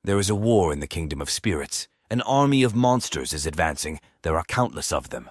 There is a war in the kingdom of spirits. An army of monsters is advancing. There are countless of them.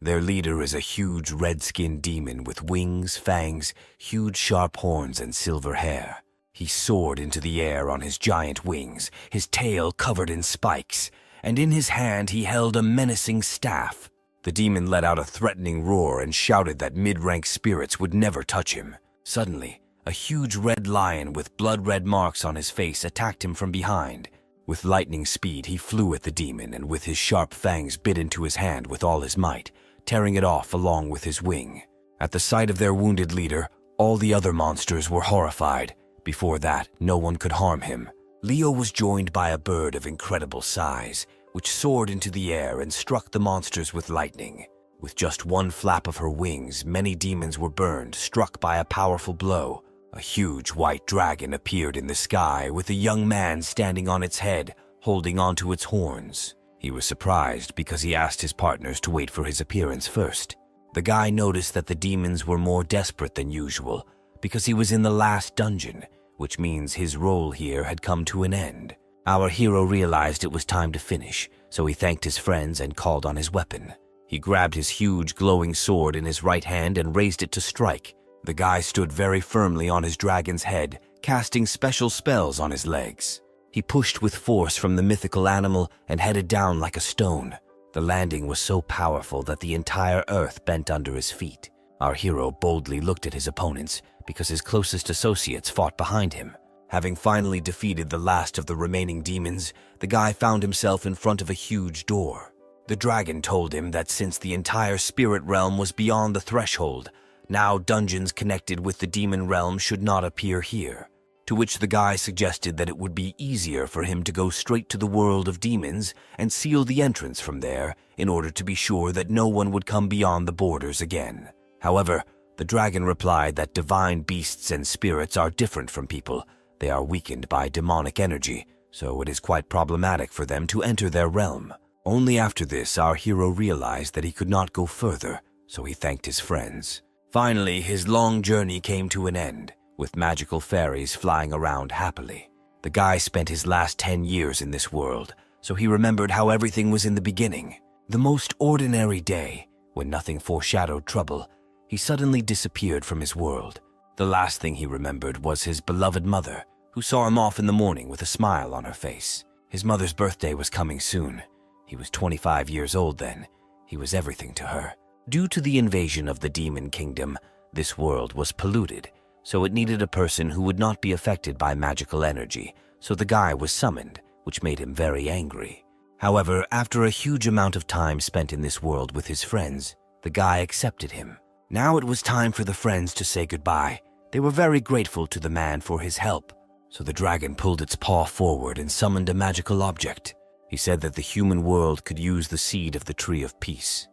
Their leader is a huge red-skinned demon with wings, fangs, huge sharp horns, and silver hair. He soared into the air on his giant wings, his tail covered in spikes, and in his hand he held a menacing staff. The demon let out a threatening roar and shouted that mid-rank spirits would never touch him. Suddenly, a huge red lion with blood-red marks on his face attacked him from behind. With lightning speed, he flew at the demon and with his sharp fangs bit into his hand with all his might, tearing it off along with his wing. At the sight of their wounded leader, all the other monsters were horrified. Before that, no one could harm him. Leo was joined by a bird of incredible size, which soared into the air and struck the monsters with lightning. With just one flap of her wings, many demons were burned, struck by a powerful blow. A huge white dragon appeared in the sky with a young man standing on its head, holding onto its horns. He was surprised because he asked his partners to wait for his appearance first. The guy noticed that the demons were more desperate than usual because he was in the last dungeon, which means his role here had come to an end. Our hero realized it was time to finish, so he thanked his friends and called on his weapon. He grabbed his huge glowing sword in his right hand and raised it to strike. The guy stood very firmly on his dragon's head, casting special spells on his legs. He pushed with force from the mythical animal and headed down like a stone. The landing was so powerful that the entire earth bent under his feet. Our hero boldly looked at his opponents because his closest associates fought behind him. Having finally defeated the last of the remaining demons, the guy found himself in front of a huge door. The dragon told him that since the entire spirit realm was beyond the threshold, now dungeons connected with the demon realm should not appear here, to which the guy suggested that it would be easier for him to go straight to the world of demons and seal the entrance from there in order to be sure that no one would come beyond the borders again. However, the dragon replied that divine beasts and spirits are different from people. They are weakened by demonic energy, so it is quite problematic for them to enter their realm. Only after this, our hero realized that he could not go further, so he thanked his friends. Finally, his long journey came to an end, with magical fairies flying around happily. The guy spent his last 10 years in this world, so he remembered how everything was in the beginning. The most ordinary day, when nothing foreshadowed trouble, he suddenly disappeared from his world. The last thing he remembered was his beloved mother, who saw him off in the morning with a smile on her face. His mother's birthday was coming soon. He was 25 years old then. He was everything to her. Due to the invasion of the demon kingdom, this world was polluted, so it needed a person who would not be affected by magical energy, so the guy was summoned, which made him very angry. However, after a huge amount of time spent in this world with his friends, the guy accepted him. Now it was time for the friends to say goodbye. They were very grateful to the man for his help, so the dragon pulled its paw forward and summoned a magical object. He said that the human world could use the seed of the tree of peace.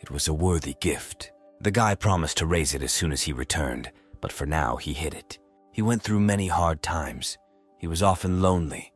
It was a worthy gift. The guy promised to raise it as soon as he returned, but for now he hid it. He went through many hard times. He was often lonely.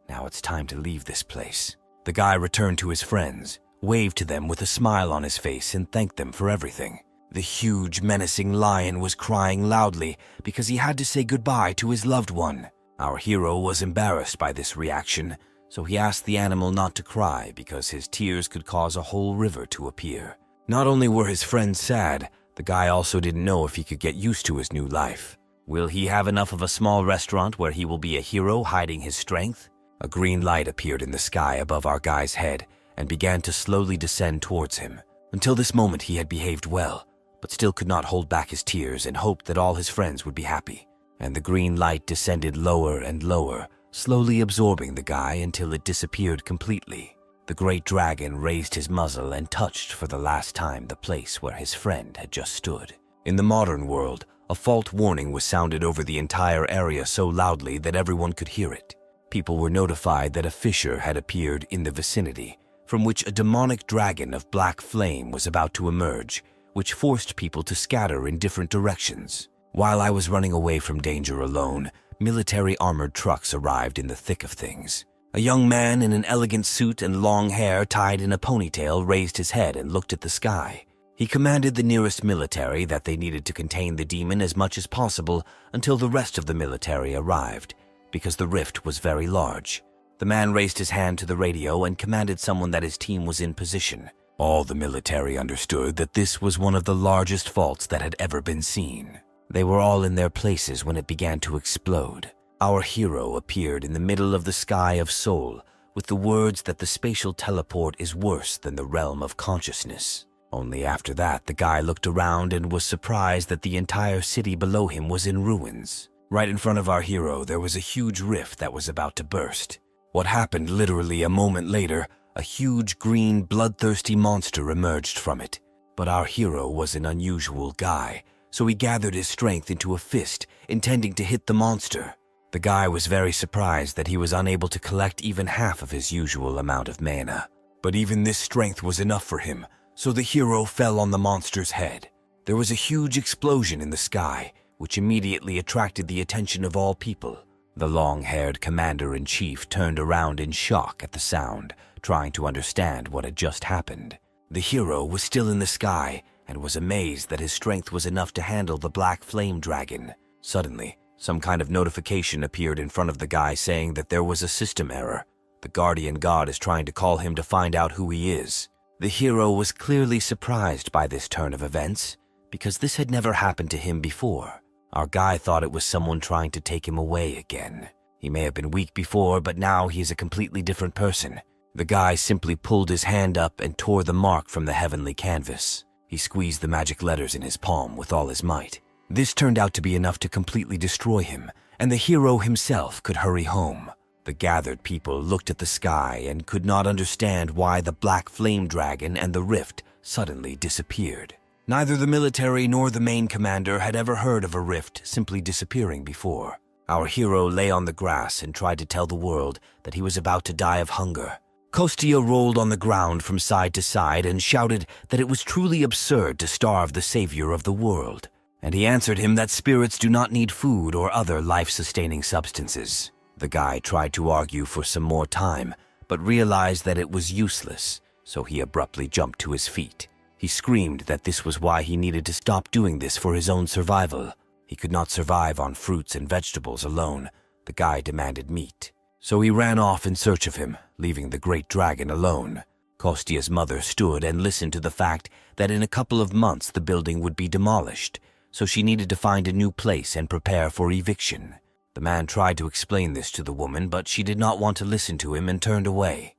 Now it's time to leave this place. The guy returned to his friends, waved to them with a smile on his face, and thanked them for everything. The huge, menacing lion was crying loudly because he had to say goodbye to his loved one. Our hero was embarrassed by this reaction, so he asked the animal not to cry because his tears could cause a whole river to appear. Not only were his friends sad, the guy also didn't know if he could get used to his new life. Will he have enough of a small restaurant where he will be a hero hiding his strength? A green light appeared in the sky above our guy's head and began to slowly descend towards him. Until this moment he had behaved well, but still could not hold back his tears and hoped that all his friends would be happy. And the green light descended lower and lower, slowly absorbing the guy until it disappeared completely. The great dragon raised his muzzle and touched for the last time the place where his friend had just stood. In the modern world, a fault warning was sounded over the entire area so loudly that everyone could hear it. People were notified that a fissure had appeared in the vicinity, from which a demonic dragon of black flame was about to emerge, which forced people to scatter in different directions. While I was running away from danger alone, military armored trucks arrived in the thick of things. A young man in an elegant suit and long hair tied in a ponytail raised his head and looked at the sky. He commanded the nearest military that they needed to contain the demon as much as possible until the rest of the military arrived. because the rift was very large. The man raised his hand to the radio and commanded someone that his team was in position. All the military understood that this was one of the largest faults that had ever been seen. They were all in their places when it began to explode. Our hero appeared in the middle of the sky of Seoul with the words that the spatial teleport is worse than the realm of consciousness. Only after that, the guy looked around and was surprised that the entire city below him was in ruins. Right in front of our hero, there was a huge rift that was about to burst. What happened literally a moment later, a huge green bloodthirsty monster emerged from it. But our hero was an unusual guy, so he gathered his strength into a fist, intending to hit the monster. The guy was very surprised that he was unable to collect even half of his usual amount of mana. But even this strength was enough for him, so the hero fell on the monster's head. There was a huge explosion in the sky, which immediately attracted the attention of all people. The long-haired commander-in-chief turned around in shock at the sound, trying to understand what had just happened. The hero was still in the sky and was amazed that his strength was enough to handle the black flame dragon. Suddenly, some kind of notification appeared in front of the guy saying that there was a system error. The guardian god is trying to call him to find out who he is. The hero was clearly surprised by this turn of events, because this had never happened to him before. Our guy thought it was someone trying to take him away again. He may have been weak before, but now he is a completely different person. The guy simply pulled his hand up and tore the mark from the heavenly canvas. He squeezed the magic letters in his palm with all his might. This turned out to be enough to completely destroy him, and the hero himself could hurry home. The gathered people looked at the sky and could not understand why the black flame dragon and the rift suddenly disappeared. Neither the military nor the main commander had ever heard of a rift simply disappearing before. Our hero lay on the grass and tried to tell the world that he was about to die of hunger. Kostya rolled on the ground from side to side and shouted that it was truly absurd to starve the savior of the world. And he answered him that spirits do not need food or other life-sustaining substances. The guy tried to argue for some more time, but realized that it was useless, so he abruptly jumped to his feet. He screamed that this was why he needed to stop doing this for his own survival. He could not survive on fruits and vegetables alone. The guy demanded meat. So he ran off in search of him, leaving the great dragon alone. Kostya's mother stood and listened to the fact that in a couple of months the building would be demolished, so she needed to find a new place and prepare for eviction. The man tried to explain this to the woman, but she did not want to listen to him and turned away.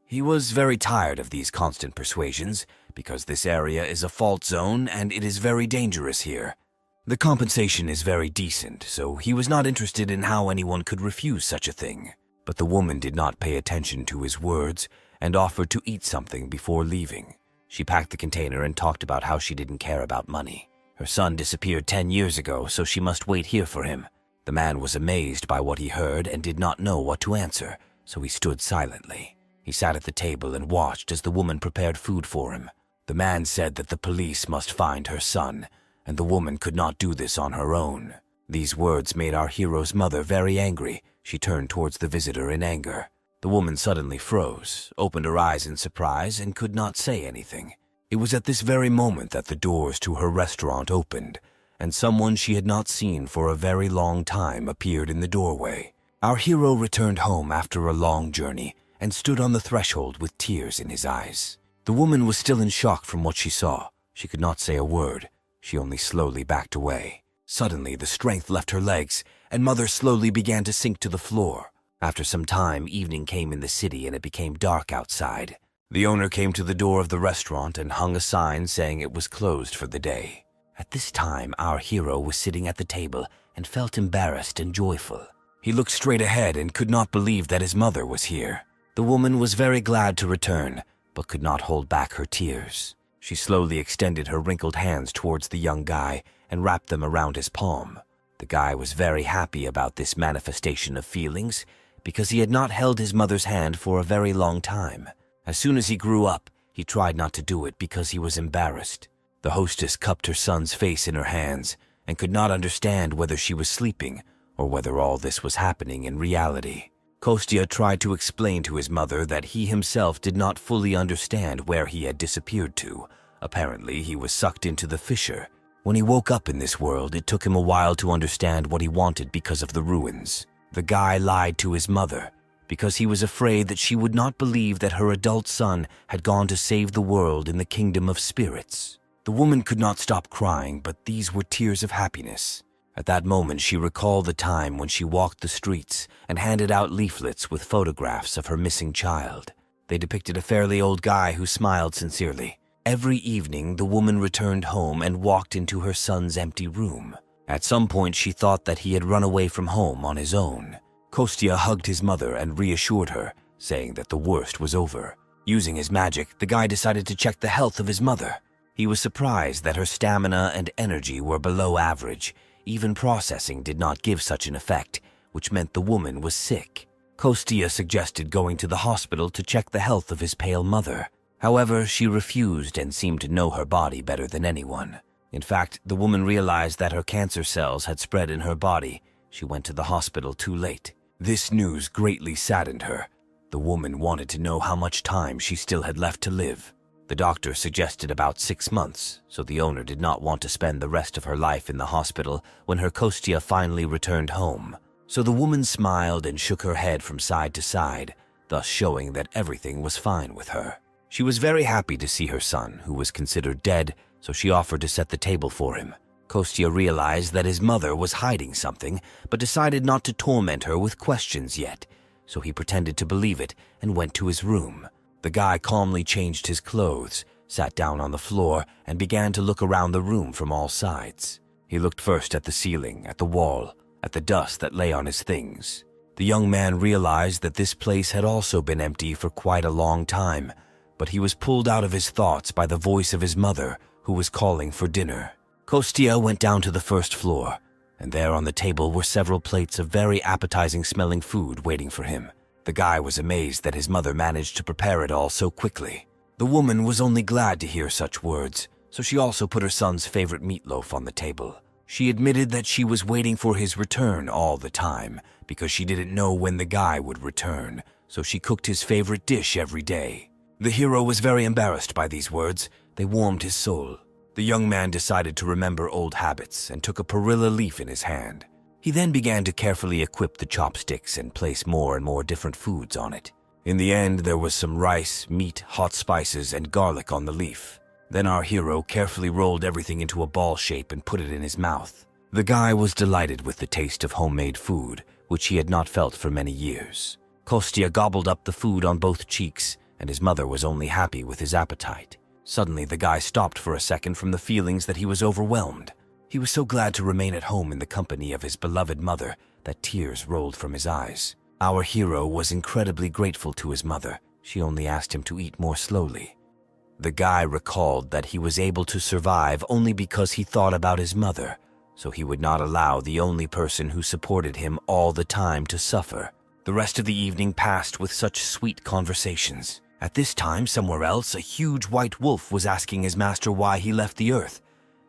He was very tired of these constant persuasions, because this area is a fault zone and it is very dangerous here. The compensation is very decent, so he was not interested in how anyone could refuse such a thing. But the woman did not pay attention to his words and offered to eat something before leaving. She packed the container and talked about how she didn't care about money. Her son disappeared 10 years ago, so she must wait here for him. The man was amazed by what he heard and did not know what to answer, so he stood silently. He sat at the table and watched as the woman prepared food for him. The man said that the police must find her son, and the woman could not do this on her own. These words made our hero's mother very angry. She turned towards the visitor in anger. The woman suddenly froze, opened her eyes in surprise, and could not say anything. It was at this very moment that the doors to her restaurant opened, and someone she had not seen for a very long time appeared in the doorway. Our hero returned home after a long journey and stood on the threshold with tears in his eyes. The woman was still in shock from what she saw. She could not say a word. She only slowly backed away. Suddenly, the strength left her legs, and Mother slowly began to sink to the floor. After some time, evening came in the city and it became dark outside. The owner came to the door of the restaurant and hung a sign saying it was closed for the day. At this time, our hero was sitting at the table and felt embarrassed and joyful. He looked straight ahead and could not believe that his mother was here. The woman was very glad to return, but could not hold back her tears. She slowly extended her wrinkled hands towards the young guy and wrapped them around his palm. The guy was very happy about this manifestation of feelings because he had not held his mother's hand for a very long time. As soon as he grew up, he tried not to do it because he was embarrassed. The hostess cupped her son's face in her hands and could not understand whether she was sleeping or whether all this was happening in reality. Kostya tried to explain to his mother that he himself did not fully understand where he had disappeared to. Apparently, he was sucked into the fissure. When he woke up in this world, it took him a while to understand what he wanted because of the ruins. The guy lied to his mother because he was afraid that she would not believe that her adult son had gone to save the world in the kingdom of spirits. The woman could not stop crying, but these were tears of happiness. At that moment, she recalled the time when she walked the streets and handed out leaflets with photographs of her missing child. They depicted a fairly old guy who smiled sincerely. Every evening, the woman returned home and walked into her son's empty room. At some point, she thought that he had run away from home on his own. Kostya hugged his mother and reassured her, saying that the worst was over. Using his magic, the guy decided to check the health of his mother. He was surprised that her stamina and energy were below average. Even processing did not give such an effect, which meant the woman was sick. Kostya suggested going to the hospital to check the health of his pale mother. However, she refused and seemed to know her body better than anyone. In fact, the woman realized that her cancer cells had spread in her body. She went to the hospital too late. This news greatly saddened her. The woman wanted to know how much time she still had left to live. The doctor suggested about 6 months, so the owner did not want to spend the rest of her life in the hospital when her Kostya finally returned home. So the woman smiled and shook her head from side to side, thus showing that everything was fine with her. She was very happy to see her son, who was considered dead, so she offered to set the table for him. Kostya realized that his mother was hiding something, but decided not to torment her with questions yet, so he pretended to believe it and went to his room. The guy calmly changed his clothes, sat down on the floor, and began to look around the room from all sides. He looked first at the ceiling, at the wall, at the dust that lay on his things. The young man realized that this place had also been empty for quite a long time, but he was pulled out of his thoughts by the voice of his mother, who was calling for dinner. Kostya went down to the first floor, and there on the table were several plates of very appetizing-smelling food waiting for him. The guy was amazed that his mother managed to prepare it all so quickly. The woman was only glad to hear such words, so she also put her son's favorite meatloaf on the table. She admitted that she was waiting for his return all the time because she didn't know when the guy would return, so she cooked his favorite dish every day. The hero was very embarrassed by these words. They warmed his soul. The young man decided to remember old habits and took a perilla leaf in his hand. He then began to carefully equip the chopsticks and place more and more different foods on it. In the end, there was some rice, meat, hot spices, and garlic on the leaf. Then our hero carefully rolled everything into a ball shape and put it in his mouth. The guy was delighted with the taste of homemade food, which he had not felt for many years. Kostya gobbled up the food on both cheeks, and his mother was only happy with his appetite. Suddenly, the guy stopped for a second from the feelings that he was overwhelmed. He was so glad to remain at home in the company of his beloved mother that tears rolled from his eyes. Our hero was incredibly grateful to his mother. She only asked him to eat more slowly. The guy recalled that he was able to survive only because he thought about his mother, so he would not allow the only person who supported him all the time to suffer. The rest of the evening passed with such sweet conversations. At this time, somewhere else, a huge white wolf was asking his master why he left the earth.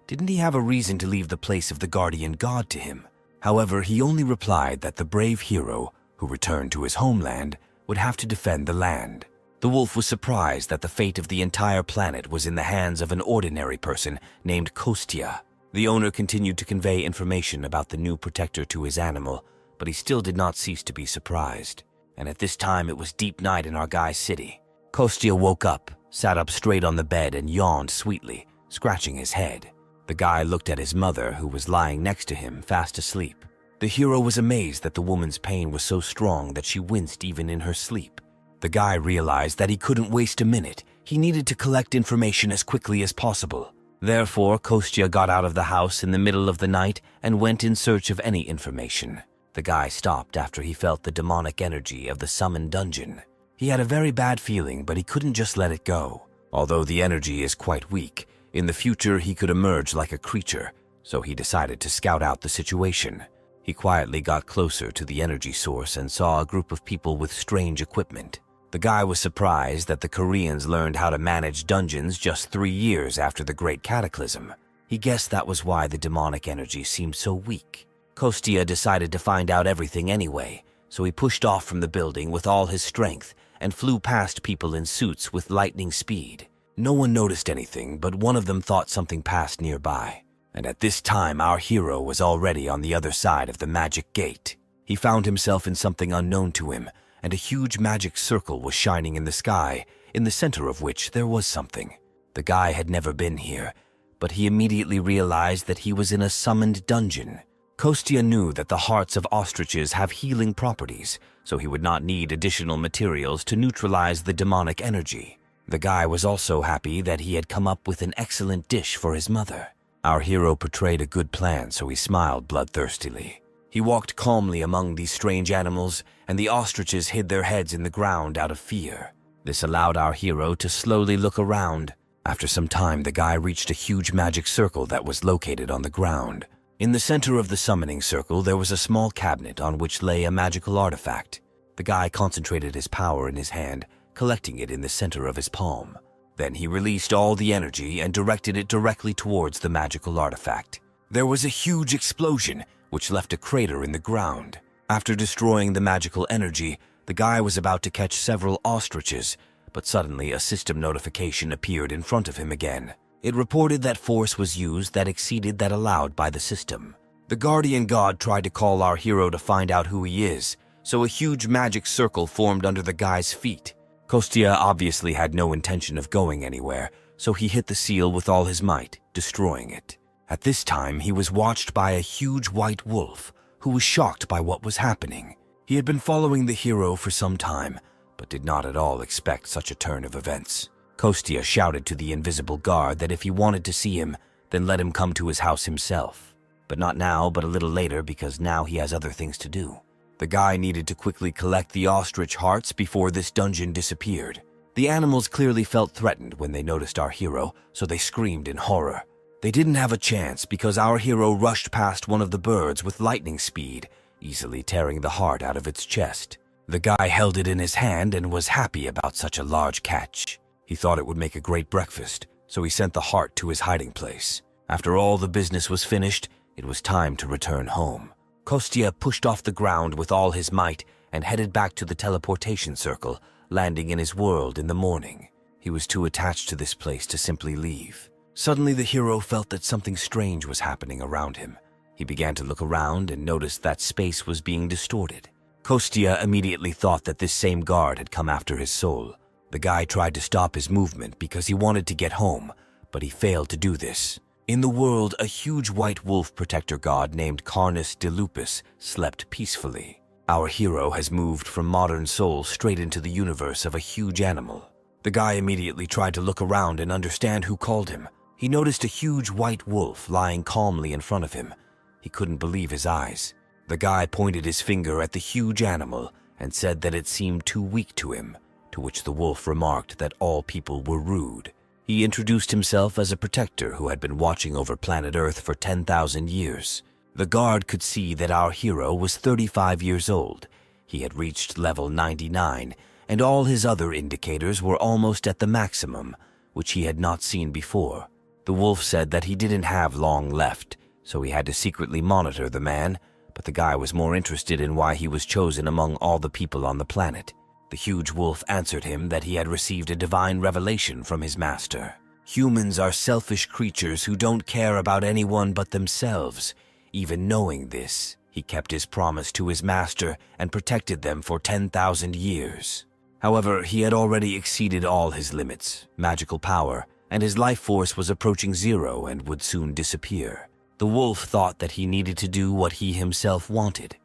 Didn't he have a reason to leave the place of the guardian god to him? However, he only replied that the brave hero, who returned to his homeland, would have to defend the land. The wolf was surprised that the fate of the entire planet was in the hands of an ordinary person named Kostya. The owner continued to convey information about the new protector to his animal, but he still did not cease to be surprised. And at this time, it was deep night in our guy's city. Kostya woke up, sat up straight on the bed, and yawned sweetly, scratching his head. The guy looked at his mother, who was lying next to him, fast asleep. The hero was amazed that the woman's pain was so strong that she winced even in her sleep. The guy realized that he couldn't waste a minute. He needed to collect information as quickly as possible. Therefore, Kostya got out of the house in the middle of the night and went in search of any information. The guy stopped after he felt the demonic energy of the summoned dungeon. He had a very bad feeling, but he couldn't just let it go. Although the energy is quite weak, in the future he could emerge like a creature, so he decided to scout out the situation. He quietly got closer to the energy source and saw a group of people with strange equipment. The guy was surprised that the Koreans learned how to manage dungeons just 3 years after the Great Cataclysm. He guessed that was why the demonic energy seemed so weak. Kostya decided to find out everything anyway, so he pushed off from the building with all his strength and flew past people in suits with lightning speed. No one noticed anything, but one of them thought something passed nearby. And at this time, our hero was already on the other side of the magic gate. He found himself in something unknown to him, and a huge magic circle was shining in the sky, in the center of which there was something. The guy had never been here, but he immediately realized that he was in a summoned dungeon. Kostya knew that the hearts of ostriches have healing properties, so he would not need additional materials to neutralize the demonic energy. The guy was also happy that he had come up with an excellent dish for his mother. Our hero portrayed a good plan, so he smiled bloodthirstily. He walked calmly among these strange animals, and the ostriches hid their heads in the ground out of fear. This allowed our hero to slowly look around. After some time, the guy reached a huge magic circle that was located on the ground. In the center of the summoning circle, there was a small cabinet on which lay a magical artifact. The guy concentrated his power in his hand, collecting it in the center of his palm. Then he released all the energy and directed it directly towards the magical artifact. There was a huge explosion, which left a crater in the ground. After destroying the magical energy, the guy was about to catch several ostriches, but suddenly a system notification appeared in front of him again. It reported that force was used that exceeded that allowed by the system. The guardian god tried to call our hero to find out who he is, so a huge magic circle formed under the guy's feet. Kostya obviously had no intention of going anywhere, so he hit the seal with all his might, destroying it. At this time, he was watched by a huge white wolf, who was shocked by what was happening. He had been following the hero for some time, but did not at all expect such a turn of events. Kostya shouted to the invisible guard that if he wanted to see him, then let him come to his house himself. But not now, but a little later, because now he has other things to do. The guy needed to quickly collect the ostrich hearts before this dungeon disappeared. The animals clearly felt threatened when they noticed our hero, so they screamed in horror. They didn't have a chance because our hero rushed past one of the birds with lightning speed, easily tearing the heart out of its chest. The guy held it in his hand and was happy about such a large catch. He thought it would make a great breakfast, so he sent the heart to his hiding place. After all the business was finished, it was time to return home. Kostya pushed off the ground with all his might and headed back to the teleportation circle, landing in his world in the morning. He was too attached to this place to simply leave. Suddenly, the hero felt that something strange was happening around him. He began to look around and noticed that space was being distorted. Kostya immediately thought that this same guard had come after his soul. The guy tried to stop his movement because he wanted to get home, but he failed to do this. In the world, a huge white wolf protector god named Carnus de Lupus slept peacefully. Our hero has moved from modern Seoul straight into the universe of a huge animal. The guy immediately tried to look around and understand who called him. He noticed a huge white wolf lying calmly in front of him. He couldn't believe his eyes. The guy pointed his finger at the huge animal and said that it seemed too weak to him, to which the wolf remarked that all people were rude. He introduced himself as a protector who had been watching over planet Earth for 10,000 years. The guard could see that our hero was 35 years old. He had reached level 99, and all his other indicators were almost at the maximum, which he had not seen before. The wolf said that he didn't have long left, so he had to secretly monitor the man, but the guy was more interested in why he was chosen among all the people on the planet. The huge wolf answered him that he had received a divine revelation from his master. Humans are selfish creatures who don't care about anyone but themselves. Even knowing this, he kept his promise to his master and protected them for 10,000 years. However, he had already exceeded all his limits, magical power, and his life force was approaching zero and would soon disappear. The wolf thought that he needed to do what he himself wanted.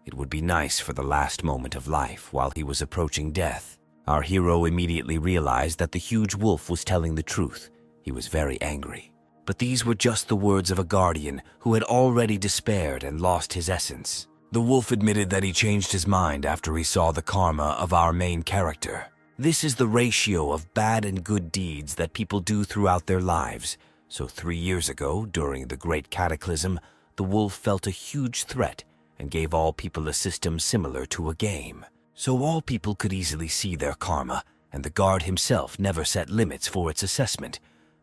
It would be nice for the last moment of life while he was approaching death. Our hero immediately realized that the huge wolf was telling the truth. He was very angry. But these were just the words of a guardian who had already despaired and lost his essence. The wolf admitted that he changed his mind after he saw the karma of our main character. This is the ratio of bad and good deeds that people do throughout their lives. So 3 years ago, during the Great Cataclysm, the wolf felt a huge threat and gave all people a system similar to a game. So all people could easily see their karma, and the guard himself never set limits for its assessment.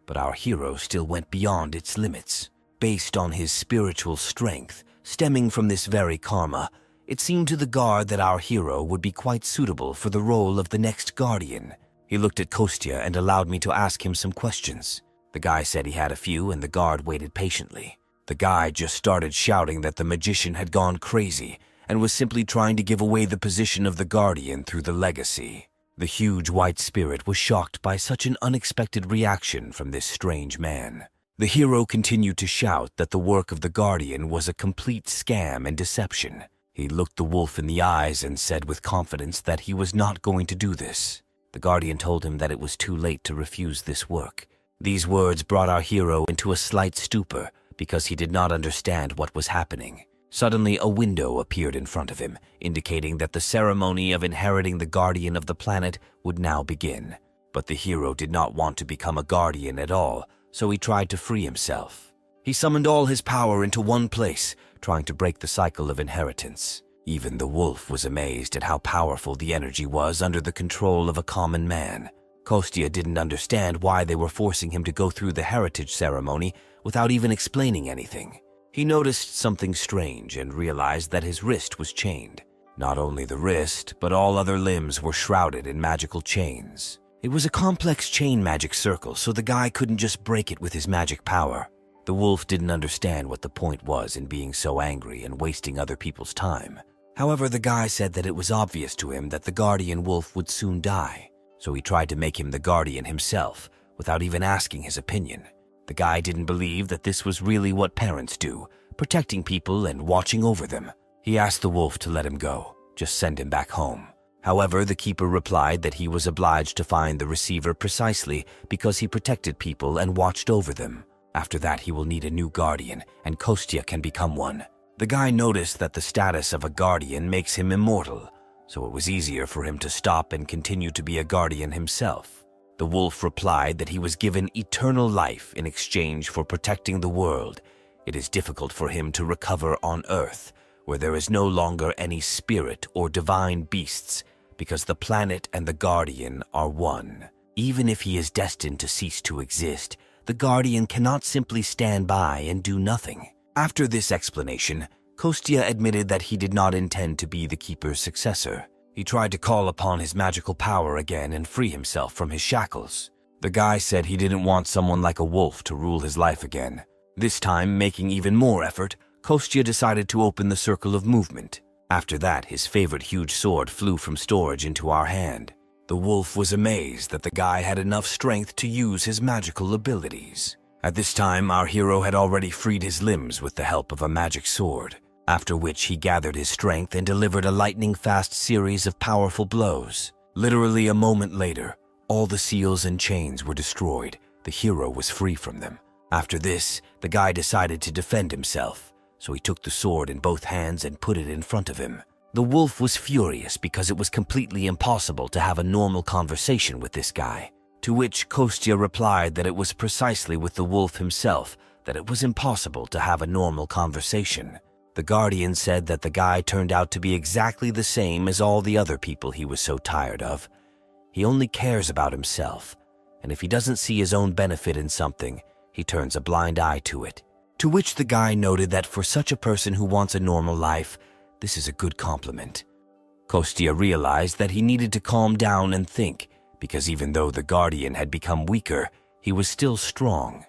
But our hero still went beyond its limits. Based on his spiritual strength, stemming from this very karma, it seemed to the guard that our hero would be quite suitable for the role of the next guardian. He looked at Kostya and allowed me to ask him some questions. The guy said he had a few, and the guard waited patiently. The guy just started shouting that the magician had gone crazy and was simply trying to give away the position of the guardian through the legacy. The huge white spirit was shocked by such an unexpected reaction from this strange man. The hero continued to shout that the work of the guardian was a complete scam and deception. He looked the wolf in the eyes and said with confidence that he was not going to do this. The guardian told him that it was too late to refuse this work. These words brought our hero into a slight stupor because he did not understand what was happening. Suddenly, a window appeared in front of him, indicating that the ceremony of inheriting the guardian of the planet would now begin. But the hero did not want to become a guardian at all, so he tried to free himself. He summoned all his power into one place, trying to break the cycle of inheritance. Even the wolf was amazed at how powerful the energy was under the control of a common man. Kostya didn't understand why they were forcing him to go through the heritage ceremony without even explaining anything. He noticed something strange and realized that his wrist was chained. Not only the wrist, but all other limbs were shrouded in magical chains. It was a complex chain magic circle, so the guy couldn't just break it with his magic power. The wolf didn't understand what the point was in being so angry and wasting other people's time. However, the guy said that it was obvious to him that the guardian wolf would soon die, so he tried to make him the guardian himself without even asking his opinion. The guy didn't believe that this was really what parents do, protecting people and watching over them. He asked the wolf to let him go, just send him back home. However, the keeper replied that he was obliged to find the receiver precisely because he protected people and watched over them. After that, he will need a new guardian, and Kostya can become one. The guy noticed that the status of a guardian makes him immortal, so it was easier for him to stop and continue to be a guardian himself. The wolf replied that he was given eternal life in exchange for protecting the world. It is difficult for him to recover on Earth, where there is no longer any spirit or divine beasts, because the planet and the guardian are one. Even if he is destined to cease to exist, the guardian cannot simply stand by and do nothing. After this explanation, Kostya admitted that he did not intend to be the keeper's successor. He tried to call upon his magical power again and free himself from his shackles. The guy said he didn't want someone like a wolf to rule his life again. This time, making even more effort, Kostya decided to open the circle of movement. After that, his favorite huge sword flew from storage into our hand. The wolf was amazed that the guy had enough strength to use his magical abilities. At this time, our hero had already freed his limbs with the help of a magic sword, after which he gathered his strength and delivered a lightning-fast series of powerful blows. Literally a moment later, all the seals and chains were destroyed. The hero was free from them. After this, the guy decided to defend himself, so he took the sword in both hands and put it in front of him. The wolf was furious because it was completely impossible to have a normal conversation with this guy, to which Kostya replied that it was precisely with the wolf himself that it was impossible to have a normal conversation. The guardian said that the guy turned out to be exactly the same as all the other people he was so tired of. He only cares about himself, and if he doesn't see his own benefit in something, he turns a blind eye to it. To which the guy noted that for such a person who wants a normal life, this is a good compliment. Kostya realized that he needed to calm down and think, because even though the guardian had become weaker, he was still strong.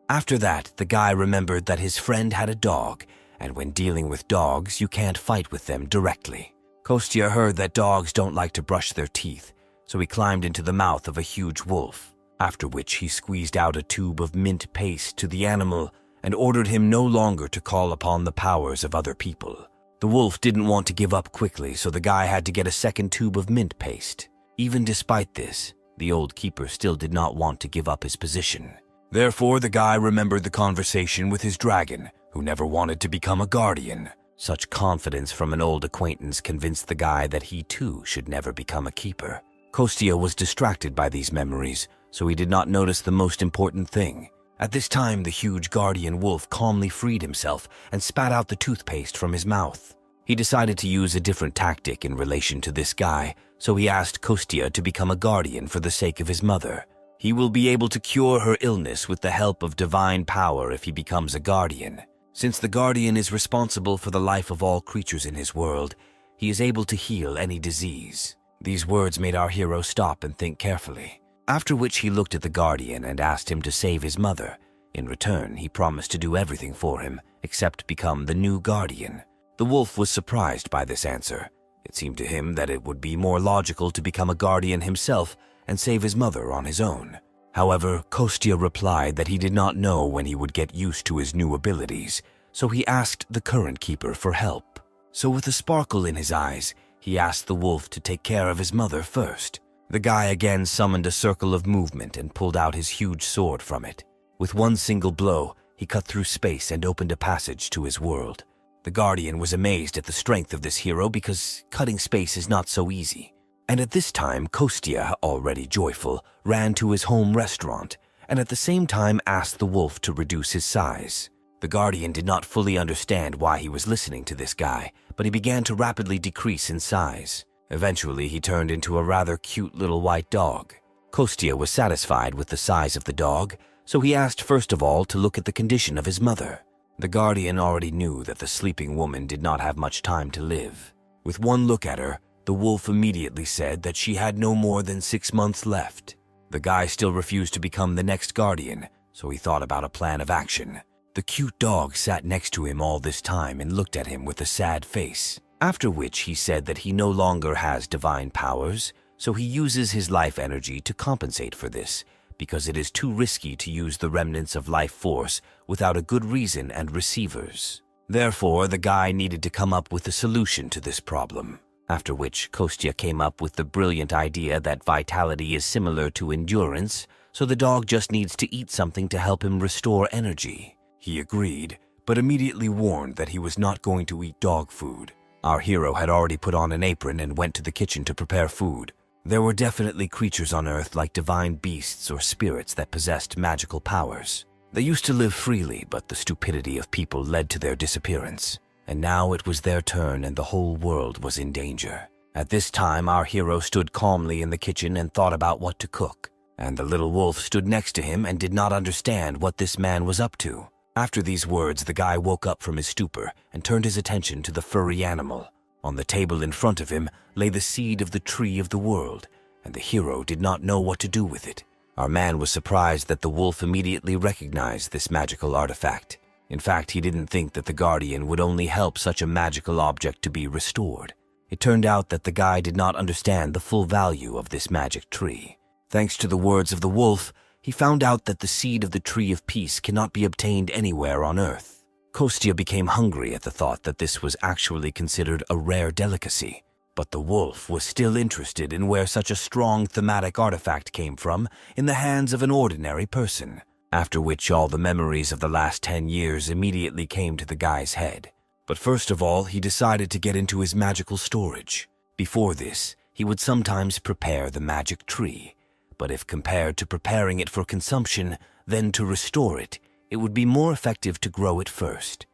After that, the guy remembered that his friend had a dog, and when dealing with dogs, you can't fight with them directly. Kostya heard that dogs don't like to brush their teeth, so he climbed into the mouth of a huge wolf, after which he squeezed out a tube of mint paste to the animal and ordered him no longer to call upon the powers of other people. The wolf didn't want to give up quickly, so the guy had to get a second tube of mint paste. Even despite this, the old keeper still did not want to give up his position. Therefore, the guy remembered the conversation with his dragon, who never wanted to become a guardian. Such confidence from an old acquaintance convinced the guy that he too should never become a keeper. Kostya was distracted by these memories, so he did not notice the most important thing. At this time, the huge guardian wolf calmly freed himself and spat out the toothpaste from his mouth. He decided to use a different tactic in relation to this guy, so he asked Kostya to become a guardian for the sake of his mother. He will be able to cure her illness with the help of divine power if he becomes a guardian. Since the guardian is responsible for the life of all creatures in his world, he is able to heal any disease. These words made our hero stop and think carefully, after which he looked at the guardian and asked him to save his mother. In return, he promised to do everything for him, except become the new guardian. The wolf was surprised by this answer. It seemed to him that it would be more logical to become a guardian himself and save his mother on his own. However, Kostya replied that he did not know when he would get used to his new abilities, so he asked the current keeper for help. So with a sparkle in his eyes, he asked the wolf to take care of his mother first. The guy again summoned a circle of movement and pulled out his huge sword from it. With one single blow, he cut through space and opened a passage to his world. The guardian was amazed at the strength of this hero because cutting space is not so easy. And at this time, Kostya, already joyful, ran to his home restaurant and at the same time asked the wolf to reduce his size. The guardian did not fully understand why he was listening to this guy, but he began to rapidly decrease in size. Eventually, he turned into a rather cute little white dog. Kostya was satisfied with the size of the dog, so he asked first of all to look at the condition of his mother. The guardian already knew that the sleeping woman did not have much time to live. With one look at her, the wolf immediately said that she had no more than 6 months left. The guy still refused to become the next guardian, so he thought about a plan of action. The cute dog sat next to him all this time and looked at him with a sad face, after which he said that he no longer has divine powers, so he uses his life energy to compensate for this, because it is too risky to use the remnants of life force without a good reason and receivers. Therefore, the guy needed to come up with a solution to this problem, after which Kostya came up with the brilliant idea that vitality is similar to endurance, so the dog just needs to eat something to help him restore energy. He agreed, but immediately warned that he was not going to eat dog food. Our hero had already put on an apron and went to the kitchen to prepare food. There were definitely creatures on Earth like divine beasts or spirits that possessed magical powers. They used to live freely, but the stupidity of people led to their disappearance. And now it was their turn and the whole world was in danger. At this time, our hero stood calmly in the kitchen and thought about what to cook. And the little wolf stood next to him and did not understand what this man was up to. After these words, the guy woke up from his stupor and turned his attention to the furry animal. On the table in front of him lay the seed of the tree of the world, and the hero did not know what to do with it. Our man was surprised that the wolf immediately recognized this magical artifact. In fact, he didn't think that the guardian would only help such a magical object to be restored. It turned out that the guy did not understand the full value of this magic tree. Thanks to the words of the wolf, he found out that the seed of the tree of peace cannot be obtained anywhere on Earth. Kostya became hungry at the thought that this was actually considered a rare delicacy. But the wolf was still interested in where such a strong thematic artifact came from in the hands of an ordinary person, after which all the memories of the last 10 years immediately came to the guy's head. But first of all, he decided to get into his magical storage. Before this, he would sometimes prepare the magic tree, but if compared to preparing it for consumption, then to restore it, it would be more effective to grow it first.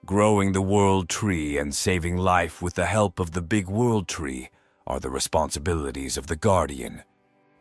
Growing the world tree and saving life with the help of the big world tree are the responsibilities of the guardian.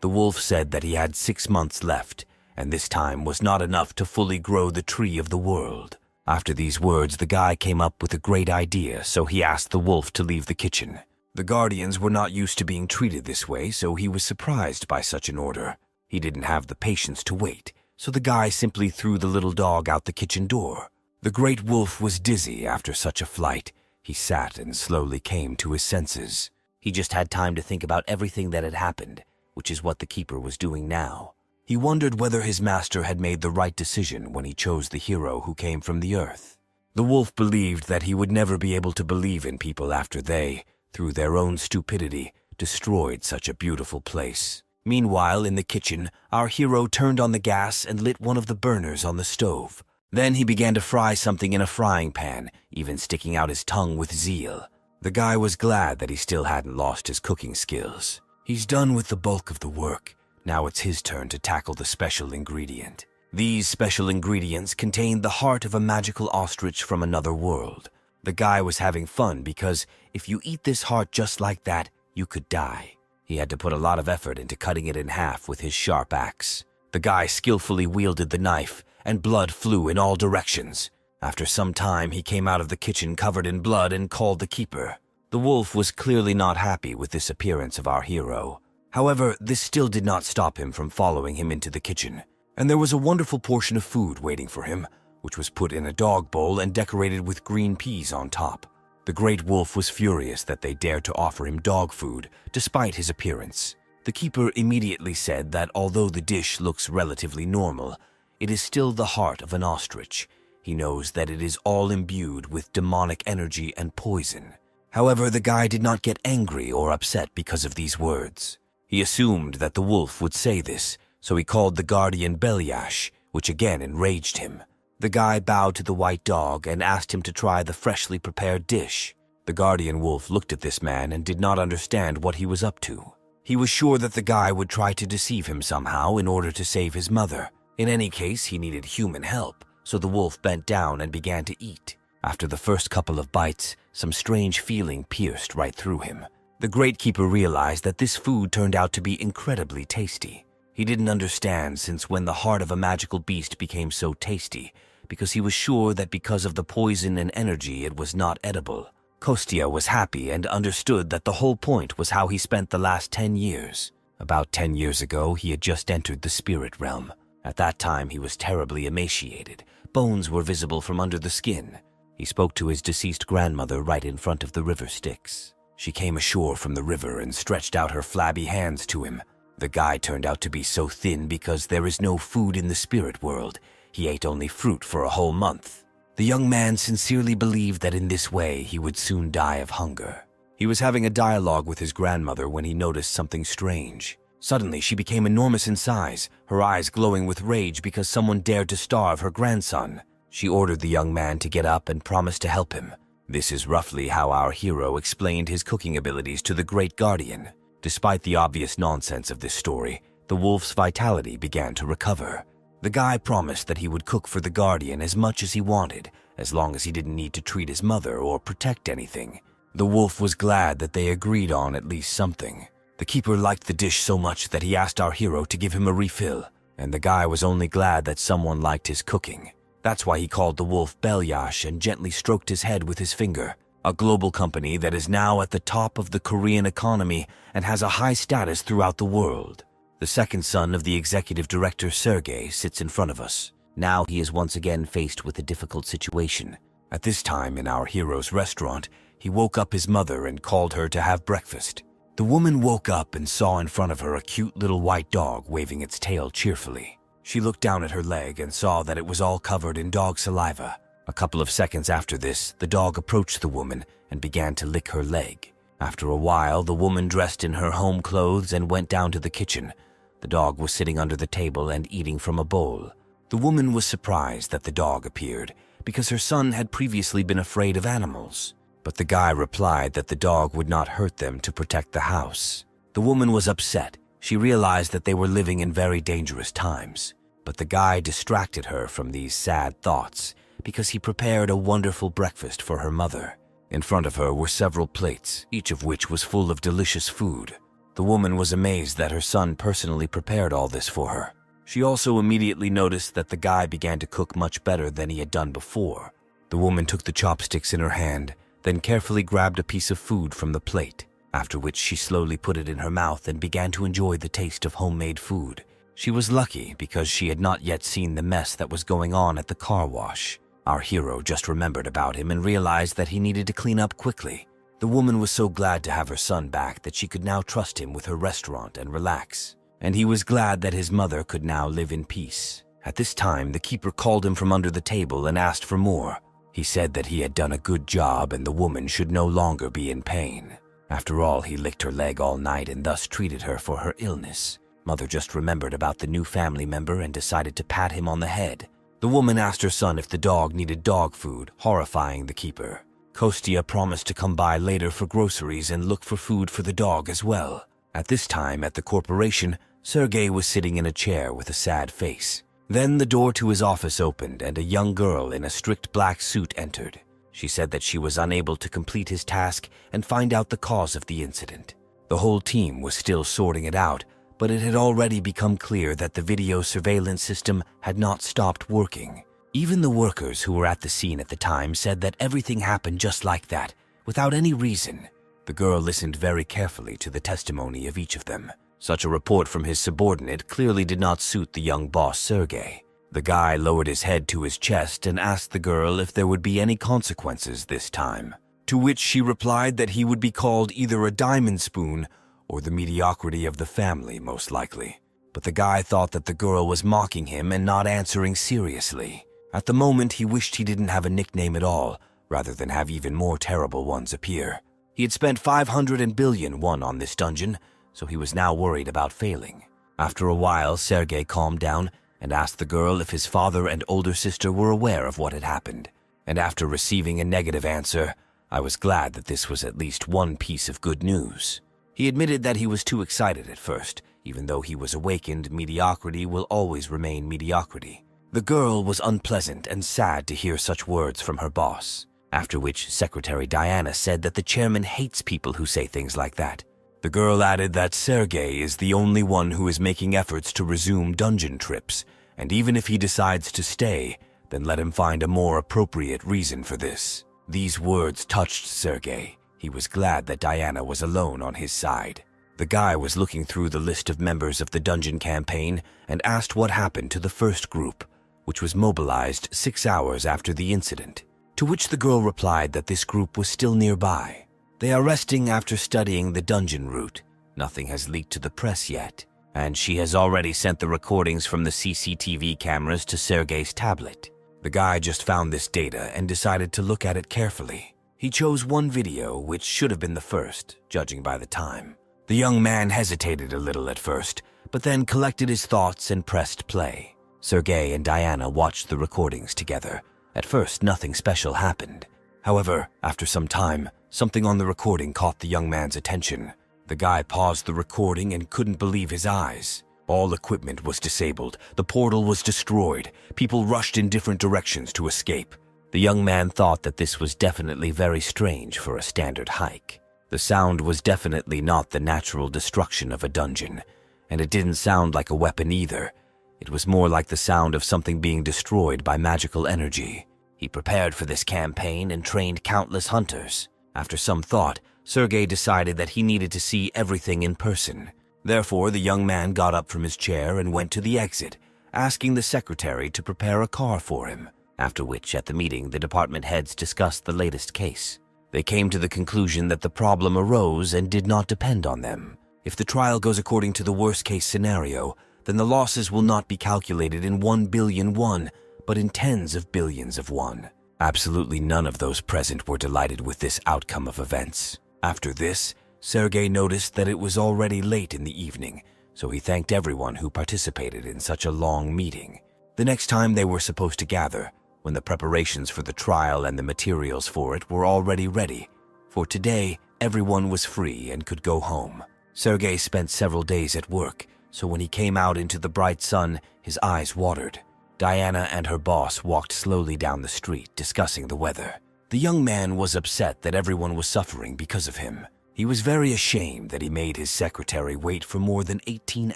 The wolf said that he had 6 months left, and this time was not enough to fully grow the tree of the world. After these words, the guy came up with a great idea, so he asked the wolf to leave the kitchen. The guardians were not used to being treated this way, so he was surprised by such an order. He didn't have the patience to wait, so the guy simply threw the little dog out the kitchen door. The great wolf was dizzy after such a flight. He sat and slowly came to his senses. He just had time to think about everything that had happened, which is what the keeper was doing now. He wondered whether his master had made the right decision when he chose the hero who came from the earth. The wolf believed that he would never be able to believe in people after they, through their own stupidity, destroyed such a beautiful place. Meanwhile, in the kitchen, our hero turned on the gas and lit one of the burners on the stove. Then he began to fry something in a frying pan, even sticking out his tongue with zeal. The guy was glad that he still hadn't lost his cooking skills. He's done with the bulk of the work. Now it's his turn to tackle the special ingredient. These special ingredients contained the heart of a magical ostrich from another world. The guy was having fun because if you eat this heart just like that, you could die. He had to put a lot of effort into cutting it in half with his sharp axe. The guy skillfully wielded the knife, and blood flew in all directions. After some time, he came out of the kitchen covered in blood and called the keeper. The wolf was clearly not happy with this appearance of our hero. However, this still did not stop him from following him into the kitchen, and there was a wonderful portion of food waiting for him, which was put in a dog bowl and decorated with green peas on top. The great wolf was furious that they dared to offer him dog food, despite his appearance. The keeper immediately said that although the dish looks relatively normal, it is still the heart of an ostrich. He knows that it is all imbued with demonic energy and poison. However, the guy did not get angry or upset because of these words. He assumed that the wolf would say this, so he called the guardian Belyash, which again enraged him. The guy bowed to the white dog and asked him to try the freshly prepared dish. The guardian wolf looked at this man and did not understand what he was up to. He was sure that the guy would try to deceive him somehow in order to save his mother. In any case, he needed human help, so the wolf bent down and began to eat. After the first couple of bites, some strange feeling pierced right through him. The great keeper realized that this food turned out to be incredibly tasty. He didn't understand since when the heart of a magical beast became so tasty, because he was sure that because of the poison and energy it was not edible. Kostya was happy and understood that the whole point was how he spent the last 10 years. About 10 years ago, he had just entered the spirit realm. At that time, he was terribly emaciated. Bones were visible from under the skin. He spoke to his deceased grandmother right in front of the river Styx. She came ashore from the river and stretched out her flabby hands to him. The guy turned out to be so thin because there is no food in the spirit world. He ate only fruit for a whole month. The young man sincerely believed that in this way he would soon die of hunger. He was having a dialogue with his grandmother when he noticed something strange. Suddenly, she became enormous in size, her eyes glowing with rage because someone dared to starve her grandson. She ordered the young man to get up and promised to help him. This is roughly how our hero explained his cooking abilities to the great guardian. Despite the obvious nonsense of this story, the wolf's vitality began to recover. The guy promised that he would cook for the guardian as much as he wanted, as long as he didn't need to treat his mother or protect anything. The wolf was glad that they agreed on at least something. The keeper liked the dish so much that he asked our hero to give him a refill, and the guy was only glad that someone liked his cooking. That's why he called the wolf Belyash and gently stroked his head with his finger. A global company that is now at the top of the Korean economy and has a high status throughout the world. The second son of the executive director, Sergei, sits in front of us. Now he is once again faced with a difficult situation. At this time in our hero's restaurant, he woke up his mother and called her to have breakfast. The woman woke up and saw in front of her a cute little white dog waving its tail cheerfully. She looked down at her leg and saw that it was all covered in dog saliva. A couple of seconds after this, the dog approached the woman and began to lick her leg. After a while, the woman dressed in her home clothes and went down to the kitchen. The dog was sitting under the table and eating from a bowl. The woman was surprised that the dog appeared because her son had previously been afraid of animals. But the guy replied that the dog would not hurt them to protect the house. The woman was upset. She realized that they were living in very dangerous times. But the guy distracted her from these sad thoughts because he prepared a wonderful breakfast for her mother. In front of her were several plates, each of which was full of delicious food. The woman was amazed that her son personally prepared all this for her. She also immediately noticed that the guy began to cook much better than he had done before. The woman took the chopsticks in her hand, then carefully grabbed a piece of food from the plate, after which she slowly put it in her mouth and began to enjoy the taste of homemade food. She was lucky because she had not yet seen the mess that was going on at the car wash. Our hero just remembered about him and realized that he needed to clean up quickly. The woman was so glad to have her son back that she could now trust him with her restaurant and relax. And he was glad that his mother could now live in peace. At this time, the keeper called him from under the table and asked for more. He said that he had done a good job and the woman should no longer be in pain. After all, he licked her leg all night and thus treated her for her illness. Mother just remembered about the new family member and decided to pat him on the head. The woman asked her son if the dog needed dog food, horrifying the keeper. Kostya promised to come by later for groceries and look for food for the dog as well. At this time, at the corporation, Sergei was sitting in a chair with a sad face. Then the door to his office opened and a young girl in a strict black suit entered. She said that she was unable to complete his task and find out the cause of the incident. The whole team was still sorting it out, but it had already become clear that the video surveillance system had not stopped working. Even the workers who were at the scene at the time said that everything happened just like that, without any reason. The girl listened very carefully to the testimony of each of them. Such a report from his subordinate clearly did not suit the young boss Sergei. The guy lowered his head to his chest and asked the girl if there would be any consequences this time. to which she replied that he would be called either a diamond spoon or the mediocrity of the family, most likely. But the guy thought that the girl was mocking him and not answering seriously. At the moment, he wished he didn't have a nickname at all, rather than have even more terrible ones appear. He had spent 500 billion won on this dungeon, so he was now worried about failing. After a while, Sergei calmed down and asked the girl if his father and older sister were aware of what had happened. And after receiving a negative answer, I was glad that this was at least one piece of good news. He admitted that he was too excited at first. Even though he was awakened, mediocrity will always remain mediocrity. The girl was unpleasant and sad to hear such words from her boss, after which Secretary Diana said that the chairman hates people who say things like that. The girl added that Sergei is the only one who is making efforts to resume dungeon trips, and even if he decides to stay, then let him find a more appropriate reason for this. These words touched Sergei. He was glad that Diana was alone on his side. The guy was looking through the list of members of the dungeon campaign and asked what happened to the first group, which was mobilized 6 hours after the incident, to which the girl replied that this group was still nearby. They are resting after studying the dungeon route. Nothing has leaked to the press yet, and she has already sent the recordings from the CCTV cameras to Sergei's tablet. The guy just found this data and decided to look at it carefully. He chose one video, which should have been the first, judging by the time. The young man hesitated a little at first, but then collected his thoughts and pressed play. Sergei and Diana watched the recordings together. At first, nothing special happened. However, after some time, something on the recording caught the young man's attention. The guy paused the recording and couldn't believe his eyes. All equipment was disabled. The portal was destroyed. People rushed in different directions to escape. The young man thought that this was definitely very strange for a standard hike. The sound was definitely not the natural destruction of a dungeon, and it didn't sound like a weapon either. It was more like the sound of something being destroyed by magical energy. He prepared for this campaign and trained countless hunters. After some thought, Sergei decided that he needed to see everything in person. Therefore, the young man got up from his chair and went to the exit, asking the secretary to prepare a car for him, after which, at the meeting, the department heads discussed the latest case. They came to the conclusion that the problem arose and did not depend on them. If the trial goes according to the worst-case scenario, then the losses will not be calculated in 1 billion won, but in tens of billions of won. Absolutely none of those present were delighted with this outcome of events. After this, Sergei noticed that it was already late in the evening, so he thanked everyone who participated in such a long meeting. The next time they were supposed to gather, when the preparations for the trial and the materials for it were already ready. For today, everyone was free and could go home. Sergei spent several days at work, so when he came out into the bright sun, his eyes watered. Diana and her boss walked slowly down the street, discussing the weather. The young man was upset that everyone was suffering because of him. He was very ashamed that he made his secretary wait for more than 18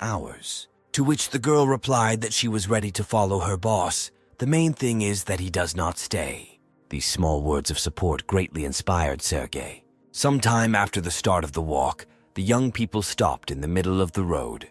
hours. To which the girl replied that she was ready to follow her boss. The main thing is that he does not stay. These small words of support greatly inspired Sergei. Sometime after the start of the walk, the young people stopped in the middle of the road.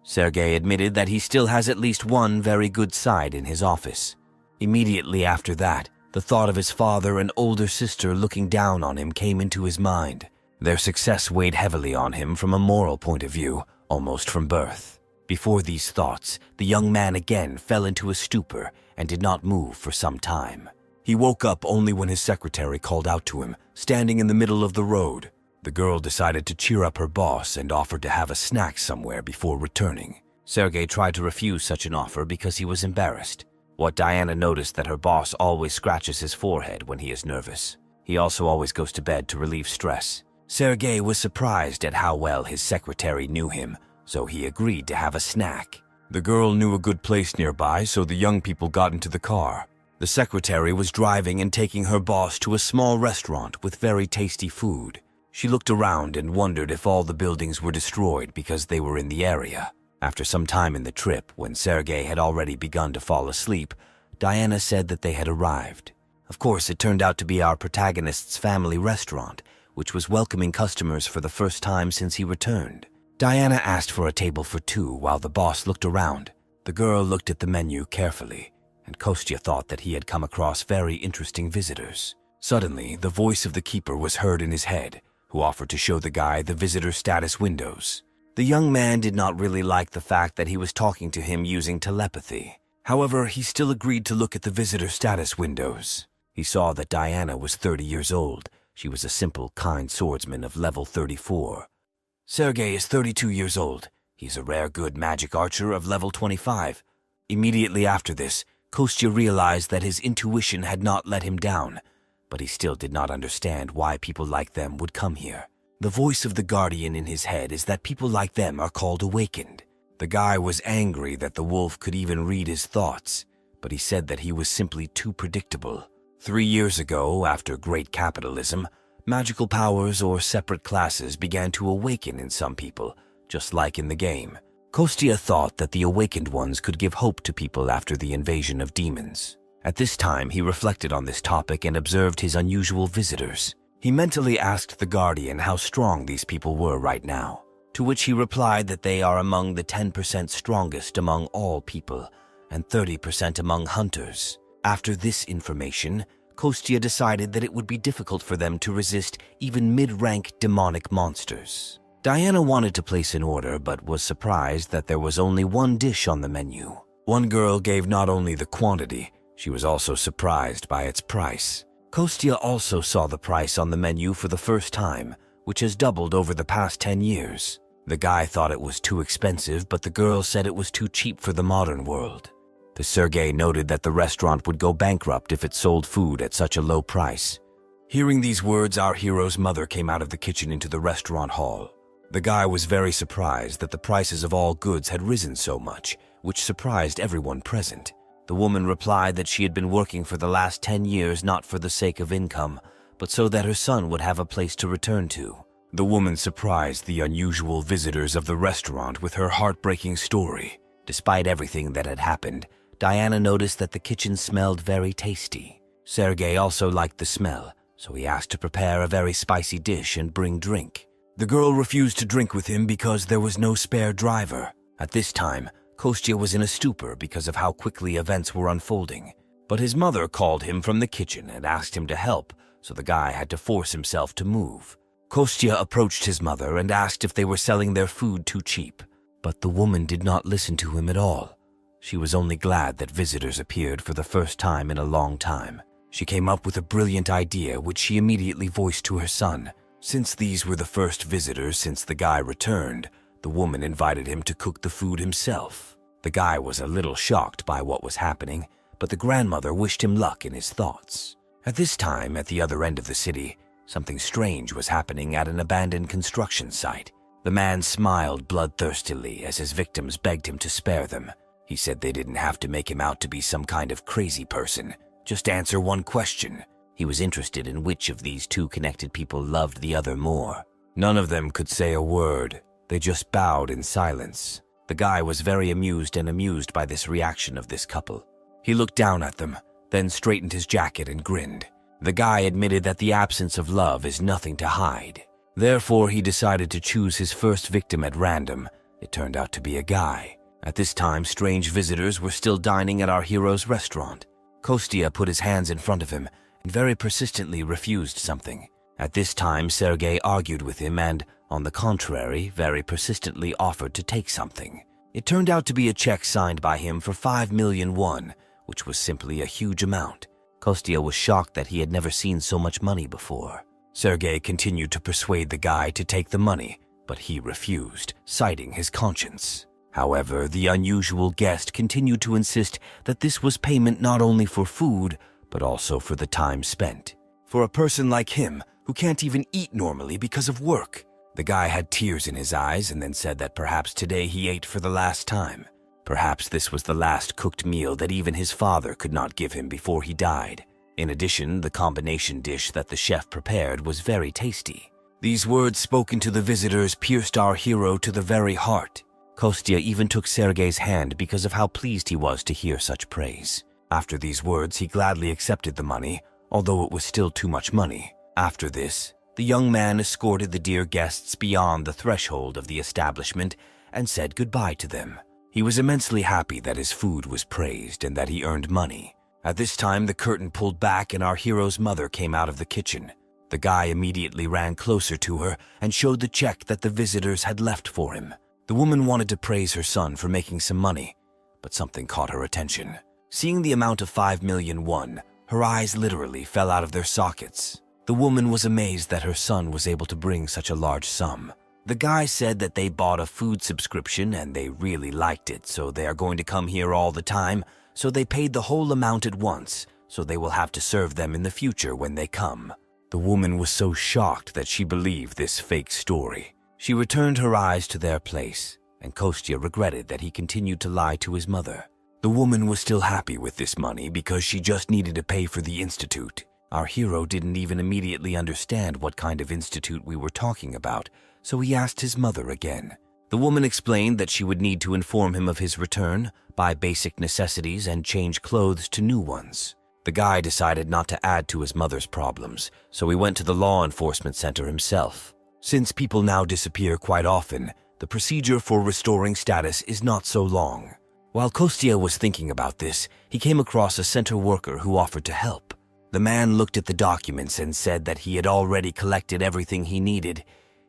Sergei admitted that he still has at least one very good side in his office. Immediately after that, the thought of his father and older sister looking down on him came into his mind. Their success weighed heavily on him from a moral point of view, almost from birth. Before these thoughts, the young man again fell into a stupor and did not move for some time. He woke up only when his secretary called out to him, standing in the middle of the road. The girl decided to cheer up her boss and offered to have a snack somewhere before returning. Sergei tried to refuse such an offer because he was embarrassed. What Diana noticed that her boss always scratches his forehead when he is nervous. He also always goes to bed to relieve stress. Sergei was surprised at how well his secretary knew him, so he agreed to have a snack. The girl knew a good place nearby, so the young people got into the car. The secretary was driving and taking her boss to a small restaurant with very tasty food. She looked around and wondered if all the buildings were destroyed because they were in the area. After some time in the trip, when Sergei had already begun to fall asleep, Diana said that they had arrived. Of course, it turned out to be our protagonist's family restaurant, which was welcoming customers for the first time since he returned. Diana asked for a table for two while the boss looked around. The girl looked at the menu carefully, and Kostya thought that he had come across very interesting visitors. Suddenly, the voice of the keeper was heard in his head, who offered to show the guy the visitor status windows. The young man did not really like the fact that he was talking to him using telepathy. However, he still agreed to look at the visitor status windows. He saw that Diana was 30 years old. She was a simple, kind swordsman of level 34. Sergei is 32 years old. He's a rare good magic archer of level 25. Immediately after this, Kostya realized that his intuition had not let him down, but he still did not understand why people like them would come here. The voice of the guardian in his head is that people like them are called awakened. The guy was angry that the wolf could even read his thoughts, but he said that he was simply too predictable. 3 years ago, after great capitalism, magical powers or separate classes began to awaken in some people, just like in the game. Kostya thought that the awakened ones could give hope to people after the invasion of demons. At this time, he reflected on this topic and observed his unusual visitors. He mentally asked the guardian how strong these people were right now, to which he replied that they are among the 10% strongest among all people and 30% among hunters. After this information, Kostya decided that it would be difficult for them to resist even mid-rank demonic monsters. Diana wanted to place an order but was surprised that there was only one dish on the menu. One girl gave not only the quantity, she was also surprised by its price. Kostya also saw the price on the menu for the first time, which has doubled over the past 10 years. The guy thought it was too expensive, but the girl said it was too cheap for the modern world. The Sergei noted that the restaurant would go bankrupt if it sold food at such a low price. Hearing these words, our hero's mother came out of the kitchen into the restaurant hall. The guy was very surprised that the prices of all goods had risen so much, which surprised everyone present. The woman replied that she had been working for the last 10 years not for the sake of income, but so that her son would have a place to return to. The woman surprised the unusual visitors of the restaurant with her heartbreaking story. Despite everything that had happened, Diana noticed that the kitchen smelled very tasty. Sergei also liked the smell, so he asked to prepare a very spicy dish and bring drink. The girl refused to drink with him because there was no spare driver. At this time, Kostya was in a stupor because of how quickly events were unfolding. But his mother called him from the kitchen and asked him to help, so the guy had to force himself to move. Kostya approached his mother and asked if they were selling their food too cheap, but the woman did not listen to him at all. She was only glad that visitors appeared for the first time in a long time. She came up with a brilliant idea which she immediately voiced to her son. Since these were the first visitors since the guy returned, the woman invited him to cook the food himself. The guy was a little shocked by what was happening, but the grandmother wished him luck in his thoughts. At this time, at the other end of the city, something strange was happening at an abandoned construction site. The man smiled bloodthirstily as his victims begged him to spare them. He said they didn't have to make him out to be some kind of crazy person. Just answer one question. He was interested in which of these two connected people loved the other more. None of them could say a word. They just bowed in silence. The guy was very amused by this reaction of this couple. He looked down at them, then straightened his jacket and grinned. The guy admitted that the absence of love is nothing to hide. Therefore, he decided to choose his first victim at random. It turned out to be a guy. At this time, strange visitors were still dining at our hero's restaurant. Kostya put his hands in front of him and very persistently refused something. At this time, Sergei argued with him and, on the contrary, very persistently offered to take something. It turned out to be a check signed by him for 5 million won, which was simply a huge amount. Kostya was shocked that he had never seen so much money before. Sergei continued to persuade the guy to take the money, but he refused, citing his conscience. However, the unusual guest continued to insist that this was payment not only for food, but also for the time spent. For a person like him, who can't even eat normally because of work. The guy had tears in his eyes and then said that perhaps today he ate for the last time. Perhaps this was the last cooked meal that even his father could not give him before he died. In addition, the combination dish that the chef prepared was very tasty. These words spoken to the visitors pierced our hero to the very heart. Kostya even took Sergei's hand because of how pleased he was to hear such praise. After these words, he gladly accepted the money, although it was still too much money. After this, the young man escorted the dear guests beyond the threshold of the establishment and said goodbye to them. He was immensely happy that his food was praised and that he earned money. At this time, the curtain pulled back and our hero's mother came out of the kitchen. The guy immediately ran closer to her and showed the check that the visitors had left for him. The woman wanted to praise her son for making some money, but something caught her attention. Seeing the amount of 5 million won, her eyes literally fell out of their sockets. The woman was amazed that her son was able to bring such a large sum. The guy said that they bought a food subscription and they really liked it, so they are going to come here all the time, so they paid the whole amount at once, so they will have to serve them in the future when they come. The woman was so shocked that she believed this fake story. She returned her eyes to their place, and Kostya regretted that he continued to lie to his mother. The woman was still happy with this money because she just needed to pay for the institute. Our hero didn't even immediately understand what kind of institute we were talking about, so he asked his mother again. The woman explained that she would need to inform him of his return, buy basic necessities, and change clothes to new ones. The guy decided not to add to his mother's problems, so he went to the law enforcement center himself. Since people now disappear quite often, the procedure for restoring status is not so long. While Kostya was thinking about this, he came across a center worker who offered to help. The man looked at the documents and said that he had already collected everything he needed.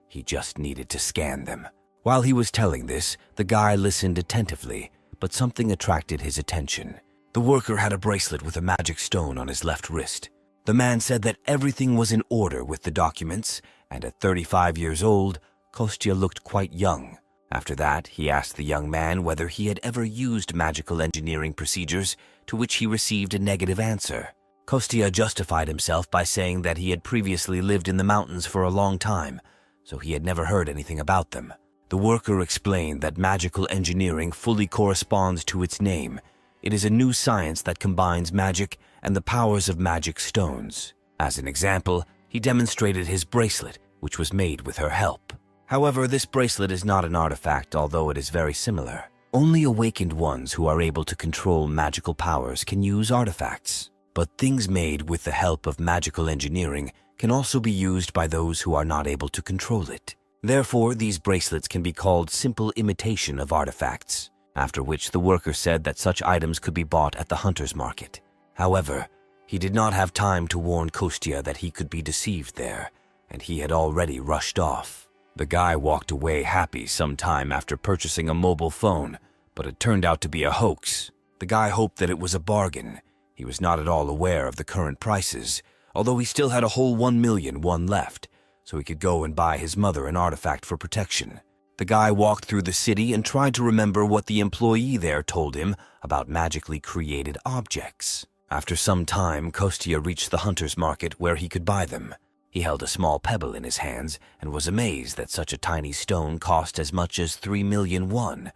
He just needed to scan them. While he was telling this, the guy listened attentively, but something attracted his attention. The worker had a bracelet with a magic stone on his left wrist. The man said that everything was in order with the documents, and at 35 years old, Kostya looked quite young. After that, he asked the young man whether he had ever used magical engineering procedures, to which he received a negative answer. Kostya justified himself by saying that he had previously lived in the mountains for a long time, so he had never heard anything about them. The worker explained that magical engineering fully corresponds to its name. It is a new science that combines magic and the powers of magic stones. As an example, he demonstrated his bracelet, which was made with her help. However, this bracelet is not an artifact, although it is very similar. Only awakened ones who are able to control magical powers can use artifacts. But things made with the help of magical engineering can also be used by those who are not able to control it. Therefore, these bracelets can be called simple imitation of artifacts, after which the worker said that such items could be bought at the hunter's market. However, he did not have time to warn Kostya that he could be deceived there, and he had already rushed off. The guy walked away happy some time after purchasing a mobile phone, but it turned out to be a hoax. The guy hoped that it was a bargain. He was not at all aware of the current prices, although he still had a whole 1 million won left, so he could go and buy his mother an artifact for protection. The guy walked through the city and tried to remember what the employee there told him about magically created objects. After some time, Kostya reached the hunter's market where he could buy them. He held a small pebble in his hands and was amazed that such a tiny stone cost as much as 3 million won,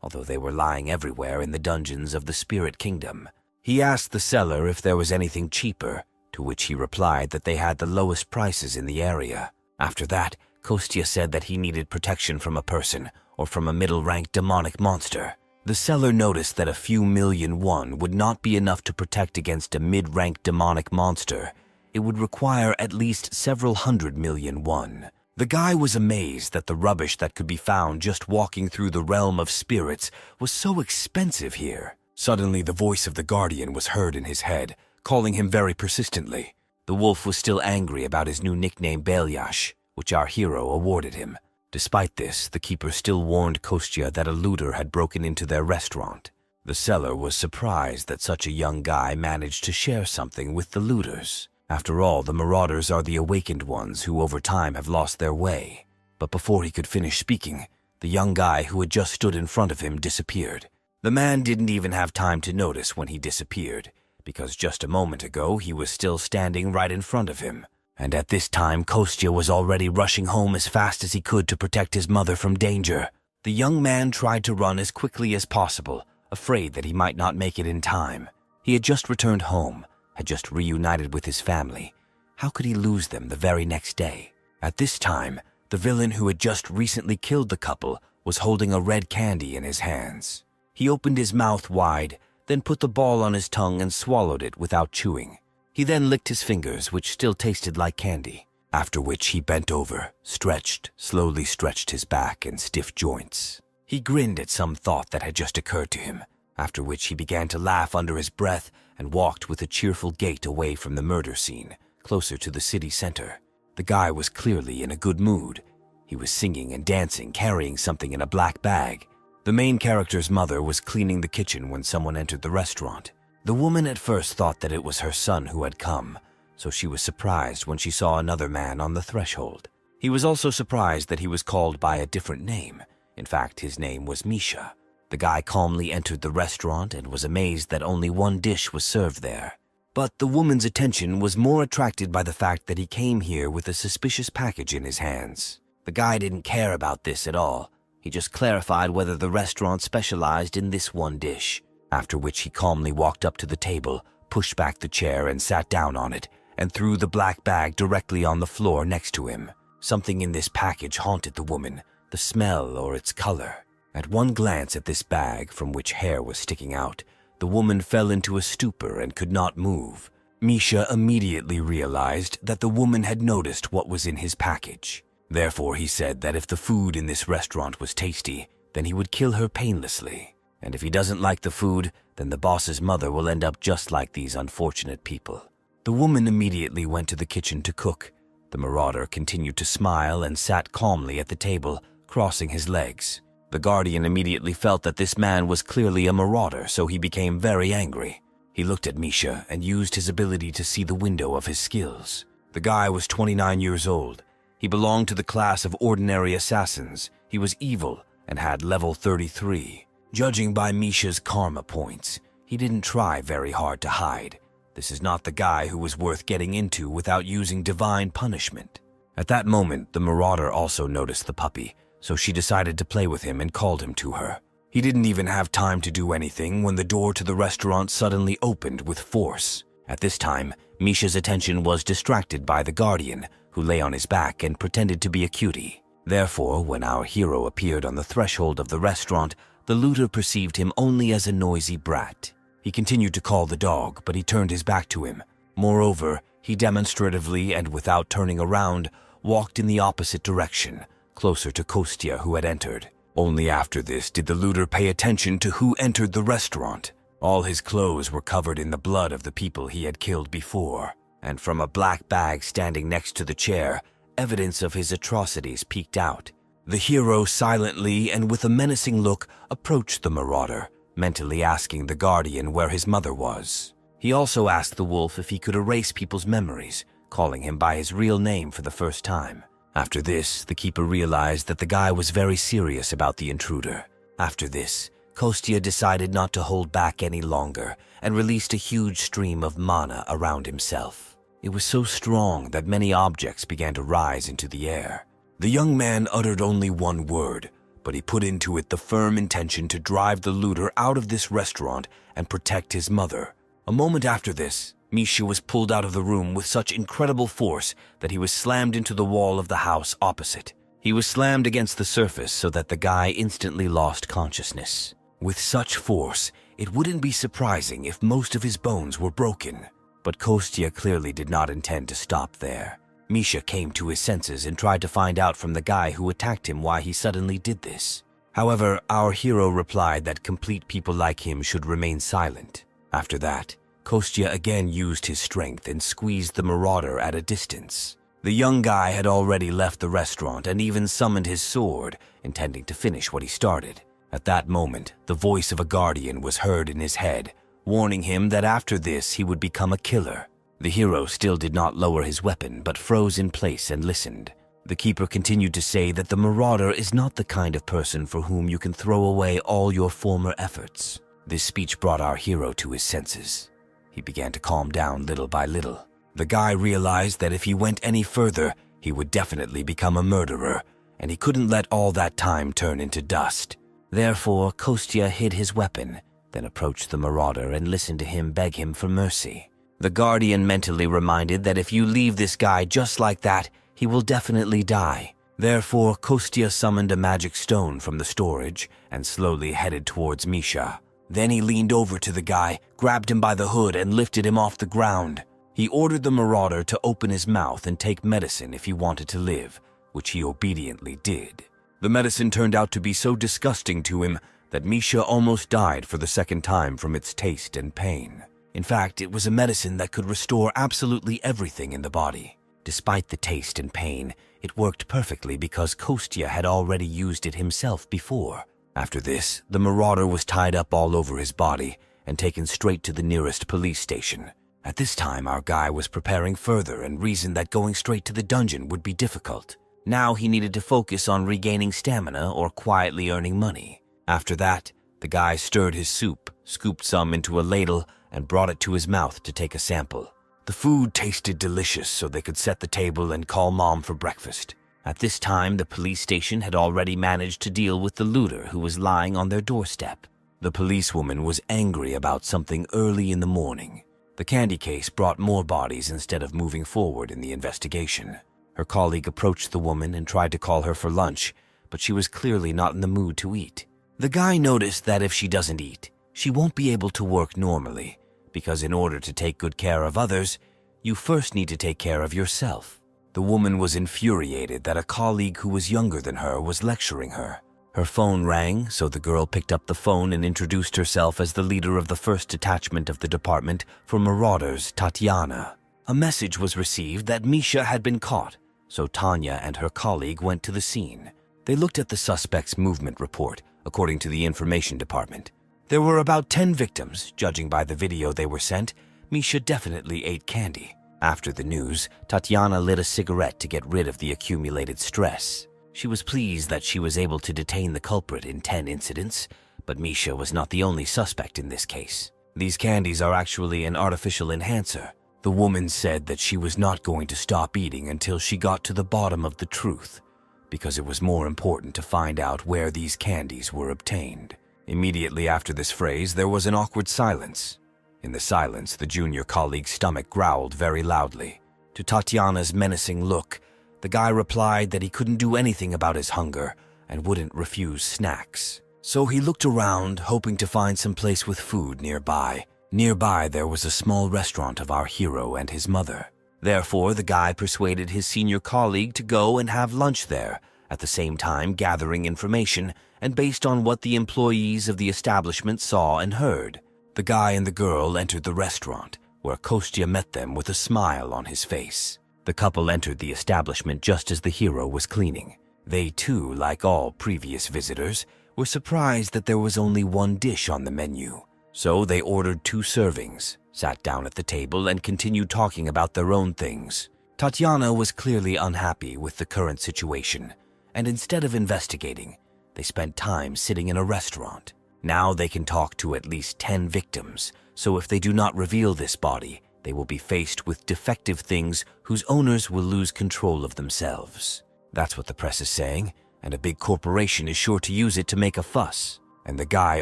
although they were lying everywhere in the dungeons of the Spirit Kingdom. He asked the seller if there was anything cheaper, to which he replied that they had the lowest prices in the area. After that, Kostya said that he needed protection from a person or from a middle-ranked demonic monster. The seller noticed that a few million won would not be enough to protect against a mid-ranked demonic monster. It would require at least several 100 million won. The guy was amazed that the rubbish that could be found just walking through the realm of spirits was so expensive here. Suddenly, the voice of the guardian was heard in his head, calling him very persistently. The wolf was still angry about his new nickname Belyash, which our hero awarded him. Despite this, the keeper still warned Kostya that a looter had broken into their restaurant. The seller was surprised that such a young guy managed to share something with the looters. After all, the marauders are the awakened ones who over time have lost their way. But before he could finish speaking, the young guy who had just stood in front of him disappeared. The man didn't even have time to notice when he disappeared, because just a moment ago he was still standing right in front of him. And at this time, Kostya was already rushing home as fast as he could to protect his mother from danger. The young man tried to run as quickly as possible, afraid that he might not make it in time. He had just returned home, had just reunited with his family. How could he lose them the very next day? At this time, the villain who had just recently killed the couple was holding a red candy in his hands. He opened his mouth wide, then put the ball on his tongue and swallowed it without chewing. He then licked his fingers, which still tasted like candy, after which he bent over, slowly stretched his back and stiff joints. He grinned at some thought that had just occurred to him, after which he began to laugh under his breath and walked with a cheerful gait away from the murder scene, closer to the city center. The guy was clearly in a good mood. He was singing and dancing, carrying something in a black bag. The main character's mother was cleaning the kitchen when someone entered the restaurant. The woman at first thought that it was her son who had come, so she was surprised when she saw another man on the threshold. He was also surprised that he was called by a different name. In fact, his name was Misha. The guy calmly entered the restaurant and was amazed that only one dish was served there. But the woman's attention was more attracted by the fact that he came here with a suspicious package in his hands. The guy didn't care about this at all. He just clarified whether the restaurant specialized in this one dish, after which he calmly walked up to the table, pushed back the chair and sat down on it, and threw the black bag directly on the floor next to him. Something in this package haunted the woman, the smell or its color. At one glance at this bag, from which hair was sticking out, the woman fell into a stupor and could not move. Misha immediately realized that the woman had noticed what was in his package. Therefore, he said that if the food in this restaurant was tasty, then he would kill her painlessly. And if he doesn't like the food, then the boss's mother will end up just like these unfortunate people. The woman immediately went to the kitchen to cook. The marauder continued to smile and sat calmly at the table, crossing his legs. The guardian immediately felt that this man was clearly a marauder, so he became very angry. He looked at Misha and used his ability to see the window of his skills. The guy was 29 years old. He belonged to the class of ordinary assassins. He was evil and had level 33. Judging by Misha's karma points, he didn't try very hard to hide. This is not the guy who was worth getting into without using divine punishment. At that moment, the marauder also noticed the puppy, so she decided to play with him and called him to her. He didn't even have time to do anything when the door to the restaurant suddenly opened with force. At this time, Misha's attention was distracted by the guardian, who lay on his back and pretended to be a cutie. Therefore, when our hero appeared on the threshold of the restaurant, the looter perceived him only as a noisy brat. He continued to call the dog, but he turned his back to him. Moreover, he demonstratively and without turning around, walked in the opposite direction, closer to Kostya, who had entered. Only after this did the looter pay attention to who entered the restaurant. All his clothes were covered in the blood of the people he had killed before, and from a black bag standing next to the chair, evidence of his atrocities peeked out. The hero silently and with a menacing look approached the marauder, mentally asking the guardian where his mother was. He also asked the wolf if he could erase people's memories, calling him by his real name for the first time. After this, the keeper realized that the guy was very serious about the intruder. After this, Kostya decided not to hold back any longer and released a huge stream of mana around himself. It was so strong that many objects began to rise into the air. The young man uttered only one word, but he put into it the firm intention to drive the looter out of this restaurant and protect his mother. A moment after this, Misha was pulled out of the room with such incredible force that he was slammed into the wall of the house opposite. He was slammed against the surface so that the guy instantly lost consciousness. With such force, it wouldn't be surprising if most of his bones were broken. But Kostya clearly did not intend to stop there. Misha came to his senses and tried to find out from the guy who attacked him why he suddenly did this. However, our hero replied that complete people like him should remain silent. After that, Kostya again used his strength and squeezed the marauder at a distance. The young guy had already left the restaurant and even summoned his sword, intending to finish what he started. At that moment, the voice of a guardian was heard in his head, warning him that after this he would become a killer. The hero still did not lower his weapon, but froze in place and listened. The keeper continued to say that the marauder is not the kind of person for whom you can throw away all your former efforts. This speech brought our hero to his senses. He began to calm down little by little. The guy realized that if he went any further, he would definitely become a murderer, and he couldn't let all that time turn into dust. Therefore, Kostya hid his weapon, then approached the marauder and listened to him beg him for mercy. The guardian mentally reminded that if you leave this guy just like that, he will definitely die. Therefore, Kostya summoned a magic stone from the storage and slowly headed towards Misha. Then he leaned over to the guy, grabbed him by the hood, and lifted him off the ground. He ordered the marauder to open his mouth and take medicine if he wanted to live, which he obediently did. The medicine turned out to be so disgusting to him that Misha almost died for the second time from its taste and pain. In fact, it was a medicine that could restore absolutely everything in the body. Despite the taste and pain, it worked perfectly because Kostya had already used it himself before. After this, the marauder was tied up all over his body and taken straight to the nearest police station. At this time, our guy was preparing further and reasoned that going straight to the dungeon would be difficult. Now he needed to focus on regaining stamina or quietly earning money. After that, the guy stirred his soup, scooped some into a ladle, and brought it to his mouth to take a sample. The food tasted delicious, so they could set the table and call Mom for breakfast. At this time, the police station had already managed to deal with the looter who was lying on their doorstep. The policewoman was angry about something early in the morning. The candy case brought more bodies instead of moving forward in the investigation. Her colleague approached the woman and tried to call her for lunch, but she was clearly not in the mood to eat. The guy noticed that if she doesn't eat, she won't be able to work normally, because in order to take good care of others, you first need to take care of yourself. The woman was infuriated that a colleague who was younger than her was lecturing her. Her phone rang, so the girl picked up the phone and introduced herself as the leader of the first detachment of the department for marauders, Tatiana. A message was received that Misha had been caught, so Tanya and her colleague went to the scene. They looked at the suspect's movement report, according to the information department. There were about 10 victims. Judging by the video they were sent, Misha definitely ate candy. After the news, Tatiana lit a cigarette to get rid of the accumulated stress. She was pleased that she was able to detain the culprit in 10 incidents, but Misha was not the only suspect in this case. These candies are actually an artificial enhancer. The woman said that she was not going to stop eating until she got to the bottom of the truth, because it was more important to find out where these candies were obtained. Immediately after this phrase, there was an awkward silence. In the silence, the junior colleague's stomach growled very loudly. To Tatiana's menacing look, the guy replied that he couldn't do anything about his hunger and wouldn't refuse snacks. So he looked around, hoping to find some place with food nearby. Nearby, there was a small restaurant of our hero and his mother. Therefore, the guy persuaded his senior colleague to go and have lunch there, at the same time gathering information and based on what the employees of the establishment saw and heard. The guy and the girl entered the restaurant, where Kostya met them with a smile on his face. The couple entered the establishment just as the hero was cleaning. They too, like all previous visitors, were surprised that there was only one dish on the menu. So they ordered 2 servings, sat down at the table, and continued talking about their own things. Tatiana was clearly unhappy with the current situation, and instead of investigating, they spent time sitting in a restaurant. Now they can talk to at least 10 victims, so if they do not reveal this body, they will be faced with defective things whose owners will lose control of themselves. That's what the press is saying, and a big corporation is sure to use it to make a fuss. And the guy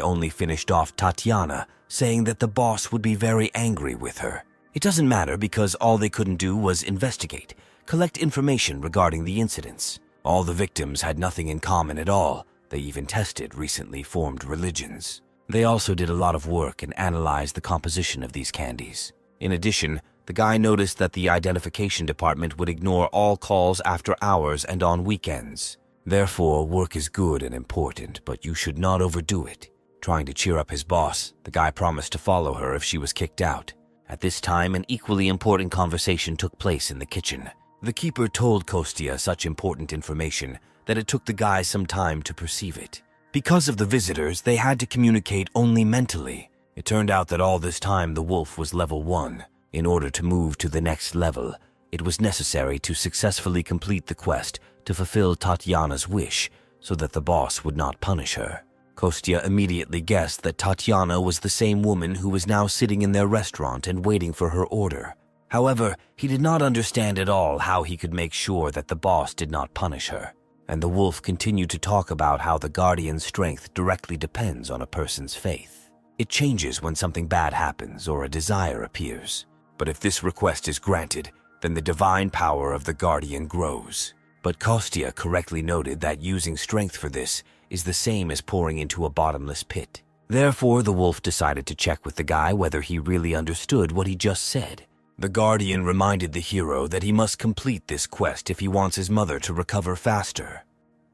only finished off Tatiana, saying that the boss would be very angry with her. It doesn't matter because all they couldn't do was investigate, collect information regarding the incidents. All the victims had nothing in common at all. They even tested recently formed religions. They also did a lot of work and analyzed the composition of these candies. In addition, the guy noticed that the identification department would ignore all calls after hours and on weekends. Therefore, work is good and important, but you should not overdo it. Trying to cheer up his boss, the guy promised to follow her if she was kicked out. At this time, an equally important conversation took place in the kitchen. The keeper told Kostya such important information that it took the guy some time to perceive it. Because of the visitors, they had to communicate only mentally. It turned out that all this time the wolf was level 1. In order to move to the next level, it was necessary to successfully complete the quest to fulfill Tatiana's wish so that the boss would not punish her. Kostya immediately guessed that Tatiana was the same woman who was now sitting in their restaurant and waiting for her order. However, he did not understand at all how he could make sure that the boss did not punish her. And the wolf continued to talk about how the guardian's strength directly depends on a person's faith. It changes when something bad happens or a desire appears. But if this request is granted, then the divine power of the guardian grows. But Kostya correctly noted that using strength for this is the same as pouring into a bottomless pit. Therefore, the wolf decided to check with the guy whether he really understood what he just said. The guardian reminded the hero that he must complete this quest if he wants his mother to recover faster.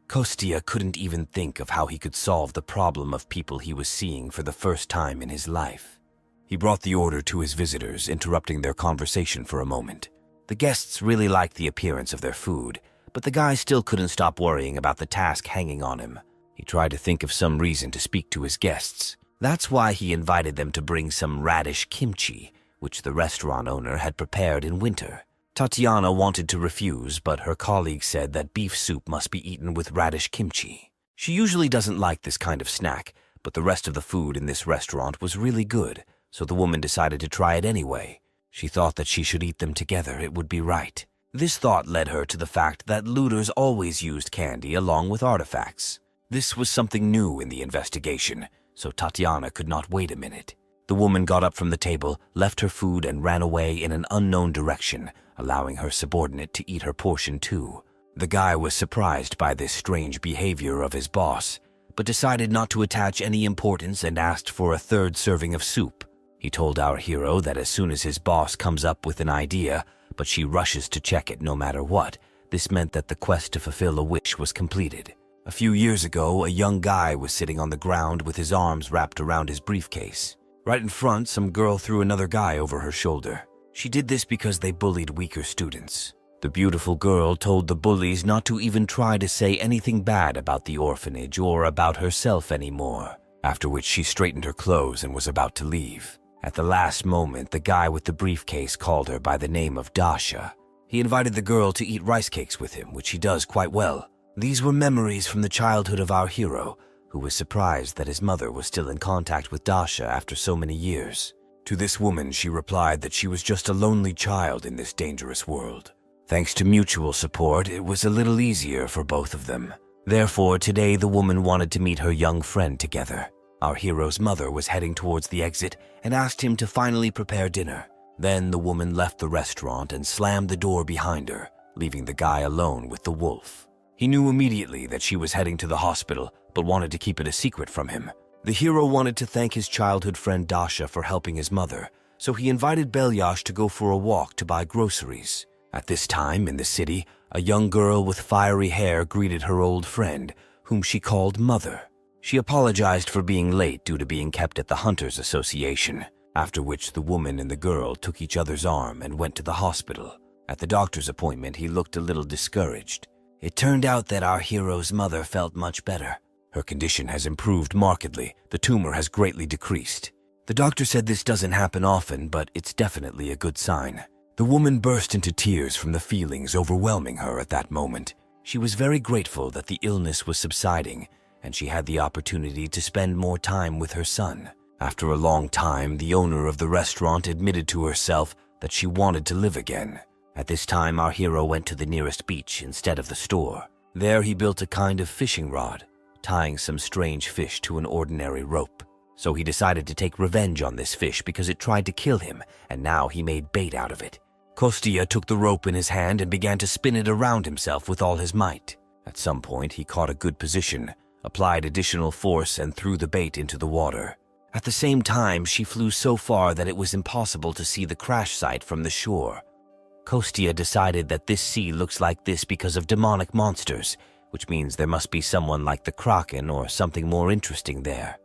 Kostya couldn't even think of how he could solve the problem of people he was seeing for the first time in his life. He He brought the order to his visitors, interrupting their conversation for a moment. The guests really liked the appearance of their food, but the guy still couldn't stop worrying about the task hanging on him. He tried to think of some reason to speak to his guests. That's why he invited them to bring some radish kimchi, which the restaurant owner had prepared in winter. Tatiana wanted to refuse, but her colleague said that beef soup must be eaten with radish kimchi. She usually doesn't like this kind of snack, but the rest of the food in this restaurant was really good, so the woman decided to try it anyway. She thought that she should eat them together, it would be right. This thought led her to the fact that looters always used candy along with artifacts. This was something new in the investigation, so Tatiana could not wait a minute. The woman got up from the table, left her food, and ran away in an unknown direction, allowing her subordinate to eat her portion too. The guy was surprised by this strange behavior of his boss, but decided not to attach any importance and asked for a third serving of soup. He told our hero that as soon as his boss comes up with an idea, but she rushes to check it no matter what, this meant that the quest to fulfill a wish was completed. A few years ago, a young guy was sitting on the ground with his arms wrapped around his briefcase. Right in front, some girl threw another guy over her shoulder. She did this because they bullied weaker students. The beautiful girl told the bullies not to even try to say anything bad about the orphanage or about herself anymore, after which she straightened her clothes and was about to leave. At the last moment, the guy with the briefcase called her by the name of Dasha. He invited the girl to eat rice cakes with him, which he does quite well. These were memories from the childhood of our hero, who was surprised that his mother was still in contact with Dasha after so many years. To this woman, she replied that she was just a lonely child in this dangerous world. Thanks to mutual support, it was a little easier for both of them. Therefore, today the woman wanted to meet her young friend together. Our hero's mother was heading towards the exit and asked him to finally prepare dinner. Then the woman left the restaurant and slammed the door behind her, leaving the guy alone with the wolf. He knew immediately that she was heading to the hospital, but wanted to keep it a secret from him. The hero wanted to thank his childhood friend Dasha for helping his mother, so he invited Belyash to go for a walk to buy groceries. At this time, in the city, a young girl with fiery hair greeted her old friend, whom she called Mother. She apologized for being late due to being kept at the Hunters Association, after which the woman and the girl took each other's arm and went to the hospital. At the doctor's appointment, he looked a little discouraged. It turned out that our hero's mother felt much better. Her condition has improved markedly. The tumor has greatly decreased. The doctor said this doesn't happen often, but it's definitely a good sign. The woman burst into tears from the feelings overwhelming her at that moment. She was very grateful that the illness was subsiding, and she had the opportunity to spend more time with her son. After a long time, the owner of the restaurant admitted to herself that she wanted to live again. At this time, our hero went to the nearest beach instead of the store. There he built a kind of fishing rod, tying some strange fish to an ordinary rope. So he decided to take revenge on this fish because it tried to kill him, and now he made bait out of it. Kostya took the rope in his hand and began to spin it around himself with all his might. At some point, he caught a good position, applied additional force, and threw the bait into the water. At the same time, she flew so far that it was impossible to see the crash site from the shore. Kostya decided that this sea looks like this because of demonic monsters, which means there must be someone like the Kraken or something more interesting there.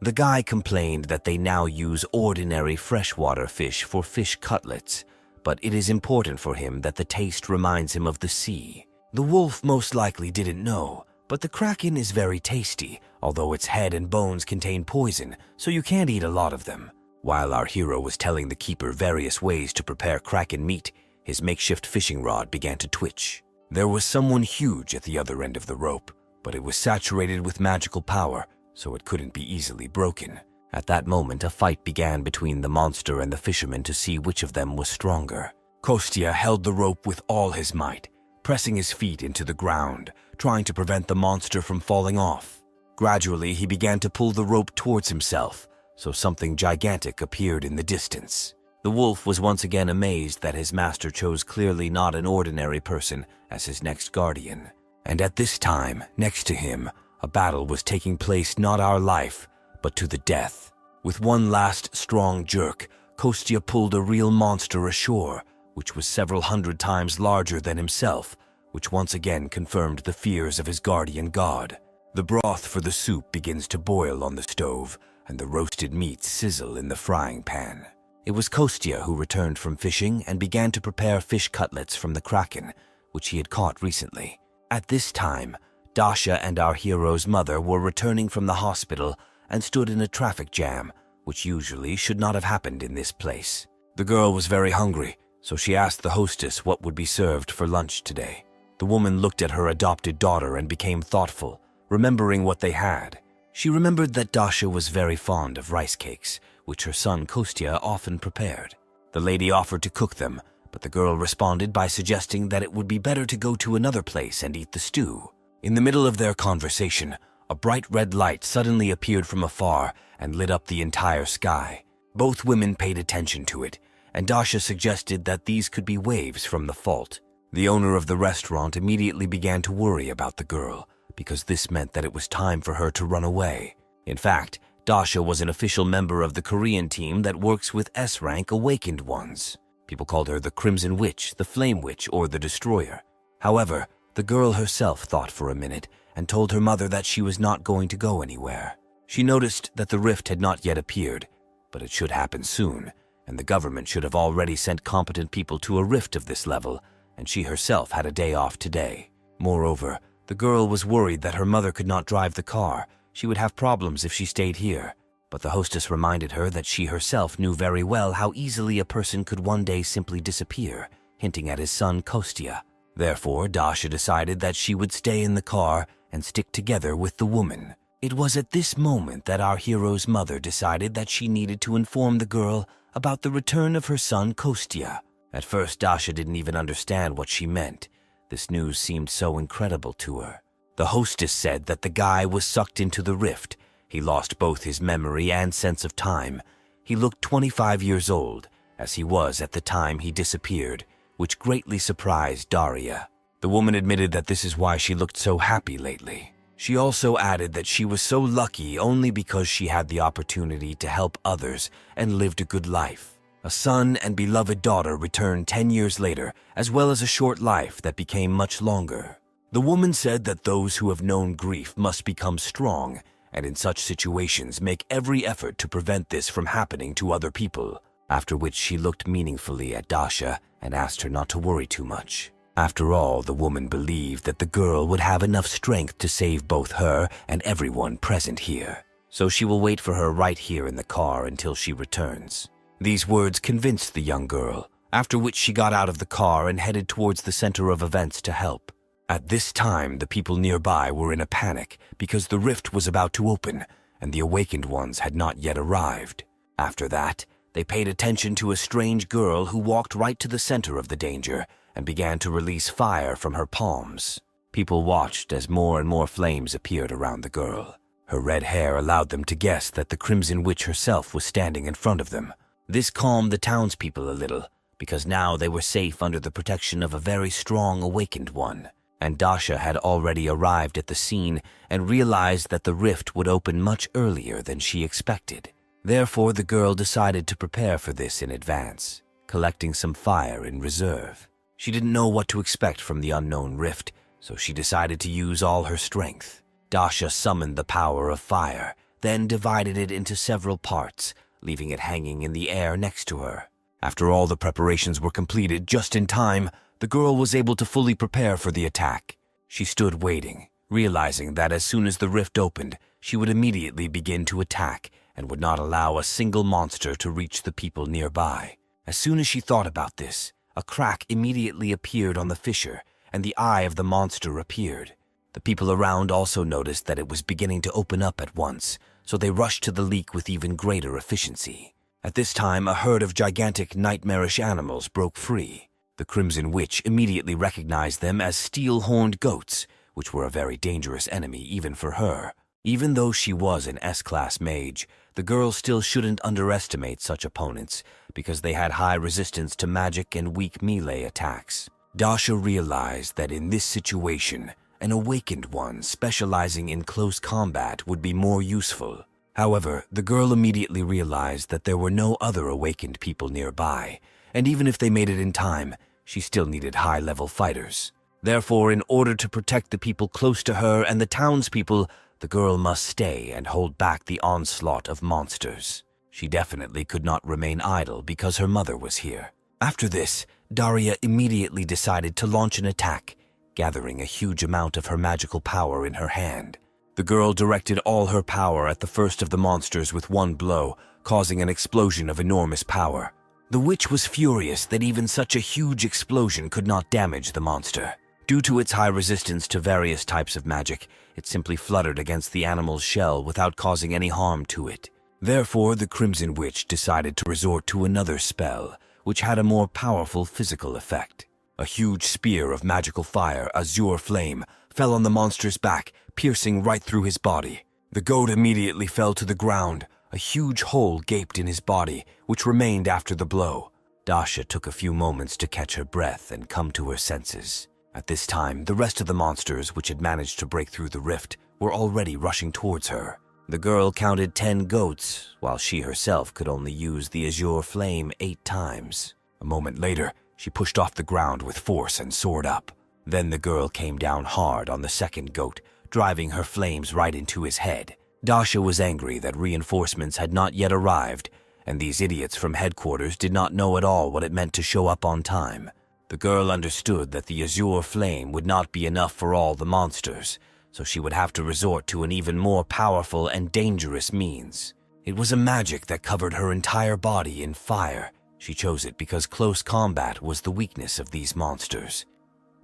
The guy complained that they now use ordinary freshwater fish for fish cutlets, but it is important for him that the taste reminds him of the sea. The wolf most likely didn't know, but the Kraken is very tasty, although its head and bones contain poison, so you can't eat a lot of them. While our hero was telling the keeper various ways to prepare Kraken meat, his makeshift fishing rod began to twitch. There was someone huge at the other end of the rope, but it was saturated with magical power, so it couldn't be easily broken. At that moment, a fight began between the monster and the fisherman to see which of them was stronger. Kostya held the rope with all his might, pressing his feet into the ground, trying to prevent the monster from falling off. Gradually, he began to pull the rope towards himself, so something gigantic appeared in the distance. The wolf was once again amazed that his master chose clearly not an ordinary person as his next guardian. And at this time, next to him, a battle was taking place not our life, but to the death. With one last strong jerk, Kostya pulled a real monster ashore, which was several hundred times larger than himself, which once again confirmed the fears of his guardian god. The broth for the soup begins to boil on the stove, and the roasted meat sizzle in the frying pan. It was Kostya who returned from fishing and began to prepare fish cutlets from the kraken, which he had caught recently. At this time, Dasha and our hero's mother were returning from the hospital and stood in a traffic jam, which usually should not have happened in this place. The girl was very hungry, so she asked the hostess what would be served for lunch today. The woman looked at her adopted daughter and became thoughtful, remembering what they had. She remembered that Dasha was very fond of rice cakes, which her son Kostya often prepared. The lady offered to cook them, but the girl responded by suggesting that it would be better to go to another place and eat the stew. In the middle of their conversation, a bright red light suddenly appeared from afar and lit up the entire sky. Both women paid attention to it, and Dasha suggested that these could be waves from the fault. The owner of the restaurant immediately began to worry about the girl, because this meant that it was time for her to run away. In fact, Dasha was an official member of the Korean team that works with S-rank awakened ones. People called her the Crimson Witch, the Flame Witch, or the Destroyer. However, the girl herself thought for a minute and told her mother that she was not going to go anywhere. She noticed that the rift had not yet appeared, but it should happen soon, and the government should have already sent competent people to a rift of this level, and she herself had a day off today. Moreover, the girl was worried that her mother could not drive the car. She would have problems if she stayed here. But the hostess reminded her that she herself knew very well how easily a person could one day simply disappear, hinting at his son Kostya. Therefore, Dasha decided that she would stay in the car and stick together with the woman. It was at this moment that our hero's mother decided that she needed to inform the girl about the return of her son Kostya. At first, Dasha didn't even understand what she meant. This news seemed so incredible to her. The hostess said that the guy was sucked into the rift. He lost both his memory and sense of time. He looked 25 years old, as he was at the time he disappeared, which greatly surprised Daria. The woman admitted that this is why she looked so happy lately. She also added that she was so lucky only because she had the opportunity to help others and lived a good life. A son and beloved daughter returned 10 years later, as well as a short life that became much longer. The woman said that those who have known grief must become strong, and in such situations make every effort to prevent this from happening to other people, after which she looked meaningfully at Dasha and asked her not to worry too much. After all, the woman believed that the girl would have enough strength to save both her and everyone present here. So she will wait for her right here in the car until she returns. These words convinced the young girl, after which she got out of the car and headed towards the center of events to help. At this time, the people nearby were in a panic because the rift was about to open and the awakened ones had not yet arrived. After that, they paid attention to a strange girl who walked right to the center of the danger and began to release fire from her palms. People watched as more and more flames appeared around the girl. Her red hair allowed them to guess that the Crimson Witch herself was standing in front of them. This calmed the townspeople a little, because now they were safe under the protection of a very strong awakened one. And Dasha had already arrived at the scene and realized that the rift would open much earlier than she expected. Therefore, the girl decided to prepare for this in advance, collecting some fire in reserve. She didn't know what to expect from the unknown rift, so she decided to use all her strength. Dasha summoned the power of fire, then divided it into several parts, leaving it hanging in the air next to her. After all the preparations were completed just in time, the girl was able to fully prepare for the attack. She stood waiting, realizing that as soon as the rift opened, she would immediately begin to attack and would not allow a single monster to reach the people nearby. As soon as she thought about this, a crack immediately appeared on the fissure, and the eye of the monster appeared. The people around also noticed that it was beginning to open up at once, so they rushed to the leak with even greater efficiency. At this time, a herd of gigantic, nightmarish animals broke free. The Crimson Witch immediately recognized them as steel-horned goats, which were a very dangerous enemy even for her. Even though she was an S-class mage, the girl still shouldn't underestimate such opponents, because they had high resistance to magic and weak melee attacks. Dasha realized that in this situation, an awakened one specializing in close combat would be more useful. However, the girl immediately realized that there were no other awakened people nearby, and even if they made it in time, she still needed high-level fighters. Therefore, in order to protect the people close to her and the townspeople, the girl must stay and hold back the onslaught of monsters. She definitely could not remain idle because her mother was here. After this, Daria immediately decided to launch an attack, gathering a huge amount of her magical power in her hand. The girl directed all her power at the first of the monsters with one blow, causing an explosion of enormous power. The witch was furious that even such a huge explosion could not damage the monster. Due to its high resistance to various types of magic, it simply fluttered against the animal's shell without causing any harm to it. Therefore, the Crimson Witch decided to resort to another spell, which had a more powerful physical effect. A huge spear of magical fire, Azure Flame, fell on the monster's back, piercing right through his body. The goat immediately fell to the ground. A huge hole gaped in his body, which remained after the blow. Dasha took a few moments to catch her breath and come to her senses. At this time, the rest of the monsters, which had managed to break through the rift, were already rushing towards her. The girl counted 10 goats, while she herself could only use the Azure Flame 8 times. A moment later, she pushed off the ground with force and soared up. Then the girl came down hard on the second goat, driving her flames right into his head. Dasha was angry that reinforcements had not yet arrived, and these idiots from headquarters did not know at all what it meant to show up on time. The girl understood that the Azure Flame would not be enough for all the monsters, so she would have to resort to an even more powerful and dangerous means. It was a magic that covered her entire body in fire. She chose it because close combat was the weakness of these monsters.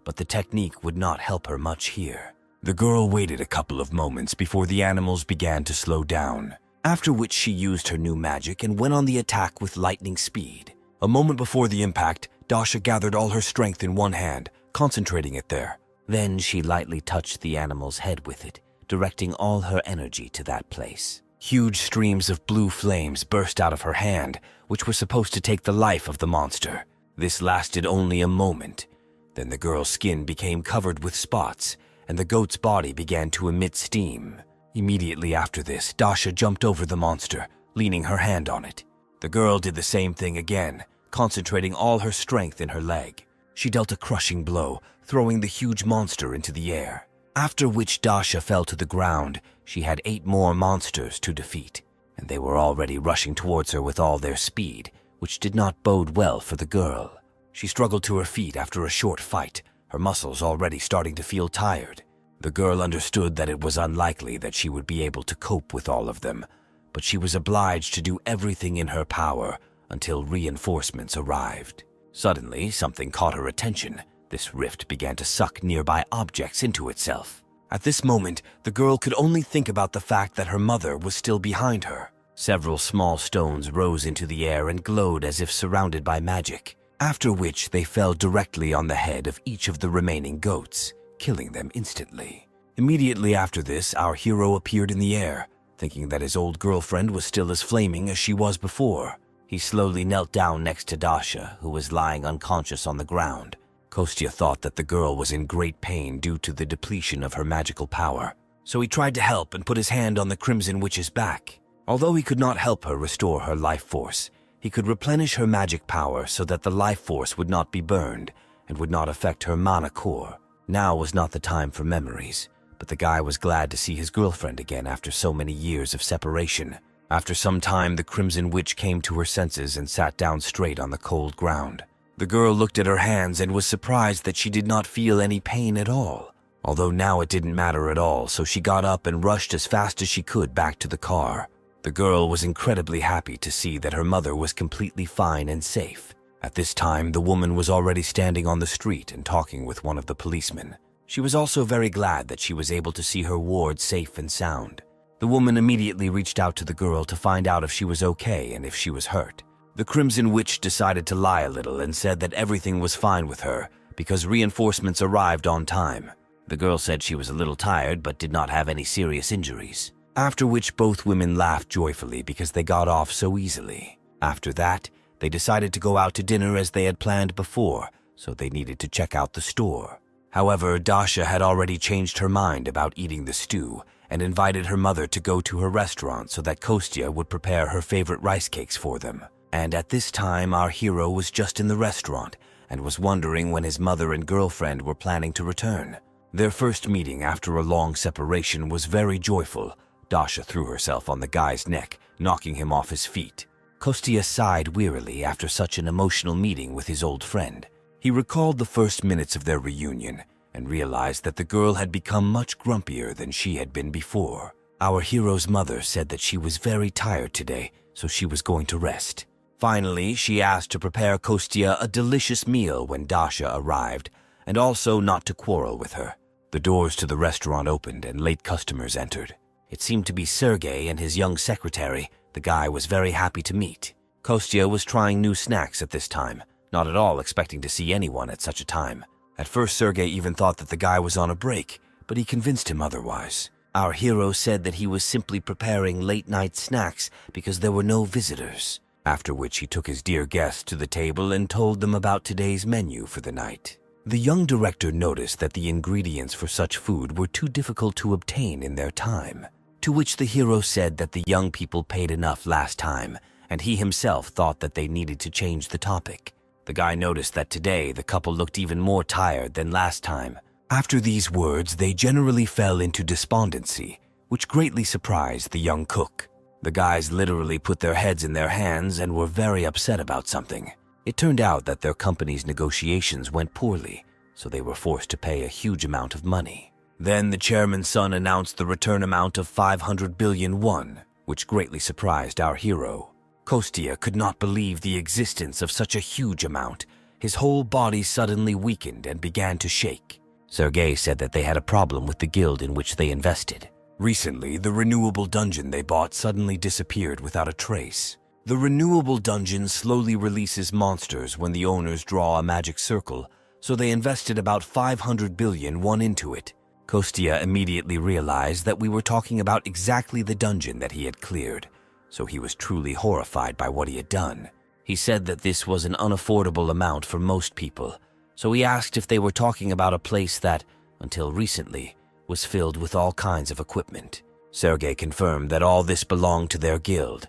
But the technique would not help her much here. The girl waited a couple of moments before the animals began to slow down, after which she used her new magic and went on the attack with lightning speed. A moment before the impact, Dasha gathered all her strength in one hand, concentrating it there. Then she lightly touched the animal's head with it, directing all her energy to that place. Huge streams of blue flames burst out of her hand, which were supposed to take the life of the monster. This lasted only a moment. Then the girl's skin became covered with spots, and the goat's body began to emit steam. Immediately after this, Dasha jumped over the monster, leaning her hand on it. The girl did the same thing again, concentrating all her strength in her leg. She dealt a crushing blow, throwing the huge monster into the air. After which Dasha fell to the ground. She had 8 more monsters to defeat, and they were already rushing towards her with all their speed, which did not bode well for the girl. She struggled to her feet after a short fight, her muscles already starting to feel tired. The girl understood that it was unlikely that she would be able to cope with all of them, but she was obliged to do everything in her power until reinforcements arrived. Suddenly, something caught her attention. This rift began to suck nearby objects into itself. At this moment, the girl could only think about the fact that her mother was still behind her. Several small stones rose into the air and glowed as if surrounded by magic, after which they fell directly on the head of each of the remaining goats, killing them instantly. Immediately after this, our hero appeared in the air, thinking that his old girlfriend was still as flaming as she was before. He slowly knelt down next to Dasha, who was lying unconscious on the ground. Kostya thought that the girl was in great pain due to the depletion of her magical power, so he tried to help and put his hand on the Crimson Witch's back. Although he could not help her restore her life force, he could replenish her magic power so that the life force would not be burned and would not affect her mana core. Now was not the time for memories, but the guy was glad to see his girlfriend again after so many years of separation. After some time, the Crimson Witch came to her senses and sat down straight on the cold ground. The girl looked at her hands and was surprised that she did not feel any pain at all. Although now it didn't matter at all, so she got up and rushed as fast as she could back to the car. The girl was incredibly happy to see that her mother was completely fine and safe. At this time, the woman was already standing on the street and talking with one of the policemen. She was also very glad that she was able to see her ward safe and sound. The woman immediately reached out to the girl to find out if she was okay and if she was hurt. The Crimson Witch decided to lie a little and said that everything was fine with her because reinforcements arrived on time. The girl said she was a little tired but did not have any serious injuries. After which both women laughed joyfully because they got off so easily. After that, they decided to go out to dinner as they had planned before, so they needed to check out the store. However, Dasha had already changed her mind about eating the stew and invited her mother to go to her restaurant so that Kostya would prepare her favorite rice cakes for them. And at this time, our hero was just in the restaurant and was wondering when his mother and girlfriend were planning to return. Their first meeting after a long separation was very joyful. Dasha threw herself on the guy's neck, knocking him off his feet. Kostya sighed wearily after such an emotional meeting with his old friend. He recalled the first minutes of their reunion and realized that the girl had become much grumpier than she had been before. Our hero's mother said that she was very tired today, so she was going to rest. Finally, she asked to prepare Kostya a delicious meal when Dasha arrived, and also not to quarrel with her. The doors to the restaurant opened and late customers entered. It seemed to be Sergei and his young secretary. The guy was very happy to meet. Kostya was trying new snacks at this time, not at all expecting to see anyone at such a time. At first, Sergei even thought that the guy was on a break, but he convinced him otherwise. Our hero said that he was simply preparing late-night snacks because there were no visitors, after which he took his dear guests to the table and told them about today's menu for the night. The young director noticed that the ingredients for such food were too difficult to obtain in their time, to which the hero said that the young people paid enough last time, and he himself thought that they needed to change the topic. The guy noticed that today the couple looked even more tired than last time. After these words, they generally fell into despondency, which greatly surprised the young cook. The guys literally put their heads in their hands and were very upset about something. It turned out that their company's negotiations went poorly, so they were forced to pay a huge amount of money. Then the chairman's son announced the return amount of 500 billion won, which greatly surprised our hero. Kostya could not believe the existence of such a huge amount. His whole body suddenly weakened and began to shake. Sergei said that they had a problem with the guild in which they invested. Recently, the renewable dungeon they bought suddenly disappeared without a trace. The renewable dungeon slowly releases monsters when the owners draw a magic circle, so they invested about 500 billion won into it. Kostya immediately realized that we were talking about exactly the dungeon that he had cleared, so he was truly horrified by what he had done. He said that this was an unaffordable amount for most people, so he asked if they were talking about a place that, until recently, was filled with all kinds of equipment. Sergei confirmed that all this belonged to their guild.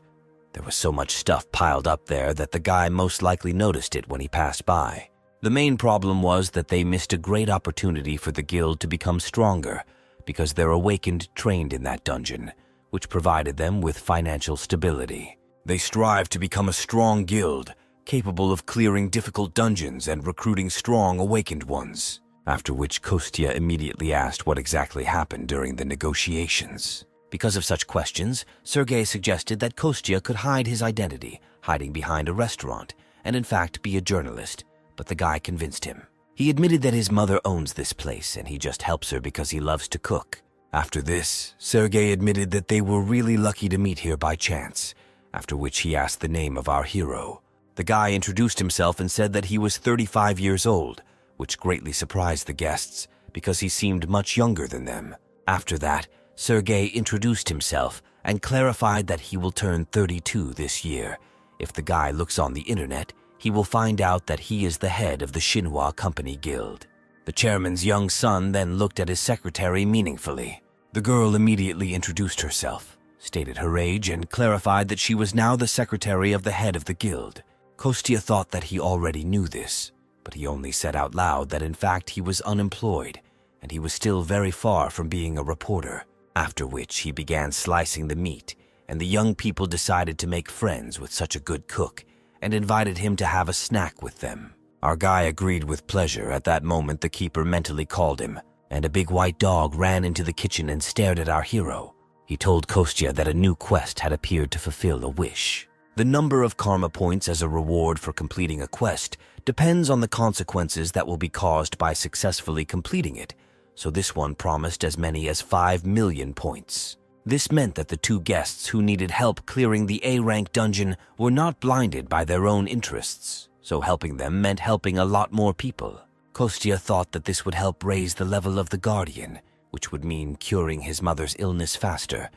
There was so much stuff piled up there that the guy most likely noticed it when he passed by. The main problem was that they missed a great opportunity for the guild to become stronger because their awakened trained in that dungeon, which provided them with financial stability. They strived to become a strong guild, capable of clearing difficult dungeons and recruiting strong awakened ones. After which Kostya immediately asked what exactly happened during the negotiations. Because of such questions, Sergei suggested that Kostya could hide his identity, hiding behind a restaurant, and in fact be a journalist, but the guy convinced him. He admitted that his mother owns this place and he just helps her because he loves to cook. After this, Sergei admitted that they were really lucky to meet here by chance, after which he asked the name of our hero. The guy introduced himself and said that he was 35 years old, which greatly surprised the guests because he seemed much younger than them. After that, Sergei introduced himself and clarified that he will turn 32 this year. If the guy looks on the internet, he will find out that he is the head of the Manhwa Company Guild. The chairman's young son then looked at his secretary meaningfully. The girl immediately introduced herself, stated her age, and clarified that she was now the secretary of the head of the guild. Kostya thought that he already knew this, but he only said out loud that in fact he was unemployed, and he was still very far from being a reporter. After which he began slicing the meat, and the young people decided to make friends with such a good cook and invited him to have a snack with them. Our guy agreed with pleasure. At that moment, the keeper mentally called him, and a big white dog ran into the kitchen and stared at our hero. He told Kostya that a new quest had appeared to fulfill a wish. The number of karma points as a reward for completing a quest depends on the consequences that will be caused by successfully completing it, so this one promised as many as 5 million points. This meant that the two guests who needed help clearing the A-rank dungeon were not blinded by their own interests, so helping them meant helping a lot more people. Kostya thought that this would help raise the level of the Guardian, which would mean curing his mother's illness faster.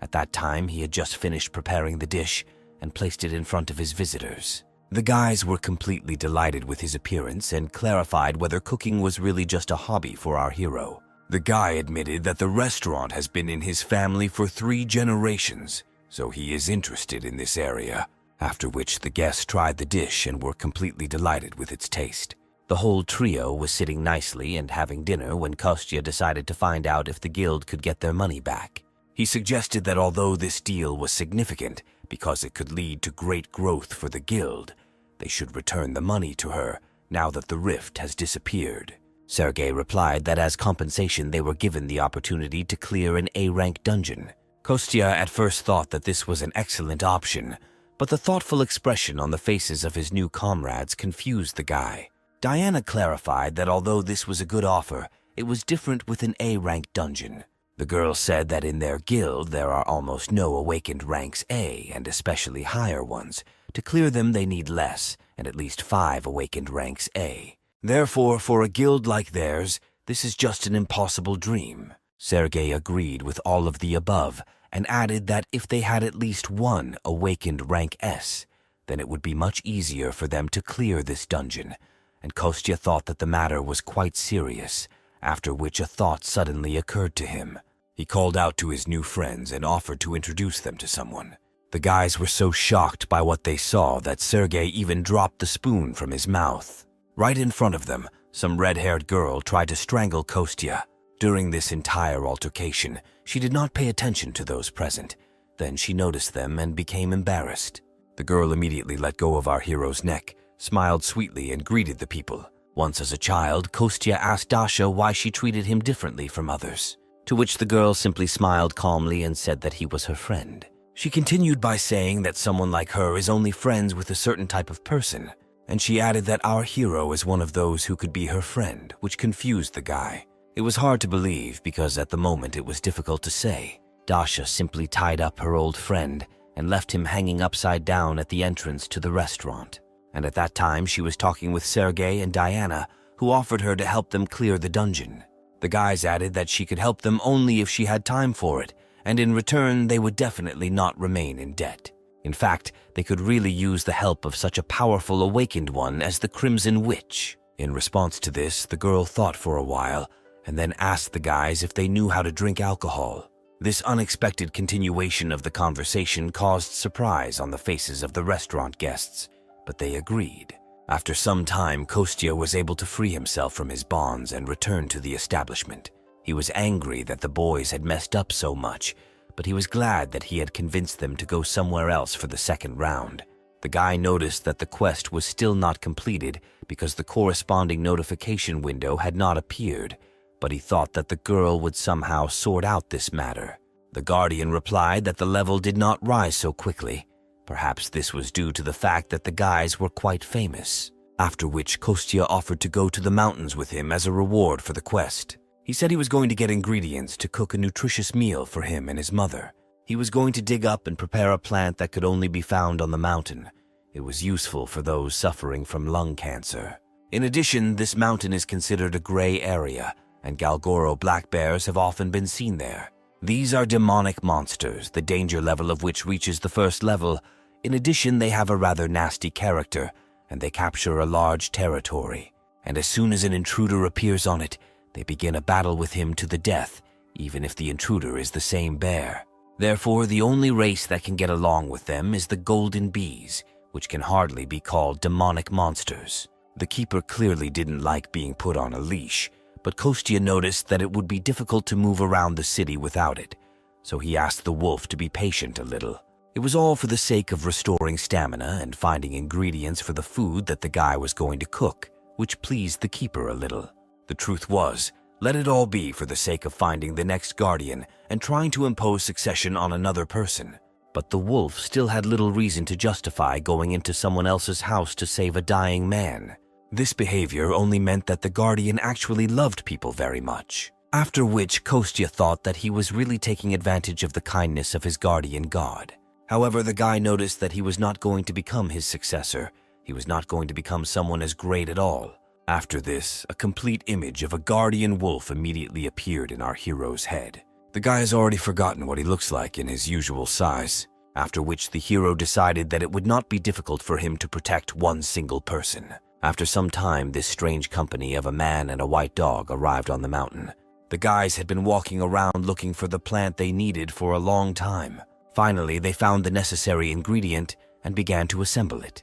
At that time, he had just finished preparing the dish and placed it in front of his visitors. The guys were completely delighted with his appearance and clarified whether cooking was really just a hobby for our hero. The guy admitted that the restaurant has been in his family for 3 generations, so he is interested in this area. After which the guests tried the dish and were completely delighted with its taste. The whole trio was sitting nicely and having dinner when Kostya decided to find out if the guild could get their money back. He suggested that although this deal was significant because it could lead to great growth for the guild, they should return the money to her now that the rift has disappeared. Sergei replied that as compensation they were given the opportunity to clear an A-rank dungeon. Kostya at first thought that this was an excellent option, but the thoughtful expression on the faces of his new comrades confused the guy. Diana clarified that although this was a good offer, it was different with an A-rank dungeon. The girl said that in their guild there are almost no awakened ranks A, and especially higher ones. To clear them they need less, and at least 5 awakened ranks A. Therefore, for a guild like theirs, this is just an impossible dream. Sergei agreed with all of the above, and added that if they had at least 1 awakened rank S, then it would be much easier for them to clear this dungeon, and Kostya thought that the matter was quite serious, after which a thought suddenly occurred to him. He called out to his new friends and offered to introduce them to someone. The guys were so shocked by what they saw that Sergei even dropped the spoon from his mouth. Right in front of them, some red-haired girl tried to strangle Kostya. During this entire altercation, she did not pay attention to those present. Then she noticed them and became embarrassed. The girl immediately let go of our hero's neck, smiled sweetly, and greeted the people. Once as a child, Kostya asked Dasha why she treated him differently from others, to which the girl simply smiled calmly and said that he was her friend. She continued by saying that someone like her is only friends with a certain type of person, and she added that our hero is one of those who could be her friend, which confused the guy. It was hard to believe because at the moment it was difficult to say. Dasha simply tied up her old friend and left him hanging upside down at the entrance to the restaurant. And at that time she was talking with Sergei and Diana, who offered her to help them clear the dungeon. The guys added that she could help them only if she had time for it, and in return they would definitely not remain in debt. In fact, they could really use the help of such a powerful awakened one as the Crimson Witch. In response to this, the girl thought for a while, and then asked the guys if they knew how to drink alcohol. This unexpected continuation of the conversation caused surprise on the faces of the restaurant guests, but they agreed. After some time, Kostya was able to free himself from his bonds and return to the establishment. He was angry that the boys had messed up so much, but he was glad that he had convinced them to go somewhere else for the second round. The guy noticed that the quest was still not completed because the corresponding notification window had not appeared, but he thought that the girl would somehow sort out this matter. The Guardian replied that the level did not rise so quickly. Perhaps this was due to the fact that the guys were quite famous. After which Kostya offered to go to the mountains with him as a reward for the quest. He said he was going to get ingredients to cook a nutritious meal for him and his mother. He was going to dig up and prepare a plant that could only be found on the mountain. It was useful for those suffering from lung cancer. In addition, this mountain is considered a gray area, and Galgoro black bears have often been seen there. These are demonic monsters, the danger level of which reaches the first level. In addition, they have a rather nasty character, and they capture a large territory. And as soon as an intruder appears on it, they begin a battle with him to the death, even if the intruder is the same bear. Therefore, the only race that can get along with them is the Golden Bees, which can hardly be called demonic monsters. The keeper clearly didn't like being put on a leash, but Kostya noticed that it would be difficult to move around the city without it, so he asked the wolf to be patient a little. It was all for the sake of restoring stamina and finding ingredients for the food that the guy was going to cook, which pleased the keeper a little. The truth was, let it all be for the sake of finding the next guardian and trying to impose succession on another person. But the wolf still had little reason to justify going into someone else's house to save a dying man. This behavior only meant that the guardian actually loved people very much. After which, Kostya thought that he was really taking advantage of the kindness of his guardian god. However, the guy noticed that he was not going to become his successor. He was not going to become someone as great at all. After this, a complete image of a guardian wolf immediately appeared in our hero's head. The guy has already forgotten what he looks like in his usual size, after which the hero decided that it would not be difficult for him to protect one single person. After some time, this strange company of a man and a white dog arrived on the mountain. The guys had been walking around looking for the plant they needed for a long time. Finally, they found the necessary ingredient and began to assemble it.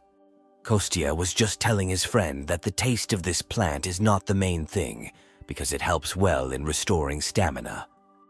Kostya was just telling his friend that the taste of this plant is not the main thing, because it helps well in restoring stamina.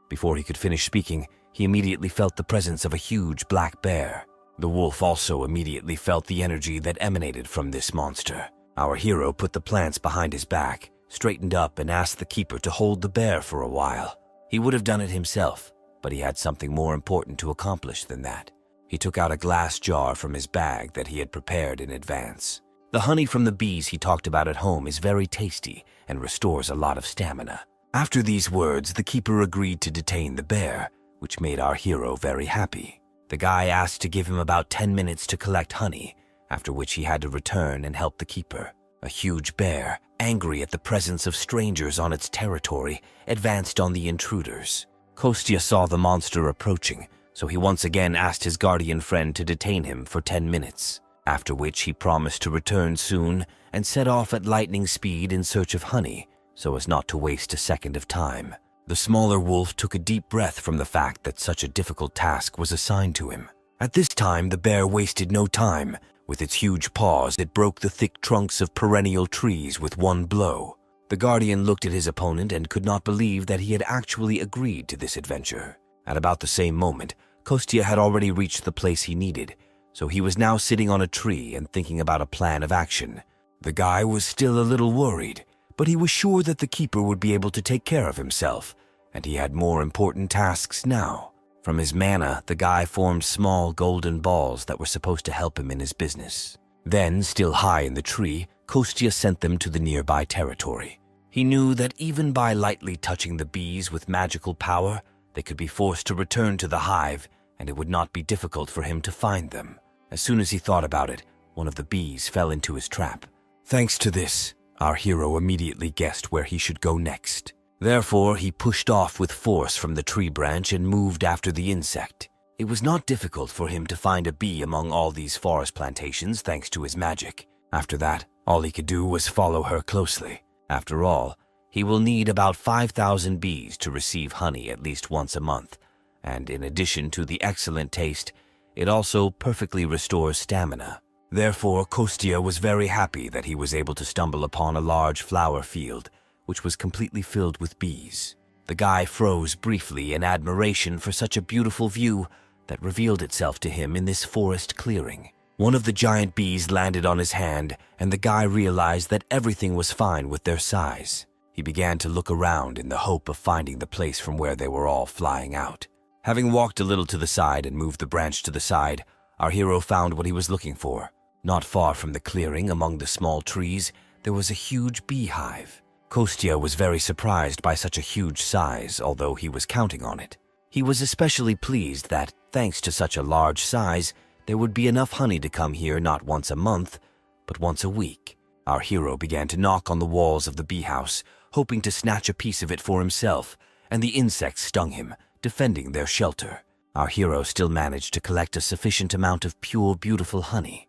Before he could finish speaking, he immediately felt the presence of a huge black bear. The wolf also immediately felt the energy that emanated from this monster. Our hero put the plants behind his back, straightened up, and asked the keeper to hold the bear for a while. He would have done it himself, but he had something more important to accomplish than that. He took out a glass jar from his bag that he had prepared in advance. The honey from the bees he talked about at home is very tasty and restores a lot of stamina. After these words, the keeper agreed to detain the bear, which made our hero very happy. The guy asked to give him about 10 minutes to collect honey, after which he had to return and help the keeper. A huge bear, angry at the presence of strangers on its territory, advanced on the intruders. Kostya saw the monster approaching, so he once again asked his guardian friend to detain him for 10 minutes, after which he promised to return soon and set off at lightning speed in search of honey, so as not to waste a second of time. The smaller wolf took a deep breath from the fact that such a difficult task was assigned to him. At this time, the bear wasted no time. With its huge paws, it broke the thick trunks of perennial trees with one blow. The guardian looked at his opponent and could not believe that he had actually agreed to this adventure. At about the same moment, Kostya had already reached the place he needed, so he was now sitting on a tree and thinking about a plan of action. The guy was still a little worried, but he was sure that the keeper would be able to take care of himself, and he had more important tasks now. From his mana, the guy formed small golden balls that were supposed to help him in his business. Then, still high in the tree, Kostya sent them to the nearby territory. He knew that even by lightly touching the bees with magical power, they could be forced to return to the hive, and it would not be difficult for him to find them. As soon as he thought about it, one of the bees fell into his trap. Thanks to this, our hero immediately guessed where he should go next. Therefore, he pushed off with force from the tree branch and moved after the insect. It was not difficult for him to find a bee among all these forest plantations thanks to his magic. After that, all he could do was follow her closely. After all, he will need about 5,000 bees to receive honey at least once a month, and in addition to the excellent taste, it also perfectly restores stamina. Therefore, Kostya was very happy that he was able to stumble upon a large flower field, which was completely filled with bees. The guy froze briefly in admiration for such a beautiful view that revealed itself to him in this forest clearing. One of the giant bees landed on his hand, and the guy realized that everything was fine with their size. He began to look around in the hope of finding the place from where they were all flying out. Having walked a little to the side and moved the branch to the side, our hero found what he was looking for. Not far from the clearing, among the small trees, there was a huge beehive. Kostya was very surprised by such a huge size, although he was counting on it. He was especially pleased that, thanks to such a large size, there would be enough honey to come here not once a month, but once a week. Our hero began to knock on the walls of the bee house, hoping to snatch a piece of it for himself, and the insects stung him, defending their shelter. Our hero still managed to collect a sufficient amount of pure, beautiful honey.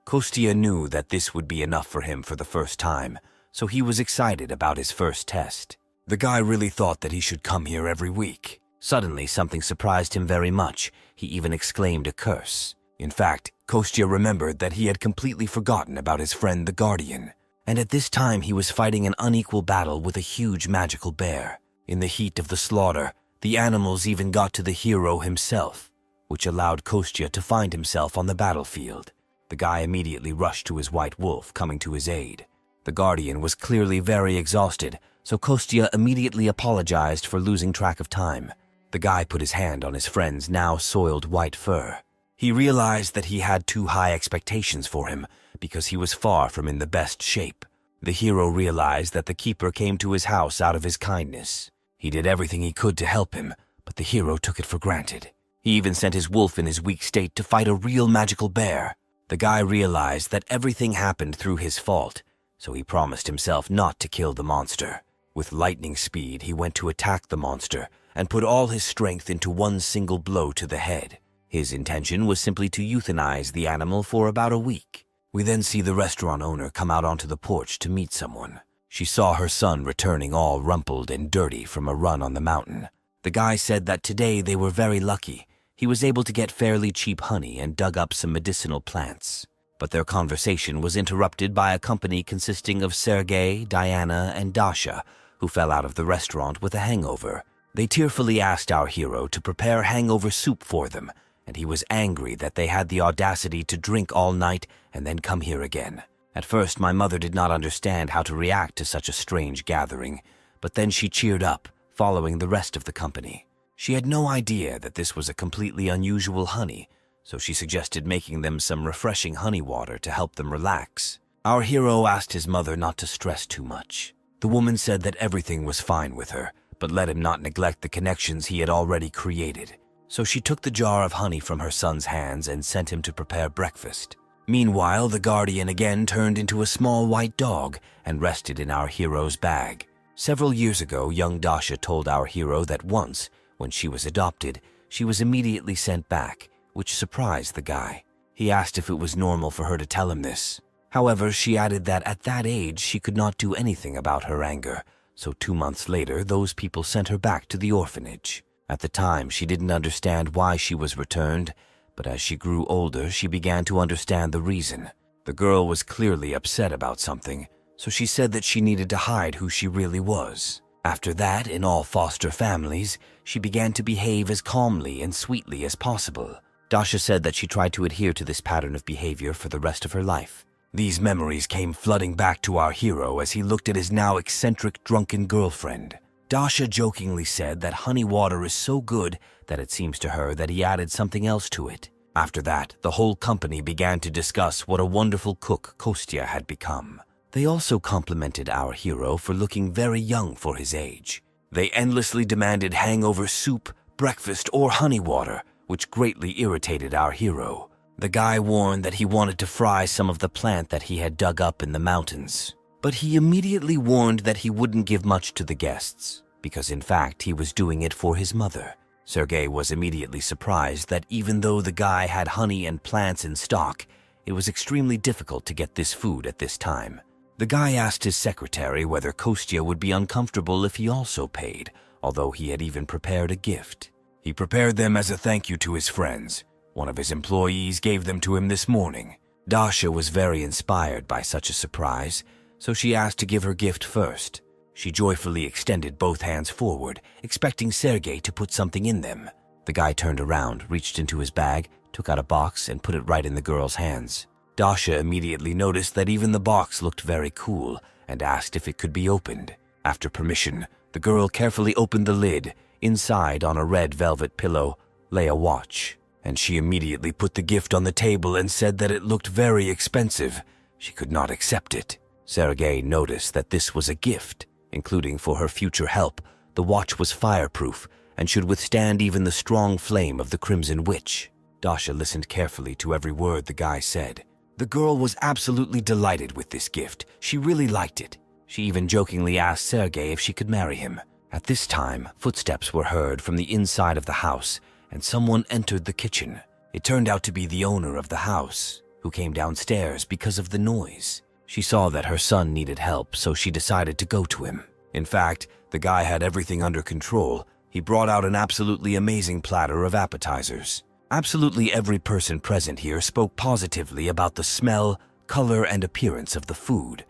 Kostya knew that this would be enough for him for the first time, so he was excited about his first test. The guy really thought that he should come here every week. Suddenly, something surprised him very much. He even exclaimed a curse. In fact, Kostya remembered that he had completely forgotten about his friend the Guardian, and at this time he was fighting an unequal battle with a huge magical bear. In the heat of the slaughter, the animals even got to the hero himself, which allowed Kostya to find himself on the battlefield. The guy immediately rushed to his white wolf, coming to his aid. The Guardian was clearly very exhausted, so Kostya immediately apologized for losing track of time. The guy put his hand on his friend's now soiled white fur. He realized that he had too high expectations for him because he was far from in the best shape. The hero realized that the keeper came to his house out of his kindness. He did everything he could to help him, but the hero took it for granted. He even sent his wolf in his weak state to fight a real magical bear. The guy realized that everything happened through his fault, so he promised himself not to kill the monster. With lightning speed, he went to attack the monster and put all his strength into one single blow to the head. His intention was simply to euthanize the animal for about a week. We then see the restaurant owner come out onto the porch to meet someone. She saw her son returning all rumpled and dirty from a run on the mountain. The guy said that today they were very lucky. He was able to get fairly cheap honey and dug up some medicinal plants. but their conversation was interrupted by a company consisting of Sergei, Diana, and Dasha, who fell out of the restaurant with a hangover. They tearfully asked our hero to prepare hangover soup for them, and he was angry that they had the audacity to drink all night and then come here again. At first, my mother did not understand how to react to such a strange gathering, but then she cheered up, following the rest of the company. She had no idea that this was a completely unusual honey, so she suggested making them some refreshing honey water to help them relax. Our hero asked his mother not to stress too much. The woman said that everything was fine with her, but let him not neglect the connections he had already created. So she took the jar of honey from her son's hands and sent him to prepare breakfast. Meanwhile, the guardian again turned into a small white dog and rested in our hero's bag. Several years ago, young Dasha told our hero that once, when she was adopted, she was immediately sent back, which surprised the guy. He asked if it was normal for her to tell him this. However, she added that at that age she could not do anything about her anger, so 2 months later those people sent her back to the orphanage. At the time, she didn't understand why she was returned, but as she grew older, she began to understand the reason. The girl was clearly upset about something, so she said that she needed to hide who she really was. After that, in all foster families, she began to behave as calmly and sweetly as possible. Dasha said that she tried to adhere to this pattern of behavior for the rest of her life. These memories came flooding back to our hero as he looked at his now eccentric, drunken girlfriend. Dasha jokingly said that honey water is so good that it seems to her that he added something else to it. After that, the whole company began to discuss what a wonderful cook Kostya had become. They also complimented our hero for looking very young for his age. They endlessly demanded hangover soup, breakfast, or honey water, which greatly irritated our hero. The guy warned that he wanted to fry some of the plant that he had dug up in the mountains. But he immediately warned that he wouldn't give much to the guests, because in fact he was doing it for his mother. Sergei was immediately surprised that even though the guy had honey and plants in stock, it was extremely difficult to get this food at this time. The guy asked his secretary whether Kostya would be uncomfortable if he also paid, although he had even prepared a gift. He prepared them as a thank you to his friends. One of his employees gave them to him this morning. Dasha was very inspired by such a surprise, so she asked to give her gift first. She joyfully extended both hands forward, expecting Sergei to put something in them. The guy turned around, reached into his bag, took out a box, and put it right in the girl's hands. Dasha immediately noticed that even the box looked very cool and asked if it could be opened. After permission, the girl carefully opened the lid. Inside, on a red velvet pillow, lay a watch, and she immediately put the gift on the table and said that it looked very expensive. She could not accept it. Sergei noticed that this was a gift, including for her future help. The watch was fireproof and should withstand even the strong flame of the Crimson Witch. Dasha listened carefully to every word the guy said. The girl was absolutely delighted with this gift. She really liked it. She even jokingly asked Sergei if she could marry him. At this time, footsteps were heard from the inside of the house, and someone entered the kitchen. It turned out to be the owner of the house, who came downstairs because of the noise. She saw that her son needed help, so she decided to go to him. In fact, the guy had everything under control. He brought out an absolutely amazing platter of appetizers. Absolutely every person present here spoke positively about the smell, color, and appearance of the food.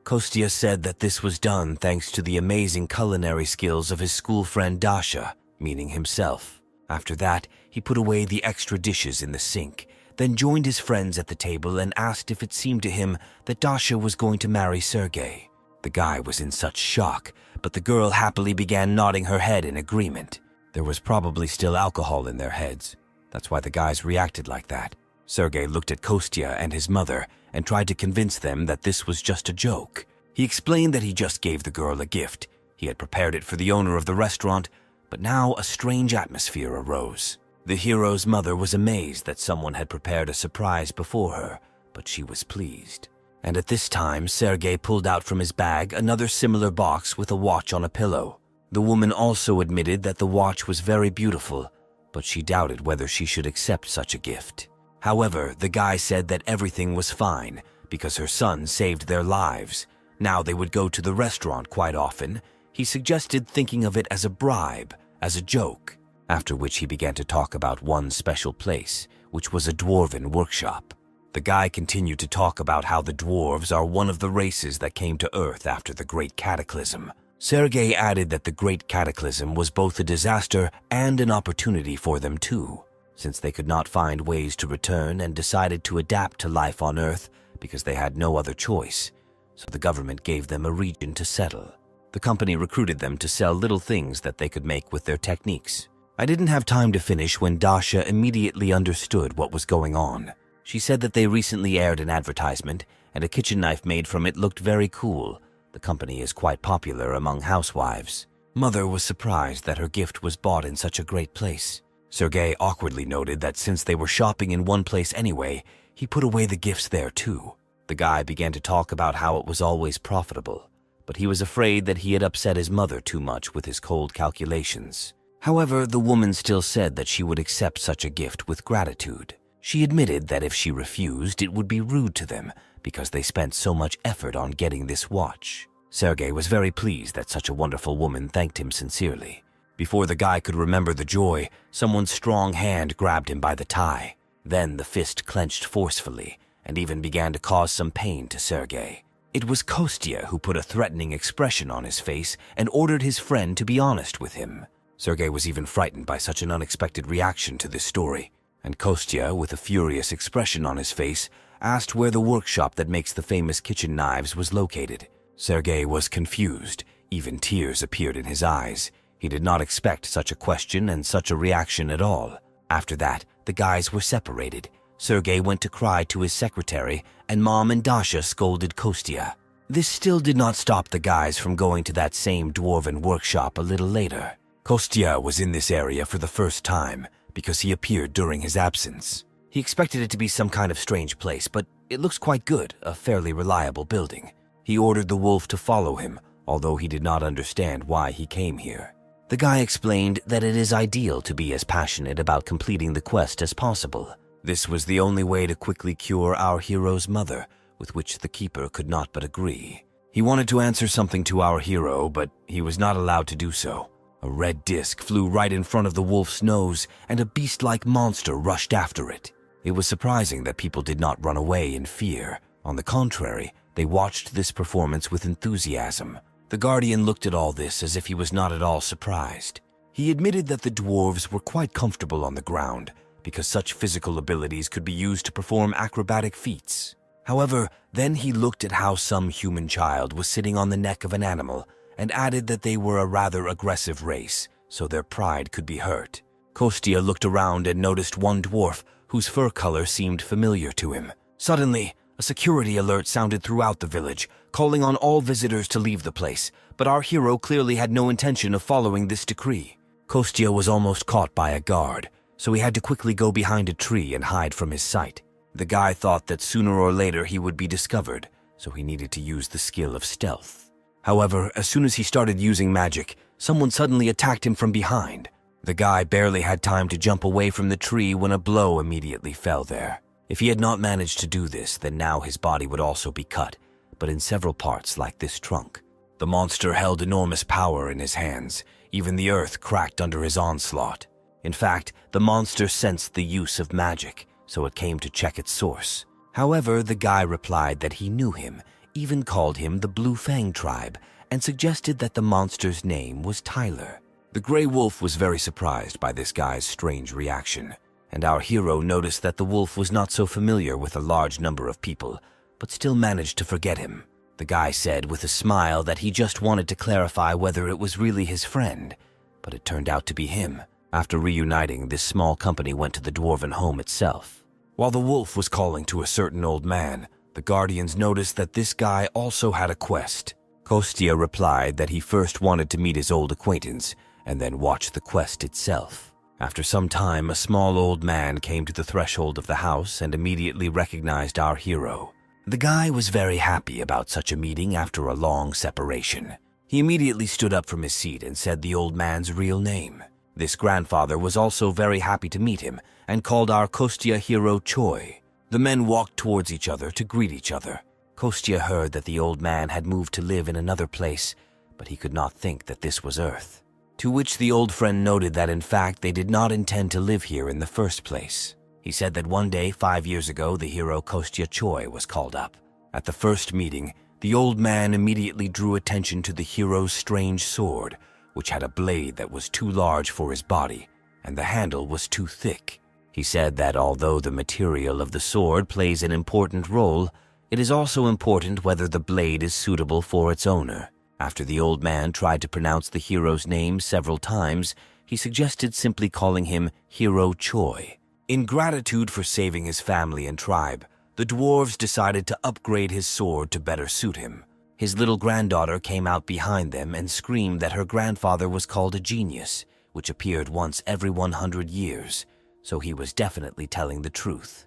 Kostya said that this was done thanks to the amazing culinary skills of his school friend Dasha, meaning himself. After that, he put away the extra dishes in the sink, then joined his friends at the table and asked if it seemed to him that Dasha was going to marry Sergei. The guy was in such shock, but the girl happily began nodding her head in agreement. There was probably still alcohol in their heads. That's why the guys reacted like that. Sergei looked at Kostya and his mother and tried to convince them that this was just a joke. He explained that he just gave the girl a gift. He had prepared it for the owner of the restaurant, but now a strange atmosphere arose. The hero's mother was amazed that someone had prepared a surprise before her, but she was pleased. And at this time, Sergei pulled out from his bag another similar box with a watch on a pillow. The woman also admitted that the watch was very beautiful, but she doubted whether she should accept such a gift. However, the guy said that everything was fine because her son saved their lives. Now they would go to the restaurant quite often. He suggested thinking of it as a bribe, as a joke, after which he began to talk about one special place, which was a dwarven workshop. The guy continued to talk about how the dwarves are one of the races that came to Earth after the Great Cataclysm. Sergei added that the Great Cataclysm was both a disaster and an opportunity for them too, since they could not find ways to return and decided to adapt to life on Earth because they had no other choice, so the government gave them a region to settle. The company recruited them to sell little things that they could make with their techniques. I didn't have time to finish when Dasha immediately understood what was going on. She said that they recently aired an advertisement, and a kitchen knife made from it looked very cool. The company is quite popular among housewives. Mother was surprised that her gift was bought in such a great place. Sergei awkwardly noted that since they were shopping in one place anyway, he put away the gifts there too. The guy began to talk about how it was always profitable, but he was afraid that he had upset his mother too much with his cold calculations. However, the woman still said that she would accept such a gift with gratitude. She admitted that if she refused, it would be rude to them because they spent so much effort on getting this watch. Sergei was very pleased that such a wonderful woman thanked him sincerely. Before the guy could remember the joy, someone's strong hand grabbed him by the tie. Then the fist clenched forcefully and even began to cause some pain to Sergei. It was Kostya who put a threatening expression on his face and ordered his friend to be honest with him. Sergei was even frightened by such an unexpected reaction to this story, and Kostya, with a furious expression on his face, asked where the workshop that makes the famous kitchen knives was located. Sergei was confused. Even tears appeared in his eyes. He did not expect such a question and such a reaction at all. After that, the guys were separated. Sergei went to cry to his secretary, and Mom and Dasha scolded Kostya. This still did not stop the guys from going to that same dwarven workshop a little later. Kostya was in this area for the first time because he appeared during his absence. He expected it to be some kind of strange place, but it looks quite good, a fairly reliable building. He ordered the wolf to follow him, although he did not understand why he came here. The guy explained that it is ideal to be as passionate about completing the quest as possible. This was the only way to quickly cure our hero's mother, with which the keeper could not but agree. He wanted to answer something to our hero, but he was not allowed to do so. A red disc flew right in front of the wolf's nose, and a beast-like monster rushed after it. It was surprising that people did not run away in fear. On the contrary, they watched this performance with enthusiasm. The Guardian looked at all this as if he was not at all surprised. He admitted that the dwarves were quite comfortable on the ground, because such physical abilities could be used to perform acrobatic feats. However, then he looked at how some human child was sitting on the neck of an animal and added that they were a rather aggressive race, so their pride could be hurt. Kostya looked around and noticed one dwarf whose fur color seemed familiar to him. Suddenly, a security alert sounded throughout the village, calling on all visitors to leave the place, but our hero clearly had no intention of following this decree. Kostya was almost caught by a guard, so he had to quickly go behind a tree and hide from his sight. The guy thought that sooner or later he would be discovered, so he needed to use the skill of stealth. However, as soon as he started using magic, someone suddenly attacked him from behind. The guy barely had time to jump away from the tree when a blow immediately fell there. If he had not managed to do this, then now his body would also be cut, but in several parts like this trunk. The monster held enormous power in his hands. Even the earth cracked under his onslaught. In fact, the monster sensed the use of magic, so it came to check its source. However, the guy replied that he knew him, even called him the Blue Fang tribe, and suggested that the monster's name was Tyler. The gray wolf was very surprised by this guy's strange reaction, and our hero noticed that the wolf was not so familiar with a large number of people, but still managed to forget him. The guy said with a smile that he just wanted to clarify whether it was really his friend, but it turned out to be him. After reuniting, this small company went to the dwarven home itself. While the wolf was calling to a certain old man, the Guardians noticed that this guy also had a quest. Kostya replied that he first wanted to meet his old acquaintance and then watch the quest itself. After some time, a small old man came to the threshold of the house and immediately recognized our hero. The guy was very happy about such a meeting after a long separation. He immediately stood up from his seat and said the old man's real name. This grandfather was also very happy to meet him and called our Kostya hero Choi. The men walked towards each other to greet each other. Kostya heard that the old man had moved to live in another place, but he could not think that this was Earth. To which the old friend noted that in fact they did not intend to live here in the first place. He said that one day, 5 years ago, the hero Kostya Choi was called up. At the first meeting, the old man immediately drew attention to the hero's strange sword, which had a blade that was too large for his body, and the handle was too thick. He said that although the material of the sword plays an important role, it is also important whether the blade is suitable for its owner. After the old man tried to pronounce the hero's name several times, he suggested simply calling him Hero Choi. In gratitude for saving his family and tribe, the dwarves decided to upgrade his sword to better suit him. His little granddaughter came out behind them and screamed that her grandfather was called a genius, which appeared once every 100 years, so he was definitely telling the truth.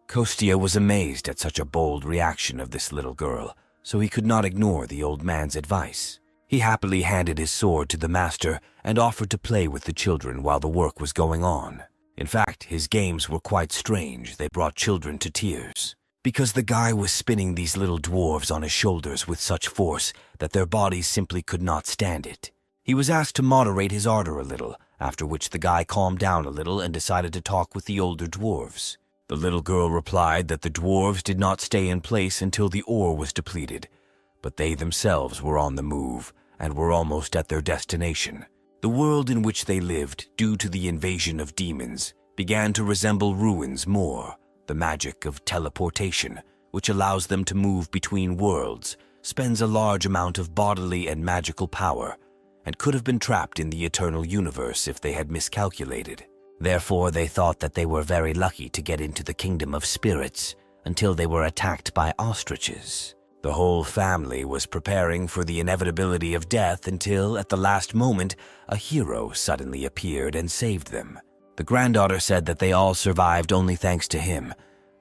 Kostya was amazed at such a bold reaction of this little girl, so he could not ignore the old man's advice. He happily handed his sword to the master and offered to play with the children while the work was going on. In fact, his games were quite strange. They brought children to tears, because the guy was spinning these little dwarves on his shoulders with such force that their bodies simply could not stand it. He was asked to moderate his ardor a little, after which the guy calmed down a little and decided to talk with the older dwarves. The little girl replied that the dwarves did not stay in place until the ore was depleted, but they themselves were on the move and were almost at their destination. The world in which they lived, due to the invasion of demons, began to resemble ruins more. The magic of teleportation, which allows them to move between worlds, spends a large amount of bodily and magical power, and could have been trapped in the eternal universe if they had miscalculated. Therefore, they thought that they were very lucky to get into the kingdom of spirits until they were attacked by ostriches. The whole family was preparing for the inevitability of death until, at the last moment, a hero suddenly appeared and saved them. The granddaughter said that they all survived only thanks to him,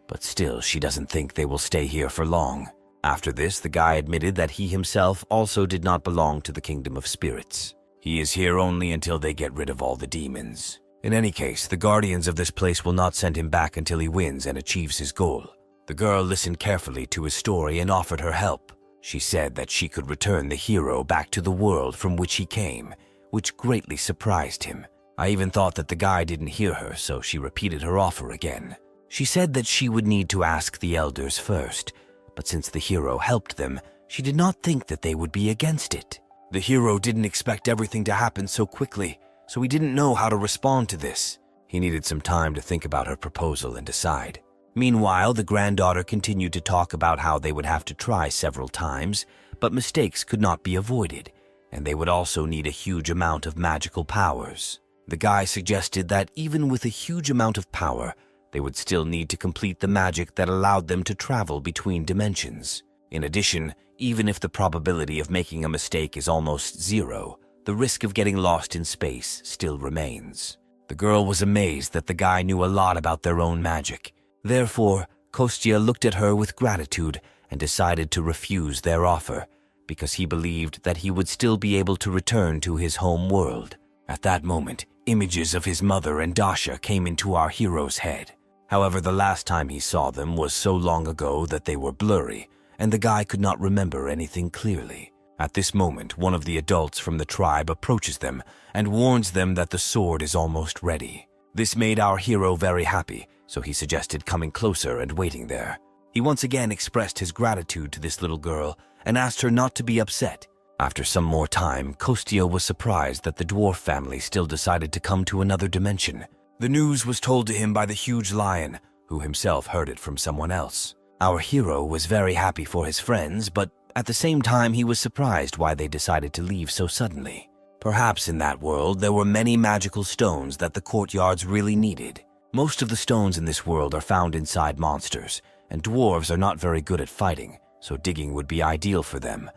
but still she doesn't think they will stay here for long. After this, the guy admitted that he himself also did not belong to the kingdom of spirits. He is here only until they get rid of all the demons. In any case, the guardians of this place will not send him back until he wins and achieves his goal. The girl listened carefully to his story and offered her help. She said that she could return the hero back to the world from which he came, which greatly surprised him. I even thought that the guy didn't hear her, so she repeated her offer again. She said that she would need to ask the elders first, but since the hero helped them, she did not think that they would be against it. The hero didn't expect everything to happen so quickly, so he didn't know how to respond to this. He needed some time to think about her proposal and decide. Meanwhile, the granddaughter continued to talk about how they would have to try several times, but mistakes could not be avoided, and they would also need a huge amount of magical powers. The guy suggested that even with a huge amount of power, they would still need to complete the magic that allowed them to travel between dimensions. In addition, even if the probability of making a mistake is almost zero, the risk of getting lost in space still remains. The girl was amazed that the guy knew a lot about their own magic. Therefore, Kostya looked at her with gratitude and decided to refuse their offer, because he believed that he would still be able to return to his home world. At that moment, images of his mother and Dasha came into our hero's head. However, the last time he saw them was so long ago that they were blurry, and the guy could not remember anything clearly. At this moment, one of the adults from the tribe approaches them and warns them that the sword is almost ready. This made our hero very happy, so he suggested coming closer and waiting there. He once again expressed his gratitude to this little girl and asked her not to be upset. After some more time, Kostya was surprised that the dwarf family still decided to come to another dimension. The news was told to him by the huge lion, who himself heard it from someone else. Our hero was very happy for his friends, but at the same time he was surprised why they decided to leave so suddenly. Perhaps in that world there were many magical stones that the courtyards really needed. Most of the stones in this world are found inside monsters, and dwarves are not very good at fighting, so digging would be ideal for them.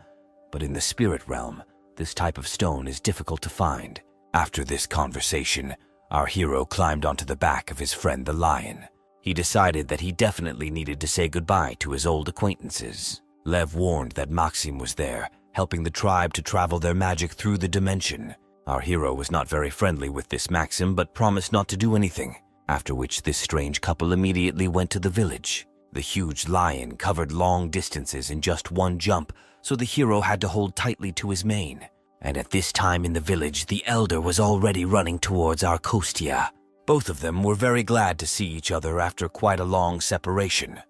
But in the spirit realm, this type of stone is difficult to find. After this conversation, our hero climbed onto the back of his friend the lion. He decided that he definitely needed to say goodbye to his old acquaintances. Lev warned that Maxim was there, helping the tribe to travel their magic through the dimension. Our hero was not very friendly with this Maxim, but promised not to do anything. After which this strange couple immediately went to the village. The huge lion covered long distances in just one jump, so the hero had to hold tightly to his mane. And at this time in the village, the elder was already running towards our Kostya. Both of them were very glad to see each other after quite a long separation.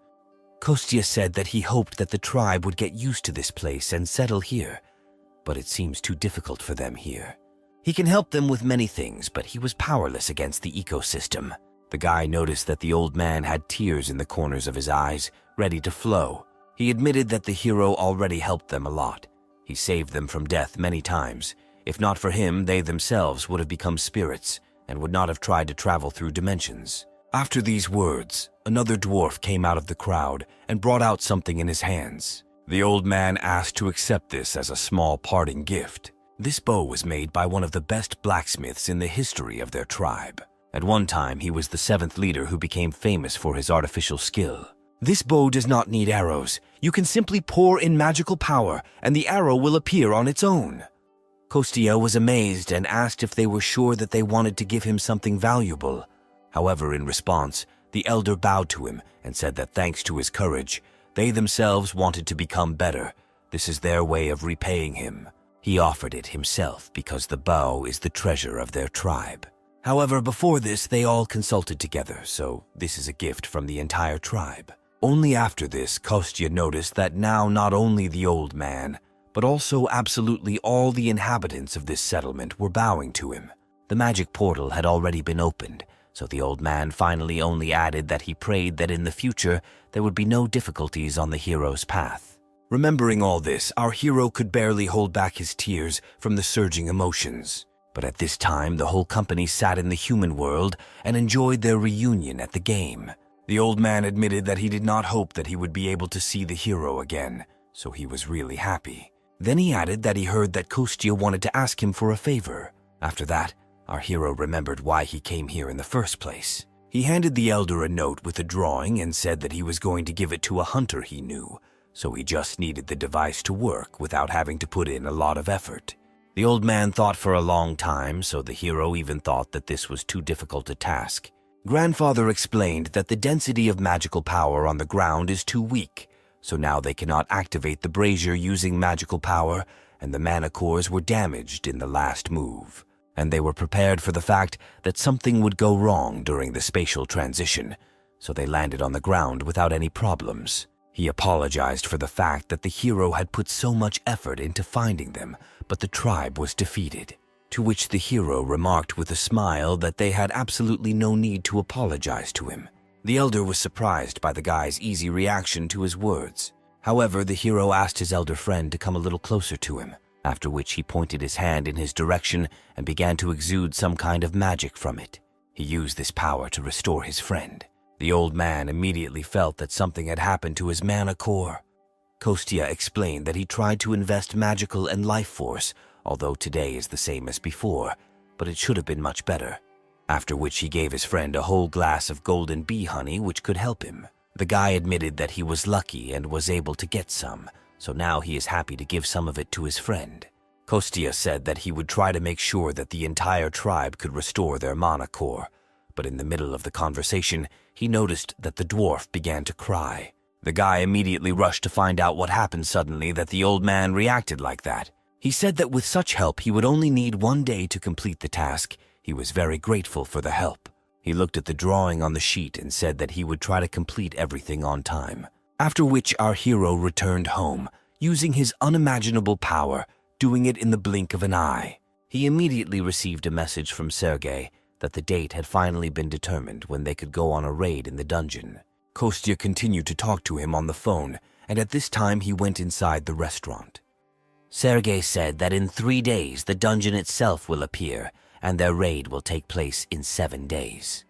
Kostya said that he hoped that the tribe would get used to this place and settle here, but it seems too difficult for them here. He can help them with many things, but he was powerless against the ecosystem. The guy noticed that the old man had tears in the corners of his eyes, ready to flow. He admitted that the hero already helped them a lot. He saved them from death many times. If not for him, they themselves would have become spirits and would not have tried to travel through dimensions. After these words, another dwarf came out of the crowd and brought out something in his hands. The old man asked to accept this as a small parting gift. This bow was made by one of the best blacksmiths in the history of their tribe. At one time, he was the 7th leader who became famous for his artificial skill. This bow does not need arrows. You can simply pour in magical power, and the arrow will appear on its own. Kostya was amazed and asked if they were sure that they wanted to give him something valuable. However, in response, the elder bowed to him and said that thanks to his courage, they themselves wanted to become better. This is their way of repaying him. He offered it himself because the bow is the treasure of their tribe. However, before this, they all consulted together, so this is a gift from the entire tribe. Only after this, Kostya noticed that now not only the old man, but also absolutely all the inhabitants of this settlement were bowing to him. The magic portal had already been opened, so the old man finally only added that he prayed that in the future there would be no difficulties on the hero's path. Remembering all this, our hero could barely hold back his tears from the surging emotions. But at this time, the whole company sat in the human world and enjoyed their reunion at the game. The old man admitted that he did not hope that he would be able to see the hero again, so he was really happy. Then he added that he heard that Kostya wanted to ask him for a favor. After that, our hero remembered why he came here in the first place. He handed the elder a note with a drawing and said that he was going to give it to a hunter he knew, so he just needed the device to work without having to put in a lot of effort. The old man thought for a long time, so the hero even thought that this was too difficult a task. Grandfather explained that the density of magical power on the ground is too weak, so now they cannot activate the brazier using magical power, and the mana cores were damaged in the last move. And they were prepared for the fact that something would go wrong during the spatial transition, so they landed on the ground without any problems. He apologized for the fact that the hero had put so much effort into finding them, but the tribe was defeated. To which the hero remarked with a smile that they had absolutely no need to apologize to him. The elder was surprised by the guy's easy reaction to his words. However, the hero asked his elder friend to come a little closer to him, after which he pointed his hand in his direction and began to exude some kind of magic from it. He used this power to restore his friend. The old man immediately felt that something had happened to his mana core. Kostya explained that he tried to invest magical and life force, although today is the same as before, but it should have been much better. After which he gave his friend a whole glass of golden bee honey which could help him. The guy admitted that he was lucky and was able to get some, so now he is happy to give some of it to his friend. Kostya said that he would try to make sure that the entire tribe could restore their mana core, but in the middle of the conversation, he noticed that the dwarf began to cry. The guy immediately rushed to find out what happened suddenly that the old man reacted like that. He said that with such help he would only need 1 day to complete the task. He was very grateful for the help. He looked at the drawing on the sheet and said that he would try to complete everything on time. After which our hero returned home, using his unimaginable power, doing it in the blink of an eye. He immediately received a message from Sergei that the date had finally been determined when they could go on a raid in the dungeon. Kostya continued to talk to him on the phone, and at this time he went inside the restaurant. Sergei said that in 3 days the dungeon itself will appear, and their raid will take place in 7 days.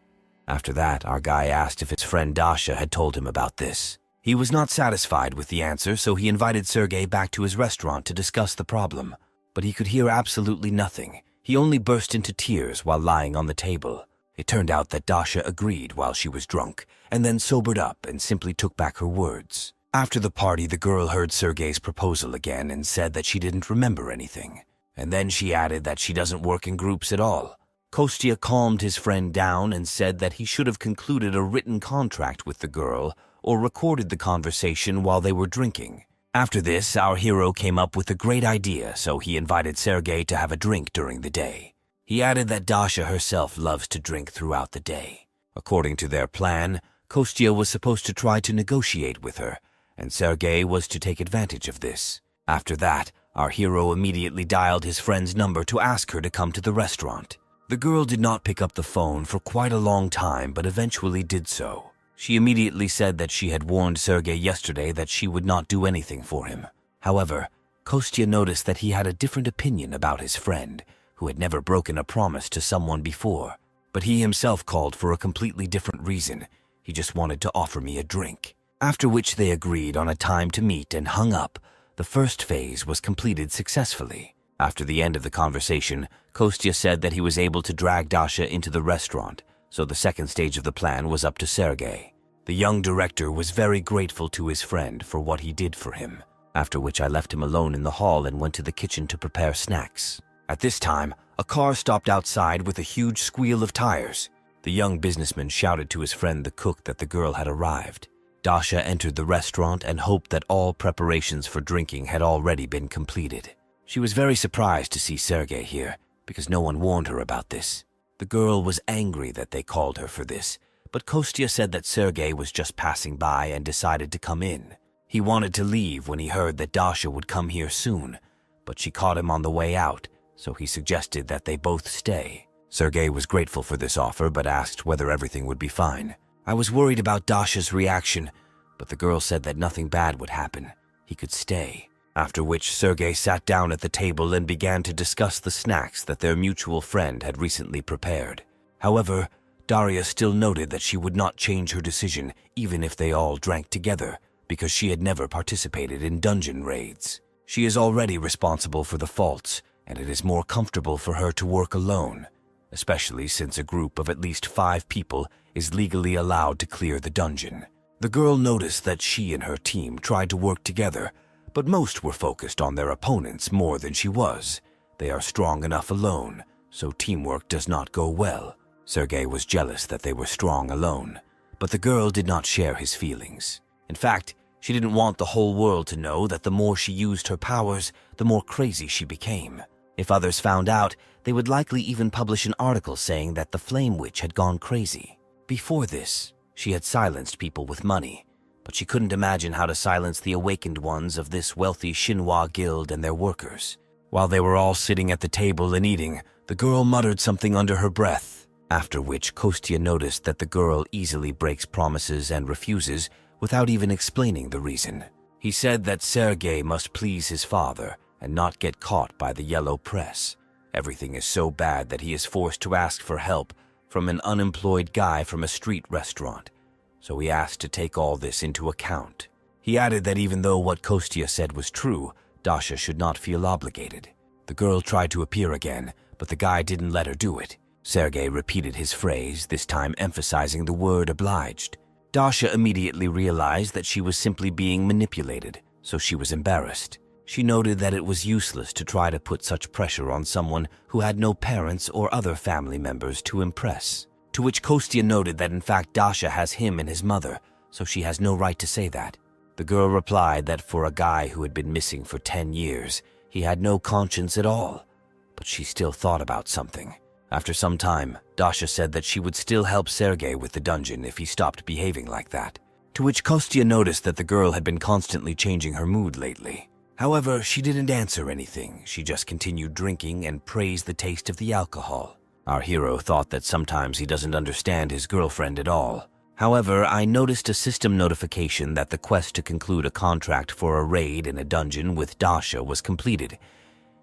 After that, our guy asked if his friend Dasha had told him about this. He was not satisfied with the answer, so he invited Sergei back to his restaurant to discuss the problem. But he could hear absolutely nothing. He only burst into tears while lying on the table. It turned out that Dasha agreed while she was drunk, and then sobered up and simply took back her words. After the party, the girl heard Sergei's proposal again and said that she didn't remember anything. And then she added that she doesn't work in groups at all. Kostya calmed his friend down and said that he should have concluded a written contract with the girl or recorded the conversation while they were drinking. After this, our hero came up with a great idea, so he invited Sergei to have a drink during the day. He added that Dasha herself loves to drink throughout the day. According to their plan, Kostya was supposed to try to negotiate with her, and Sergei was to take advantage of this. After that, our hero immediately dialed his friend's number to ask her to come to the restaurant. The girl did not pick up the phone for quite a long time, but eventually did so. She immediately said that she had warned Sergei yesterday that she would not do anything for him. However, Kostya noticed that he had a different opinion about his friend, who had never broken a promise to someone before. But he himself called for a completely different reason. He just wanted to offer me a drink. After which they agreed on a time to meet and hung up. The first phase was completed successfully. After the end of the conversation, Kostya said that he was able to drag Dasha into the restaurant, so the second stage of the plan was up to Sergei. The young director was very grateful to his friend for what he did for him, after which I left him alone in the hall and went to the kitchen to prepare snacks. At this time, a car stopped outside with a huge squeal of tires. The young businessman shouted to his friend the cook that the girl had arrived. Dasha entered the restaurant and hoped that all preparations for drinking had already been completed. She was very surprised to see Sergei here, because no one warned her about this. The girl was angry that they called her for this, but Kostya said that Sergei was just passing by and decided to come in. He wanted to leave when he heard that Dasha would come here soon, but she caught him on the way out, so he suggested that they both stay. Sergei was grateful for this offer, but asked whether everything would be fine. I was worried about Dasha's reaction, but the girl said that nothing bad would happen. He could stay. After which Sergei sat down at the table and began to discuss the snacks that their mutual friend had recently prepared. However, Daria still noted that she would not change her decision even if they all drank together, because she had never participated in dungeon raids. She is already responsible for the faults, and it is more comfortable for her to work alone, especially since a group of at least 5 people is legally allowed to clear the dungeon. The girl noticed that she and her team tried to work together, but most were focused on their opponents more than she was. They are strong enough alone, so teamwork does not go well. Sergei was jealous that they were strong alone, but the girl did not share his feelings. In fact, she didn't want the whole world to know that the more she used her powers, the more crazy she became. If others found out, they would likely even publish an article saying that the Flame Witch had gone crazy. Before this, she had silenced people with money, but she couldn't imagine how to silence the awakened ones of this wealthy Xinhua guild and their workers. While they were all sitting at the table and eating, the girl muttered something under her breath, after which Kostya noticed that the girl easily breaks promises and refuses without even explaining the reason. He said that Sergei must please his father and not get caught by the yellow press. Everything is so bad that he is forced to ask for help from an unemployed guy from a street restaurant, so he asked to take all this into account. He added that even though what Kostya said was true, Dasha should not feel obligated. The girl tried to appear again, but the guy didn't let her do it. Sergei repeated his phrase, this time emphasizing the word obliged. Dasha immediately realized that she was simply being manipulated, so she was embarrassed. She noted that it was useless to try to put such pressure on someone who had no parents or other family members to impress. To which Kostya noted that in fact Dasha has him and his mother, so she has no right to say that. The girl replied that for a guy who had been missing for 10 years, he had no conscience at all, but she still thought about something. After some time, Dasha said that she would still help Sergei with the dungeon if he stopped behaving like that. To which Kostya noticed that the girl had been constantly changing her mood lately. However, she didn't answer anything. She just continued drinking and praised the taste of the alcohol. Our hero thought that sometimes he doesn't understand his girlfriend at all. However, I noticed a system notification that the quest to conclude a contract for a raid in a dungeon with Dasha was completed.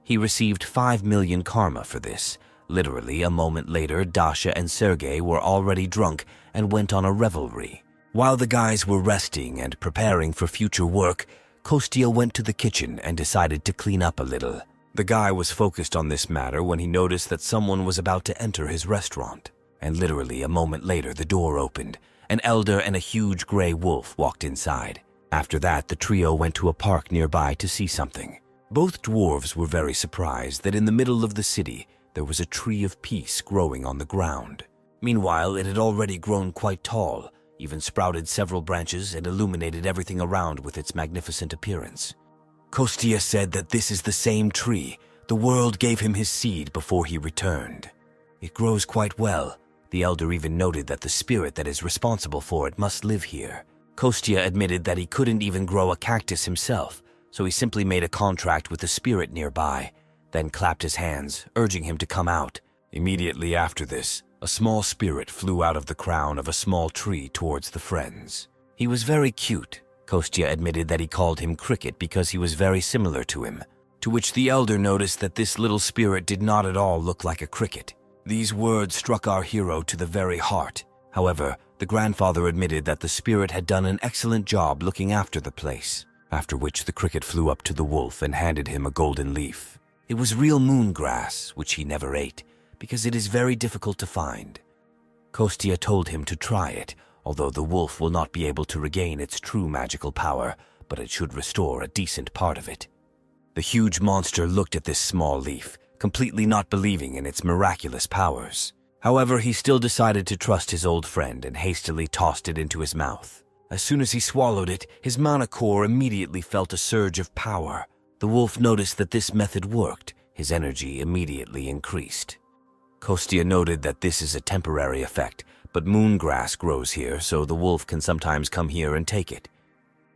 He received 5 million karma for this. Literally, a moment later, Dasha and Sergei were already drunk and went on a revelry. While the guys were resting and preparing for future work, Kostya went to the kitchen and decided to clean up a little. The guy was focused on this matter when he noticed that someone was about to enter his restaurant. And literally a moment later, the door opened. An elder and a huge gray wolf walked inside. After that, the trio went to a park nearby to see something. Both dwarves were very surprised that in the middle of the city, there was a tree of peace growing on the ground. Meanwhile, it had already grown quite tall, even sprouted several branches and illuminated everything around with its magnificent appearance. Kostya said that this is the same tree. The world gave him his seed before he returned. It grows quite well. The elder even noted that the spirit that is responsible for it must live here. Kostya admitted that he couldn't even grow a cactus himself, so he simply made a contract with the spirit nearby, then clapped his hands, urging him to come out. Immediately after this, a small spirit flew out of the crown of a small tree towards the friends. He was very cute. Kostya admitted that he called him Cricket because he was very similar to him, to which the elder noticed that this little spirit did not at all look like a cricket. These words struck our hero to the very heart. However, the grandfather admitted that the spirit had done an excellent job looking after the place, after which the cricket flew up to the wolf and handed him a golden leaf. It was real moon grass, which he never ate, because it is very difficult to find. Kostya told him to try it, although the wolf will not be able to regain its true magical power, but it should restore a decent part of it. The huge monster looked at this small leaf, completely not believing in its miraculous powers. However, he still decided to trust his old friend and hastily tossed it into his mouth. As soon as he swallowed it, his mana core immediately felt a surge of power. The wolf noticed that this method worked. His energy immediately increased. Kostya noted that this is a temporary effect, but moon grass grows here, so the wolf can sometimes come here and take it.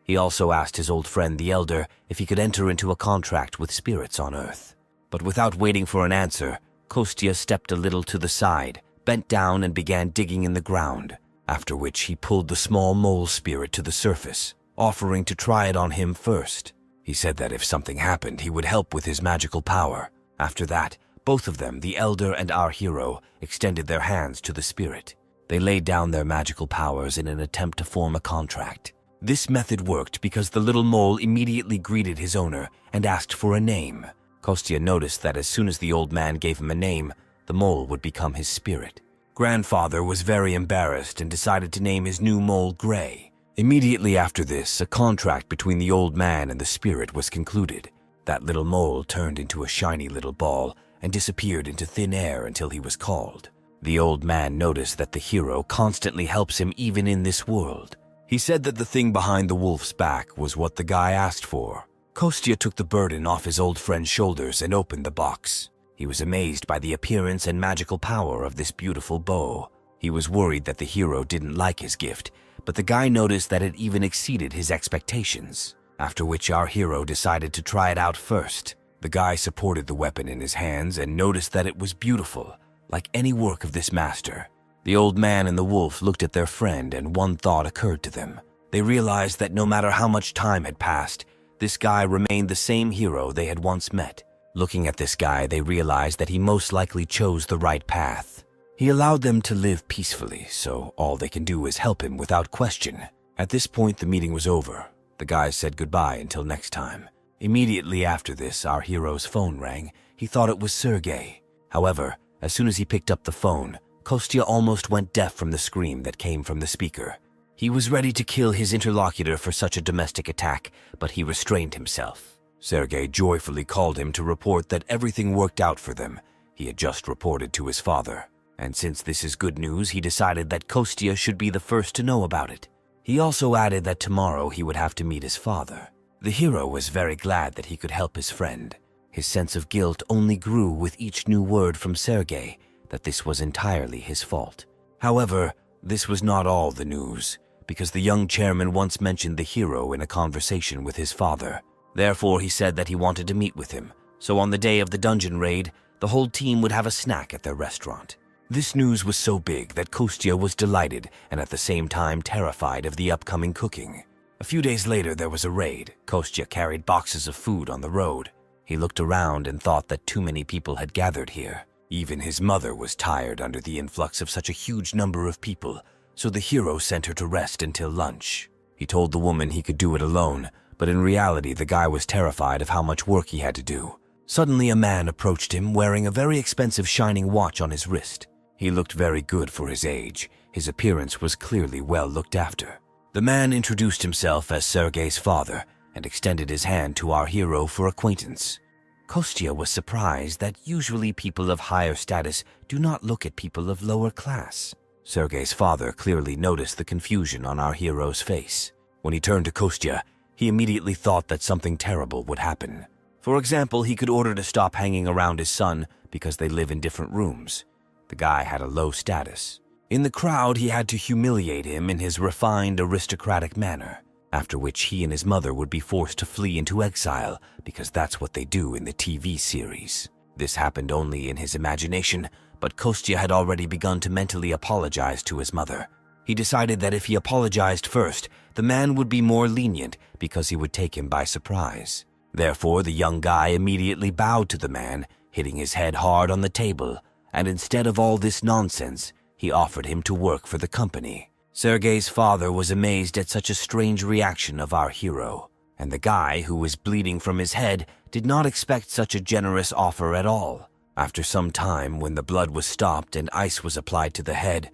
He also asked his old friend the elder if he could enter into a contract with spirits on Earth. But without waiting for an answer, Kostya stepped a little to the side, bent down and began digging in the ground, after which he pulled the small mole spirit to the surface, offering to try it on him first. He said that if something happened, he would help with his magical power. After that, both of them, the elder and our hero, extended their hands to the spirit. They laid down their magical powers in an attempt to form a contract. This method worked because the little mole immediately greeted his owner and asked for a name. Kostya noticed that as soon as the old man gave him a name, the mole would become his spirit. Grandfather was very embarrassed and decided to name his new mole Gray. Immediately after this, a contract between the old man and the spirit was concluded. That little mole turned into a shiny little ball and disappeared into thin air until he was called. The old man noticed that the hero constantly helps him even in this world. He said that the thing behind the wolf's back was what the guy asked for. Kostya took the burden off his old friend's shoulders and opened the box. He was amazed by the appearance and magical power of this beautiful bow. He was worried that the hero didn't like his gift, but the guy noticed that it even exceeded his expectations, after which our hero decided to try it out first. The guy supported the weapon in his hands and noticed that it was beautiful, like any work of this master. The old man and the wolf looked at their friend and one thought occurred to them. They realized that no matter how much time had passed, this guy remained the same hero they had once met. Looking at this guy, they realized that he most likely chose the right path. He allowed them to live peacefully, so all they can do is help him without question. At this point, the meeting was over. The guys said goodbye until next time. Immediately after this, our hero's phone rang. He thought it was Sergei. However, as soon as he picked up the phone, Kostya almost went deaf from the scream that came from the speaker. He was ready to kill his interlocutor for such a domestic attack, but he restrained himself. Sergei joyfully called him to report that everything worked out for them. He had just reported to his father. And since this is good news, he decided that Kostya should be the first to know about it. He also added that tomorrow he would have to meet his father. The hero was very glad that he could help his friend. His sense of guilt only grew with each new word from Sergei that this was entirely his fault. However, this was not all the news, because the young chairman once mentioned the hero in a conversation with his father. Therefore, he said that he wanted to meet with him, so on the day of the dungeon raid, the whole team would have a snack at their restaurant. This news was so big that Kostya was delighted and at the same time terrified of the upcoming cooking. A few days later, there was a raid. Kostya carried boxes of food on the road. He looked around and thought that too many people had gathered here. Even his mother was tired under the influx of such a huge number of people, so the hero sent her to rest until lunch. He told the woman he could do it alone, but in reality the guy was terrified of how much work he had to do. Suddenly a man approached him wearing a very expensive shining watch on his wrist. He looked very good for his age. His appearance was clearly well looked after. The man introduced himself as Sergei's father and extended his hand to our hero for acquaintance. Kostya was surprised that usually people of higher status do not look at people of lower class. Sergei's father clearly noticed the confusion on our hero's face. When he turned to Kostya, he immediately thought that something terrible would happen. For example, he could order to stop hanging around his son because they live in different rooms. The guy had a low status. In the crowd, he had to humiliate him in his refined, aristocratic manner, after which he and his mother would be forced to flee into exile because that's what they do in the TV series. This happened only in his imagination, but Kostya had already begun to mentally apologize to his mother. He decided that if he apologized first, the man would be more lenient because he would take him by surprise. Therefore, the young guy immediately bowed to the man, hitting his head hard on the table, and instead of all this nonsense, he offered him to work for the company. Sergei's father was amazed at such a strange reaction of our hero, and the guy, who was bleeding from his head, did not expect such a generous offer at all. After some time, when the blood was stopped and ice was applied to the head,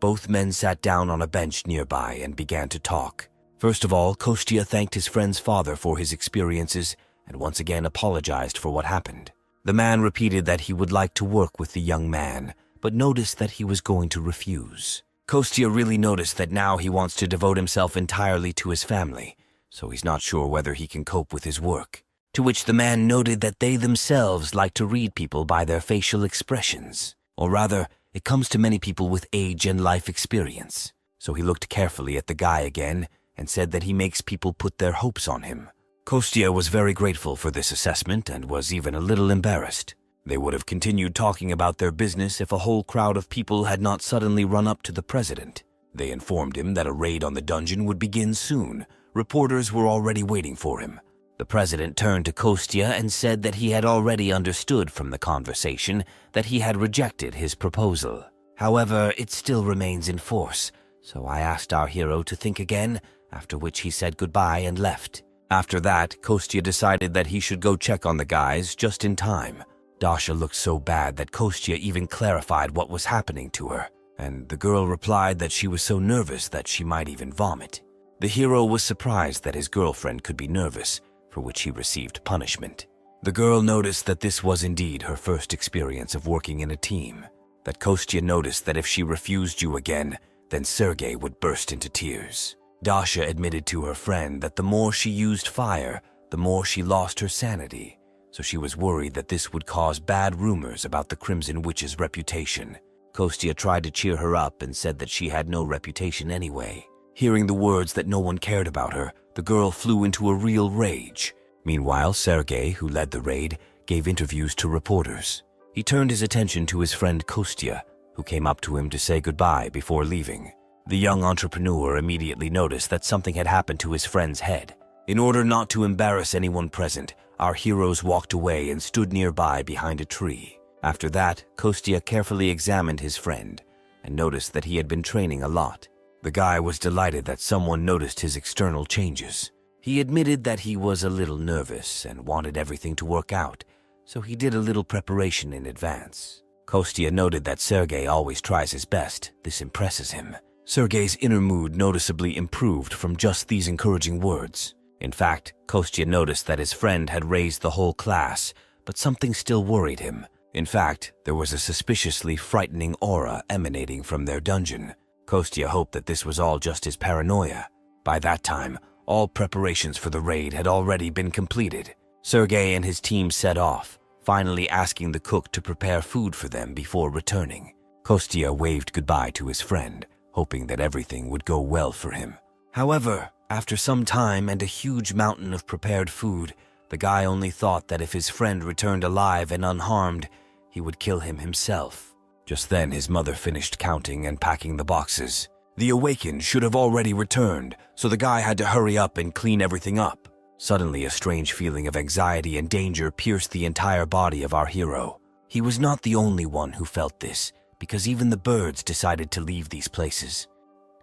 both men sat down on a bench nearby and began to talk. First of all, Kostya thanked his friend's father for his experiences and once again apologized for what happened. The man repeated that he would like to work with the young man, but noticed that he was going to refuse. Kostya really noticed that now he wants to devote himself entirely to his family, so he's not sure whether he can cope with his work. To which the man noted that they themselves like to read people by their facial expressions, or rather, it comes to many people with age and life experience. So he looked carefully at the guy again and said that he makes people put their hopes on him. Kostya was very grateful for this assessment and was even a little embarrassed. They would have continued talking about their business if a whole crowd of people had not suddenly run up to the president. They informed him that a raid on the dungeon would begin soon. Reporters were already waiting for him. The president turned to Kostya and said that he had already understood from the conversation that he had rejected his proposal. However, it still remains in force, so I asked our hero to think again, after which he said goodbye and left. After that, Kostya decided that he should go check on the guys just in time. Dasha looked so bad that Kostya even clarified what was happening to her, and the girl replied that she was so nervous that she might even vomit. The hero was surprised that his girlfriend could be nervous, for which he received punishment. The girl noticed that this was indeed her first experience of working in a team, that Kostya noticed that if she refused you again, then Sergei would burst into tears. Dasha admitted to her friend that the more she used fire, the more she lost her sanity, so she was worried that this would cause bad rumors about the Crimson Witch's reputation. Kostya tried to cheer her up and said that she had no reputation anyway. Hearing the words that no one cared about her, the girl flew into a real rage. Meanwhile, Sergei, who led the raid, gave interviews to reporters. He turned his attention to his friend Kostya, who came up to him to say goodbye before leaving. The young entrepreneur immediately noticed that something had happened to his friend's head. In order not to embarrass anyone present, our heroes walked away and stood nearby behind a tree. After that, Kostya carefully examined his friend and noticed that he had been training a lot. The guy was delighted that someone noticed his external changes. He admitted that he was a little nervous and wanted everything to work out, so he did a little preparation in advance. Kostya noted that Sergei always tries his best. This impresses him. Sergei's inner mood noticeably improved from just these encouraging words. In fact, Kostya noticed that his friend had raised the whole class, but something still worried him. In fact, there was a suspiciously frightening aura emanating from their dungeon. Kostya hoped that this was all just his paranoia. By that time, all preparations for the raid had already been completed. Sergei and his team set off, finally asking the cook to prepare food for them before returning. Kostya waved goodbye to his friend, hoping that everything would go well for him. However, after some time and a huge mountain of prepared food, the guy only thought that if his friend returned alive and unharmed, he would kill him himself. Just then, his mother finished counting and packing the boxes. The awakened should have already returned, so the guy had to hurry up and clean everything up. Suddenly, a strange feeling of anxiety and danger pierced the entire body of our hero. He was not the only one who felt this, because even the birds decided to leave these places.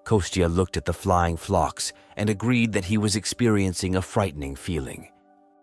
Kostya looked at the flying flocks and agreed that he was experiencing a frightening feeling.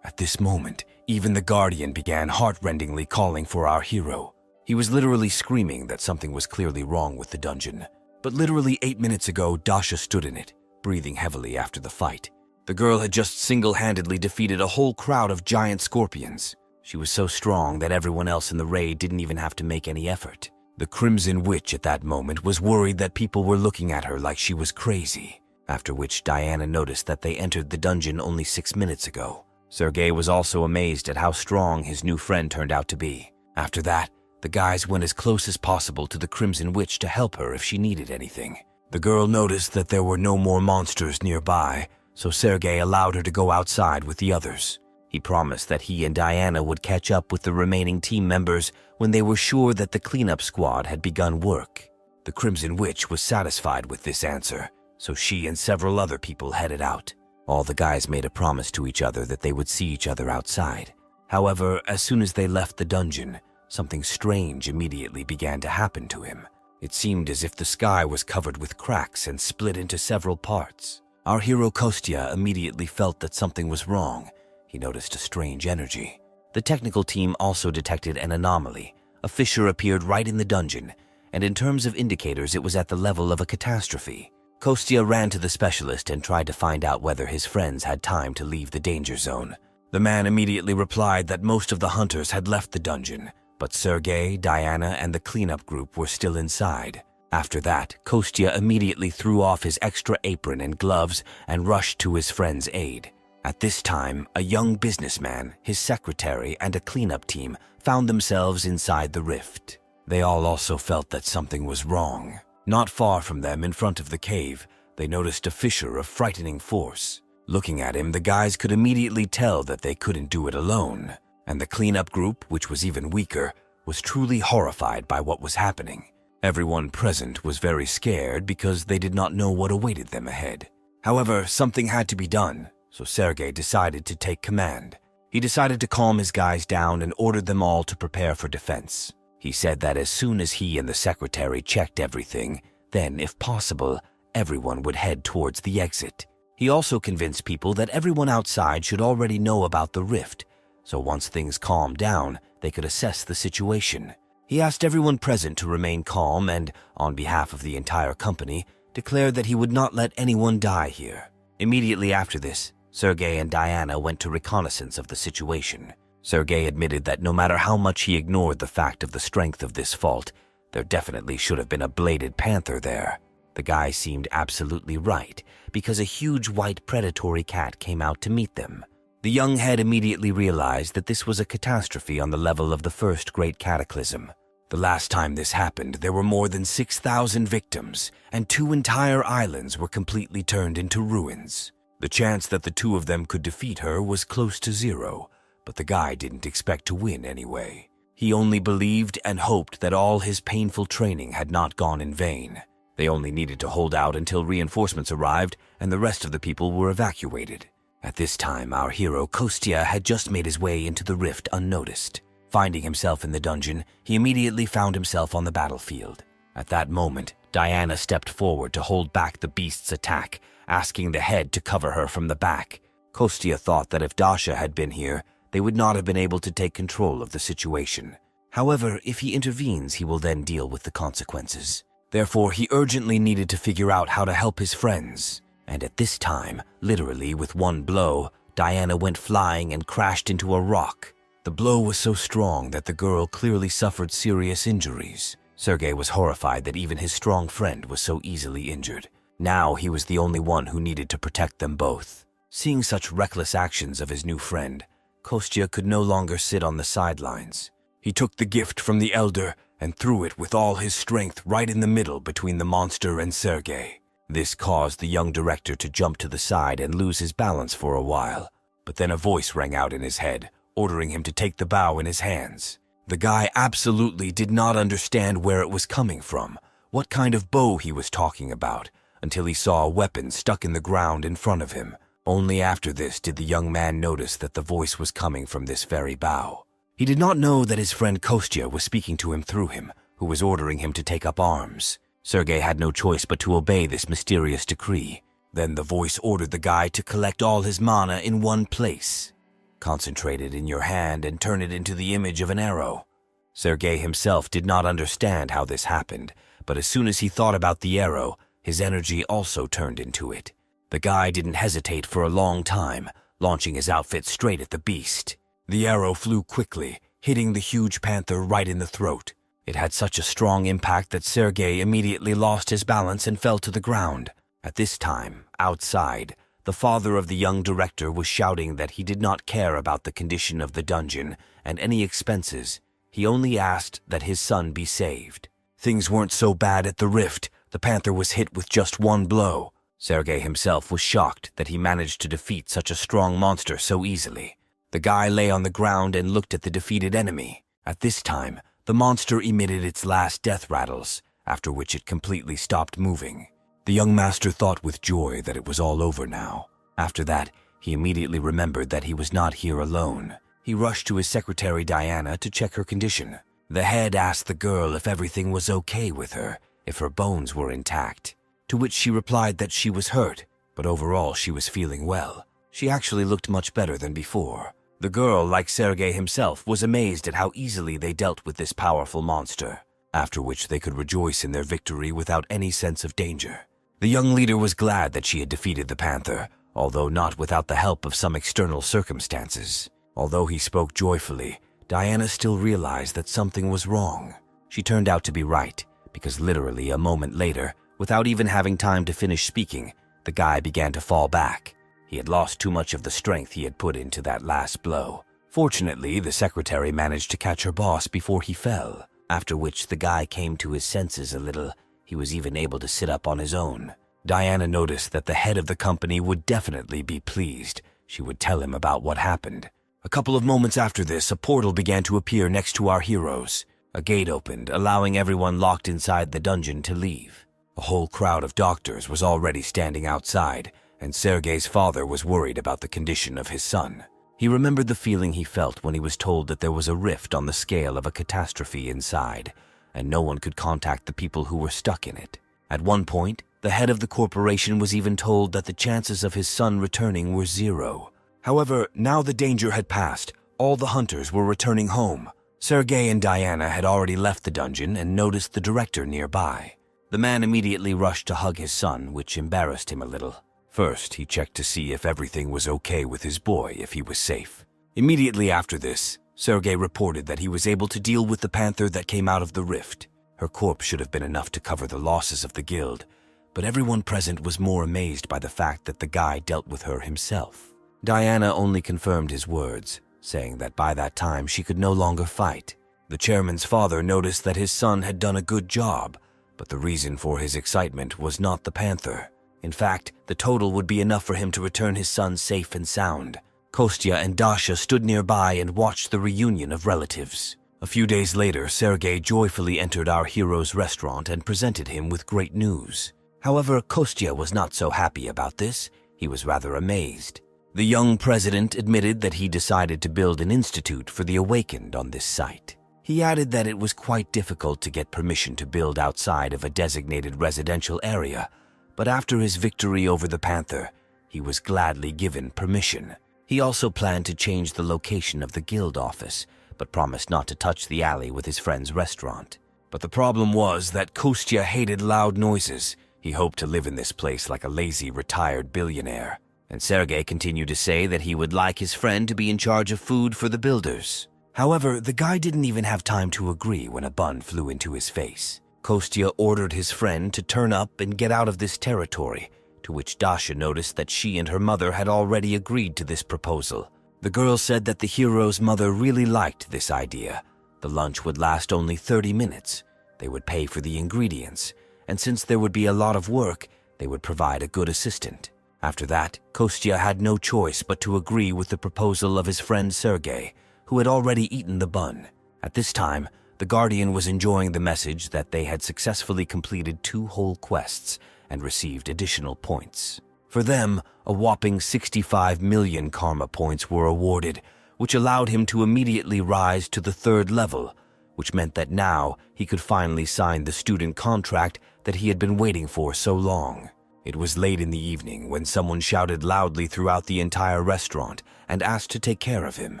At this moment, even the guardian began heartrendingly calling for our hero. He was literally screaming that something was clearly wrong with the dungeon. But literally 8 minutes ago, Dasha stood in it, breathing heavily after the fight. The girl had just single-handedly defeated a whole crowd of giant scorpions. She was so strong that everyone else in the raid didn't even have to make any effort. The Crimson Witch at that moment was worried that people were looking at her like she was crazy, after which Diana noticed that they entered the dungeon only 6 minutes ago. Sergei was also amazed at how strong his new friend turned out to be. After that, The guys went as close as possible to the Crimson Witch to help her if she needed anything. The girl noticed that there were no more monsters nearby, so Sergei allowed her to go outside with the others. He promised that he and Diana would catch up with the remaining team members when they were sure that the cleanup squad had begun work. The Crimson Witch was satisfied with this answer, so she and several other people headed out. All the guys made a promise to each other that they would see each other outside. However, as soon as they left the dungeon, something strange immediately began to happen to him. It seemed as if the sky was covered with cracks and split into several parts. Our hero Kostya immediately felt that something was wrong. He noticed a strange energy. The technical team also detected an anomaly. A fissure appeared right in the dungeon, and in terms of indicators, it was at the level of a catastrophe. Kostya ran to the specialist and tried to find out whether his friends had time to leave the danger zone. The man immediately replied that most of the hunters had left the dungeon, but Sergei, Diana, and the cleanup group were still inside. After that, Kostya immediately threw off his extra apron and gloves and rushed to his friend's aid. At this time, a young businessman, his secretary, and a cleanup team found themselves inside the rift. They all also felt that something was wrong. Not far from them, in front of the cave, they noticed a fissure of frightening force. Looking at him, the guys could immediately tell that they couldn't do it alone. And the cleanup group, which was even weaker, was truly horrified by what was happening. Everyone present was very scared because they did not know what awaited them ahead. However, something had to be done, so Sergei decided to take command. He decided to calm his guys down and ordered them all to prepare for defense. He said that as soon as he and the secretary checked everything, then, if possible, everyone would head towards the exit. He also convinced people that everyone outside should already know about the rift, so once things calmed down, they could assess the situation. He asked everyone present to remain calm and, on behalf of the entire company, declared that he would not let anyone die here. Immediately after this, Sergei and Diana went to reconnaissance of the situation. Sergei admitted that no matter how much he ignored the fact of the strength of this fault, there definitely should have been a bladed panther there. The guy seemed absolutely right, because a huge white predatory cat came out to meet them. The young head immediately realized that this was a catastrophe on the level of the first great cataclysm. The last time this happened, there were more than 6,000 victims, and 2 entire islands were completely turned into ruins. The chance that the 2 of them could defeat her was close to 0, but the guy didn't expect to win anyway. He only believed and hoped that all his painful training had not gone in vain. They only needed to hold out until reinforcements arrived and the rest of the people were evacuated. At this time, our hero Kostya had just made his way into the rift unnoticed. Finding himself in the dungeon, he immediately found himself on the battlefield. At that moment, Diana stepped forward to hold back the beast's attack, asking the head to cover her from the back. Kostya thought that if Dasha had been here, they would not have been able to take control of the situation. However, if he intervenes, he will then deal with the consequences. Therefore, he urgently needed to figure out how to help his friends. And at this time, literally with one blow, Diana went flying and crashed into a rock. The blow was so strong that the girl clearly suffered serious injuries. Sergei was horrified that even his strong friend was so easily injured. Now he was the only one who needed to protect them both. Seeing such reckless actions of his new friend, Kostya could no longer sit on the sidelines. He took the gift from the elder and threw it with all his strength right in the middle between the monster and Sergei. This caused the young director to jump to the side and lose his balance for a while. But then a voice rang out in his head, ordering him to take the bow in his hands. The guy absolutely did not understand where it was coming from, what kind of bow he was talking about, until he saw a weapon stuck in the ground in front of him. Only after this did the young man notice that the voice was coming from this very bow. He did not know that his friend Kostya was speaking to him through him, who was ordering him to take up arms. Sergei had no choice but to obey this mysterious decree. Then the voice ordered the guy to collect all his mana in one place. Concentrate it in your hand and turn it into the image of an arrow. Sergei himself did not understand how this happened, but as soon as he thought about the arrow, his energy also turned into it. The guy didn't hesitate for a long time, launching his outfit straight at the beast. The arrow flew quickly, hitting the huge panther right in the throat. It had such a strong impact that Sergei immediately lost his balance and fell to the ground. At this time, outside, the father of the young director was shouting that he did not care about the condition of the dungeon and any expenses. He only asked that his son be saved. Things weren't so bad at the rift. The panther was hit with just one blow. Sergei himself was shocked that he managed to defeat such a strong monster so easily. The guy lay on the ground and looked at the defeated enemy. At this time, the monster emitted its last death rattles, after which it completely stopped moving. The young master thought with joy that it was all over now. After that, he immediately remembered that he was not here alone. He rushed to his secretary Diana to check her condition. The head asked the girl if everything was okay with her, if her bones were intact, to which she replied that she was hurt, but overall she was feeling well. She actually looked much better than before. The girl, like Sergei himself, was amazed at how easily they dealt with this powerful monster, after which they could rejoice in their victory without any sense of danger. The young leader was glad that she had defeated the panther, although not without the help of some external circumstances. Although he spoke joyfully, Diana still realized that something was wrong. She turned out to be right, because literally a moment later, without even having time to finish speaking, the guy began to fall back. He had lost too much of the strength he had put into that last blow. Fortunately, the secretary managed to catch her boss before he fell, after which the guy came to his senses a little. He was even able to sit up on his own. Diana noticed that the head of the company would definitely be pleased. She would tell him about what happened. A couple of moments after this, a portal began to appear next to our heroes. A gate opened, allowing everyone locked inside the dungeon to leave. A whole crowd of doctors was already standing outside, and Sergei's father was worried about the condition of his son. He remembered the feeling he felt when he was told that there was a rift on the scale of a catastrophe inside, and no one could contact the people who were stuck in it. At one point, the head of the corporation was even told that the chances of his son returning were 0. However, now the danger had passed. All the hunters were returning home. Sergei and Diana had already left the dungeon and noticed the director nearby. The man immediately rushed to hug his son, which embarrassed him a little. First, he checked to see if everything was okay with his boy, if he was safe. Immediately after this, Sergei reported that he was able to deal with the panther that came out of the rift. Her corpse should have been enough to cover the losses of the guild, but everyone present was more amazed by the fact that the guy dealt with her himself. Diana only confirmed his words, saying that by that time she could no longer fight. The chairman's father noticed that his son had done a good job, but the reason for his excitement was not the panther. In fact, the total would be enough for him to return his son safe and sound. Kostya and Dasha stood nearby and watched the reunion of relatives. A few days later, Sergei joyfully entered our hero's restaurant and presented him with great news. However, Kostya was not so happy about this. He was rather amazed. The young president admitted that he decided to build an institute for the awakened on this site. He added that it was quite difficult to get permission to build outside of a designated residential area, but after his victory over the panther, he was gladly given permission. He also planned to change the location of the guild office, but promised not to touch the alley with his friend's restaurant. But the problem was that Kostya hated loud noises. He hoped to live in this place like a lazy, retired billionaire. And Sergei continued to say that he would like his friend to be in charge of food for the builders. However, the guy didn't even have time to agree when a bun flew into his face. Kostya ordered his friend to turn up and get out of this territory, to which Dasha noticed that she and her mother had already agreed to this proposal. The girl said that the hero's mother really liked this idea. The lunch would last only 30 minutes. They would pay for the ingredients, and since there would be a lot of work, they would provide a good assistant. After that, Kostya had no choice but to agree with the proposal of his friend Sergei, who had already eaten the bun. At this time, the Guardian was enjoying the message that they had successfully completed 2 whole quests and received additional points. For them, a whopping 65 million karma points were awarded, which allowed him to immediately rise to the 3rd level, which meant that now he could finally sign the student contract that he had been waiting for so long. It was late in the evening when someone shouted loudly throughout the entire restaurant and asked to take care of him.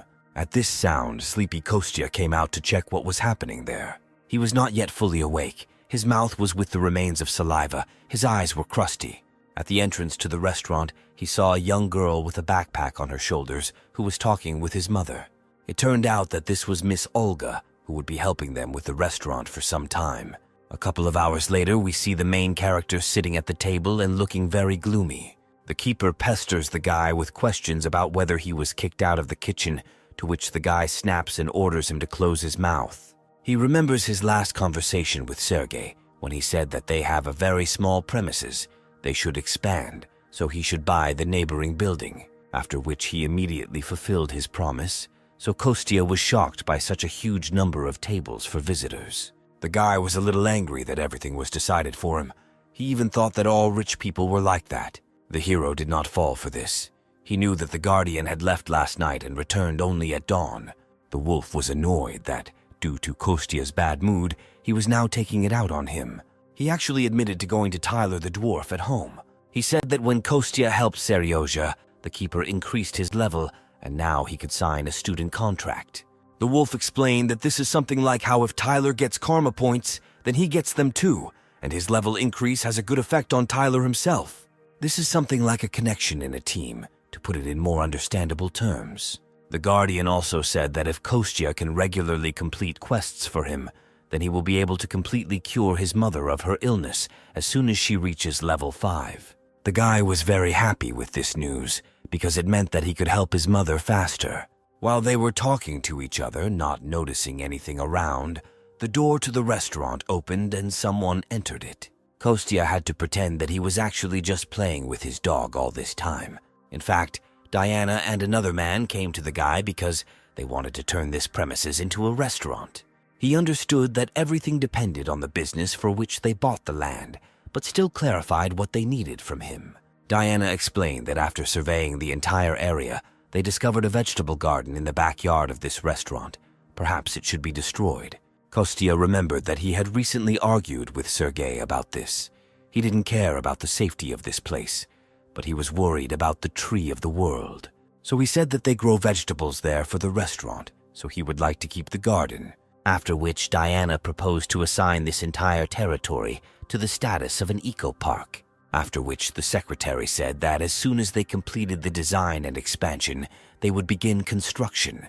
At this sound, sleepy Kostya came out to check what was happening there. He was not yet fully awake. His mouth was with the remains of saliva. His eyes were crusty. At the entrance to the restaurant, he saw a young girl with a backpack on her shoulders who was talking with his mother. It turned out that this was Miss Olga, who would be helping them with the restaurant for some time. A couple of hours later, we see the main character sitting at the table and looking very gloomy. The keeper pesters the guy with questions about whether he was kicked out of the kitchen, to which the guy snaps and orders him to close his mouth. He remembers his last conversation with Sergei when he said that they have a very small premises. They should expand, so he should buy the neighboring building, after which he immediately fulfilled his promise, so Kostya was shocked by such a huge number of tables for visitors. The guy was a little angry that everything was decided for him. He even thought that all rich people were like that. The hero did not fall for this. He knew that the guardian had left last night and returned only at dawn. The wolf was annoyed that, due to Kostya's bad mood, he was now taking it out on him. He actually admitted to going to Tyler the dwarf at home. He said that when Kostya helped Seryozha, the keeper increased his level, and now he could sign a student contract. The wolf explained that this is something like how if Tyler gets karma points, then he gets them too, and his level increase has a good effect on Tyler himself. This is something like a connection in a team, to put it in more understandable terms. The guardian also said that if Kostya can regularly complete quests for him, then he will be able to completely cure his mother of her illness as soon as she reaches level 5. The guy was very happy with this news, because it meant that he could help his mother faster. While they were talking to each other, not noticing anything around, the door to the restaurant opened and someone entered it. Kostya had to pretend that he was actually just playing with his dog all this time. In fact, Diana and another man came to the guy because they wanted to turn this premises into a restaurant. He understood that everything depended on the business for which they bought the land, but still clarified what they needed from him. Diana explained that after surveying the entire area, they discovered a vegetable garden in the backyard of this restaurant. Perhaps it should be destroyed. Kostya remembered that he had recently argued with Sergei about this. He didn't care about the safety of this place, but he was worried about the tree of the world. So he said that they grow vegetables there for the restaurant, so he would like to keep the garden. After which Diana proposed to assign this entire territory to the status of an eco-park. After which the secretary said that as soon as they completed the design and expansion, they would begin construction.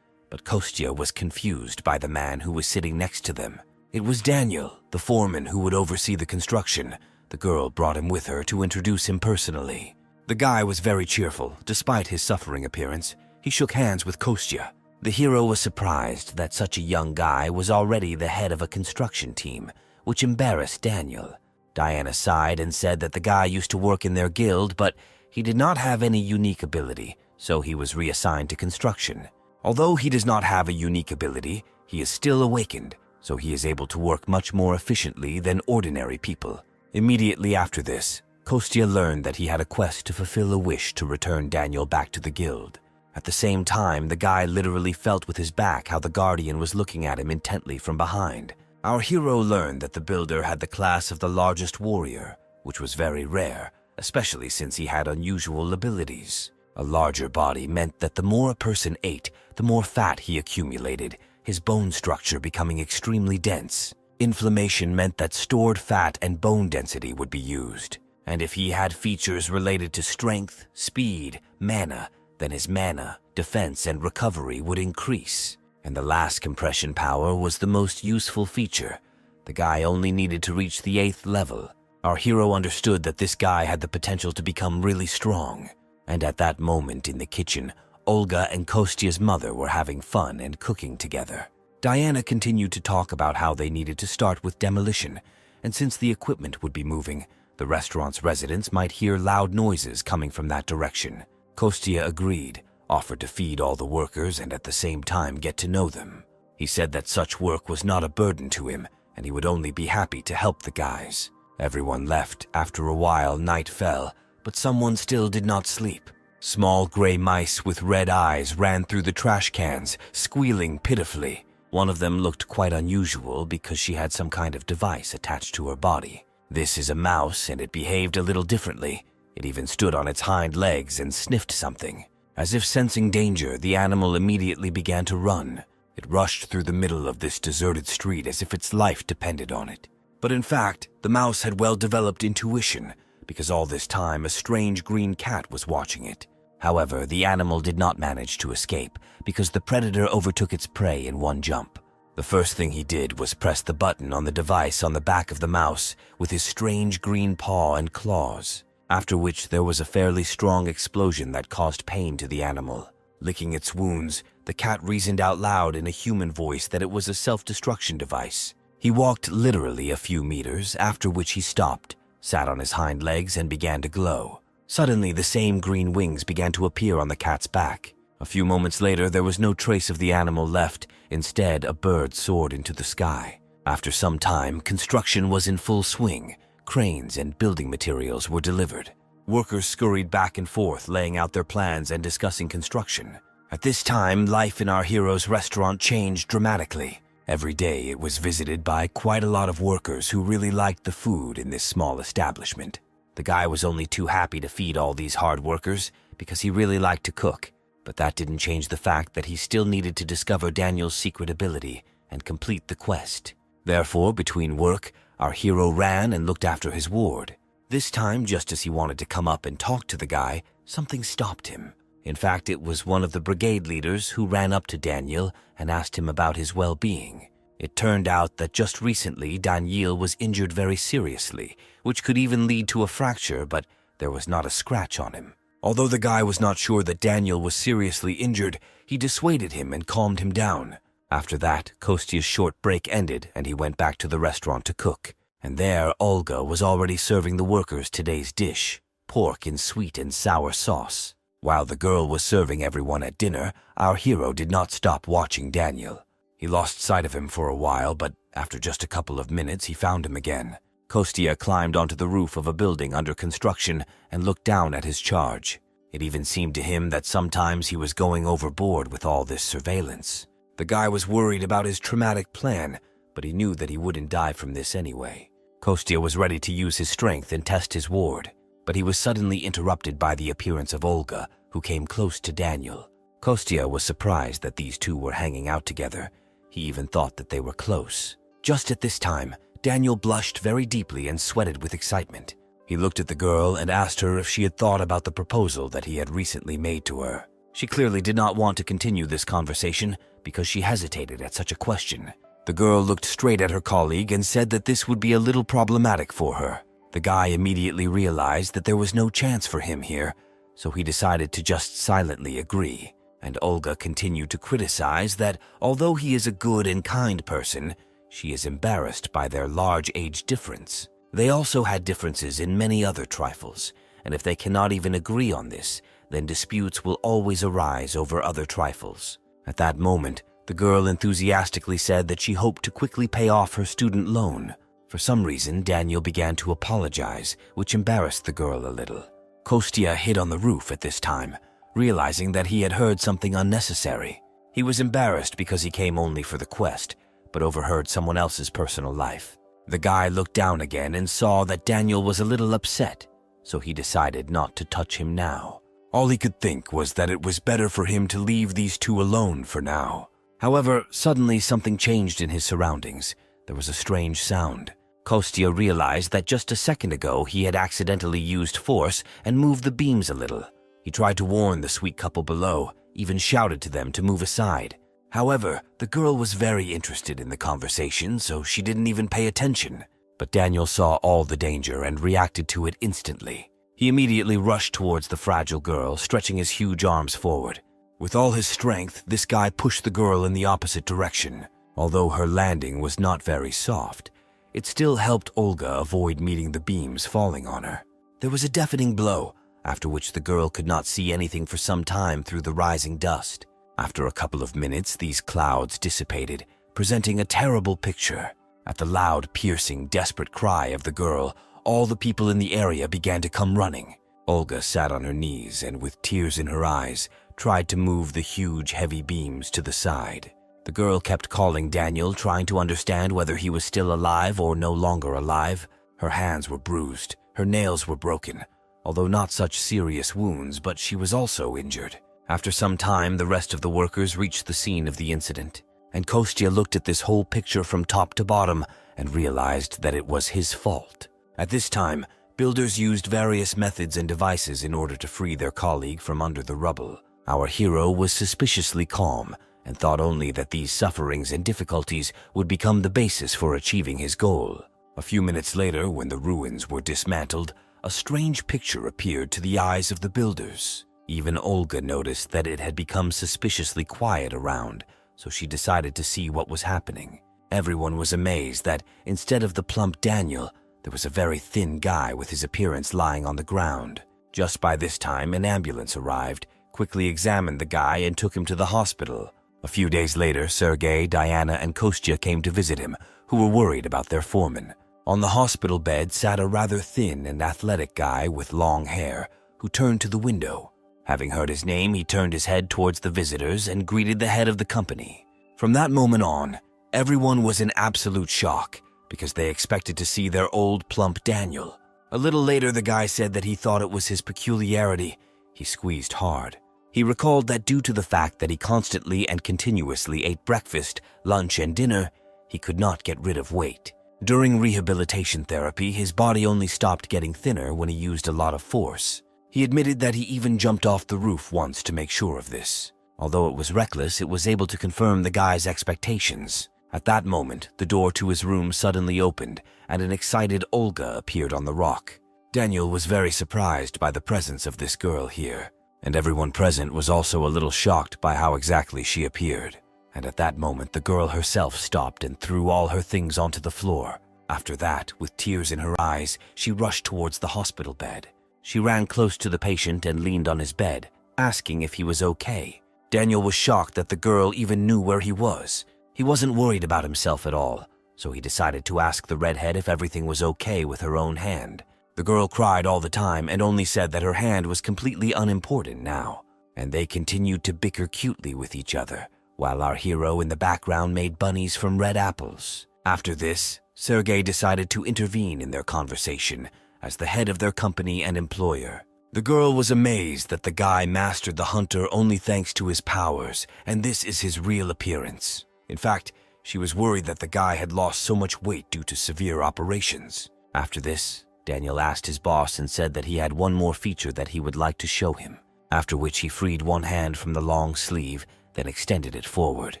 But Kostya was confused by the man who was sitting next to them. It was Daniel, the foreman who would oversee the construction. The girl brought him with her to introduce him personally. The guy was very cheerful, despite his suffering appearance. He shook hands with Kostya. The hero was surprised that such a young guy was already the head of a construction team, which embarrassed Daniel. Diana sighed and said that the guy used to work in their guild, but he did not have any unique ability, so he was reassigned to construction. Although he does not have a unique ability, he is still awakened, so he is able to work much more efficiently than ordinary people. Immediately after this, Kostya learned that he had a quest to fulfill a wish to return Daniel back to the guild. At the same time, the guy literally felt with his back how the guardian was looking at him intently from behind. Our hero learned that the builder had the class of the largest warrior, which was very rare, especially since he had unusual abilities. A larger body meant that the more a person ate, the more fat he accumulated, his bone structure becoming extremely dense. Inflammation meant that stored fat and bone density would be used. And if he had features related to strength, speed, mana, then his mana, defense, and recovery would increase. And the last compression power was the most useful feature. The guy only needed to reach the 8th level. Our hero understood that this guy had the potential to become really strong. And at that moment in the kitchen, Olga and Kostya's mother were having fun and cooking together. Diana continued to talk about how they needed to start with demolition, and since the equipment would be moving, the restaurant's residents might hear loud noises coming from that direction. Kostya agreed, offered to feed all the workers and at the same time get to know them. He said that such work was not a burden to him, and he would only be happy to help the guys. Everyone left. After a while, night fell, but someone still did not sleep. Small gray mice with red eyes ran through the trash cans, squealing pitifully. One of them looked quite unusual because she had some kind of device attached to her body. This is a mouse, and it behaved a little differently. It even stood on its hind legs and sniffed something. As if sensing danger, the animal immediately began to run. It rushed through the middle of this deserted street as if its life depended on it. But in fact, the mouse had well-developed intuition, because all this time a strange green cat was watching it. However, the animal did not manage to escape, because the predator overtook its prey in one jump. The first thing he did was press the button on the device on the back of the mouse with his strange green paw and claws, after which there was a fairly strong explosion that caused pain to the animal. Licking its wounds, the cat reasoned out loud in a human voice that it was a self-destruction device. He walked literally a few meters, after which he stopped, sat on his hind legs, and began to glow. Suddenly, the same green wings began to appear on the cat's back. A few moments later, there was no trace of the animal left. Instead, a bird soared into the sky. After some time, construction was in full swing. Cranes and building materials were delivered. Workers scurried back and forth, laying out their plans and discussing construction. At this time, life in our hero's restaurant changed dramatically. Every day, it was visited by quite a lot of workers who really liked the food in this small establishment. The guy was only too happy to feed all these hard workers because he really liked to cook, but that didn't change the fact that he still needed to discover Daniel's secret ability and complete the quest. Therefore, between work, our hero ran and looked after his ward. This time, just as he wanted to come up and talk to the guy, something stopped him. In fact, it was one of the brigade leaders who ran up to Daniel and asked him about his well-being. It turned out that just recently Daniel was injured very seriously, which could even lead to a fracture, but there was not a scratch on him. Although the guy was not sure that Daniel was seriously injured, he dissuaded him and calmed him down. After that, Kostia's short break ended and he went back to the restaurant to cook. And there, Olga was already serving the workers today's dish, pork in sweet and sour sauce. While the girl was serving everyone at dinner, our hero did not stop watching Daniel. He lost sight of him for a while, but after just a couple of minutes, he found him again. Kostia climbed onto the roof of a building under construction and looked down at his charge. It even seemed to him that sometimes he was going overboard with all this surveillance. The guy was worried about his traumatic plan, but he knew that he wouldn't die from this anyway. Kostia was ready to use his strength and test his ward, but he was suddenly interrupted by the appearance of Olga, who came close to Daniel. Kostia was surprised that these two were hanging out together. He even thought that they were close. Just at this time, Daniel blushed very deeply and sweated with excitement. He looked at the girl and asked her if she had thought about the proposal that he had recently made to her. She clearly did not want to continue this conversation because she hesitated at such a question. The girl looked straight at her colleague and said that this would be a little problematic for her. The guy immediately realized that there was no chance for him here, so he decided to just silently agree. And Olga continued to criticize that although he is a good and kind person, she is embarrassed by their large age difference. They also had differences in many other trifles, and if they cannot even agree on this, then disputes will always arise over other trifles. At that moment, the girl enthusiastically said that she hoped to quickly pay off her student loan. For some reason, Daniel began to apologize, which embarrassed the girl a little. Kostia hid on the roof at this time, realizing that he had heard something unnecessary. He was embarrassed because he came only for the quest, but overheard someone else's personal life. The guy looked down again and saw that Daniel was a little upset, so he decided not to touch him now. All he could think was that it was better for him to leave these two alone for now. However, suddenly something changed in his surroundings. There was a strange sound. Kostia realized that just a second ago he had accidentally used force and moved the beams a little. He tried to warn the sweet couple below, even shouted to them to move aside. However, the girl was very interested in the conversation, so she didn't even pay attention. But Daniel saw all the danger and reacted to it instantly. He immediately rushed towards the fragile girl, stretching his huge arms forward. With all his strength, this guy pushed the girl in the opposite direction. Although her landing was not very soft, it still helped Olga avoid meeting the beams falling on her. There was a deafening blow, after which the girl could not see anything for some time through the rising dust. After a couple of minutes, these clouds dissipated, presenting a terrible picture. At the loud, piercing, desperate cry of the girl, all the people in the area began to come running. Olga sat on her knees and, with tears in her eyes, tried to move the huge, heavy beams to the side. The girl kept calling Daniel, trying to understand whether he was still alive or no longer alive. Her hands were bruised, her nails were broken, although not such serious wounds, but she was also injured. After some time, the rest of the workers reached the scene of the incident, and Kostia looked at this whole picture from top to bottom and realized that it was his fault. At this time, builders used various methods and devices in order to free their colleague from under the rubble. Our hero was suspiciously calm and thought only that these sufferings and difficulties would become the basis for achieving his goal. A few minutes later, when the ruins were dismantled, a strange picture appeared to the eyes of the builders. Even Olga noticed that it had become suspiciously quiet around, so she decided to see what was happening. Everyone was amazed that, instead of the plump Daniel, there was a very thin guy with his appearance lying on the ground. Just by this time, an ambulance arrived, quickly examined the guy, and took him to the hospital. A few days later, Sergei, Diana, and Kostya came to visit him, who were worried about their foreman. On the hospital bed sat a rather thin and athletic guy with long hair, who turned to the window. Having heard his name, he turned his head towards the visitors and greeted the head of the company. From that moment on, everyone was in absolute shock, because they expected to see their old plump Daniel. A little later, the guy said that he thought it was his peculiarity. He squeezed hard. He recalled that due to the fact that he constantly and continuously ate breakfast, lunch, and dinner, he could not get rid of weight. During rehabilitation therapy, his body only stopped getting thinner when he used a lot of force. He admitted that he even jumped off the roof once to make sure of this. Although it was reckless, it was able to confirm the guy's expectations. At that moment, the door to his room suddenly opened, and an excited Olga appeared on the rock. Daniel was very surprised by the presence of this girl here, and everyone present was also a little shocked by how exactly she appeared. And at that moment, the girl herself stopped and threw all her things onto the floor. After that, with tears in her eyes, she rushed towards the hospital bed. She ran close to the patient and leaned on his bed, asking if he was okay. Daniel was shocked that the girl even knew where he was. He wasn't worried about himself at all, so he decided to ask the redhead if everything was okay with her own hand. The girl cried all the time and only said that her hand was completely unimportant now, and they continued to bicker cutely with each other, while our hero in the background made bunnies from red apples. After this, Sergei decided to intervene in their conversation as the head of their company and employer. The girl was amazed that the guy mastered the hunter only thanks to his powers, and this is his real appearance. In fact, she was worried that the guy had lost so much weight due to severe operations. After this, Daniel asked his boss and said that he had one more feature that he would like to show him, after which he freed one hand from the long sleeve, then extended it forward.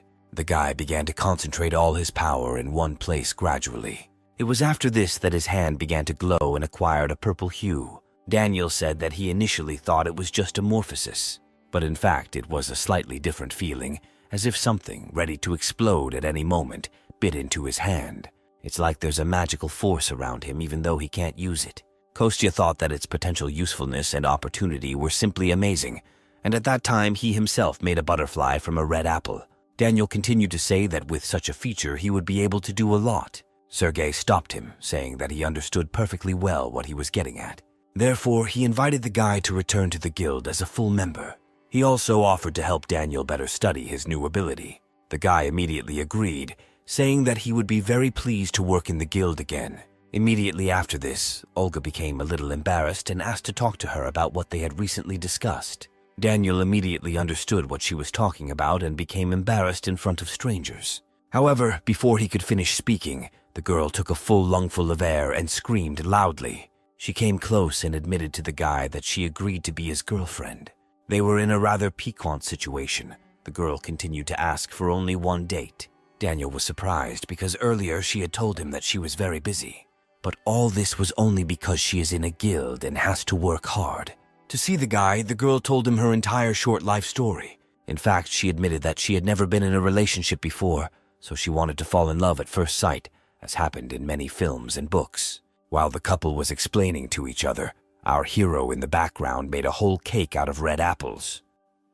The guy began to concentrate all his power in one place gradually. It was after this that his hand began to glow and acquired a purple hue. Daniel said that he initially thought it was just a morphosis, but in fact it was a slightly different feeling, as if something, ready to explode at any moment, bit into his hand. It's like there's a magical force around him even though he can't use it. Kostya thought that its potential usefulness and opportunity were simply amazing, and at that time he himself made a butterfly from a red apple. Daniel continued to say that with such a feature he would be able to do a lot. Sergei stopped him, saying that he understood perfectly well what he was getting at. Therefore, he invited the guy to return to the guild as a full member. He also offered to help Daniel better study his new ability. The guy immediately agreed, saying that he would be very pleased to work in the guild again. Immediately after this, Olga became a little embarrassed and asked to talk to her about what they had recently discussed. Daniel immediately understood what she was talking about and became embarrassed in front of strangers. However, before he could finish speaking, the girl took a full lungful of air and screamed loudly. She came close and admitted to the guy that she agreed to be his girlfriend. They were in a rather piquant situation. The girl continued to ask for only one date. Daniel was surprised because earlier she had told him that she was very busy. But all this was only because she is in a guild and has to work hard. To see the guy, the girl told him her entire short life story. In fact, she admitted that she had never been in a relationship before, so she wanted to fall in love at first sight, as happened in many films and books. While the couple was explaining to each other, our hero in the background made a whole cake out of red apples.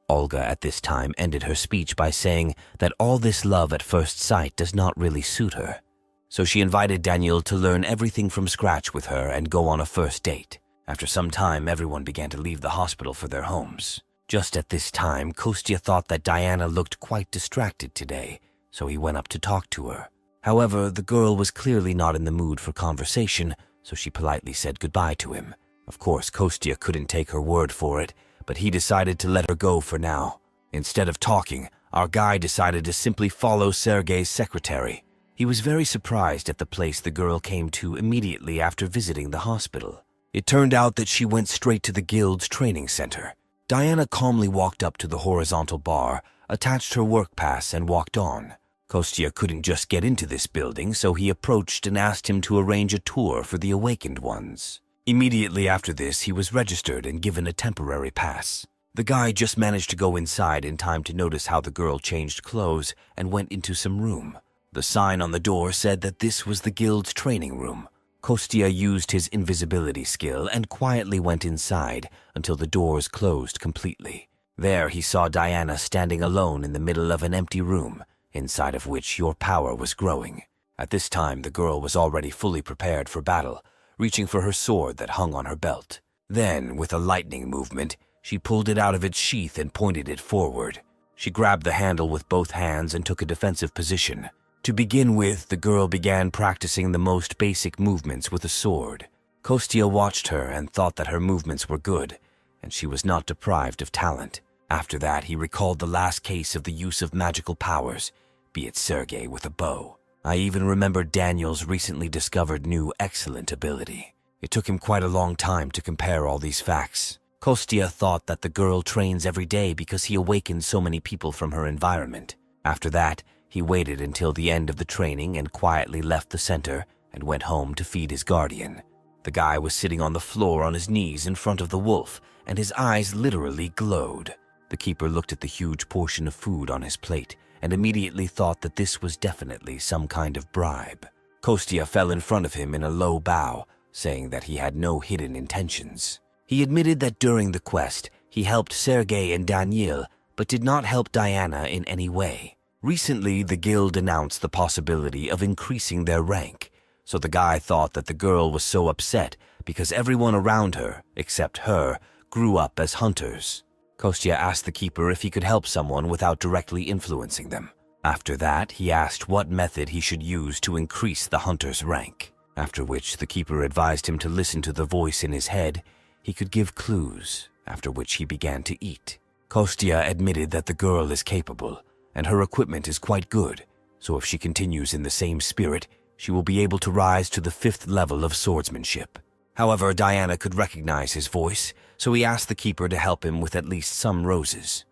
Olga at this time ended her speech by saying that all this love at first sight does not really suit her. So she invited Daniel to learn everything from scratch with her and go on a first date. After some time, everyone began to leave the hospital for their homes. Just at this time, Kostya thought that Diana looked quite distracted today, so he went up to talk to her. However, the girl was clearly not in the mood for conversation, so she politely said goodbye to him. Of course, Kostya couldn't take her word for it, but he decided to let her go for now. Instead of talking, our guy decided to simply follow Sergei's secretary. He was very surprised at the place the girl came to immediately after visiting the hospital. It turned out that she went straight to the guild's training center. Diana calmly walked up to the horizontal bar, attached her work pass, and walked on. Kostya couldn't just get into this building, so he approached and asked him to arrange a tour for the awakened ones. Immediately after this, he was registered and given a temporary pass. The guy just managed to go inside in time to notice how the girl changed clothes and went into some room. The sign on the door said that this was the guild's training room. Kostya used his invisibility skill and quietly went inside until the doors closed completely. There he saw Diana standing alone in the middle of an empty room, inside of which your power was growing. At this time, the girl was already fully prepared for battle, reaching for her sword that hung on her belt. Then, with a lightning movement, she pulled it out of its sheath and pointed it forward. She grabbed the handle with both hands and took a defensive position. To begin with, the girl began practicing the most basic movements with a sword. Kostya watched her and thought that her movements were good, and she was not deprived of talent. After that, he recalled the last case of the use of magical powers, be it Sergei with a bow. I even remembered Daniel's recently discovered new excellent ability. It took him quite a long time to compare all these facts. Kostya thought that the girl trains every day because he awakened so many people from her environment. After that, he waited until the end of the training and quietly left the center and went home to feed his guardian. The guy was sitting on the floor on his knees in front of the wolf, and his eyes literally glowed. The keeper looked at the huge portion of food on his plate and immediately thought that this was definitely some kind of bribe. Kostya fell in front of him in a low bow, saying that he had no hidden intentions. He admitted that during the quest, he helped Sergei and Daniel, but did not help Diana in any way. Recently, the guild announced the possibility of increasing their rank, so the guy thought that the girl was so upset because everyone around her, except her, grew up as hunters. Kostya asked the keeper if he could help someone without directly influencing them. After that, he asked what method he should use to increase the hunter's rank, after which the keeper advised him to listen to the voice in his head. He could give clues, after which he began to eat. Kostya admitted that the girl is capable, and her equipment is quite good, so if she continues in the same spirit, she will be able to rise to the 5th level of swordsmanship. However, Diana could recognize his voice, so he asked the keeper to help him with at least some roses.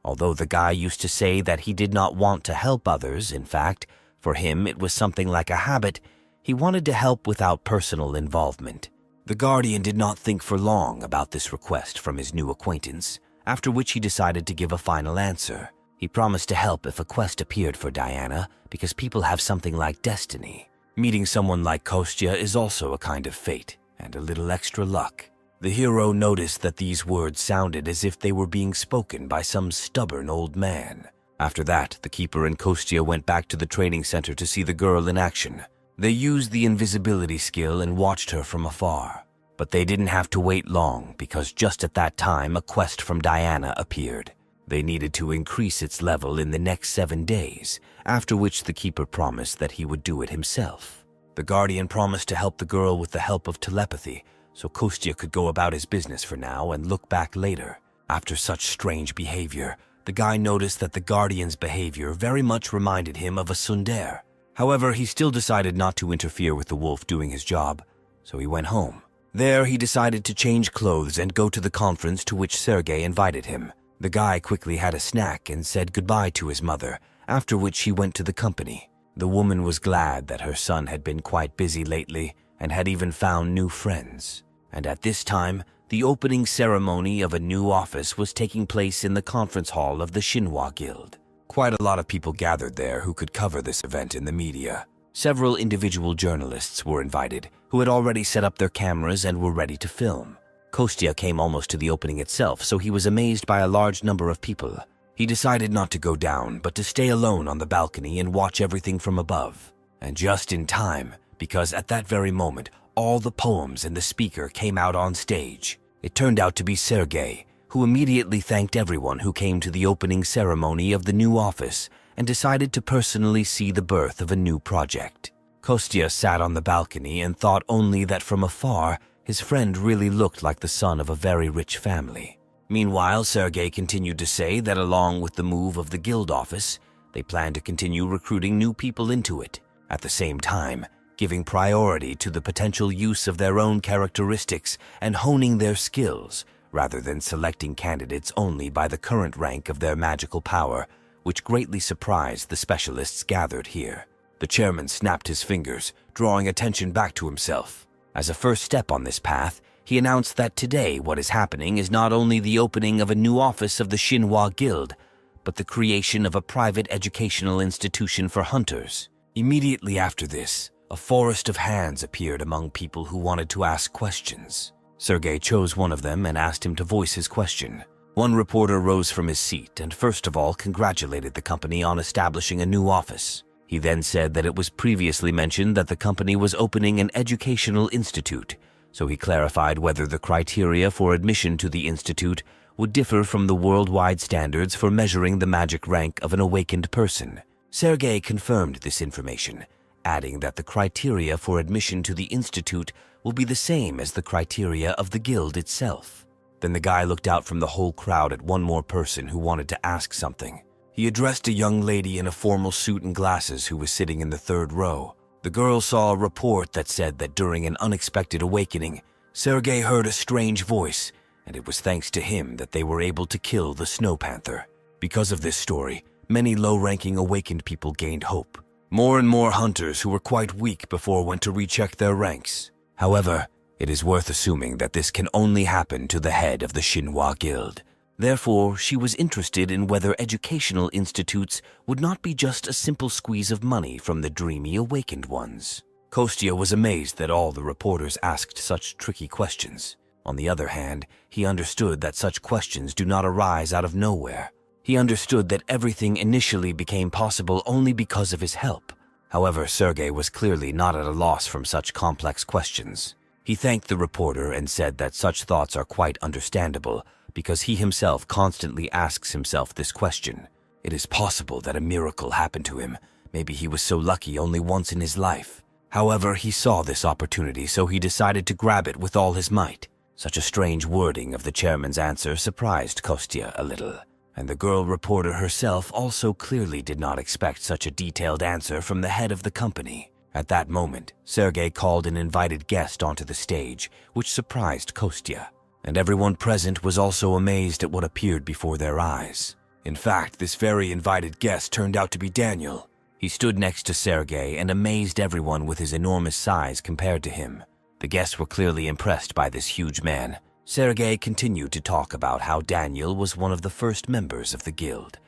Although the guy used to say that he did not want to help others, in fact, for him it was something like a habit, he wanted to help without personal involvement. The guardian did not think for long about this request from his new acquaintance, after which he decided to give a final answer. He promised to help if a quest appeared for Diana, because people have something like destiny. Meeting someone like Kostya is also a kind of fate, and a little extra luck. The hero noticed that these words sounded as if they were being spoken by some stubborn old man. After that, the keeper and Kostya went back to the training center to see the girl in action. They used the invisibility skill and watched her from afar. But they didn't have to wait long, because just at that time a quest from Diana appeared. They needed to increase its level in the next 7 days, after which the keeper promised that he would do it himself. The guardian promised to help the girl with the help of telepathy, so Kostya could go about his business for now and look back later. After such strange behavior, the guy noticed that the guardian's behavior very much reminded him of a tsundere. However, he still decided not to interfere with the wolf doing his job, so he went home. There, he decided to change clothes and go to the conference to which Sergei invited him. The guy quickly had a snack and said goodbye to his mother, after which he went to the company. The woman was glad that her son had been quite busy lately and had even found new friends. And at this time, the opening ceremony of a new office was taking place in the conference hall of the Manhwa Guild. Quite a lot of people gathered there who could cover this event in the media. Several individual journalists were invited who had already set up their cameras and were ready to film. Kostya came almost to the opening itself, so he was amazed by a large number of people. He decided not to go down, but to stay alone on the balcony and watch everything from above. And just in time, because at that very moment, all the poems and the speaker came out on stage. It turned out to be Sergei, who immediately thanked everyone who came to the opening ceremony of the new office and decided to personally see the birth of a new project. Kostya sat on the balcony and thought only that from afar, his friend really looked like the son of a very rich family. Meanwhile, Sergei continued to say that along with the move of the guild office, they plan to continue recruiting new people into it, at the same time giving priority to the potential use of their own characteristics and honing their skills, rather than selecting candidates only by the current rank of their magical power, which greatly surprised the specialists gathered here. The chairman snapped his fingers, drawing attention back to himself. As a first step on this path, he announced that today what is happening is not only the opening of a new office of the Manhwa Guild, but the creation of a private educational institution for hunters. Immediately after this, a forest of hands appeared among people who wanted to ask questions. Sergei chose one of them and asked him to voice his question. One reporter rose from his seat and first of all congratulated the company on establishing a new office. He then said that it was previously mentioned that the company was opening an educational institute, so he clarified whether the criteria for admission to the institute would differ from the worldwide standards for measuring the magic rank of an awakened person. Sergei confirmed this information, adding that the criteria for admission to the institute will be the same as the criteria of the guild itself. Then the guy looked out from the whole crowd at one more person who wanted to ask something. He addressed a young lady in a formal suit and glasses who was sitting in the third row. The girl saw a report that said that during an unexpected awakening, Sergei heard a strange voice, and it was thanks to him that they were able to kill the Snow Panther. Because of this story, many low-ranking awakened people gained hope. More and more hunters who were quite weak before went to recheck their ranks. However, it is worth assuming that this can only happen to the head of the Manhwa Guild. Therefore, she was interested in whether educational institutes would not be just a simple squeeze of money from the dreamy awakened ones. Kostya was amazed that all the reporters asked such tricky questions. On the other hand, he understood that such questions do not arise out of nowhere. He understood that everything initially became possible only because of his help. However, Sergei was clearly not at a loss from such complex questions. He thanked the reporter and said that such thoughts are quite understandable because he himself constantly asks himself this question. It is possible that a miracle happened to him. Maybe he was so lucky only once in his life. However, he saw this opportunity, so he decided to grab it with all his might. Such a strange wording of the chairman's answer surprised Kostya a little, and the girl reporter herself also clearly did not expect such a detailed answer from the head of the company. At that moment, Sergei called an invited guest onto the stage, which surprised Kostya, and everyone present was also amazed at what appeared before their eyes. In fact, this very invited guest turned out to be Daniel. He stood next to Sergei and amazed everyone with his enormous size compared to him. The guests were clearly impressed by this huge man. Sergei continued to talk about how Daniel was one of the first members of the guild,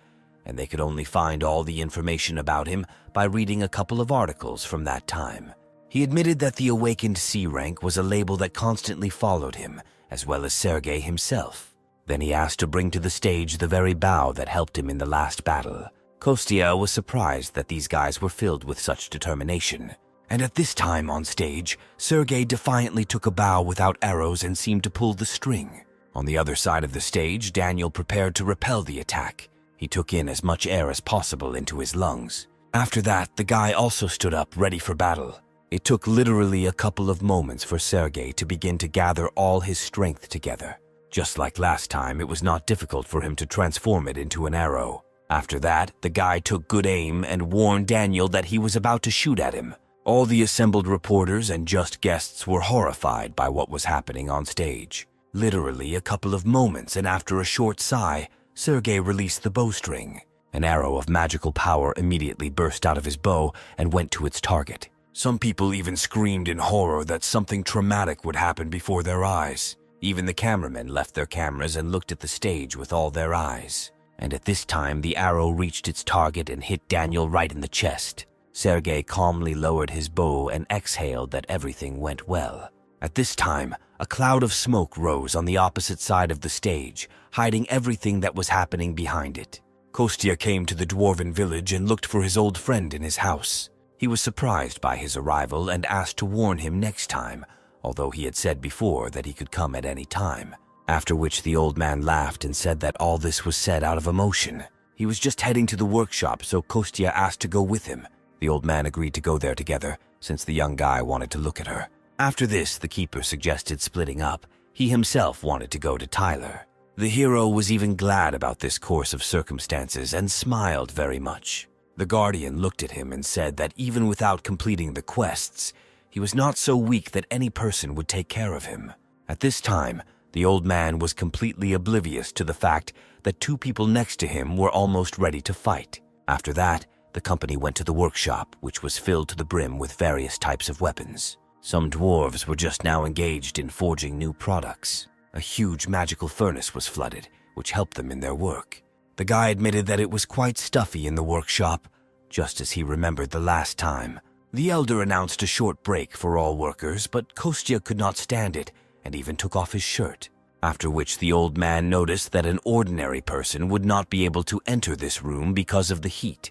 and they could only find all the information about him by reading a couple of articles from that time. He admitted that the awakened C rank was a label that constantly followed him, as well as Sergei himself. Then he asked to bring to the stage the very bow that helped him in the last battle. Kostya was surprised that these guys were filled with such determination. And at this time on stage, Sergei defiantly took a bow without arrows and seemed to pull the string. On the other side of the stage, Daniel prepared to repel the attack. He took in as much air as possible into his lungs. After that, the guy also stood up, ready for battle. It took literally a couple of moments for Sergei to begin to gather all his strength together. Just like last time, it was not difficult for him to transform it into an arrow. After that, the guy took good aim and warned Daniel that he was about to shoot at him. All the assembled reporters and just guests were horrified by what was happening on stage. Literally a couple of moments, and after a short sigh, Sergei released the bowstring. An arrow of magical power immediately burst out of his bow and went to its target. Some people even screamed in horror that something traumatic would happen before their eyes. Even the cameramen left their cameras and looked at the stage with all their eyes. And at this time, the arrow reached its target and hit Daniel right in the chest. Sergei calmly lowered his bow and exhaled that everything went well. At this time, a cloud of smoke rose on the opposite side of the stage, hiding everything that was happening behind it. Kostya came to the dwarven village and looked for his old friend in his house. He was surprised by his arrival and asked to warn him next time, although he had said before that he could come at any time. After which the old man laughed and said that all this was said out of emotion. He was just heading to the workshop, so Kostya asked to go with him. The old man agreed to go there together, since the young guy wanted to look at her. After this, the keeper suggested splitting up. He himself wanted to go to Tyler. The hero was even glad about this course of circumstances and smiled very much. The guardian looked at him and said that even without completing the quests, he was not so weak that any person would take care of him. At this time, the old man was completely oblivious to the fact that two people next to him were almost ready to fight. After that, the company went to the workshop, which was filled to the brim with various types of weapons. Some dwarves were just now engaged in forging new products. A huge magical furnace was flooded, which helped them in their work. The guy admitted that it was quite stuffy in the workshop, just as he remembered the last time. The elder announced a short break for all workers, but Kostya could not stand it and even took off his shirt. After which the old man noticed that an ordinary person would not be able to enter this room because of the heat,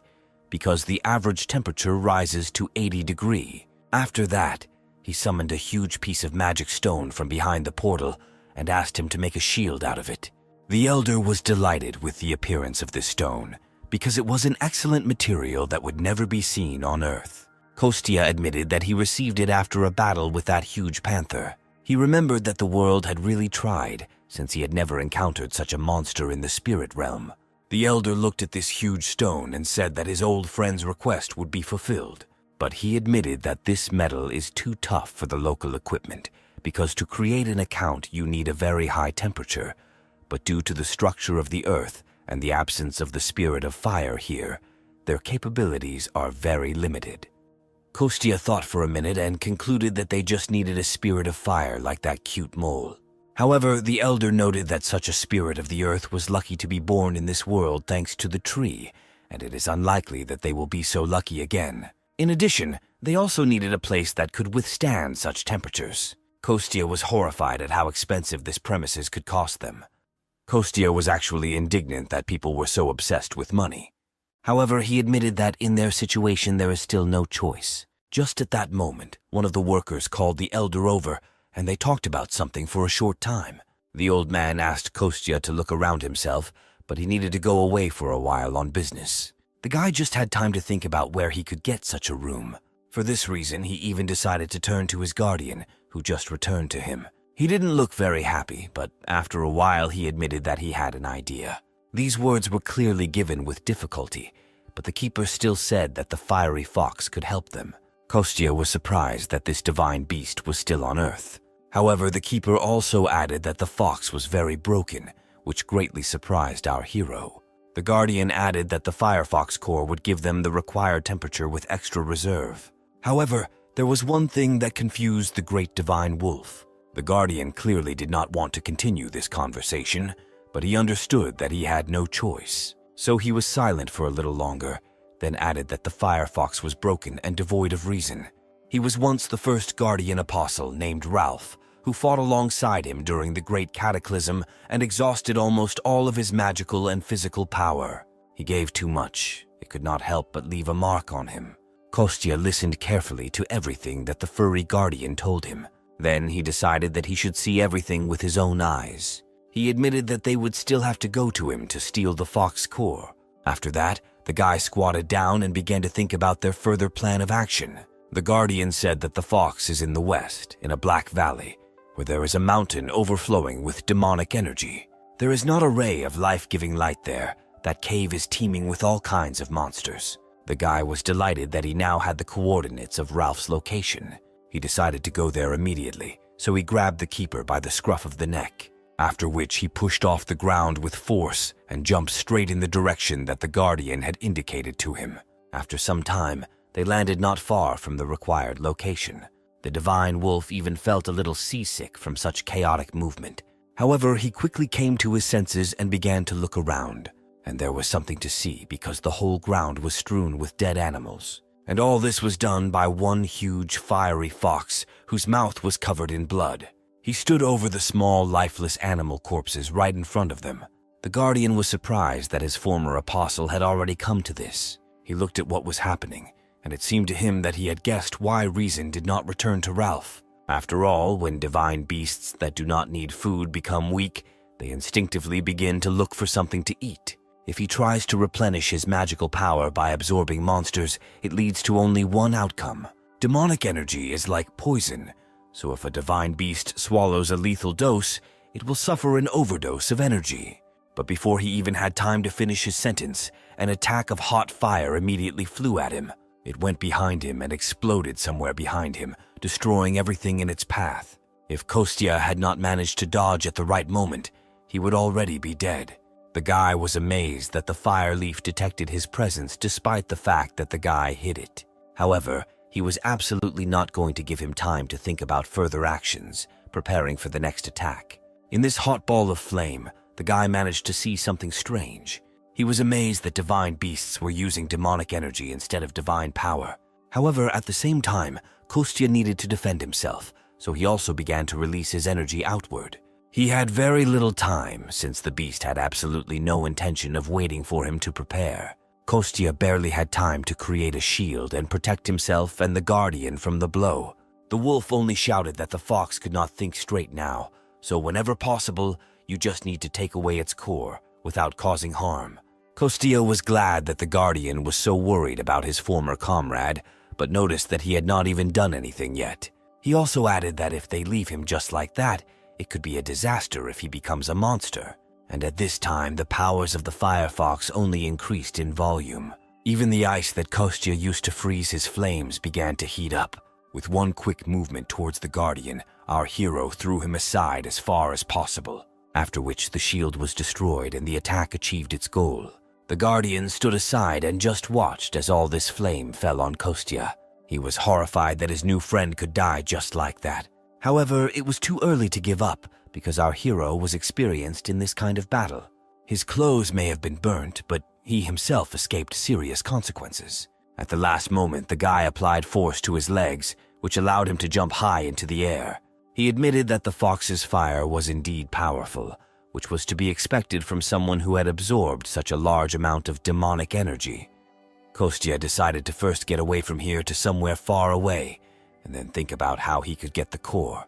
because the average temperature rises to 80 degrees. After that, he summoned a huge piece of magic stone from behind the portal and asked him to make a shield out of it. The elder was delighted with the appearance of this stone, because it was an excellent material that would never be seen on Earth. Kostya admitted that he received it after a battle with that huge panther. He remembered that the world had really tried, since he had never encountered such a monster in the spirit realm. The elder looked at this huge stone and said that his old friend's request would be fulfilled, but he admitted that this metal is too tough for the local equipment, because to create an account you need a very high temperature, but due to the structure of the earth and the absence of the spirit of fire here, their capabilities are very limited. Kostya thought for a minute and concluded that they just needed a spirit of fire like that cute mole. However, the elder noted that such a spirit of the earth was lucky to be born in this world thanks to the tree, and it is unlikely that they will be so lucky again. In addition, they also needed a place that could withstand such temperatures. Kostya was horrified at how expensive this premises could cost them. Kostya was actually indignant that people were so obsessed with money. However, he admitted that in their situation there is still no choice. Just at that moment, one of the workers called the elder over, and they talked about something for a short time. The old man asked Kostya to look around himself, but he needed to go away for a while on business. The guy just had time to think about where he could get such a room. For this reason, he even decided to turn to his guardian, who just returned to him. He didn't look very happy, but after a while he admitted that he had an idea. These words were clearly given with difficulty, but the keeper still said that the fiery fox could help them. Kostya was surprised that this divine beast was still on Earth. However, the keeper also added that the fox was very broken, which greatly surprised our hero. The guardian added that the firefox core would give them the required temperature with extra reserve. However, there was one thing that confused the great divine wolf. The guardian clearly did not want to continue this conversation, but he understood that he had no choice. So he was silent for a little longer, then added that the firefox was broken and devoid of reason. He was once the first guardian apostle named Ralph, who fought alongside him during the Great Cataclysm and exhausted almost all of his magical and physical power. He gave too much. It could not help but leave a mark on him. Kostya listened carefully to everything that the furry guardian told him. Then he decided that he should see everything with his own eyes. He admitted that they would still have to go to him to steal the fox core. After that, the guy squatted down and began to think about their further plan of action. The guardian said that the fox is in the west, in a black valley, where there is a mountain overflowing with demonic energy. There is not a ray of life-giving light there. That cave is teeming with all kinds of monsters. The guy was delighted that he now had the coordinates of Ralph's location. He decided to go there immediately, so he grabbed the keeper by the scruff of the neck, after which he pushed off the ground with force and jumped straight in the direction that the guardian had indicated to him. After some time, they landed not far from the required location. The divine wolf even felt a little seasick from such chaotic movement. However, he quickly came to his senses and began to look around. And there was something to see because the whole ground was strewn with dead animals. And all this was done by one huge fiery fox whose mouth was covered in blood. He stood over the small, lifeless animal corpses right in front of them. The guardian was surprised that his former apostle had already come to this. He looked at what was happening, and it seemed to him that he had guessed why reason did not return to Ralph. After all, when divine beasts that do not need food become weak, they instinctively begin to look for something to eat. If he tries to replenish his magical power by absorbing monsters, it leads to only one outcome. Demonic energy is like poison, so if a divine beast swallows a lethal dose, it will suffer an overdose of energy. But before he even had time to finish his sentence, an attack of hot fire immediately flew at him. It went behind him and exploded somewhere behind him, destroying everything in its path. If Kostya had not managed to dodge at the right moment, he would already be dead. The guy was amazed that the fire leaf detected his presence despite the fact that the guy hid it. However, he was absolutely not going to give him time to think about further actions, preparing for the next attack. In this hot ball of flame, the guy managed to see something strange. He was amazed that divine beasts were using demonic energy instead of divine power. However, at the same time, Kostya needed to defend himself, so he also began to release his energy outward. He had very little time, since the beast had absolutely no intention of waiting for him to prepare. Kostya barely had time to create a shield and protect himself and the guardian from the blow. The wolf only shouted that the fox could not think straight now, so whenever possible, you just need to take away its core without causing harm. Kostya was glad that the guardian was so worried about his former comrade, but noticed that he had not even done anything yet. He also added that if they leave him just like that, it could be a disaster if he becomes a monster. And at this time, the powers of the firefox only increased in volume. Even the ice that Kostya used to freeze his flames began to heat up. With one quick movement towards the guardian, our hero threw him aside as far as possible, after which the shield was destroyed and the attack achieved its goal. The guardian stood aside and just watched as all this flame fell on Kostya. He was horrified that his new friend could die just like that. However, it was too early to give up, because our hero was experienced in this kind of battle. His clothes may have been burnt, but he himself escaped serious consequences. At the last moment, the guy applied force to his legs, which allowed him to jump high into the air. He admitted that the fox's fire was indeed powerful, which was to be expected from someone who had absorbed such a large amount of demonic energy. Kostya decided to first get away from here to somewhere far away, and then think about how he could get the core.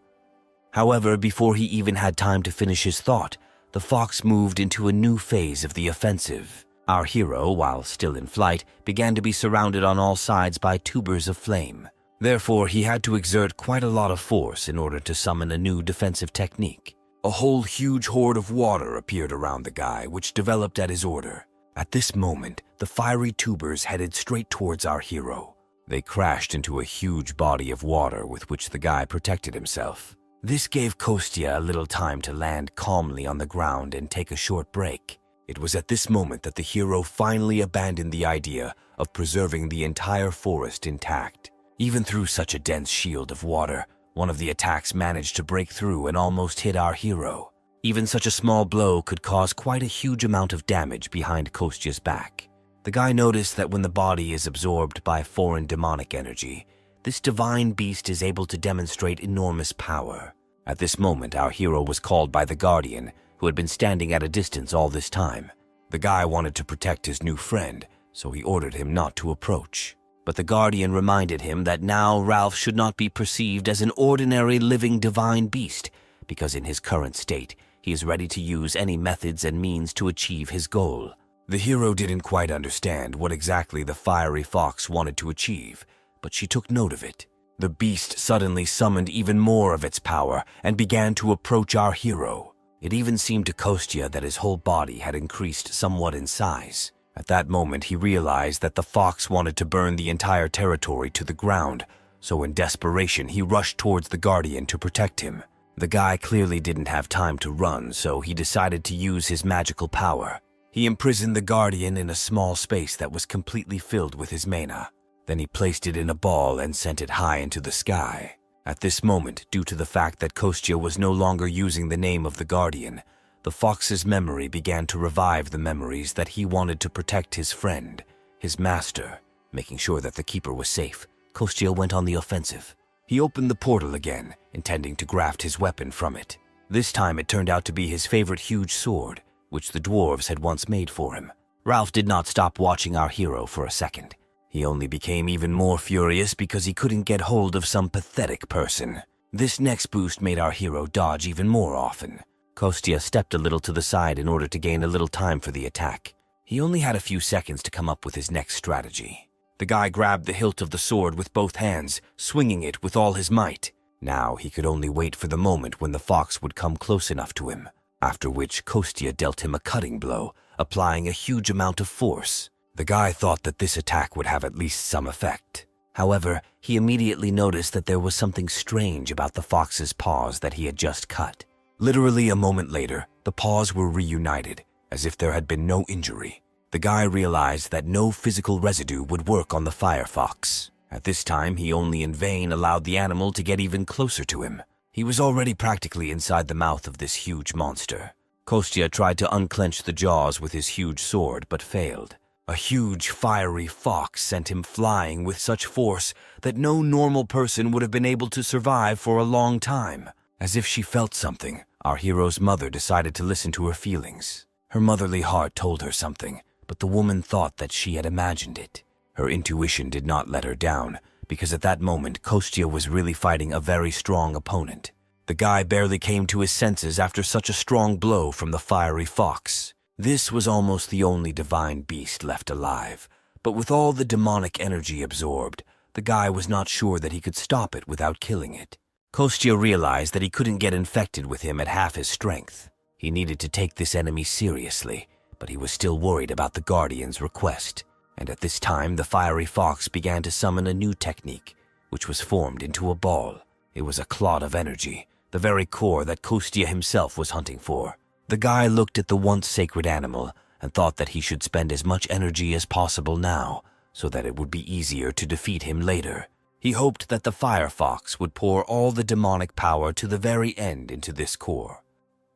However, before he even had time to finish his thought, the fox moved into a new phase of the offensive. Our hero, while still in flight, began to be surrounded on all sides by tubers of flame. Therefore, he had to exert quite a lot of force in order to summon a new defensive technique. A whole huge horde of water appeared around the guy, which developed at his order. At this moment, the fiery tubers headed straight towards our hero. They crashed into a huge body of water with which the guy protected himself. This gave Kostya a little time to land calmly on the ground and take a short break. It was at this moment that the hero finally abandoned the idea of preserving the entire forest intact. Even through such a dense shield of water, one of the attacks managed to break through and almost hit our hero. Even such a small blow could cause quite a huge amount of damage behind Kostya's back. The guy noticed that when the body is absorbed by foreign demonic energy, this divine beast is able to demonstrate enormous power. At this moment, our hero was called by the guardian, who had been standing at a distance all this time. The guy wanted to protect his new friend, so he ordered him not to approach. But the guardian reminded him that now Ralph should not be perceived as an ordinary living divine beast, because in his current state, he is ready to use any methods and means to achieve his goal. The hero didn't quite understand what exactly the fiery fox wanted to achieve, but she took note of it. The beast suddenly summoned even more of its power and began to approach our hero. It even seemed to Kostya that his whole body had increased somewhat in size. At that moment, he realized that the fox wanted to burn the entire territory to the ground, so in desperation, he rushed towards the guardian to protect him. The guy clearly didn't have time to run, so he decided to use his magical power. He imprisoned the guardian in a small space that was completely filled with his mana. Then he placed it in a ball and sent it high into the sky. At this moment, due to the fact that Kostya was no longer using the name of the guardian, the fox's memory began to revive the memories that he wanted to protect his friend, his master. Making sure that the keeper was safe, Kostya went on the offensive. He opened the portal again, intending to graft his weapon from it. This time it turned out to be his favorite huge sword, which the dwarves had once made for him. Ralph did not stop watching our hero for a second. He only became even more furious because he couldn't get hold of some pathetic person. This next boost made our hero dodge even more often. Kostya stepped a little to the side in order to gain a little time for the attack. He only had a few seconds to come up with his next strategy. The guy grabbed the hilt of the sword with both hands, swinging it with all his might. Now he could only wait for the moment when the fox would come close enough to him, after which Kostya dealt him a cutting blow, applying a huge amount of force. The guy thought that this attack would have at least some effect. However, he immediately noticed that there was something strange about the fox's paws that he had just cut. Literally a moment later, the paws were reunited, as if there had been no injury. The guy realized that no physical residue would work on the firefox. At this time, he only in vain allowed the animal to get even closer to him. He was already practically inside the mouth of this huge monster. Kostya tried to unclench the jaws with his huge sword, but failed. A huge, fiery fox sent him flying with such force that no normal person would have been able to survive for a long time. As if she felt something, our hero's mother decided to listen to her feelings. Her motherly heart told her something, but the woman thought that she had imagined it. Her intuition did not let her down, because at that moment Kostya was really fighting a very strong opponent. The guy barely came to his senses after such a strong blow from the fiery fox. This was almost the only divine beast left alive, but with all the demonic energy absorbed, the guy was not sure that he could stop it without killing it. Kostya realized that he couldn't get infected with him at half his strength. He needed to take this enemy seriously, but he was still worried about the Guardian's request. And at this time, the fiery fox began to summon a new technique, which was formed into a ball. It was a clot of energy, the very core that Kostya himself was hunting for. The guy looked at the once sacred animal and thought that he should spend as much energy as possible now, so that it would be easier to defeat him later. He hoped that the fire fox would pour all the demonic power to the very end into this core.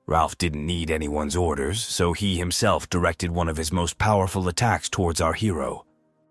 Ralph didn't need anyone's orders, so he himself directed one of his most powerful attacks towards our hero.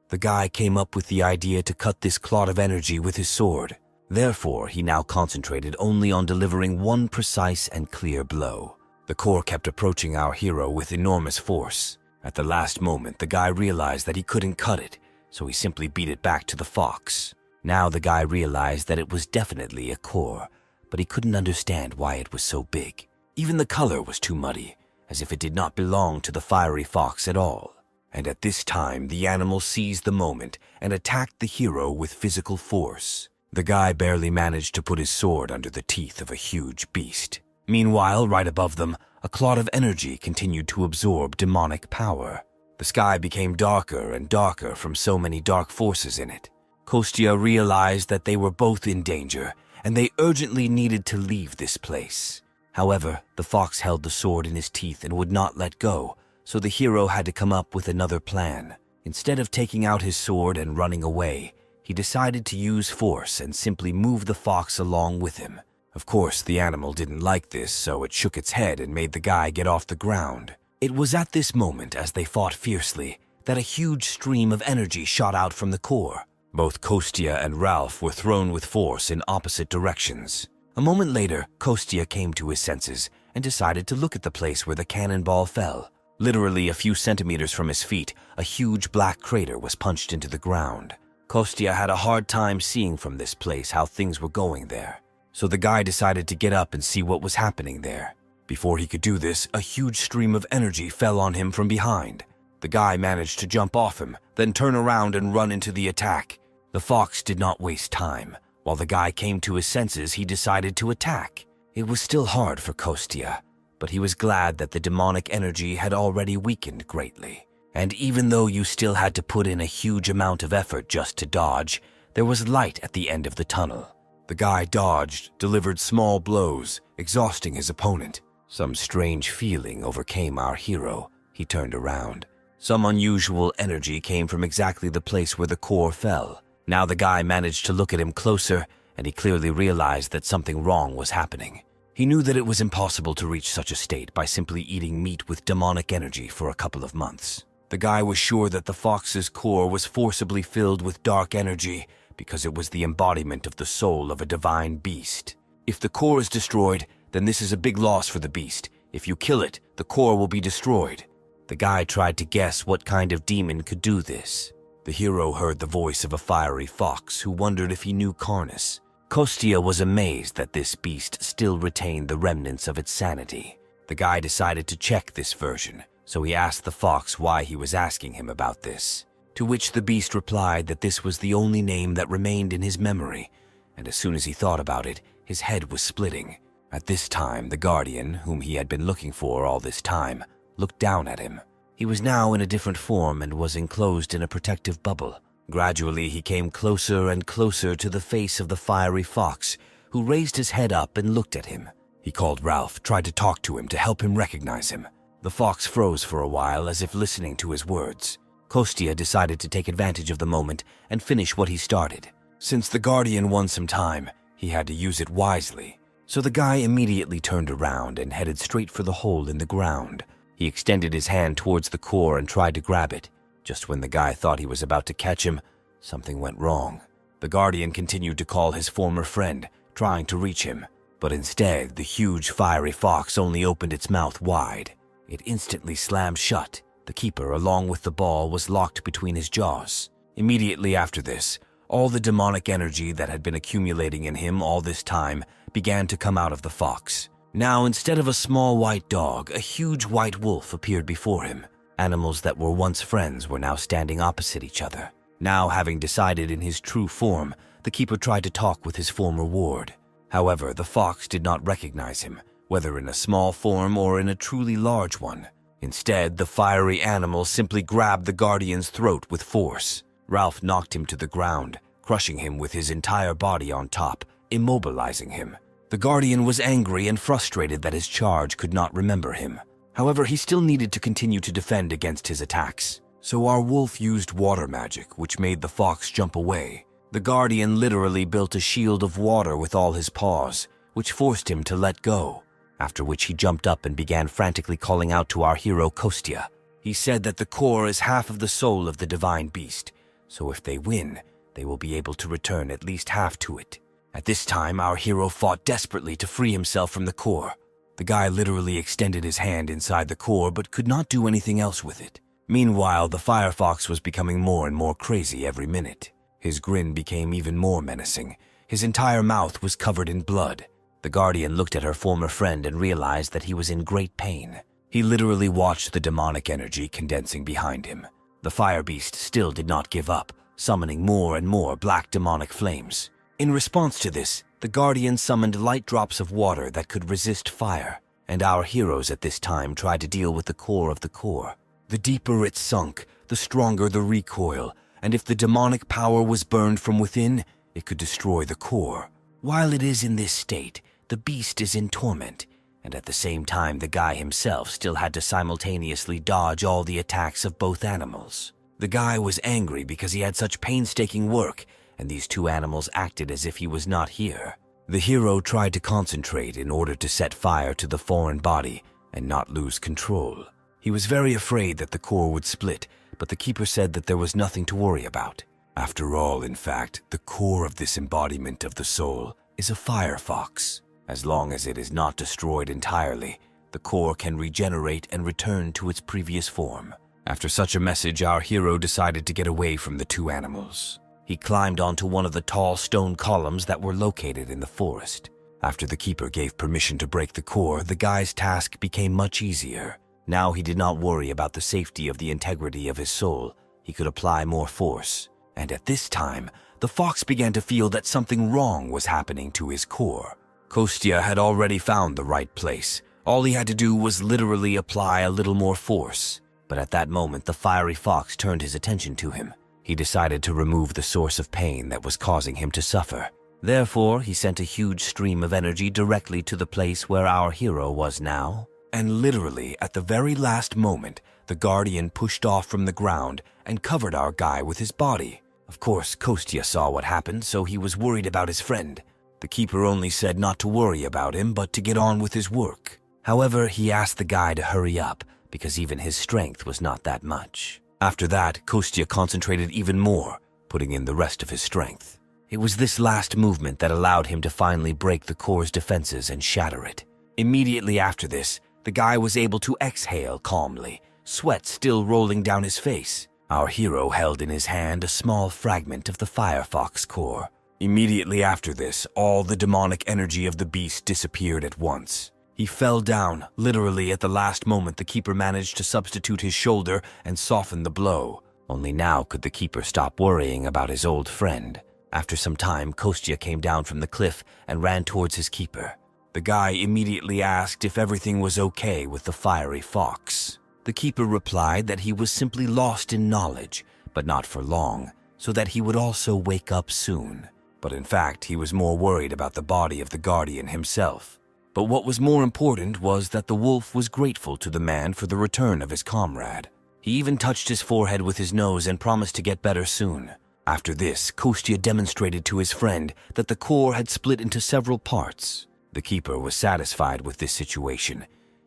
The guy came up with the idea to cut this clot of energy with his sword. Therefore, he now concentrated only on delivering one precise and clear blow. The core kept approaching our hero with enormous force. At the last moment, the guy realized that he couldn't cut it, so he simply beat it back to the fox. Now the guy realized that it was definitely a core, but he couldn't understand why it was so big. Even the color was too muddy, as if it did not belong to the fiery fox at all. And at this time, the animal seized the moment and attacked the hero with physical force. The guy barely managed to put his sword under the teeth of a huge beast. Meanwhile, right above them, a clot of energy continued to absorb demonic power. The sky became darker and darker from so many dark forces in it. Kostya realized that they were both in danger, and they urgently needed to leave this place. However, the fox held the sword in his teeth and would not let go, so the hero had to come up with another plan. Instead of taking out his sword and running away, he decided to use force and simply move the fox along with him. Of course, the animal didn't like this, so it shook its head and made the guy get off the ground. It was at this moment, as they fought fiercely, that a huge stream of energy shot out from the core. Both Kostya and Ralph were thrown with force in opposite directions. A moment later, Kostya came to his senses and decided to look at the place where the cannonball fell. Literally a few centimeters from his feet, a huge black crater was punched into the ground. Kostya had a hard time seeing from this place how things were going there, so the guy decided to get up and see what was happening there. Before he could do this, a huge stream of energy fell on him from behind. The guy managed to jump off him, then turn around and run into the attack. The fox did not waste time. While the guy came to his senses, he decided to attack. It was still hard for Kostya, but he was glad that the demonic energy had already weakened greatly. And even though you still had to put in a huge amount of effort just to dodge, there was light at the end of the tunnel. The guy dodged, delivered small blows, exhausting his opponent. Some strange feeling overcame our hero. He turned around. Some unusual energy came from exactly the place where the core fell. Now the guy managed to look at him closer, and he clearly realized that something wrong was happening. He knew that it was impossible to reach such a state by simply eating meat with demonic energy for a couple of months. The guy was sure that the fox's core was forcibly filled with dark energy because it was the embodiment of the soul of a divine beast. If the core is destroyed, then this is a big loss for the beast. If you kill it, the core will be destroyed. The guy tried to guess what kind of demon could do this. The hero heard the voice of a fiery fox who wondered if he knew Karnas. Kostya was amazed that this beast still retained the remnants of its sanity. The guy decided to check this version, so he asked the fox why he was asking him about this. To which the beast replied that this was the only name that remained in his memory, and as soon as he thought about it, his head was splitting. At this time, the Guardian, whom he had been looking for all this time, looked down at him. He was now in a different form and was enclosed in a protective bubble. Gradually, he came closer and closer to the face of the fiery fox, who raised his head up and looked at him. He called Ralph, tried to talk to him to help him recognize him. The fox froze for a while as if listening to his words. Kostya decided to take advantage of the moment and finish what he started. Since the Guardian won some time, he had to use it wisely. So the guy immediately turned around and headed straight for the hole in the ground. He extended his hand towards the core and tried to grab it. Just when the guy thought he was about to catch him, something went wrong. The Guardian continued to call his former friend, trying to reach him, but instead the huge fiery fox only opened its mouth wide. It instantly slammed shut. The keeper, along with the ball, was locked between his jaws. Immediately after this, all the demonic energy that had been accumulating in him all this time began to come out of the fox. Now, instead of a small white dog, a huge white wolf appeared before him. Animals that were once friends were now standing opposite each other. Now, having decided in his true form, the keeper tried to talk with his former ward. However, the fox did not recognize him, whether in a small form or in a truly large one. Instead, the fiery animal simply grabbed the Guardian's throat with force. Ralph knocked him to the ground, crushing him with his entire body on top, immobilizing him. The Guardian was angry and frustrated that his charge could not remember him. However, he still needed to continue to defend against his attacks. So our wolf used water magic, which made the fox jump away. The Guardian literally built a shield of water with all his paws, which forced him to let go, after which he jumped up and began frantically calling out to our hero Kostya. He said that the core is half of the soul of the divine beast, so if they win, they will be able to return at least half to it. At this time, our hero fought desperately to free himself from the core. The guy literally extended his hand inside the core but could not do anything else with it. Meanwhile, the firefox was becoming more and more crazy every minute. His grin became even more menacing. His entire mouth was covered in blood. The Guardian looked at her former friend and realized that he was in great pain. He literally watched the demonic energy condensing behind him. The fire beast still did not give up, summoning more and more black demonic flames. In response to this, the Guardian summoned light drops of water that could resist fire, and our heroes at this time tried to deal with the core of the core. The deeper it sunk, the stronger the recoil, and if the demonic power was burned from within, it could destroy the core. While it is in this state, the beast is in torment, and at the same time the guy himself still had to simultaneously dodge all the attacks of both animals. The guy was angry because he had such painstaking work, and these two animals acted as if he was not here. The hero tried to concentrate in order to set fire to the foreign body and not lose control. He was very afraid that the core would split, but the keeper said that there was nothing to worry about. After all, in fact, the core of this embodiment of the soul is a firefox. As long as it is not destroyed entirely, the core can regenerate and return to its previous form. After such a message, our hero decided to get away from the two animals. He climbed onto one of the tall stone columns that were located in the forest. After the keeper gave permission to break the core, the guy's task became much easier. Now he did not worry about the safety of the integrity of his soul. He could apply more force. And at this time, the fox began to feel that something wrong was happening to his core. Kostya had already found the right place. All he had to do was literally apply a little more force. But at that moment, the fiery fox turned his attention to him. He decided to remove the source of pain that was causing him to suffer. Therefore, he sent a huge stream of energy directly to the place where our hero was now. And literally, at the very last moment, the Guardian pushed off from the ground and covered our guy with his body. Of course, Kostya saw what happened, so he was worried about his friend. The keeper only said not to worry about him, but to get on with his work. However, he asked the guy to hurry up, because even his strength was not that much. After that, Kostya concentrated even more, putting in the rest of his strength. It was this last movement that allowed him to finally break the core's defenses and shatter it. Immediately after this, the guy was able to exhale calmly, sweat still rolling down his face. Our hero held in his hand a small fragment of the firefox core. Immediately after this, all the demonic energy of the beast disappeared at once. He fell down. Literally at the last moment, the keeper managed to substitute his shoulder and soften the blow. Only now could the keeper stop worrying about his old friend. After some time, Kostya came down from the cliff and ran towards his keeper. The guy immediately asked if everything was okay with the fiery fox. The keeper replied that he was simply lost in knowledge, but not for long, so that he would also wake up soon. But in fact, he was more worried about the body of the Guardian himself. But what was more important was that the wolf was grateful to the man for the return of his comrade. He even touched his forehead with his nose and promised to get better soon. After this, Kostya demonstrated to his friend that the core had split into several parts. The keeper was satisfied with this situation.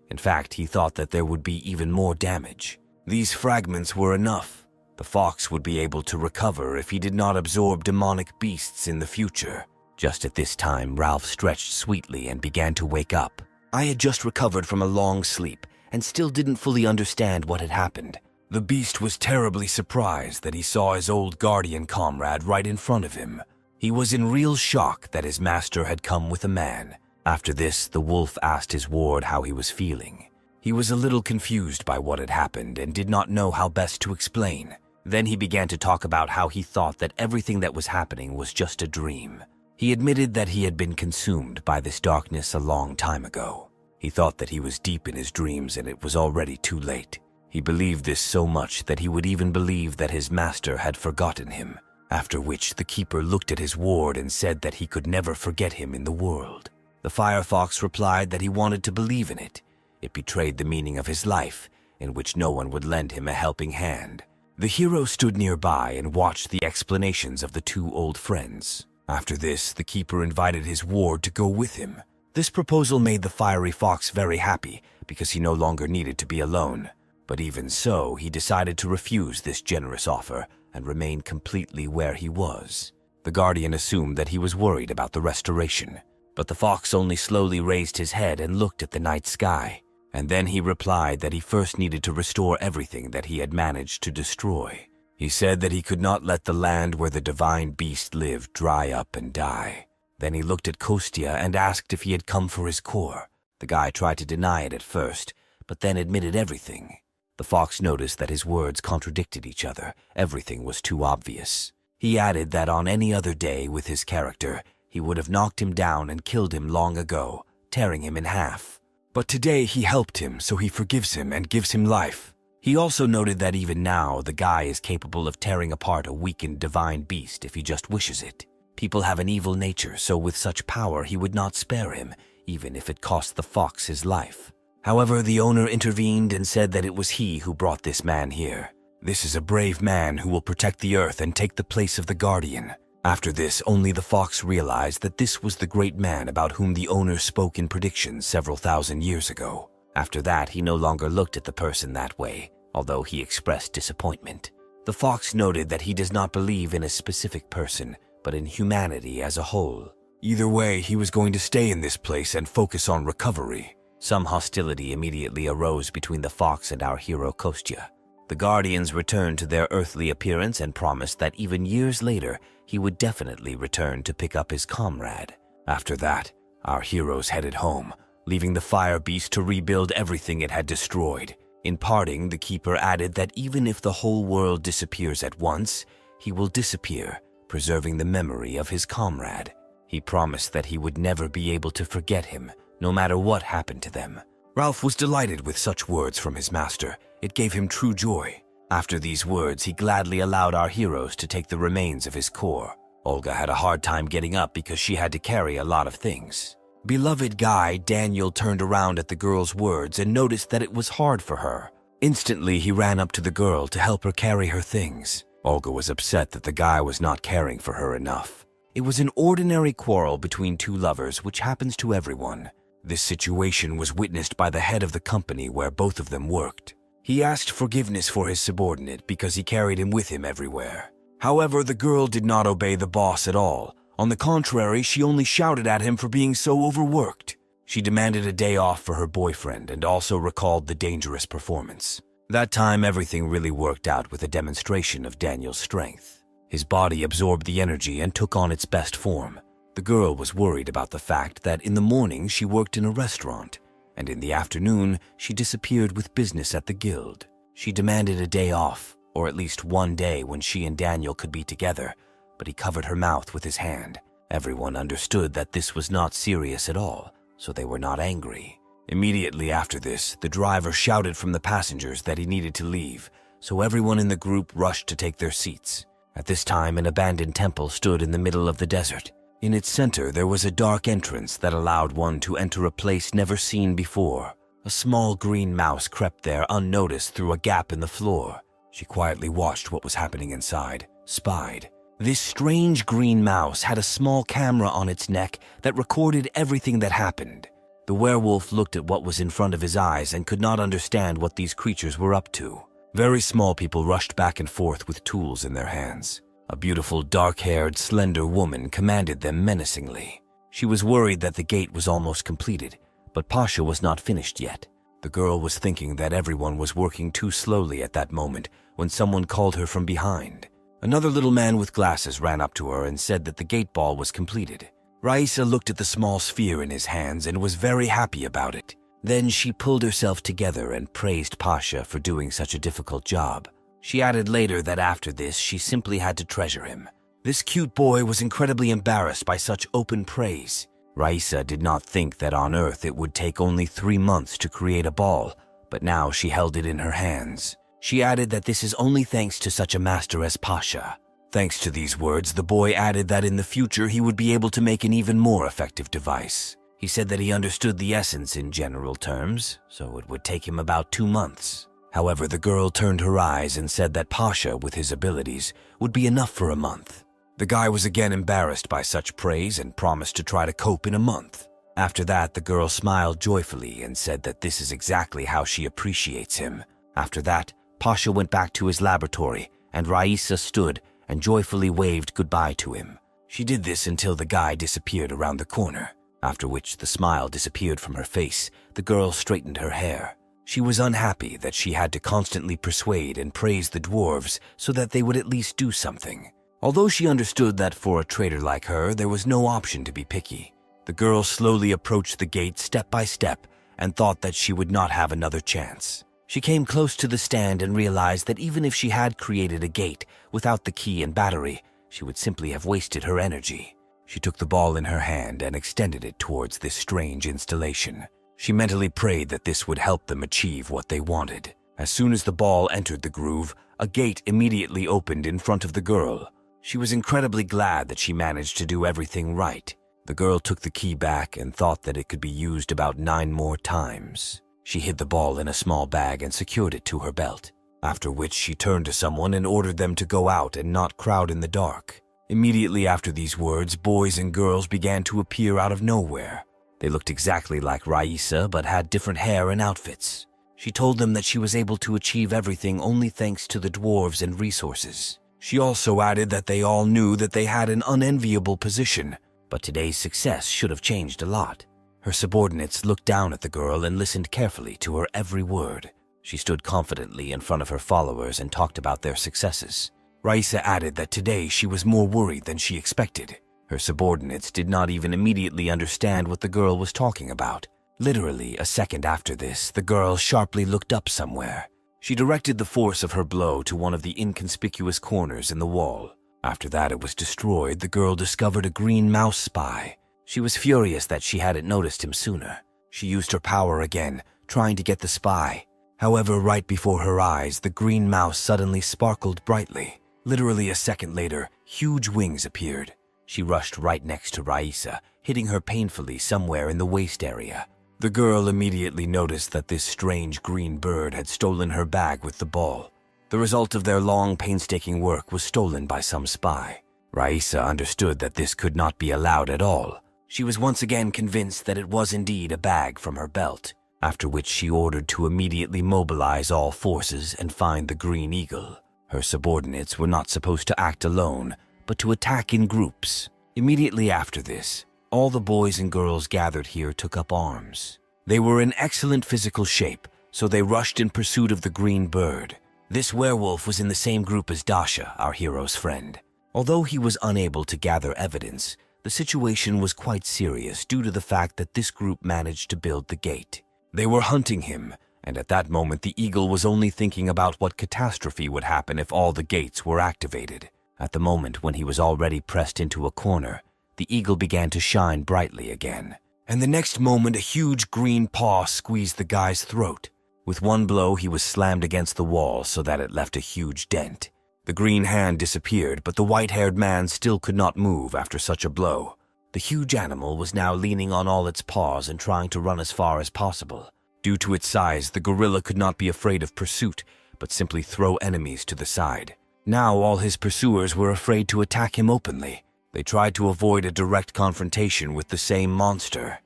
In fact, he thought that there would be even more damage. These fragments were enough. The fox would be able to recover if he did not absorb demonic beasts in the future. Just at this time, Ralph stretched sweetly and began to wake up. I had just recovered from a long sleep and still didn't fully understand what had happened. The beast was terribly surprised that he saw his old guardian comrade right in front of him. He was in real shock that his master had come with a man. After this, the wolf asked his ward how he was feeling. He was a little confused by what had happened and did not know how best to explain. Then he began to talk about how he thought that everything that was happening was just a dream. He admitted that he had been consumed by this darkness a long time ago. He thought that he was deep in his dreams and it was already too late. He believed this so much that he would even believe that his master had forgotten him, after which the keeper looked at his ward and said that he could never forget him in the world. The firefox replied that he wanted to believe in it. It betrayed the meaning of his life, in which no one would lend him a helping hand. The hero stood nearby and watched the explanations of the two old friends. After this, the keeper invited his ward to go with him. This proposal made the fiery fox very happy because he no longer needed to be alone. But even so, he decided to refuse this generous offer and remain completely where he was. The guardian assumed that he was worried about the restoration, but the fox only slowly raised his head and looked at the night sky. And then he replied that he first needed to restore everything that he had managed to destroy. He said that he could not let the land where the divine beast lived dry up and die. Then he looked at Kostya and asked if he had come for his core. The guy tried to deny it at first, but then admitted everything. The fox noticed that his words contradicted each other. Everything was too obvious. He added that on any other day with his character, he would have knocked him down and killed him long ago, tearing him in half. But today he helped him, so he forgives him and gives him life. He also noted that even now, the guy is capable of tearing apart a weakened divine beast if he just wishes it. People have an evil nature, so with such power he would not spare him, even if it cost the fox his life. However, the owner intervened and said that it was he who brought this man here. This is a brave man who will protect the earth and take the place of the guardian. After this, only the fox realized that this was the great man about whom the owner spoke in predictions several thousand years ago. After that, he no longer looked at the person that way, although he expressed disappointment. The fox noted that he does not believe in a specific person, but in humanity as a whole. Either way, he was going to stay in this place and focus on recovery. Some hostility immediately arose between the fox and our hero Kostya. The guardians returned to their earthly appearance and promised that even years later, he would definitely return to pick up his comrade. After that, our heroes headed home, leaving the fire beast to rebuild everything it had destroyed. In parting, the keeper added that even if the whole world disappears at once, he will disappear, preserving the memory of his comrade. He promised that he would never be able to forget him, no matter what happened to them. Ralph was delighted with such words from his master. It gave him true joy. After these words, he gladly allowed our heroes to take the remains of his core. Olga had a hard time getting up because she had to carry a lot of things. Beloved guy, Daniel turned around at the girl's words and noticed that it was hard for her. Instantly, he ran up to the girl to help her carry her things. Olga was upset that the guy was not caring for her enough. It was an ordinary quarrel between two lovers, which happens to everyone. This situation was witnessed by the head of the company where both of them worked. He asked forgiveness for his subordinate because he carried him with him everywhere. However, the girl did not obey the boss at all. On the contrary, she only shouted at him for being so overworked. She demanded a day off for her boyfriend and also recalled the dangerous performance. That time, everything really worked out with a demonstration of Daniel's strength. His body absorbed the energy and took on its best form. The girl was worried about the fact that in the morning she worked in a restaurant, and in the afternoon she disappeared with business at the guild. She demanded a day off, or at least one day when she and Daniel could be together, but he covered her mouth with his hand. Everyone understood that this was not serious at all, so they were not angry. Immediately after this, the driver shouted from the passengers that he needed to leave, so everyone in the group rushed to take their seats. At this time, an abandoned temple stood in the middle of the desert. In its center, there was a dark entrance that allowed one to enter a place never seen before. A small green mouse crept there unnoticed through a gap in the floor. She quietly watched what was happening inside, spied. This strange green mouse had a small camera on its neck that recorded everything that happened. The werewolf looked at what was in front of his eyes and could not understand what these creatures were up to. Very small people rushed back and forth with tools in their hands. A beautiful, dark-haired, slender woman commanded them menacingly. She was worried that the gate was almost completed, but Pasha was not finished yet. The girl was thinking that everyone was working too slowly at that moment when someone called her from behind. Another little man with glasses ran up to her and said that the gate ball was completed. Raisa looked at the small sphere in his hands and was very happy about it. Then she pulled herself together and praised Pasha for doing such a difficult job. She added later that after this, she simply had to treasure him. This cute boy was incredibly embarrassed by such open praise. Raisa did not think that on Earth it would take only 3 months to create a ball, but now she held it in her hands. She added that this is only thanks to such a master as Pasha. Thanks to these words, the boy added that in the future he would be able to make an even more effective device. He said that he understood the essence in general terms, so it would take him about 2 months. However, the girl turned her eyes and said that Pasha, with his abilities, would be enough for a month. The guy was again embarrassed by such praise and promised to try to cope in a month. After that, the girl smiled joyfully and said that this is exactly how she appreciates him. After that, Pasha went back to his laboratory, and Raisa stood and joyfully waved goodbye to him. She did this until the guy disappeared around the corner, after which the smile disappeared from her face. The girl straightened her hair. She was unhappy that she had to constantly persuade and praise the dwarves so that they would at least do something. Although she understood that for a traitor like her, there was no option to be picky. The girl slowly approached the gate step by step and thought that she would not have another chance. She came close to the stand and realized that even if she had created a gate without the key and battery, she would simply have wasted her energy. She took the ball in her hand and extended it towards this strange installation. She mentally prayed that this would help them achieve what they wanted. As soon as the ball entered the groove, a gate immediately opened in front of the girl. She was incredibly glad that she managed to do everything right. The girl took the key back and thought that it could be used about 9 more times. She hid the ball in a small bag and secured it to her belt, after which she turned to someone and ordered them to go out and not crowd in the dark. Immediately after these words, boys and girls began to appear out of nowhere. They looked exactly like Raisa but had different hair and outfits. She told them that she was able to achieve everything only thanks to the dwarves and resources. She also added that they all knew that they had an unenviable position, but today's success should have changed a lot. Her subordinates looked down at the girl and listened carefully to her every word. She stood confidently in front of her followers and talked about their successes. Raisa added that today she was more worried than she expected. Her subordinates did not even immediately understand what the girl was talking about. Literally, a second after this, the girl sharply looked up somewhere. She directed the force of her blow to one of the inconspicuous corners in the wall. After that it was destroyed, the girl discovered a green mouse spy. She was furious that she hadn't noticed him sooner. She used her power again, trying to get the spy. However, right before her eyes, the green mouse suddenly sparkled brightly. Literally a second later, huge wings appeared. She rushed right next to Raisa, hitting her painfully somewhere in the waist area. The girl immediately noticed that this strange green bird had stolen her bag with the ball. The result of their long, painstaking work was stolen by some spy. Raisa understood that this could not be allowed at all. She was once again convinced that it was indeed a bag from her belt, after which she ordered to immediately mobilize all forces and find the green eagle. Her subordinates were not supposed to act alone, but to attack in groups. Immediately after this, all the boys and girls gathered here took up arms. They were in excellent physical shape, so they rushed in pursuit of the green bird. This werewolf was in the same group as Dasha, our hero's friend. Although he was unable to gather evidence, the situation was quite serious due to the fact that this group managed to build the gate. They were hunting him, and at that moment the eagle was only thinking about what catastrophe would happen if all the gates were activated. At the moment when he was already pressed into a corner, the eagle began to shine brightly again. And the next moment a huge green paw squeezed the guy's throat. With one blow he was slammed against the wall so that it left a huge dent. The green hand disappeared, but the white-haired man still could not move after such a blow. The huge animal was now leaning on all its paws and trying to run as far as possible. Due to its size, the gorilla could not be afraid of pursuit, but simply throw enemies to the side. Now all his pursuers were afraid to attack him openly. They tried to avoid a direct confrontation with the same monster.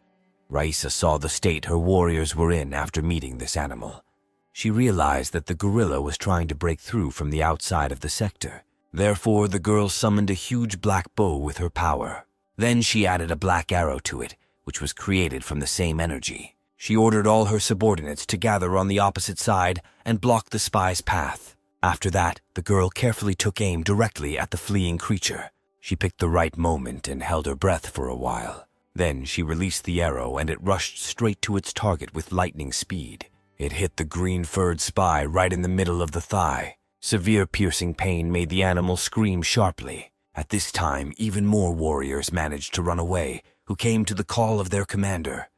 Raisa saw the state her warriors were in after meeting this animal. She realized that the gorilla was trying to break through from the outside of the sector. Therefore, the girl summoned a huge black bow with her power. Then she added a black arrow to it, which was created from the same energy. She ordered all her subordinates to gather on the opposite side and block the spy's path. After that, the girl carefully took aim directly at the fleeing creature. She picked the right moment and held her breath for a while. Then she released the arrow and it rushed straight to its target with lightning speed. It hit the green-furred spy right in the middle of the thigh. Severe piercing pain made the animal scream sharply. At this time, even more warriors managed to run away, who came to the call of their commander.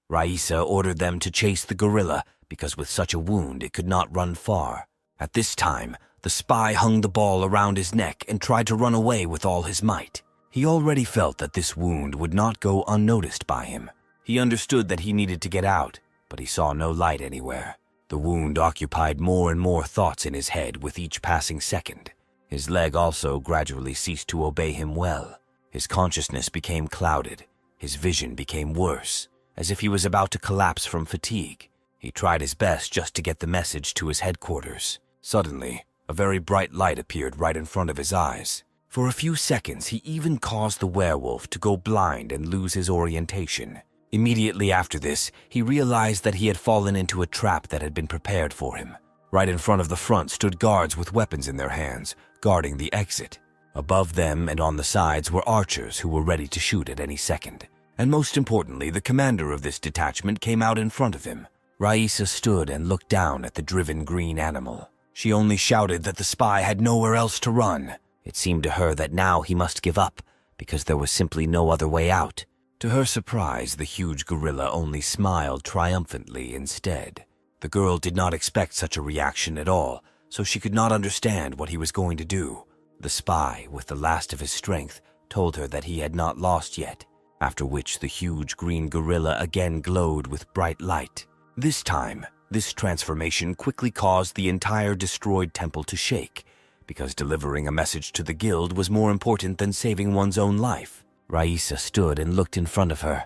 Raisa ordered them to chase the gorilla because with such a wound it could not run far. At this time, the spy hung the ball around his neck and tried to run away with all his might. He already felt that this wound would not go unnoticed by him. He understood that he needed to get out, but he saw no light anywhere. The wound occupied more and more thoughts in his head with each passing second. His leg also gradually ceased to obey him well. His consciousness became clouded. His vision became worse, as if he was about to collapse from fatigue. He tried his best just to get the message to his headquarters. Suddenly, a very bright light appeared right in front of his eyes. For a few seconds, he even caused the werewolf to go blind and lose his orientation. Immediately after this, he realized that he had fallen into a trap that had been prepared for him. Right in front of the front stood guards with weapons in their hands, guarding the exit. Above them and on the sides were archers who were ready to shoot at any second. And most importantly, the commander of this detachment came out in front of him. Raisa stood and looked down at the driven green animal. She only shouted that the spy had nowhere else to run. It seemed to her that now he must give up, because there was simply no other way out. To her surprise, the huge gorilla only smiled triumphantly instead. The girl did not expect such a reaction at all, so she could not understand what he was going to do. The spy, with the last of his strength, told her that he had not lost yet, after which the huge green gorilla again glowed with bright light. This time, this transformation quickly caused the entire destroyed temple to shake, because delivering a message to the guild was more important than saving one's own life. Raisa stood and looked in front of her.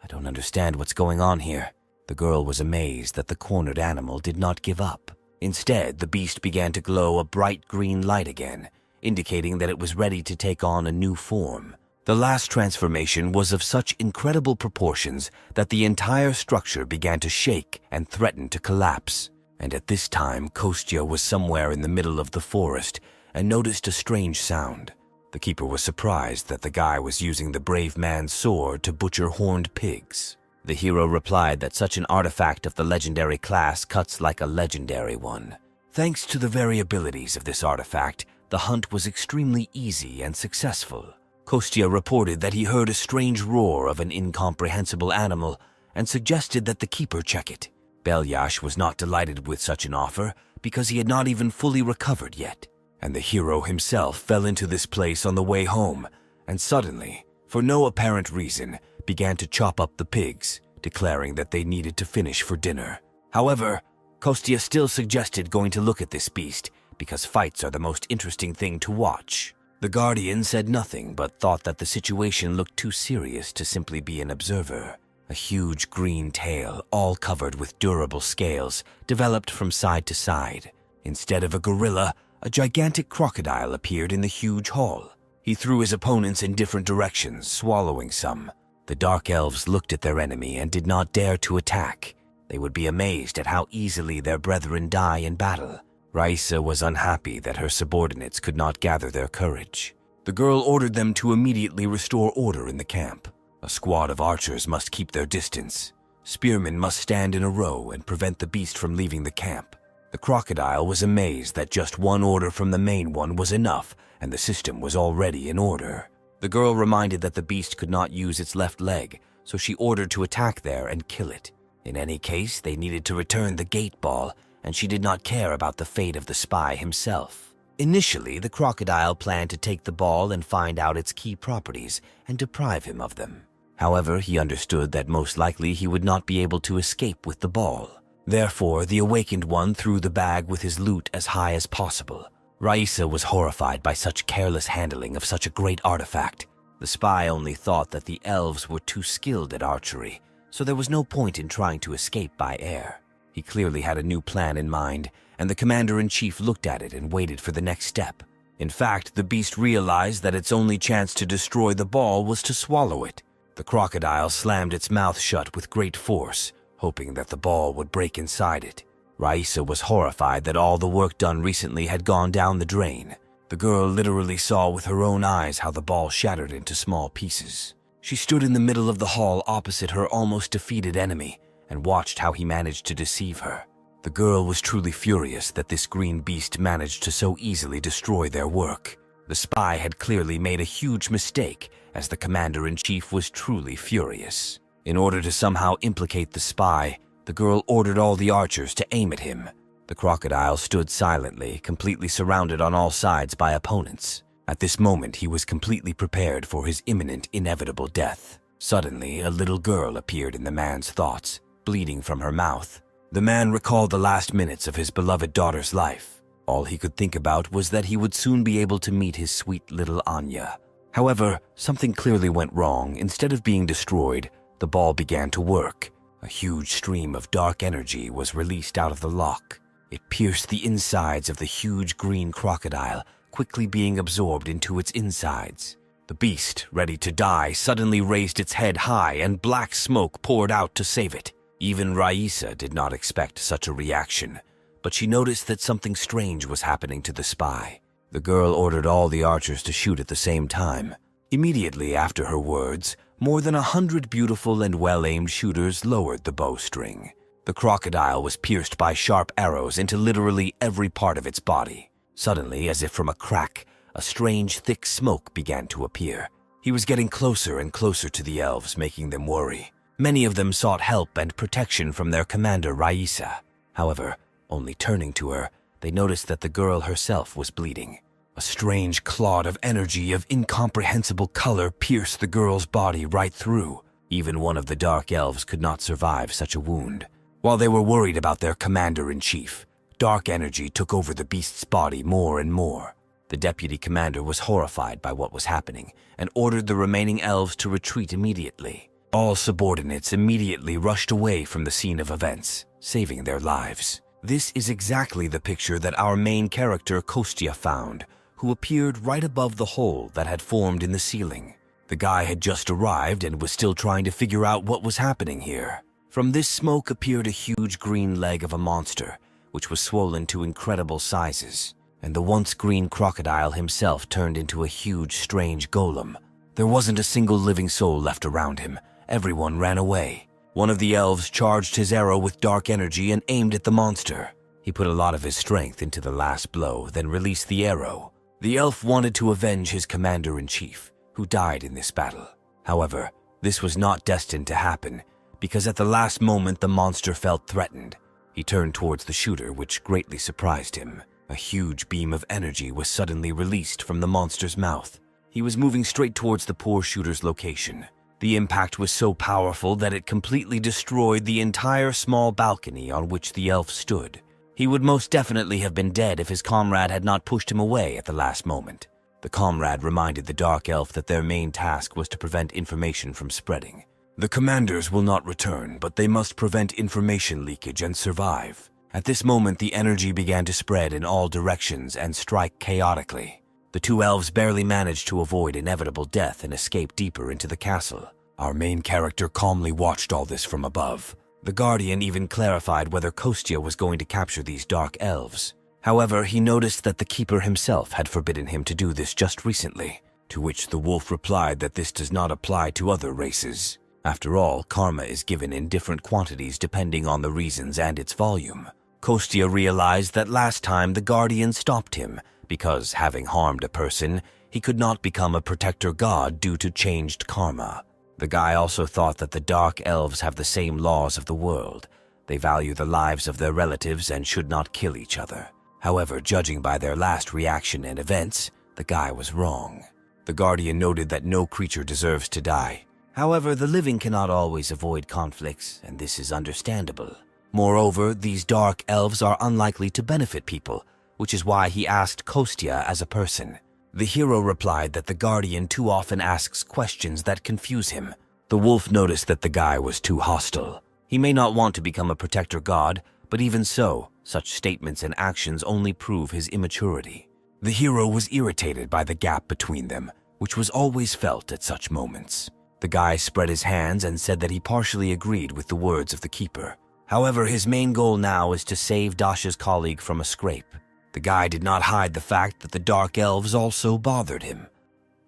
I don't understand what's going on here. The girl was amazed that the cornered animal did not give up. Instead, the beast began to glow a bright green light again, indicating that it was ready to take on a new form. The last transformation was of such incredible proportions that the entire structure began to shake and threaten to collapse. And at this time, Kostya was somewhere in the middle of the forest and noticed a strange sound. The keeper was surprised that the guy was using the brave man's sword to butcher horned pigs. The hero replied that such an artifact of the legendary class cuts like a legendary one. Thanks to the variabilities of this artifact, the hunt was extremely easy and successful. Kostya reported that he heard a strange roar of an incomprehensible animal and suggested that the keeper check it. Belyash was not delighted with such an offer because he had not even fully recovered yet. And the hero himself fell into this place on the way home and suddenly, for no apparent reason, began to chop up the pigs, declaring that they needed to finish for dinner. However, Kostya still suggested going to look at this beast because fights are the most interesting thing to watch. The guardian said nothing but thought that the situation looked too serious to simply be an observer. A huge green tail, all covered with durable scales, developed from side to side. Instead of a gorilla, a gigantic crocodile appeared in the huge hall. He threw his opponents in different directions, swallowing some. The dark elves looked at their enemy and did not dare to attack. They would be amazed at how easily their brethren die in battle. Raisa was unhappy that her subordinates could not gather their courage. The girl ordered them to immediately restore order in the camp. A squad of archers must keep their distance. Spearmen must stand in a row and prevent the beast from leaving the camp. The crocodile was amazed that just one order from the main one was enough, and the system was already in order. The girl reminded that the beast could not use its left leg, so she ordered to attack there and kill it. In any case, they needed to return the gate ball, and she did not care about the fate of the spy himself. Initially, the crocodile planned to take the ball and find out its key properties and deprive him of them. However, he understood that most likely he would not be able to escape with the ball. Therefore, the awakened one threw the bag with his loot as high as possible. Raisa was horrified by such careless handling of such a great artifact. The spy only thought that the elves were too skilled at archery, so there was no point in trying to escape by air. He clearly had a new plan in mind, and the commander-in-chief looked at it and waited for the next step. In fact, the beast realized that its only chance to destroy the ball was to swallow it. The crocodile slammed its mouth shut with great force, hoping that the ball would break inside it. Raisa was horrified that all the work done recently had gone down the drain. The girl literally saw with her own eyes how the ball shattered into small pieces. She stood in the middle of the hall opposite her almost defeated enemy and watched how he managed to deceive her. The girl was truly furious that this green beast managed to so easily destroy their work. The spy had clearly made a huge mistake, as the commander-in-chief was truly furious. In order to somehow implicate the spy, the girl ordered all the archers to aim at him. The crocodile stood silently, completely surrounded on all sides by opponents. At this moment, he was completely prepared for his imminent, inevitable death. Suddenly, a little girl appeared in the man's thoughts, bleeding from her mouth. The man recalled the last minutes of his beloved daughter's life. All he could think about was that he would soon be able to meet his sweet little Anya. However, something clearly went wrong. Instead of being destroyed, the ball began to work. A huge stream of dark energy was released out of the lock. It pierced the insides of the huge green crocodile, quickly being absorbed into its insides. The beast, ready to die, suddenly raised its head high and black smoke poured out to save it. Even Raisa did not expect such a reaction, but she noticed that something strange was happening to the spy. The girl ordered all the archers to shoot at the same time. Immediately after her words, more than 100 beautiful and well-aimed shooters lowered the bowstring. The crocodile was pierced by sharp arrows into literally every part of its body. Suddenly, as if from a crack, a strange thick smoke began to appear. He was getting closer and closer to the elves, making them worry. Many of them sought help and protection from their commander, Raisa. However, only turning to her, they noticed that the girl herself was bleeding. A strange clot of energy of incomprehensible color pierced the girl's body right through. Even one of the dark elves could not survive such a wound. While they were worried about their commander-in-chief, dark energy took over the beast's body more and more. The deputy commander was horrified by what was happening and ordered the remaining elves to retreat immediately. All subordinates immediately rushed away from the scene of events, saving their lives. This is exactly the picture that our main character Kostya found, who appeared right above the hole that had formed in the ceiling. The guy had just arrived and was still trying to figure out what was happening here. From this smoke appeared a huge green leg of a monster, which was swollen to incredible sizes, and the once green crocodile himself turned into a huge, strange golem. There wasn't a single living soul left around him. Everyone ran away. One of the elves charged his arrow with dark energy and aimed at the monster. He put a lot of his strength into the last blow, then released the arrow. The elf wanted to avenge his commander-in-chief, who died in this battle. However, this was not destined to happen, because at the last moment the monster felt threatened. He turned towards the shooter, which greatly surprised him. A huge beam of energy was suddenly released from the monster's mouth. He was moving straight towards the poor shooter's location. The impact was so powerful that it completely destroyed the entire small balcony on which the elf stood. He would most definitely have been dead if his comrade had not pushed him away at the last moment. The comrade reminded the dark elf that their main task was to prevent information from spreading. The commanders will not return, but they must prevent information leakage and survive. At this moment, the energy began to spread in all directions and strike chaotically. The two elves barely managed to avoid inevitable death and escape deeper into the castle. Our main character calmly watched all this from above. The Guardian even clarified whether Kostya was going to capture these dark elves. However, he noticed that the Keeper himself had forbidden him to do this just recently, to which the wolf replied that this does not apply to other races. After all, karma is given in different quantities depending on the reasons and its volume. Kostya realized that last time the Guardian stopped him, because, having harmed a person, he could not become a protector god due to changed karma. The guy also thought that the dark elves have the same laws of the world. They value the lives of their relatives and should not kill each other. However, judging by their last reaction and events, the guy was wrong. The Guardian noted that no creature deserves to die. However, the living cannot always avoid conflicts, and this is understandable. Moreover, these dark elves are unlikely to benefit people, which is why he asked Kostya as a person. The hero replied that the guardian too often asks questions that confuse him. The wolf noticed that the guy was too hostile. He may not want to become a protector god, but even so, such statements and actions only prove his immaturity. The hero was irritated by the gap between them, which was always felt at such moments. The guy spread his hands and said that he partially agreed with the words of the keeper. However, his main goal now is to save Dasha's colleague from a scrape. The guy did not hide the fact that the dark elves also bothered him.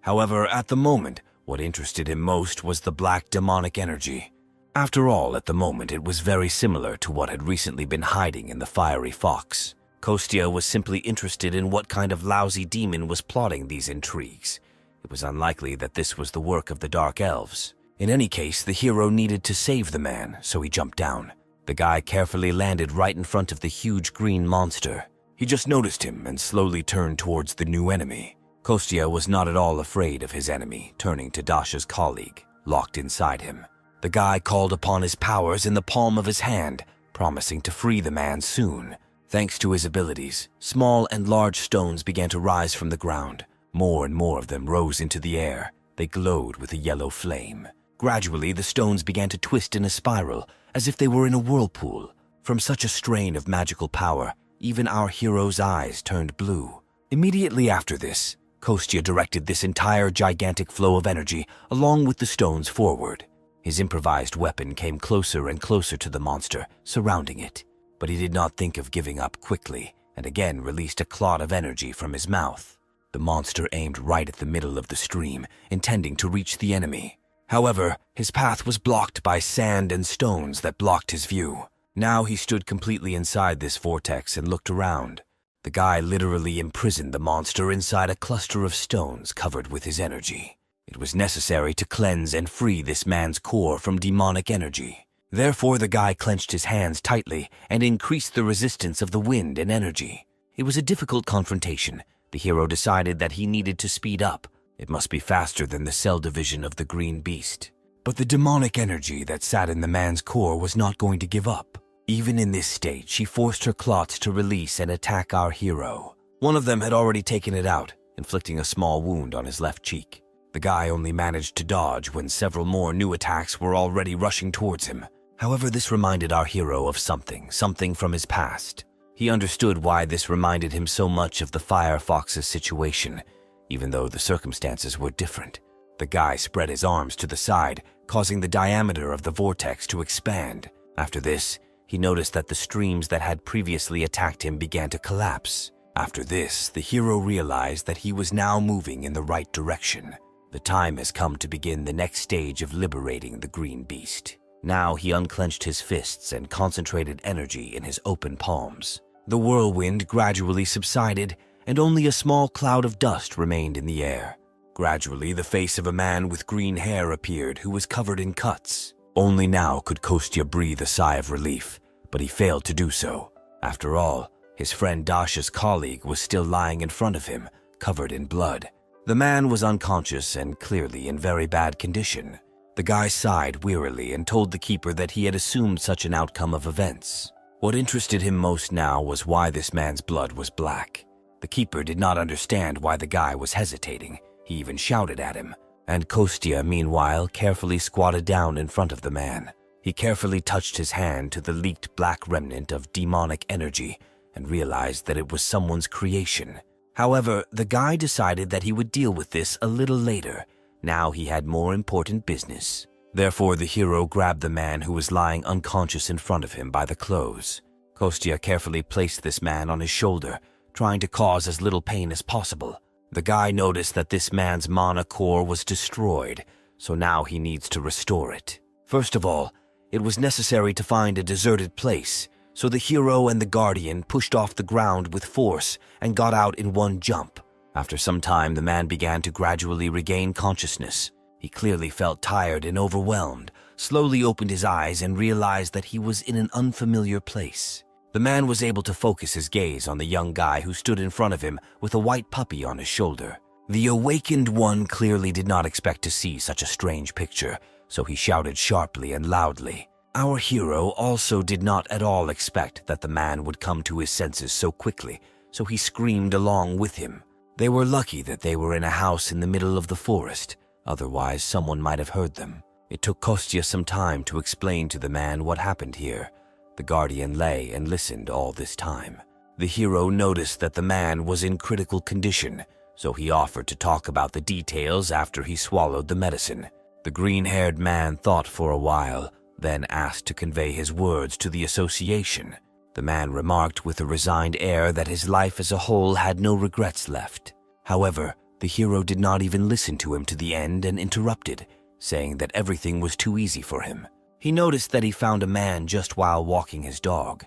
However, at the moment, what interested him most was the black demonic energy. After all, at the moment, it was very similar to what had recently been hiding in the fiery fox. Kostya was simply interested in what kind of lousy demon was plotting these intrigues. It was unlikely that this was the work of the dark elves. In any case, the hero needed to save the man, so he jumped down. The guy carefully landed right in front of the huge green monster. He just noticed him and slowly turned towards the new enemy. Kostya was not at all afraid of his enemy, turning to Dasha's colleague, locked inside him. The guy called upon his powers in the palm of his hand, promising to free the man soon. Thanks to his abilities, small and large stones began to rise from the ground. More and more of them rose into the air. They glowed with a yellow flame. Gradually, the stones began to twist in a spiral, as if they were in a whirlpool. From such a strain of magical power, even our hero's eyes turned blue. Immediately after this, Kostya directed this entire gigantic flow of energy along with the stones forward. His improvised weapon came closer and closer to the monster, surrounding it. But he did not think of giving up quickly, and again released a clot of energy from his mouth. The monster aimed right at the middle of the stream, intending to reach the enemy. However, his path was blocked by sand and stones that blocked his view. Now he stood completely inside this vortex and looked around. The guy literally imprisoned the monster inside a cluster of stones covered with his energy. It was necessary to cleanse and free this man's core from demonic energy. Therefore, the guy clenched his hands tightly and increased the resistance of the wind and energy. It was a difficult confrontation. The hero decided that he needed to speed up. It must be faster than the cell division of the green beast. But the demonic energy that sat in the man's core was not going to give up. Even in this state, she forced her clots to release and attack our hero. One of them had already taken it out, inflicting a small wound on his left cheek. The guy only managed to dodge when several more new attacks were already rushing towards him. However, this reminded our hero of something from his past. He understood why this reminded him so much of the Fire Fox's situation, even though the circumstances were different. The guy spread his arms to the side, causing the diameter of the vortex to expand. After this, he noticed that the streams that had previously attacked him began to collapse. After this, the hero realized that he was now moving in the right direction. The time has come to begin the next stage of liberating the green beast. Now he unclenched his fists and concentrated energy in his open palms. The whirlwind gradually subsided, and only a small cloud of dust remained in the air. Gradually, the face of a man with green hair appeared who was covered in cuts. Only now could Kostya breathe a sigh of relief, but he failed to do so. After all, his friend Dasha's colleague was still lying in front of him, covered in blood. The man was unconscious and clearly in very bad condition. The guy sighed wearily and told the keeper that he had assumed such an outcome of events. What interested him most now was why this man's blood was black. The keeper did not understand why the guy was hesitating. He even shouted at him. And Kostya, meanwhile, carefully squatted down in front of the man. He carefully touched his hand to the leaked black remnant of demonic energy and realized that it was someone's creation. However, the guy decided that he would deal with this a little later. Now he had more important business. Therefore, the hero grabbed the man who was lying unconscious in front of him by the clothes. Kostya carefully placed this man on his shoulder, trying to cause as little pain as possible. The guy noticed that this man's mana core was destroyed, so now he needs to restore it. First of all, it was necessary to find a deserted place, so the hero and the guardian pushed off the ground with force and got out in one jump. After some time, the man began to gradually regain consciousness. He clearly felt tired and overwhelmed, slowly opened his eyes and realized that he was in an unfamiliar place. The man was able to focus his gaze on the young guy who stood in front of him with a white puppy on his shoulder. The awakened one clearly did not expect to see such a strange picture, so he shouted sharply and loudly. Our hero also did not at all expect that the man would come to his senses so quickly, so he screamed along with him. They were lucky that they were in a house in the middle of the forest, otherwise someone might have heard them. It took Kostya some time to explain to the man what happened here. The guardian lay and listened all this time. The hero noticed that the man was in critical condition, so he offered to talk about the details after he swallowed the medicine. The green-haired man thought for a while, then asked to convey his words to the association. The man remarked with a resigned air that his life as a whole had no regrets left. However, the hero did not even listen to him to the end and interrupted, saying that everything was too easy for him. He noticed that he found a man just while walking his dog,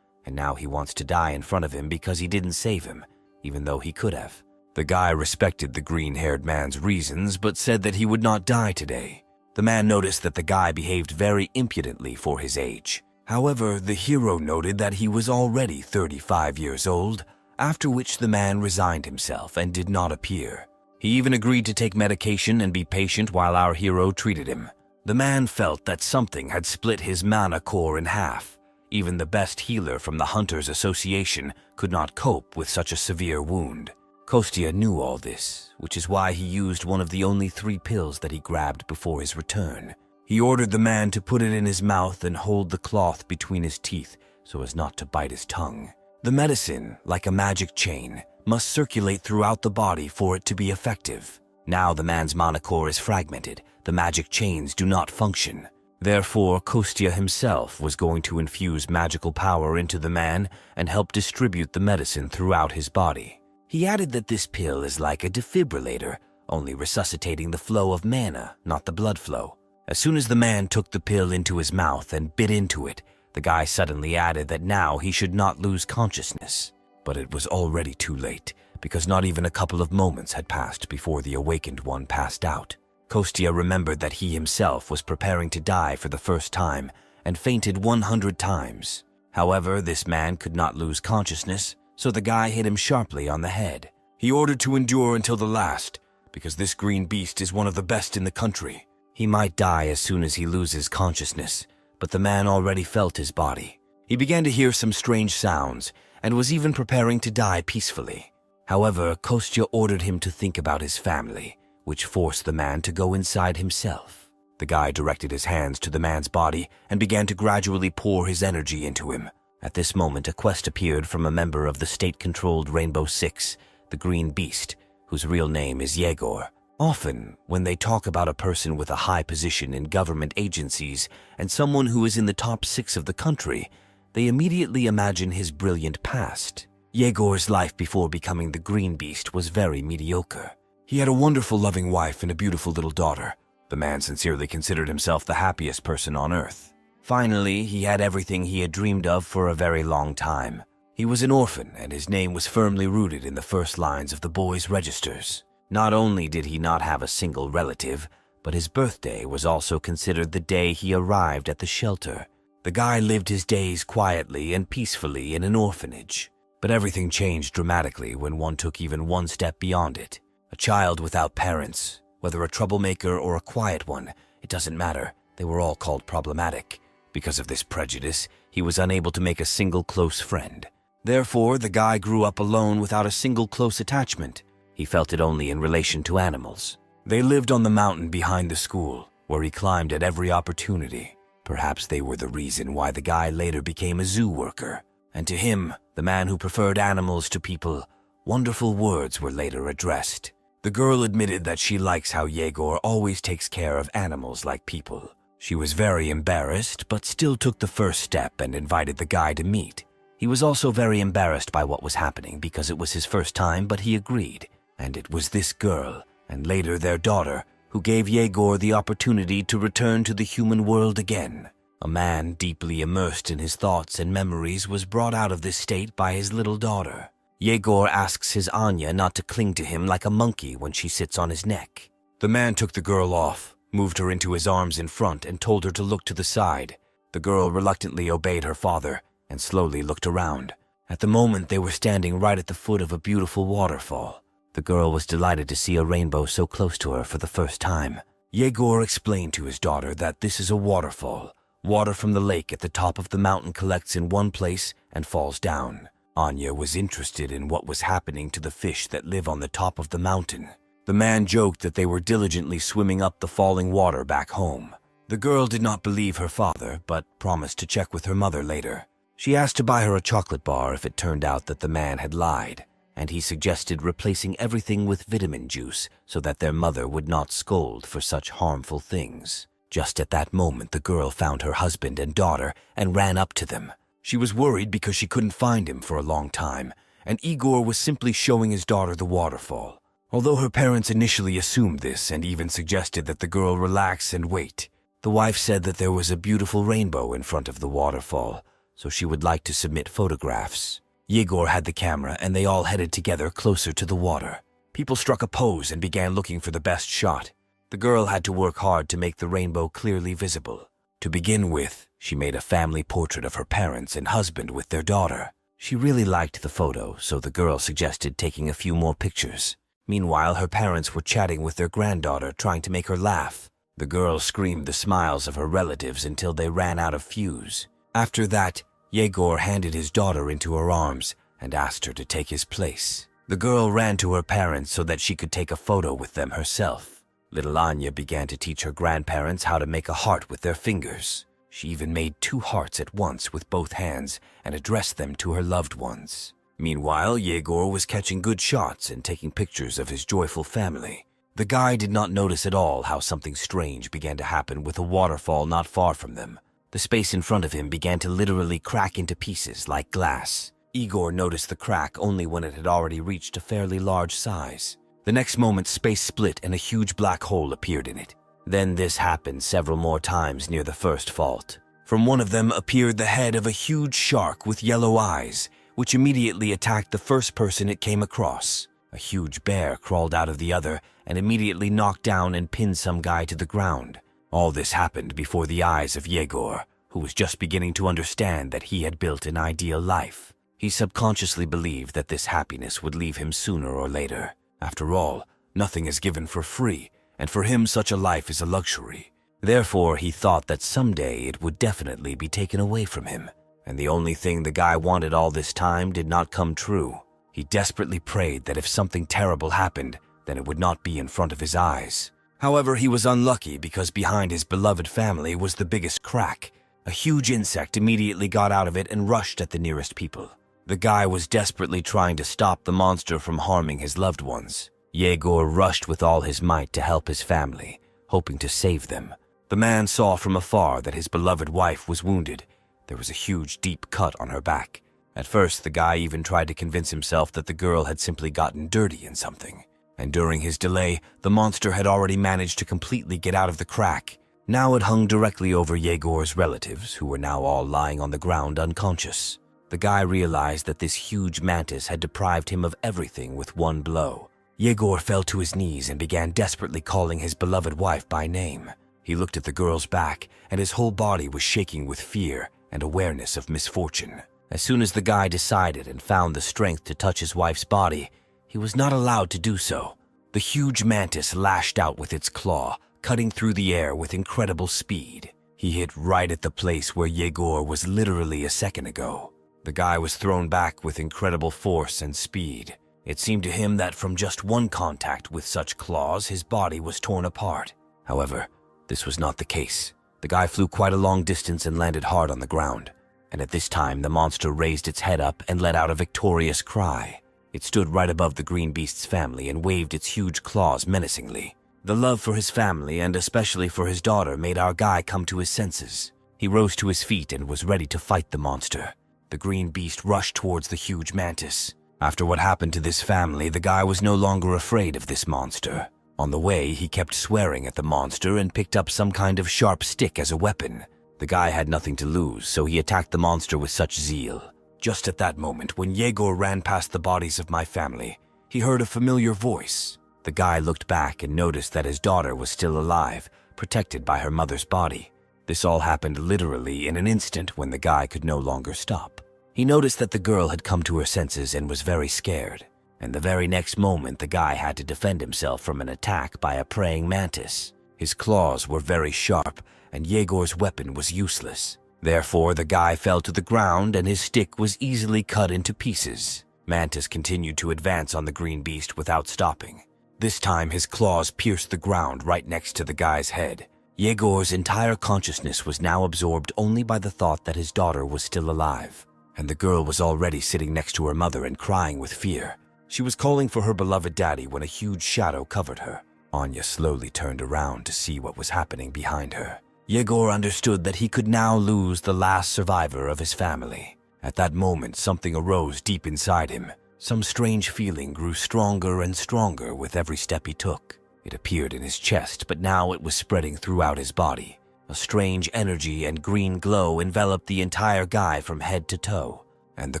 and now he wants to die in front of him because he didn't save him, even though he could have. The guy respected the green-haired man's reasons, but said that he would not die today. The man noticed that the guy behaved very impudently for his age. However, the hero noted that he was already 35 years old, after which the man resigned himself and did not appear. He even agreed to take medication and be patient while our hero treated him. The man felt that something had split his mana core in half. Even the best healer from the Hunters Association could not cope with such a severe wound. Kostya knew all this, which is why he used one of the only 3 pills that he grabbed before his return. He ordered the man to put it in his mouth and hold the cloth between his teeth so as not to bite his tongue. The medicine, like a magic chain, must circulate throughout the body for it to be effective. Now the man's mana core is fragmented. The magic chains do not function. Therefore, Kostya himself was going to infuse magical power into the man and help distribute the medicine throughout his body. He added that this pill is like a defibrillator, only resuscitating the flow of mana, not the blood flow. As soon as the man took the pill into his mouth and bit into it, the guy suddenly added that now he should not lose consciousness. But it was already too late, because not even a couple of moments had passed before the awakened one passed out. Kostya remembered that he himself was preparing to die for the first time and fainted 100 times. However, this man could not lose consciousness, so the guy hit him sharply on the head. He ordered to endure until the last, because this green beast is one of the best in the country. He might die as soon as he loses consciousness, but the man already felt his body. He began to hear some strange sounds and was even preparing to die peacefully. However, Kostya ordered him to think about his family, which forced the man to go inside himself. The guy directed his hands to the man's body and began to gradually pour his energy into him. At this moment, a quest appeared from a member of the state-controlled Rainbow Six, the Green Beast, whose real name is Yegor. Often, when they talk about a person with a high position in government agencies and someone who is in the top 6 of the country, they immediately imagine his brilliant past. Yegor's life before becoming the Green Beast was very mediocre. He had a wonderful, loving wife and a beautiful little daughter. The man sincerely considered himself the happiest person on earth. Finally, he had everything he had dreamed of for a very long time. He was an orphan, and his name was firmly rooted in the first lines of the boys' registers. Not only did he not have a single relative, but his birthday was also considered the day he arrived at the shelter. The guy lived his days quietly and peacefully in an orphanage. But everything changed dramatically when one took even one step beyond it. A child without parents, whether a troublemaker or a quiet one, it doesn't matter, they were all called problematic. Because of this prejudice, he was unable to make a single close friend. Therefore, the guy grew up alone without a single close attachment. He felt it only in relation to animals. They lived on the mountain behind the school, where he climbed at every opportunity. Perhaps they were the reason why the guy later became a zoo worker. And to him, the man who preferred animals to people, wonderful words were later addressed. The girl admitted that she likes how Yegor always takes care of animals like people. She was very embarrassed, but still took the first step and invited the guy to meet. He was also very embarrassed by what was happening because it was his first time, but he agreed. And it was this girl, and later their daughter, who gave Yegor the opportunity to return to the human world again. A man deeply immersed in his thoughts and memories was brought out of this state by his little daughter. Yegor asks his Anya not to cling to him like a monkey when she sits on his neck. The man took the girl off, moved her into his arms in front, and told her to look to the side. The girl reluctantly obeyed her father and slowly looked around. At the moment, they were standing right at the foot of a beautiful waterfall. The girl was delighted to see a rainbow so close to her for the first time. Yegor explained to his daughter that this is a waterfall. Water from the lake at the top of the mountain collects in one place and falls down. Anya was interested in what was happening to the fish that live on the top of the mountain. The man joked that they were diligently swimming up the falling water back home. The girl did not believe her father, but promised to check with her mother later. She asked to buy her a chocolate bar if it turned out that the man had lied, and he suggested replacing everything with vitamin juice so that their mother would not scold for such harmful things. Just at that moment, the girl found her husband and daughter and ran up to them. She was worried because she couldn't find him for a long time, and Igor was simply showing his daughter the waterfall. Although her parents initially assumed this and even suggested that the girl relax and wait, the wife said that there was a beautiful rainbow in front of the waterfall, so she would like to submit photographs. Yegor had the camera and they all headed together closer to the water. People struck a pose and began looking for the best shot. The girl had to work hard to make the rainbow clearly visible. To begin with, she made a family portrait of her parents and husband with their daughter. She really liked the photo, so the girl suggested taking a few more pictures. Meanwhile, her parents were chatting with their granddaughter, trying to make her laugh. The girl screamed the smiles of her relatives until they ran out of fuse. After that, Yegor handed his daughter into her arms and asked her to take his place. The girl ran to her parents so that she could take a photo with them herself. Little Anya began to teach her grandparents how to make a heart with their fingers. She even made 2 hearts at once with both hands and addressed them to her loved ones. Meanwhile, Yegor was catching good shots and taking pictures of his joyful family. The guy did not notice at all how something strange began to happen with a waterfall not far from them. The space in front of him began to literally crack into pieces like glass. Igor noticed the crack only when it had already reached a fairly large size. The next moment, space split and a huge black hole appeared in it. Then this happened several more times near the first fault. From one of them appeared the head of a huge shark with yellow eyes, which immediately attacked the first person it came across. A huge bear crawled out of the other and immediately knocked down and pinned some guy to the ground. All this happened before the eyes of Yegor, who was just beginning to understand that he had built an ideal life. He subconsciously believed that this happiness would leave him sooner or later. After all, nothing is given for free, and for him such a life is a luxury. Therefore, he thought that someday it would definitely be taken away from him. And the only thing the guy wanted all this time did not come true. He desperately prayed that if something terrible happened, then it would not be in front of his eyes. However, he was unlucky because behind his beloved family was the biggest crack. A huge insect immediately got out of it and rushed at the nearest people. The guy was desperately trying to stop the monster from harming his loved ones. Yegor rushed with all his might to help his family, hoping to save them. The man saw from afar that his beloved wife was wounded. There was a huge, deep cut on her back. At first, the guy even tried to convince himself that the girl had simply gotten dirty in something. And during his delay, the monster had already managed to completely get out of the crack. Now it hung directly over Yegor's relatives, who were now all lying on the ground unconscious. The guy realized that this huge mantis had deprived him of everything with one blow. Yegor fell to his knees and began desperately calling his beloved wife by name. He looked at the girl's back, and his whole body was shaking with fear and awareness of misfortune. As soon as the guy decided and found the strength to touch his wife's body, he was not allowed to do so. The huge mantis lashed out with its claw, cutting through the air with incredible speed. He hit right at the place where Yegor was literally a second ago. The guy was thrown back with incredible force and speed. It seemed to him that from just one contact with such claws, his body was torn apart. However, this was not the case. The guy flew quite a long distance and landed hard on the ground. And at this time, the monster raised its head up and let out a victorious cry. It stood right above the green beast's family and waved its huge claws menacingly. The love for his family, and especially for his daughter, made our guy come to his senses. He rose to his feet and was ready to fight the monster. The green beast rushed towards the huge mantis. After what happened to this family, the guy was no longer afraid of this monster. On the way, he kept swearing at the monster and picked up some kind of sharp stick as a weapon. The guy had nothing to lose, so he attacked the monster with such zeal. Just at that moment, when Yegor ran past the bodies of my family, he heard a familiar voice. The guy looked back and noticed that his daughter was still alive, protected by her mother's body. This all happened literally in an instant when the guy could no longer stop. He noticed that the girl had come to her senses and was very scared. And the very next moment, the guy had to defend himself from an attack by a praying mantis. His claws were very sharp, and Yegor's weapon was useless. Therefore, the guy fell to the ground and his stick was easily cut into pieces. Mantis continued to advance on the green beast without stopping. This time, his claws pierced the ground right next to the guy's head. Yegor's entire consciousness was now absorbed only by the thought that his daughter was still alive, and the girl was already sitting next to her mother and crying with fear. She was calling for her beloved daddy when a huge shadow covered her. Anya slowly turned around to see what was happening behind her. Yegor understood that he could now lose the last survivor of his family. At that moment, something arose deep inside him. Some strange feeling grew stronger and stronger with every step he took. It appeared in his chest, but now it was spreading throughout his body. A strange energy and green glow enveloped the entire guy from head to toe, and the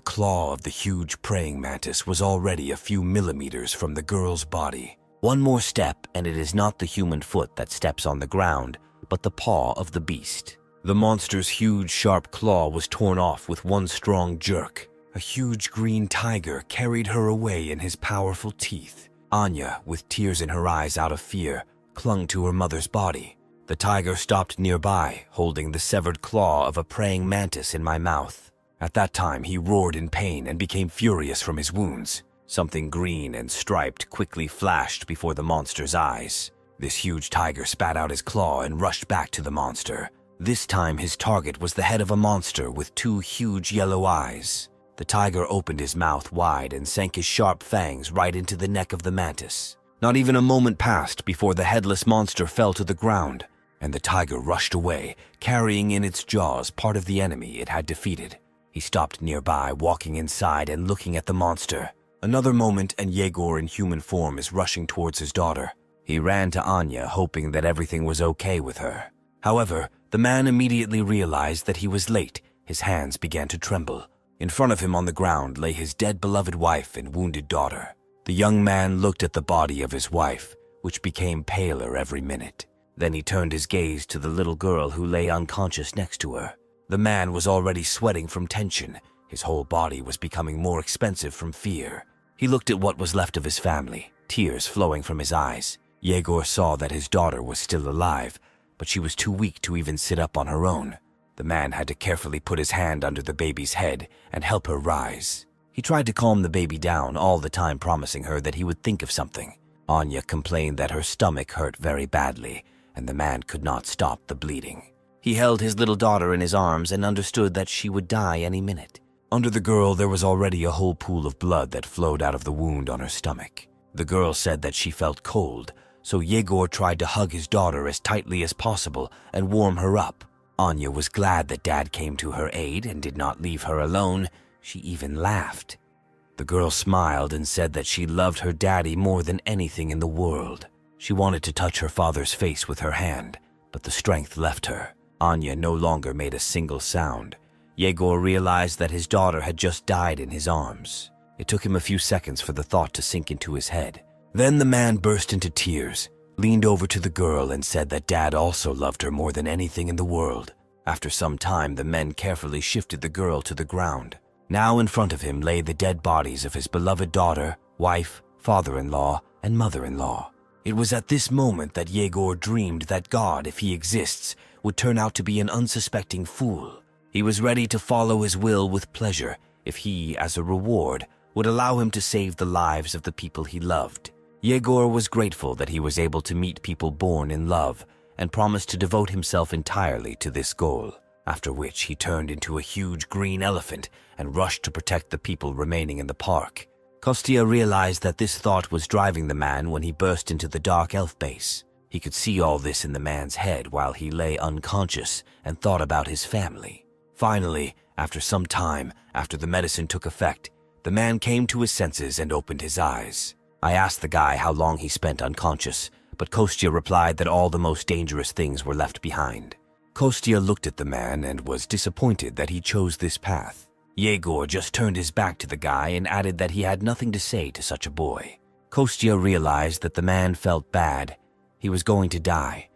claw of the huge praying mantis was already a few millimeters from the girl's body. One more step, and it is not the human foot that steps on the ground, but the paw of the beast. The monster's huge, sharp claw was torn off with one strong jerk. A huge green tiger carried her away in his powerful teeth. Anya, with tears in her eyes out of fear, clung to her mother's body. The tiger stopped nearby, holding the severed claw of a praying mantis in my mouth. At that time, he roared in pain and became furious from his wounds. Something green and striped quickly flashed before the monster's eyes. This huge tiger spat out his claw and rushed back to the monster. This time, his target was the head of a monster with two huge yellow eyes. The tiger opened his mouth wide and sank his sharp fangs right into the neck of the mantis. Not even a moment passed before the headless monster fell to the ground, and the tiger rushed away, carrying in its jaws part of the enemy it had defeated. He stopped nearby, walking inside and looking at the monster. Another moment and Yegor in human form is rushing towards his daughter. He ran to Anya, hoping that everything was okay with her. However, the man immediately realized that he was late. His hands began to tremble. In front of him on the ground lay his dead beloved wife and wounded daughter. The young man looked at the body of his wife, which became paler every minute. Then he turned his gaze to the little girl who lay unconscious next to her. The man was already sweating from tension. His whole body was becoming more expensive from fear. He looked at what was left of his family, tears flowing from his eyes. Yegor saw that his daughter was still alive, but she was too weak to even sit up on her own. The man had to carefully put his hand under the baby's head and help her rise. He tried to calm the baby down, all the time promising her that he would think of something. Anya complained that her stomach hurt very badly, and the man could not stop the bleeding. He held his little daughter in his arms and understood that she would die any minute. Under the girl, there was already a whole pool of blood that flowed out of the wound on her stomach. The girl said that she felt cold, so Yegor tried to hug his daughter as tightly as possible and warm her up. Anya was glad that Dad came to her aid and did not leave her alone. She even laughed. The girl smiled and said that she loved her daddy more than anything in the world. She wanted to touch her father's face with her hand, but the strength left her. Anya no longer made a single sound. Yegor realized that his daughter had just died in his arms. It took him a few seconds for the thought to sink into his head. Then the man burst into tears, leaned over to the girl and said that Dad also loved her more than anything in the world. After some time, the men carefully shifted the girl to the ground. Now in front of him lay the dead bodies of his beloved daughter, wife, father-in-law, and mother-in-law. It was at this moment that Yegor dreamed that God, if he exists, would turn out to be an unsuspecting fool. He was ready to follow his will with pleasure if he, as a reward, would allow him to save the lives of the people he loved. Yegor was grateful that he was able to meet people born in love and promised to devote himself entirely to this goal, after which he turned into a huge green elephant and rushed to protect the people remaining in the park. Kostya realized that this thought was driving the man when he burst into the dark elf base. He could see all this in the man's head while he lay unconscious and thought about his family. Finally, after some time, after the medicine took effect, the man came to his senses and opened his eyes. I asked the guy how long he spent unconscious, but Kostya replied that all the most dangerous things were left behind. Kostya looked at the man and was disappointed that he chose this path. Yegor just turned his back to the guy and added that he had nothing to say to such a boy. Kostya realized that the man felt bad. He was going to die.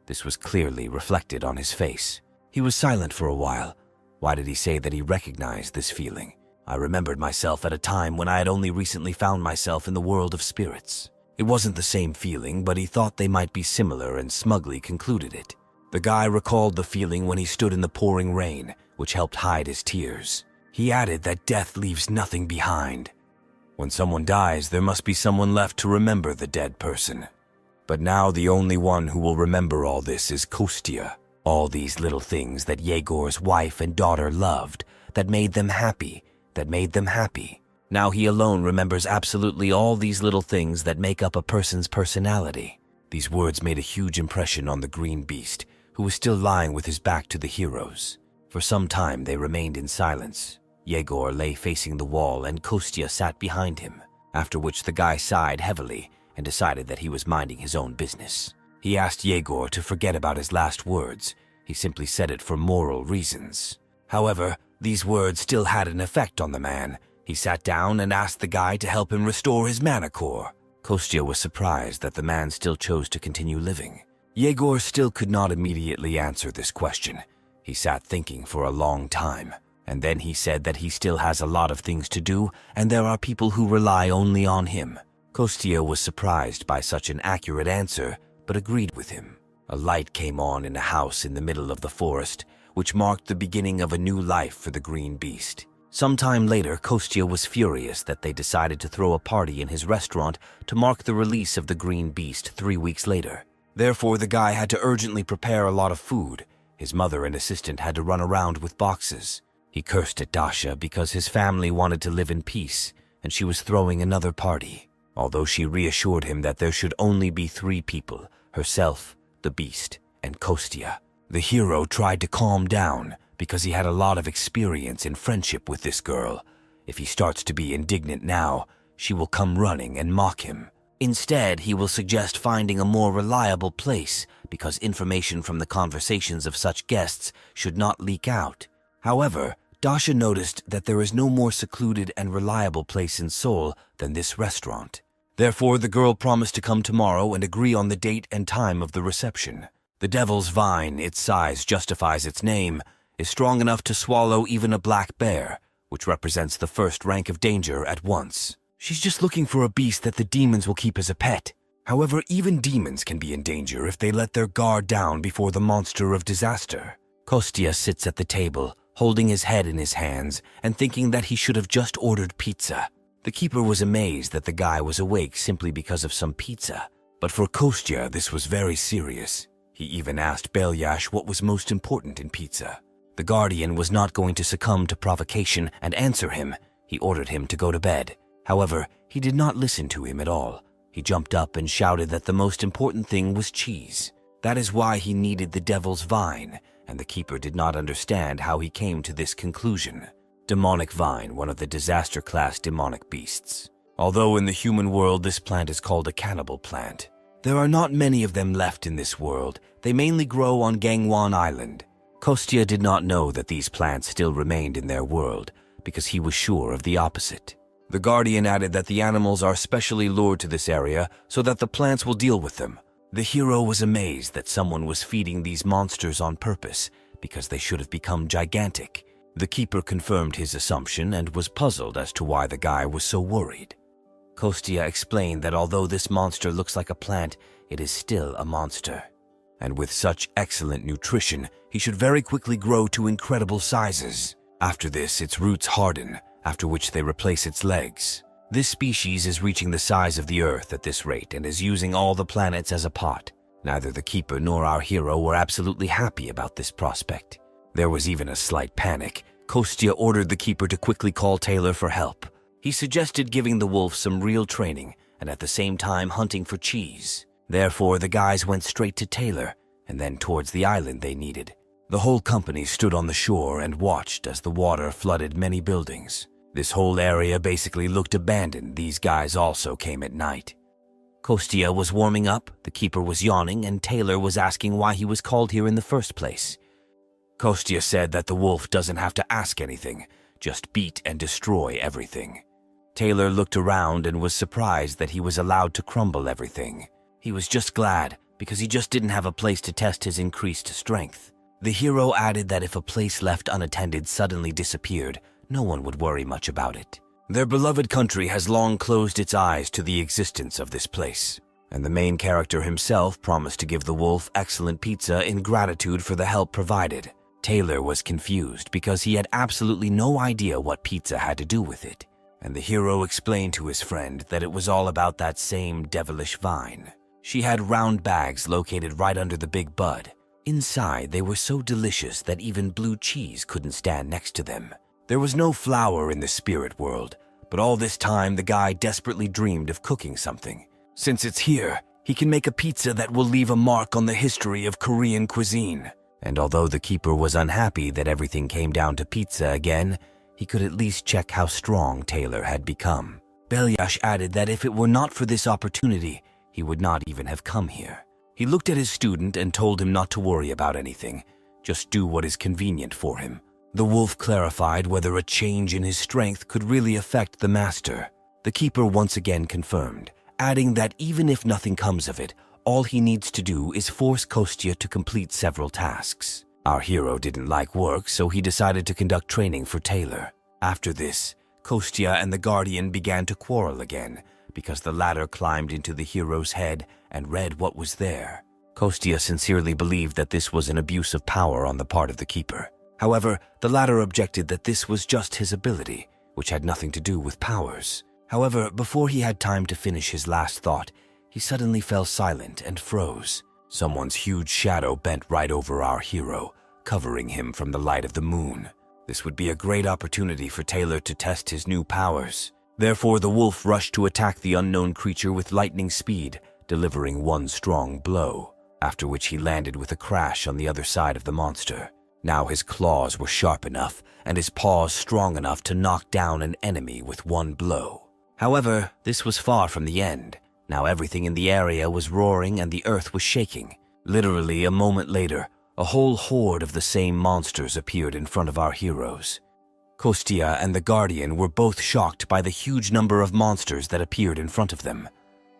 This was clearly reflected on his face. He was silent for a while. Why did he say that he recognized this feeling? I remembered myself at a time when I had only recently found myself in the world of spirits. It wasn't the same feeling, but he thought they might be similar and smugly concluded it. The guy recalled the feeling when he stood in the pouring rain, which helped hide his tears. He added that death leaves nothing behind. When someone dies, there must be someone left to remember the dead person. But now the only one who will remember all this is Kostya. All these little things that Yegor's wife and daughter loved, that made them happy. Now he alone remembers absolutely all these little things that make up a person's personality. These words made a huge impression on the green beast, who was still lying with his back to the heroes. For some time they remained in silence. Yegor lay facing the wall and Kostya sat behind him, after which the guy sighed heavily and decided that he was minding his own business. He asked Yegor to forget about his last words. He simply said it for moral reasons. However, these words still had an effect on the man. He sat down and asked the guy to help him restore his mana core. Kostya was surprised that the man still chose to continue living. Yegor still could not immediately answer this question. He sat thinking for a long time, and then he said that he still has a lot of things to do and there are people who rely only on him. Kostya was surprised by such an accurate answer, but agreed with him. A light came on in a house in the middle of the forest, which marked the beginning of a new life for the green beast. Sometime later, Kostya was furious that they decided to throw a party in his restaurant to mark the release of the green beast 3 weeks later. Therefore, the guy had to urgently prepare a lot of food. His mother and assistant had to run around with boxes. He cursed at Dasha because his family wanted to live in peace, and she was throwing another party. Although she reassured him that there should only be 3 people, herself, the beast, and Kostya. The hero tried to calm down because he had a lot of experience in friendship with this girl. If he starts to be indignant now, she will come running and mock him. Instead, he will suggest finding a more reliable place because information from the conversations of such guests should not leak out. However, Dasha noticed that there is no more secluded and reliable place in Seoul than this restaurant. Therefore, the girl promised to come tomorrow and agree on the date and time of the reception. The devil's vine, its size justifies its name, is strong enough to swallow even a black bear, which represents the first rank of danger at once. She's just looking for a beast that the demons will keep as a pet. However, even demons can be in danger if they let their guard down before the monster of disaster. Kostya sits at the table, holding his head in his hands and thinking that he should have just ordered pizza. The keeper was amazed that the guy was awake simply because of some pizza. But for Kostya, this was very serious. He even asked Belyash what was most important in pizza. The guardian was not going to succumb to provocation and answer him. He ordered him to go to bed. However, he did not listen to him at all. He jumped up and shouted that the most important thing was cheese. That is why he needed the devil's vine, and the keeper did not understand how he came to this conclusion. Demonic vine, one of the disaster-class demonic beasts. Although in the human world this plant is called a cannibal plant. There are not many of them left in this world. They mainly grow on Gangwon Island. Kostya did not know that these plants still remained in their world, because he was sure of the opposite. The guardian added that the animals are specially lured to this area so that the plants will deal with them. The hero was amazed that someone was feeding these monsters on purpose, because they should have become gigantic. The keeper confirmed his assumption and was puzzled as to why the guy was so worried. Kostya explained that although this monster looks like a plant, it is still a monster. And with such excellent nutrition, he should very quickly grow to incredible sizes. After this, its roots harden, after which they replace its legs. This species is reaching the size of the Earth at this rate and is using all the planets as a pot. Neither the keeper nor our hero were absolutely happy about this prospect. There was even a slight panic. Kostya ordered the keeper to quickly call Taylor for help. He suggested giving the wolf some real training and at the same time hunting for cheese. Therefore, the guys went straight to Taylor and then towards the island they needed. The whole company stood on the shore and watched as the water flooded many buildings. This whole area basically looked abandoned. These guys also came at night. Kostya was warming up, the keeper was yawning, and Taylor was asking why he was called here in the first place. Kostya said that the wolf doesn't have to ask anything, just beat and destroy everything. Taylor looked around and was surprised that he was allowed to crumble everything. He was just glad, because he just didn't have a place to test his increased strength. The hero added that if a place left unattended suddenly disappeared, no one would worry much about it. Their beloved country has long closed its eyes to the existence of this place. and the main character himself promised to give the wolf excellent pizza in gratitude for the help provided. Taylor was confused because he had absolutely no idea what pizza had to do with it, and the hero explained to his friend that it was all about that same devilish vine. She had round bags located right under the big bud. Inside, they were so delicious that even blue cheese couldn't stand next to them. There was no flour in the spirit world, but all this time the guy desperately dreamed of cooking something. Since it's here, he can make a pizza that will leave a mark on the history of Korean cuisine. And although the keeper was unhappy that everything came down to pizza again, he could at least check how strong Taylor had become. Belyash added that if it were not for this opportunity, he would not even have come here. He looked at his student and told him not to worry about anything, just do what is convenient for him. The wolf clarified whether a change in his strength could really affect the master. The keeper once again confirmed, adding that even if nothing comes of it, all he needs to do is force Kostya to complete several tasks. Our hero didn't like work, so he decided to conduct training for Taylor. After this, Kostya and the Guardian began to quarrel again, because the latter climbed into the hero's head and read what was there. Kostya sincerely believed that this was an abuse of power on the part of the keeper. However, the latter objected that this was just his ability, which had nothing to do with powers. However, before he had time to finish his last thought, he suddenly fell silent and froze. Someone's huge shadow bent right over our hero, covering him from the light of the moon. This would be a great opportunity for Taylor to test his new powers. Therefore, the wolf rushed to attack the unknown creature with lightning speed, delivering one strong blow, after which he landed with a crash on the other side of the monster. Now his claws were sharp enough and his paws strong enough to knock down an enemy with one blow. However, this was far from the end. Now everything in the area was roaring and the earth was shaking. Literally a moment later, a whole horde of the same monsters appeared in front of our heroes. Kostya and the Guardian were both shocked by the huge number of monsters that appeared in front of them.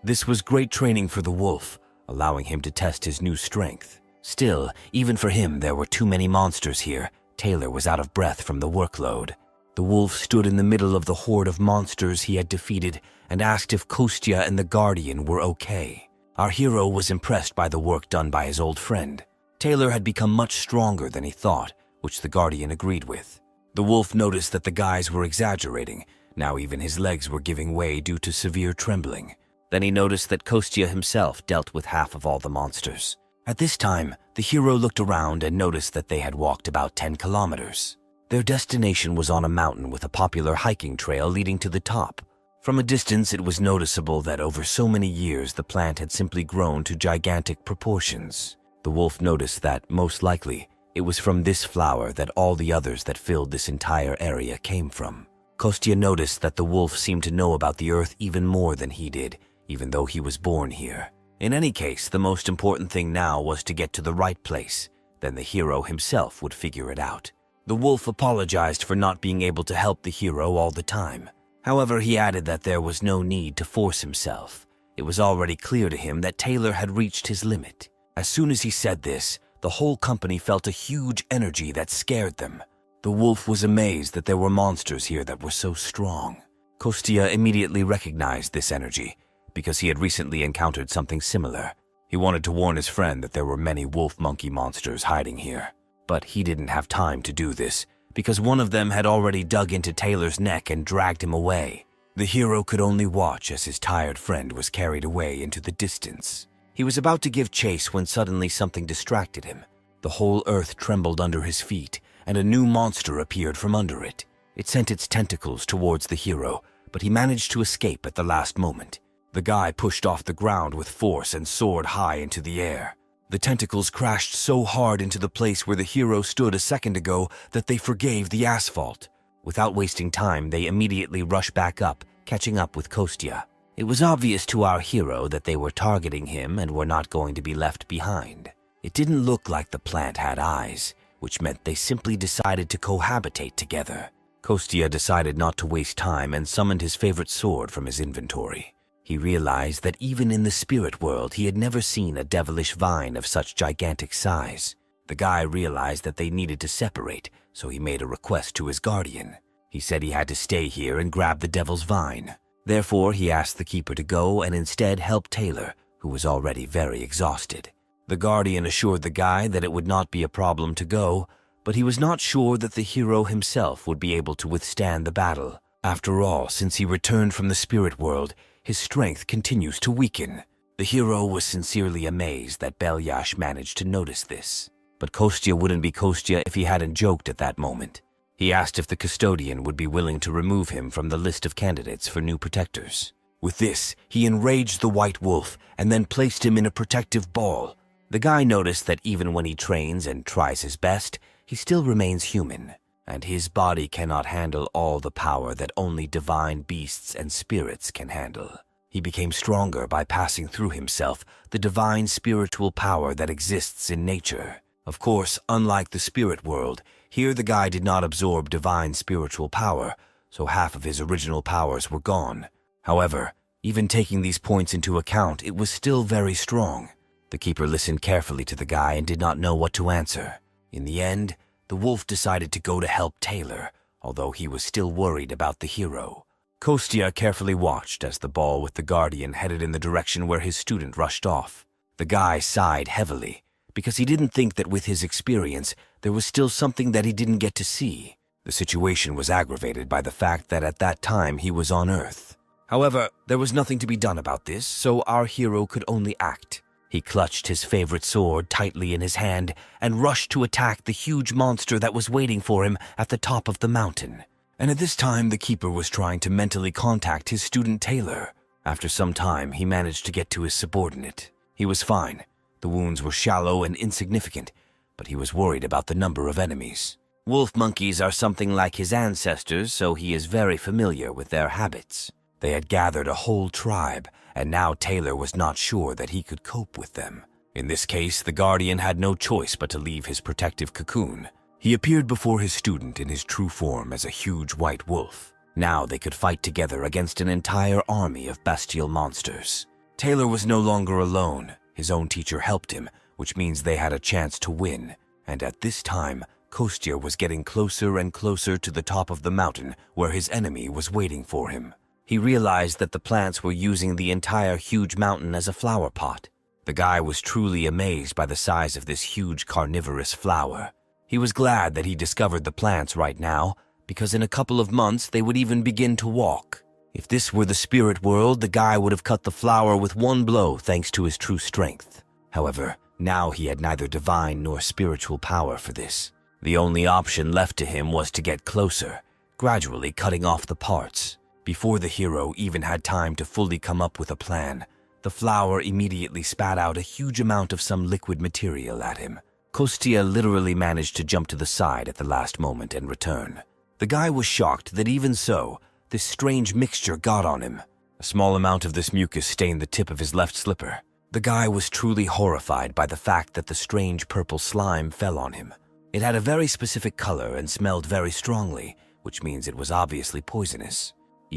This was great training for the wolf, allowing him to test his new strength. Still, even for him, there were too many monsters here. Taylor was out of breath from the workload. The wolf stood in the middle of the horde of monsters he had defeated and asked if Kostya and the Guardian were okay. Our hero was impressed by the work done by his old friend. Taylor had become much stronger than he thought, which the Guardian agreed with. The wolf noticed that the guys were exaggerating. Now even his legs were giving way due to severe trembling. Then he noticed that Kostya himself dealt with half of all the monsters. At this time, the hero looked around and noticed that they had walked about 10 kilometers. Their destination was on a mountain with a popular hiking trail leading to the top. From a distance, it was noticeable that over so many years the plant had simply grown to gigantic proportions. The wolf noticed that, most likely, it was from this flower that all the others that filled this entire area came from. Kostya noticed that the wolf seemed to know about the earth even more than he did, even though he was born here. In any case, the most important thing now was to get to the right place. Then the hero himself would figure it out. The wolf apologized for not being able to help the hero all the time. However, he added that there was no need to force himself. It was already clear to him that Taylor had reached his limit. As soon as he said this, the whole company felt a huge energy that scared them. The wolf was amazed that there were monsters here that were so strong. Kostya immediately recognized this energy, because he had recently encountered something similar. He wanted to warn his friend that there were many wolf-monkey monsters hiding here. But he didn't have time to do this, because one of them had already dug into Taylor's neck and dragged him away. The hero could only watch as his tired friend was carried away into the distance. He was about to give chase when suddenly something distracted him. The whole earth trembled under his feet, and a new monster appeared from under it. It sent its tentacles towards the hero, but he managed to escape at the last moment. The guy pushed off the ground with force and soared high into the air. The tentacles crashed so hard into the place where the hero stood a second ago that they forgave the asphalt. Without wasting time, they immediately rushed back up, catching up with Kostya. It was obvious to our hero that they were targeting him and were not going to be left behind. It didn't look like the plant had eyes, which meant they simply decided to cohabitate together. Kostya decided not to waste time and summoned his favorite sword from his inventory. He realized that even in the spirit world, he had never seen a devilish vine of such gigantic size. The guy realized that they needed to separate, so he made a request to his guardian. He said he had to stay here and grab the devil's vine. Therefore, he asked the keeper to go and instead help Taylor, who was already very exhausted. The guardian assured the guy that it would not be a problem to go, but he was not sure that the hero himself would be able to withstand the battle. After all, since he returned from the spirit world, his strength continues to weaken. The hero was sincerely amazed that Belyash managed to notice this. But Kostya wouldn't be Kostya if he hadn't joked at that moment. He asked if the custodian would be willing to remove him from the list of candidates for new protectors. With this, he enraged the white wolf and then placed him in a protective ball. The guy noticed that even when he trains and tries his best, he still remains human, and his body cannot handle all the power that only divine beasts and spirits can handle. He became stronger by passing through himself the divine spiritual power that exists in nature. Of course, unlike the spirit world, here the guy did not absorb divine spiritual power, so half of his original powers were gone. However, even taking these points into account, it was still very strong. The keeper listened carefully to the guy and did not know what to answer. In the end, the wolf decided to go to help Taylor, although he was still worried about the hero. Kostya carefully watched as the ball with the guardian headed in the direction where his student rushed off. The guy sighed heavily, because he didn't think that with his experience, there was still something that he didn't get to see. The situation was aggravated by the fact that at that time he was on Earth. However, there was nothing to be done about this, so our hero could only act. He clutched his favorite sword tightly in his hand and rushed to attack the huge monster that was waiting for him at the top of the mountain. And at this time, the keeper was trying to mentally contact his student Taylor. After some time, he managed to get to his subordinate. He was fine. The wounds were shallow and insignificant, but he was worried about the number of enemies. Wolf monkeys are something like his ancestors, so he is very familiar with their habits. They had gathered a whole tribe, and now Taylor was not sure that he could cope with them. In this case, the guardian had no choice but to leave his protective cocoon. He appeared before his student in his true form as a huge white wolf. Now they could fight together against an entire army of bestial monsters. Taylor was no longer alone. His own teacher helped him, which means they had a chance to win. And at this time, Kostya was getting closer and closer to the top of the mountain where his enemy was waiting for him. He realized that the plants were using the entire huge mountain as a flower pot. The guy was truly amazed by the size of this huge carnivorous flower. He was glad that he discovered the plants right now, because in a couple of months they would even begin to walk. If this were the spirit world, the guy would have cut the flower with one blow thanks to his true strength. However, now he had neither divine nor spiritual power for this. The only option left to him was to get closer, gradually cutting off the parts. Before the hero even had time to fully come up with a plan, the flower immediately spat out a huge amount of some liquid material at him. Kostya literally managed to jump to the side at the last moment and return. The guy was shocked that even so, this strange mixture got on him. A small amount of this mucus stained the tip of his left slipper. The guy was truly horrified by the fact that the strange purple slime fell on him. It had a very specific color and smelled very strongly, which means it was obviously poisonous.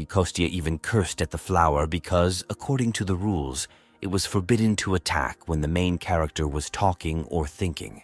Kostya even cursed at the flower because, according to the rules, it was forbidden to attack when the main character was talking or thinking.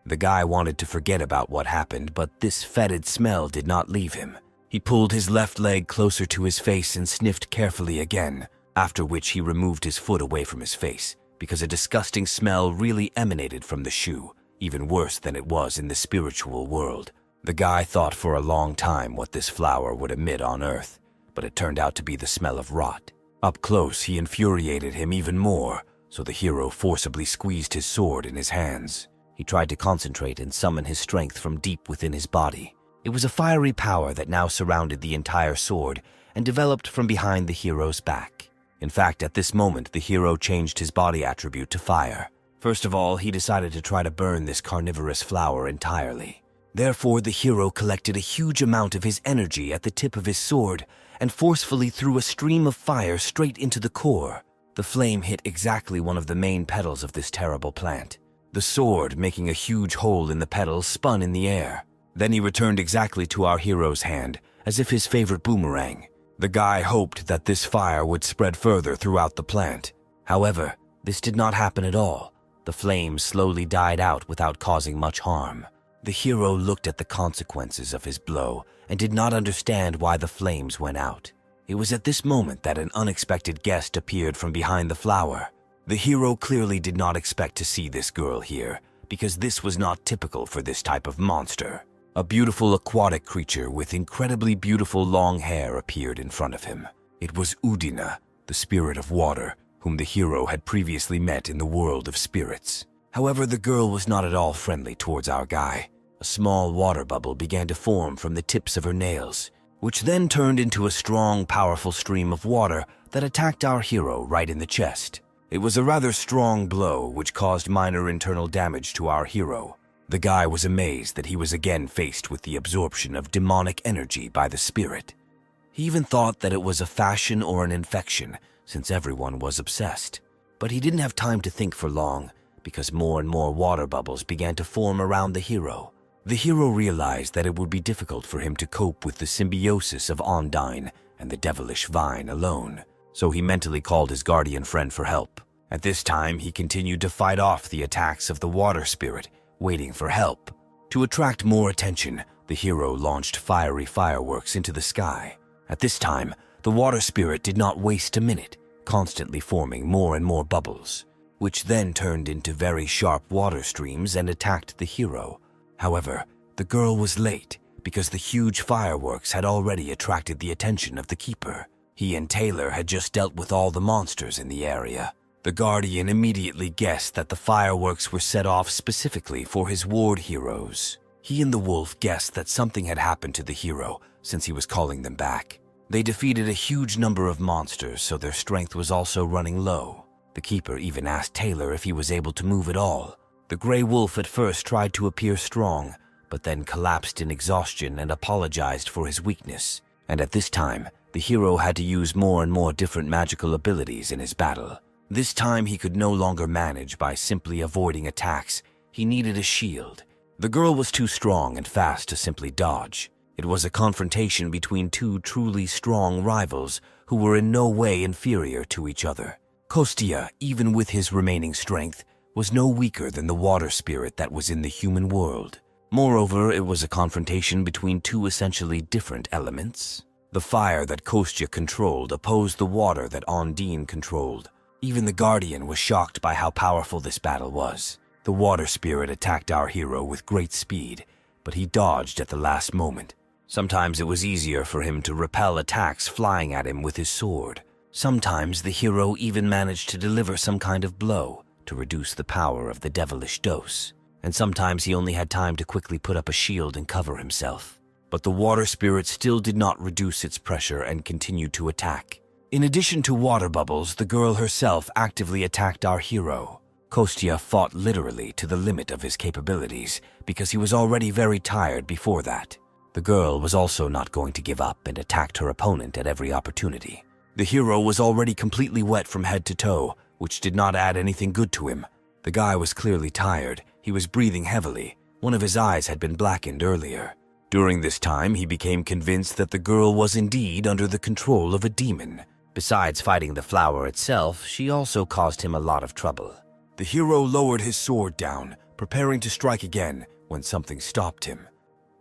The guy wanted to forget about what happened, but this fetid smell did not leave him. He pulled his left leg closer to his face and sniffed carefully again, after which he removed his foot away from his face, because a disgusting smell really emanated from the shoe, even worse than it was in the spiritual world. The guy thought for a long time what this flower would emit on Earth, but it turned out to be the smell of rot. Up close, he infuriated him even more, so the hero forcibly squeezed his sword in his hands. He tried to concentrate and summon his strength from deep within his body. It was a fiery power that now surrounded the entire sword and developed from behind the hero's back. In fact, at this moment, the hero changed his body attribute to fire. First of all, he decided to try to burn this carnivorous flower entirely. Therefore, the hero collected a huge amount of his energy at the tip of his sword and forcefully threw a stream of fire straight into the core. The flame hit exactly one of the main petals of this terrible plant. The sword, making a huge hole in the petal, spun in the air. Then he returned exactly to our hero's hand, as if his favorite boomerang. The guy hoped that this fire would spread further throughout the plant. However, this did not happen at all. The flame slowly died out without causing much harm. The hero looked at the consequences of his blow and did not understand why the flames went out. It was at this moment that an unexpected guest appeared from behind the flower. The hero clearly did not expect to see this girl here, because this was not typical for this type of monster. A beautiful aquatic creature with incredibly beautiful long hair appeared in front of him. It was Udina, the spirit of water, whom the hero had previously met in the world of spirits. However, the girl was not at all friendly towards our guy. A small water bubble began to form from the tips of her nails, which then turned into a strong, powerful stream of water that attacked our hero right in the chest. It was a rather strong blow which caused minor internal damage to our hero. The guy was amazed that he was again faced with the absorption of demonic energy by the spirit. He even thought that it was a fashion or an infection, since everyone was obsessed. But he didn't have time to think for long, because more and more water bubbles began to form around the hero. The hero realized that it would be difficult for him to cope with the symbiosis of Ondine and the devilish vine alone, so he mentally called his guardian friend for help. At this time, he continued to fight off the attacks of the water spirit, waiting for help. To attract more attention, the hero launched fiery fireworks into the sky. At this time, the water spirit did not waste a minute, constantly forming more and more bubbles, which then turned into very sharp water streams and attacked the hero. However, the girl was late because the huge fireworks had already attracted the attention of the keeper. He and Taylor had just dealt with all the monsters in the area. The guardian immediately guessed that the fireworks were set off specifically for his ward heroes. He and the wolf guessed that something had happened to the hero since he was calling them back. They defeated a huge number of monsters, so their strength was also running low. The keeper even asked Taylor if he was able to move at all. The gray wolf at first tried to appear strong, but then collapsed in exhaustion and apologized for his weakness. And at this time, the hero had to use more and more different magical abilities in his battle. This time he could no longer manage by simply avoiding attacks. He needed a shield. The girl was too strong and fast to simply dodge. It was a confrontation between two truly strong rivals who were in no way inferior to each other. Kostya, even with his remaining strength, was no weaker than the water spirit that was in the human world. Moreover, it was a confrontation between two essentially different elements. The fire that Kostya controlled opposed the water that Ondine controlled. Even the Guardian was shocked by how powerful this battle was. The water spirit attacked our hero with great speed, but he dodged at the last moment. Sometimes it was easier for him to repel attacks flying at him with his sword. Sometimes the hero even managed to deliver some kind of blow to reduce the power of the devilish dose. And sometimes he only had time to quickly put up a shield and cover himself. But the water spirit still did not reduce its pressure and continued to attack. In addition to water bubbles, the girl herself actively attacked our hero. Kostya fought literally to the limit of his capabilities because he was already very tired before that. The girl was also not going to give up and attacked her opponent at every opportunity. The hero was already completely wet from head to toe, which did not add anything good to him. The guy was clearly tired. He was breathing heavily. One of his eyes had been blackened earlier. During this time, he became convinced that the girl was indeed under the control of a demon. Besides fighting the flower itself, she also caused him a lot of trouble. The hero lowered his sword down, preparing to strike again, when something stopped him.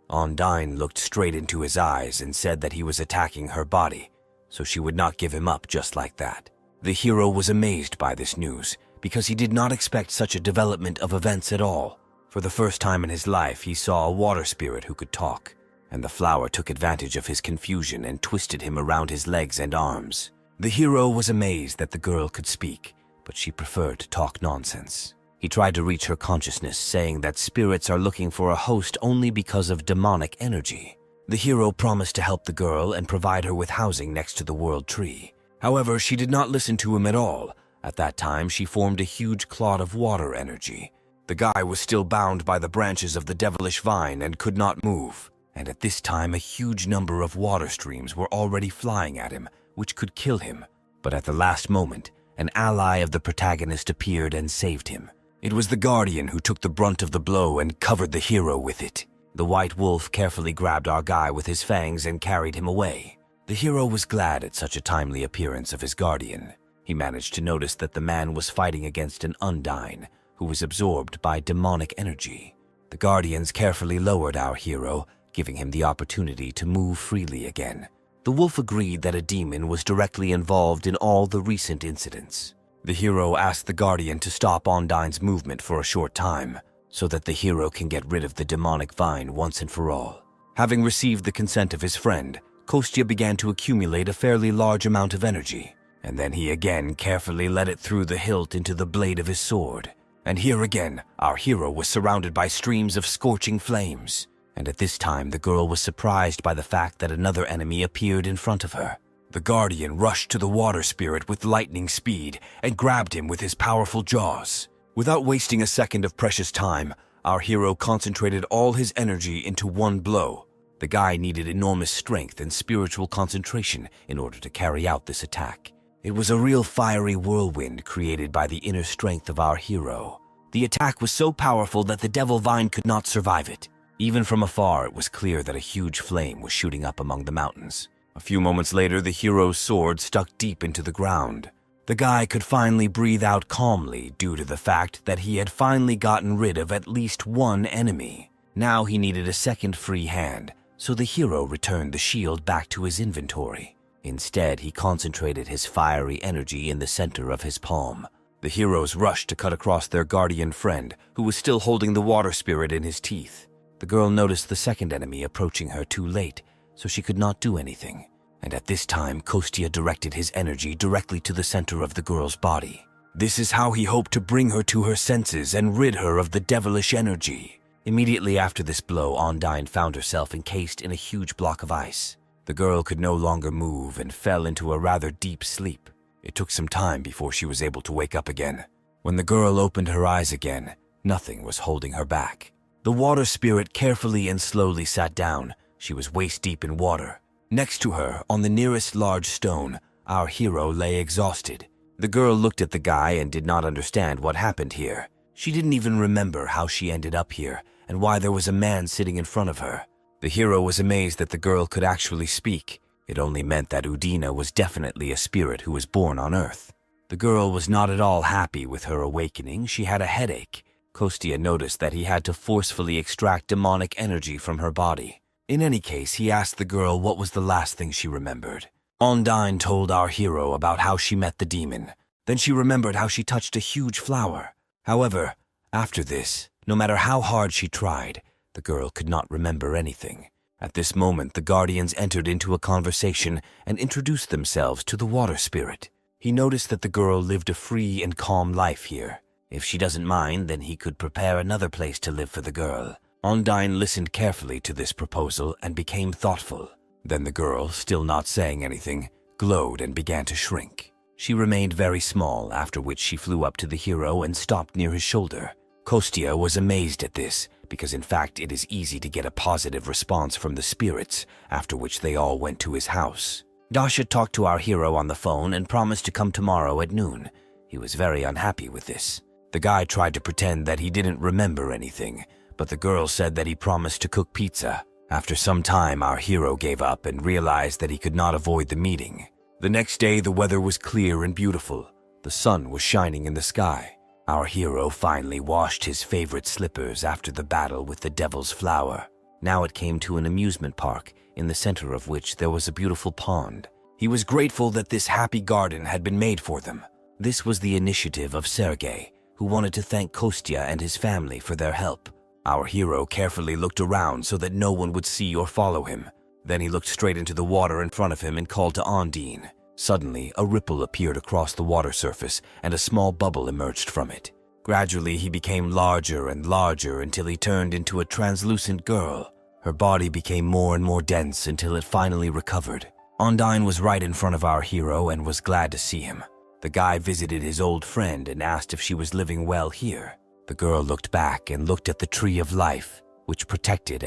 Ondine looked straight into his eyes and said that he was attacking her body, so she would not give him up just like that. The hero was amazed by this news, because he did not expect such a development of events at all. For the first time in his life, he saw a water spirit who could talk, and the flower took advantage of his confusion and twisted him around his legs and arms. The hero was amazed that the girl could speak, but she preferred to talk nonsense. He tried to reach her consciousness, saying that spirits are looking for a host only because of demonic energy. The hero promised to help the girl and provide her with housing next to the world tree. However, she did not listen to him at all. At that time, she formed a huge clot of water energy. The guy was still bound by the branches of the devilish vine and could not move. And at this time, a huge number of water streams were already flying at him, which could kill him. But at the last moment, an ally of the protagonist appeared and saved him. It was the Guardian who took the brunt of the blow and covered the hero with it. The white wolf carefully grabbed our guy with his fangs and carried him away. The hero was glad at such a timely appearance of his Guardian. He managed to notice that the man was fighting against an Undine, who was absorbed by demonic energy. The Guardians carefully lowered our hero, giving him the opportunity to move freely again. The wolf agreed that a demon was directly involved in all the recent incidents. The hero asked the Guardian to stop Ondine's movement for a short time, so that the hero can get rid of the demonic vine once and for all. Having received the consent of his friend, Kostya began to accumulate a fairly large amount of energy, and then he again carefully let it through the hilt into the blade of his sword. And here again, our hero was surrounded by streams of scorching flames, and at this time the girl was surprised by the fact that another enemy appeared in front of her. The Guardian rushed to the water spirit with lightning speed and grabbed him with his powerful jaws. Without wasting a second of precious time, our hero concentrated all his energy into one blow. The guy needed enormous strength and spiritual concentration in order to carry out this attack. It was a real fiery whirlwind created by the inner strength of our hero. The attack was so powerful that the devil vine could not survive it. Even from afar, it was clear that a huge flame was shooting up among the mountains. A few moments later, the hero's sword stuck deep into the ground. The guy could finally breathe out calmly due to the fact that he had finally gotten rid of at least one enemy. Now he needed a second free hand, so the hero returned the shield back to his inventory. Instead, he concentrated his fiery energy in the center of his palm. The heroes rushed to cut across their guardian friend, who was still holding the water spirit in his teeth. The girl noticed the second enemy approaching her too late, so she could not do anything. And at this time, Kostya directed his energy directly to the center of the girl's body. This is how he hoped to bring her to her senses and rid her of the devilish energy. Immediately after this blow, Ondine found herself encased in a huge block of ice. The girl could no longer move and fell into a rather deep sleep. It took some time before she was able to wake up again. When the girl opened her eyes again, nothing was holding her back. The water spirit carefully and slowly sat down. She was waist-deep in water. Next to her, on the nearest large stone, our hero lay exhausted. The girl looked at the guy and did not understand what happened here. She didn't even remember how she ended up here and why there was a man sitting in front of her. The hero was amazed that the girl could actually speak. It only meant that Udina was definitely a spirit who was born on Earth. The girl was not at all happy with her awakening. She had a headache. Kostya noticed that he had to forcefully extract demonic energy from her body. In any case, he asked the girl what was the last thing she remembered. Ondine told our hero about how she met the demon. Then she remembered how she touched a huge flower. However, after this, no matter how hard she tried, the girl could not remember anything. At this moment, the guardians entered into a conversation and introduced themselves to the water spirit. He noticed that the girl lived a free and calm life here. If she doesn't mind, then he could prepare another place to live for the girl. Ondine listened carefully to this proposal and became thoughtful. Then the girl, still not saying anything, glowed and began to shrink. She remained very small, after which she flew up to the hero and stopped near his shoulder. Kostya was amazed at this, because in fact it is easy to get a positive response from the spirits, after which they all went to his house. Dasha talked to our hero on the phone and promised to come tomorrow at noon. He was very unhappy with this. The guy tried to pretend that he didn't remember anything, but the girl said that he promised to cook pizza. After some time, our hero gave up and realized that he could not avoid the meeting. The next day, the weather was clear and beautiful. The sun was shining in the sky. Our hero finally washed his favorite slippers after the battle with the devil's flower. Now it came to an amusement park, in the center of which there was a beautiful pond. He was grateful that this happy garden had been made for them. This was the initiative of Sergei, who wanted to thank Kostya and his family for their help. Our hero carefully looked around so that no one would see or follow him. Then he looked straight into the water in front of him and called to Ondine. Suddenly, a ripple appeared across the water surface and a small bubble emerged from it. Gradually, he became larger and larger until he turned into a translucent girl. Her body became more and more dense until it finally recovered. Ondine was right in front of our hero and was glad to see him. The guy visited his old friend and asked if she was living well here. The girl looked back and looked at the tree of life, which protected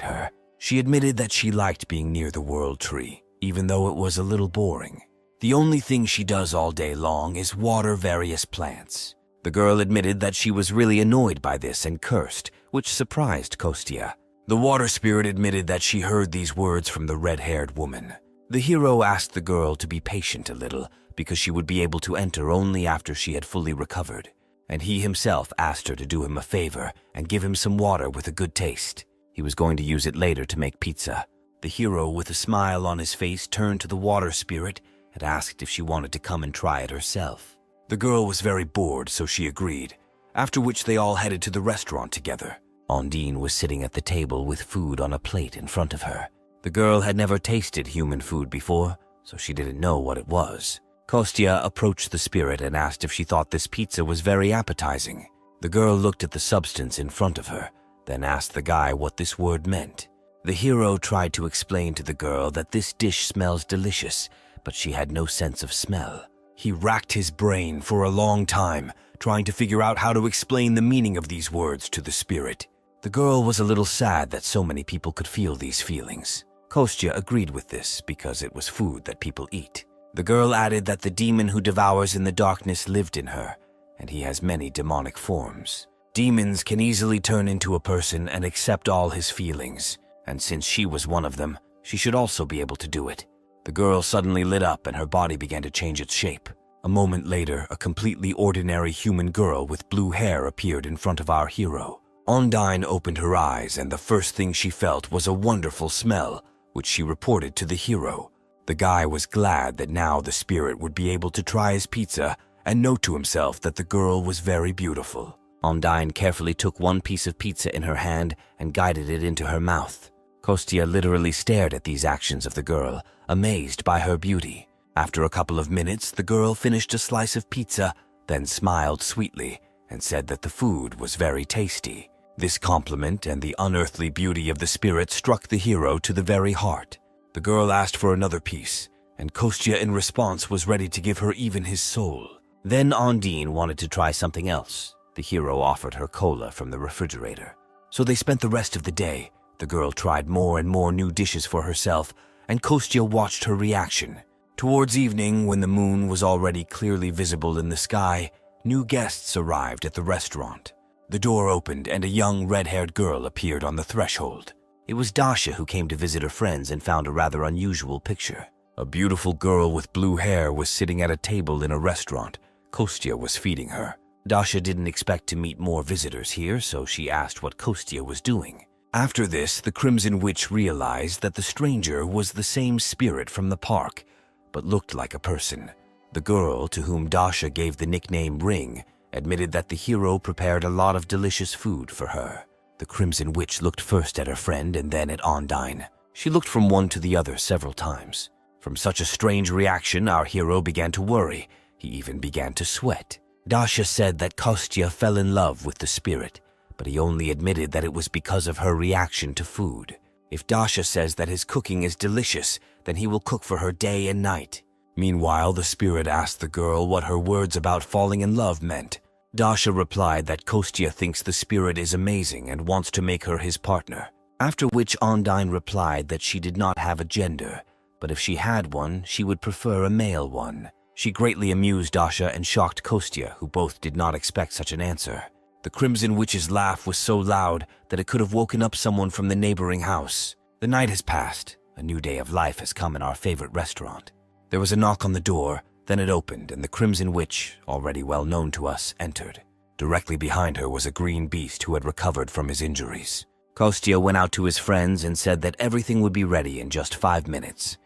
her. She admitted that she liked being near the world tree, even though it was a little boring. The only thing she does all day long is water various plants. The girl admitted that she was really annoyed by this and cursed, which surprised Kostya. The water spirit admitted that she heard these words from the red-haired woman. The hero asked the girl to be patient a little, because she would be able to enter only after she had fully recovered. And he himself asked her to do him a favor and give him some water with a good taste. He was going to use it later to make pizza. The hero, with a smile on his face, turned to the water spirit and asked if she wanted to come and try it herself. The girl was very bored, so she agreed, after which they all headed to the restaurant together. Ondine was sitting at the table with food on a plate in front of her. The girl had never tasted human food before, so she didn't know what it was. Kostya approached the spirit and asked if she thought this pizza was very appetizing. The girl looked at the substance in front of her, then asked the guy what this word meant. The hero tried to explain to the girl that this dish smells delicious, but she had no sense of smell. He racked his brain for a long time, trying to figure out how to explain the meaning of these words to the spirit. The girl was a little sad that so many people could feel these feelings. Kostya agreed with this because it was food that people eat. The girl added that the demon who devours in the darkness lived in her, and he has many demonic forms. Demons can easily turn into a person and accept all his feelings, and since she was one of them, she should also be able to do it. The girl suddenly lit up and her body began to change its shape. A moment later, a completely ordinary human girl with blue hair appeared in front of our hero. Ondine opened her eyes, and the first thing she felt was a wonderful smell, which she reported to the hero. The guy was glad that now the spirit would be able to try his pizza and note to himself that the girl was very beautiful. Ondine carefully took one piece of pizza in her hand and guided it into her mouth. Kostya literally stared at these actions of the girl, amazed by her beauty. After a couple of minutes, the girl finished a slice of pizza, then smiled sweetly and said that the food was very tasty. This compliment and the unearthly beauty of the spirit struck the hero to the very heart. The girl asked for another piece, and Kostya in response was ready to give her even his soul. Then Ondine wanted to try something else. The hero offered her cola from the refrigerator. So they spent the rest of the day. The girl tried more and more new dishes for herself, and Kostya watched her reaction. Towards evening, when the moon was already clearly visible in the sky, new guests arrived at the restaurant. The door opened and a young red-haired girl appeared on the threshold. It was Dasha who came to visit her friends and found a rather unusual picture. A beautiful girl with blue hair was sitting at a table in a restaurant. Kostya was feeding her. Dasha didn't expect to meet more visitors here, so she asked what Kostya was doing. After this, the Crimson Witch realized that the stranger was the same spirit from the park, but looked like a person. The girl, to whom Dasha gave the nickname Ring, admitted that the hero prepared a lot of delicious food for her. The Crimson Witch looked first at her friend and then at Ondine. She looked from one to the other several times. From such a strange reaction, our hero began to worry. He even began to sweat. Dasha said that Kostya fell in love with the spirit, but he only admitted that it was because of her reaction to food. If Dasha says that his cooking is delicious, then he will cook for her day and night. Meanwhile, the spirit asked the girl what her words about falling in love meant. Dasha replied that Kostya thinks the spirit is amazing and wants to make her his partner. After which Ondine replied that she did not have a gender, but if she had one, she would prefer a male one. She greatly amused Dasha and shocked Kostya, who both did not expect such an answer. The Crimson Witch's laugh was so loud that it could have woken up someone from the neighboring house. The night has passed. A new day of life has come in our favorite restaurant. There was a knock on the door, then it opened, and the Crimson Witch, already well known to us, entered. Directly behind her was a green beast who had recovered from his injuries. Kostya went out to his friends and said that everything would be ready in just 5 minutes.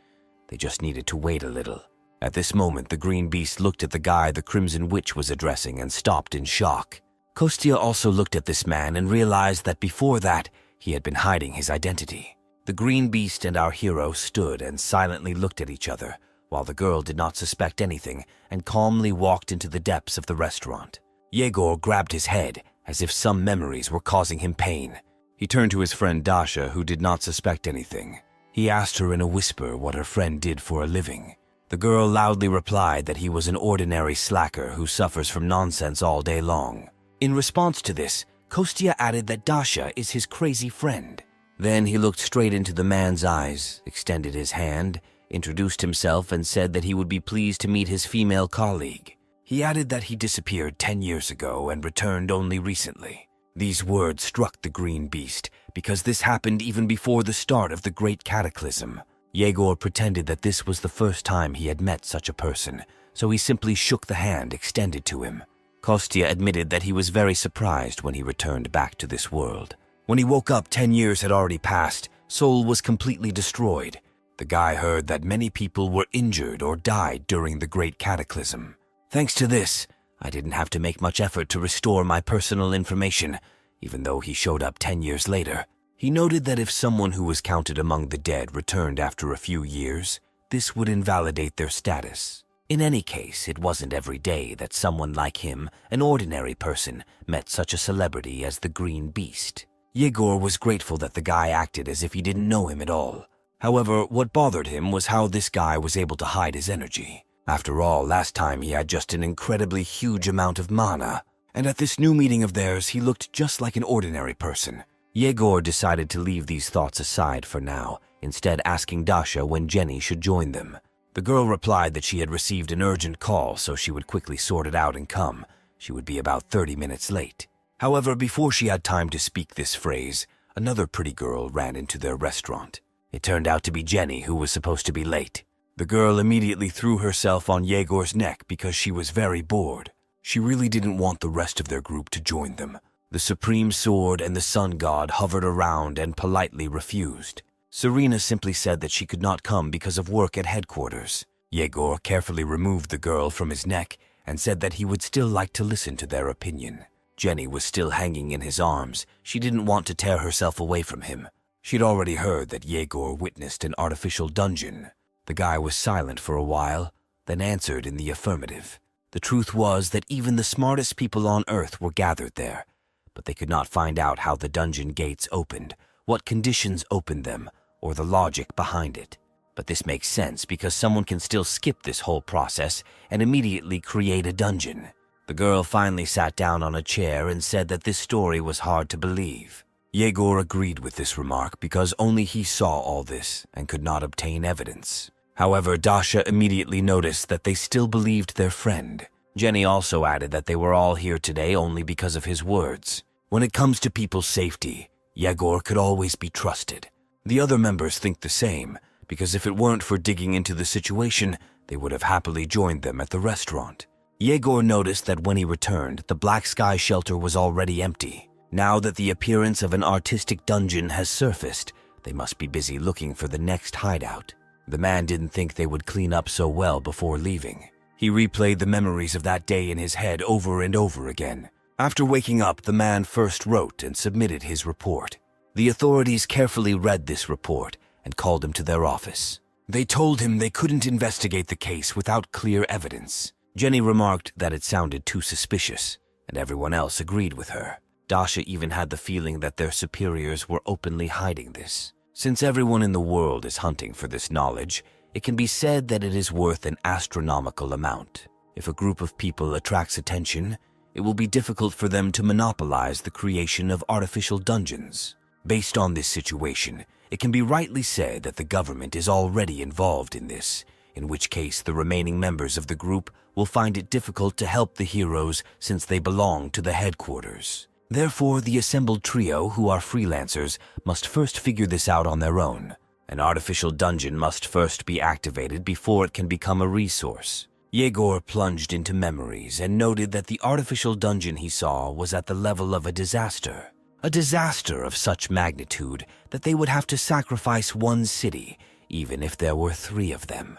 They just needed to wait a little. At this moment, the green beast looked at the guy the Crimson Witch was addressing and stopped in shock. Kostya also looked at this man and realized that before that, he had been hiding his identity. The green beast and our hero stood and silently looked at each other, while the girl did not suspect anything and calmly walked into the depths of the restaurant. Yegor grabbed his head as if some memories were causing him pain. He turned to his friend Dasha, who did not suspect anything. He asked her in a whisper what her friend did for a living. The girl loudly replied that he was an ordinary slacker who suffers from nonsense all day long. In response to this, Kostya added that Dasha is his crazy friend. Then he looked straight into the man's eyes, extended his hand, introduced himself, and said that he would be pleased to meet his female colleague. He added that he disappeared 10 years ago and returned only recently. These words struck the green beast, because this happened even before the start of the Great Cataclysm. Yegor pretended that this was the first time he had met such a person, so he simply shook the hand extended to him. Kostya admitted that he was very surprised when he returned back to this world. When he woke up, 10 years had already passed. Seoul was completely destroyed. The guy heard that many people were injured or died during the Great Cataclysm. Thanks to this, I didn't have to make much effort to restore my personal information, even though he showed up 10 years later. He noted that if someone who was counted among the dead returned after a few years, this would invalidate their status. In any case, it wasn't every day that someone like him, an ordinary person, met such a celebrity as the Green Beast. Yegor was grateful that the guy acted as if he didn't know him at all. However, what bothered him was how this guy was able to hide his energy. After all, last time he had just an incredibly huge amount of mana, and at this new meeting of theirs, he looked just like an ordinary person. Yegor decided to leave these thoughts aside for now, instead asking Dasha when Jenny should join them. The girl replied that she had received an urgent call, so she would quickly sort it out and come. She would be about 30 minutes late. However, before she had time to speak this phrase, another pretty girl ran into their restaurant. It turned out to be Jenny, who was supposed to be late. The girl immediately threw herself on Yegor's neck because she was very bored. She really didn't want the rest of their group to join them. The Supreme Sword and the Sun God hovered around and politely refused. Serena simply said that she could not come because of work at headquarters. Yegor carefully removed the girl from his neck and said that he would still like to listen to their opinion. Jenny was still hanging in his arms. She didn't want to tear herself away from him. She'd already heard that Yegor witnessed an artificial dungeon. The guy was silent for a while, then answered in the affirmative. The truth was that even the smartest people on Earth were gathered there, but they could not find out how the dungeon gates opened, what conditions opened them, or the logic behind it. But this makes sense because someone can still skip this whole process and immediately create a dungeon. The girl finally sat down on a chair and said that this story was hard to believe. Yegor agreed with this remark because only he saw all this and could not obtain evidence. However, Dasha immediately noticed that they still believed their friend. Jenny also added that they were all here today only because of his words. When it comes to people's safety, Yegor could always be trusted. The other members think the same, because if it weren't for digging into the situation, they would have happily joined them at the restaurant. Yegor noticed that when he returned, the Black Sky shelter was already empty. Now that the appearance of an artistic dungeon has surfaced, they must be busy looking for the next hideout. The man didn't think they would clean up so well before leaving. He replayed the memories of that day in his head over and over again. After waking up, the man first wrote and submitted his report. The authorities carefully read this report and called him to their office. They told him they couldn't investigate the case without clear evidence. Jenny remarked that it sounded too suspicious, and everyone else agreed with her. Dasha even had the feeling that their superiors were openly hiding this. Since everyone in the world is hunting for this knowledge, it can be said that it is worth an astronomical amount. If a group of people attracts attention, it will be difficult for them to monopolize the creation of artificial dungeons. Based on this situation, it can be rightly said that the government is already involved in this, in which case the remaining members of the group will find it difficult to help the heroes since they belong to the headquarters. Therefore, the assembled trio, who are freelancers, must first figure this out on their own. An artificial dungeon must first be activated before it can become a resource. Yegor plunged into memories and noted that the artificial dungeon he saw was at the level of a disaster of such magnitude that they would have to sacrifice one city, even if there were 3 of them.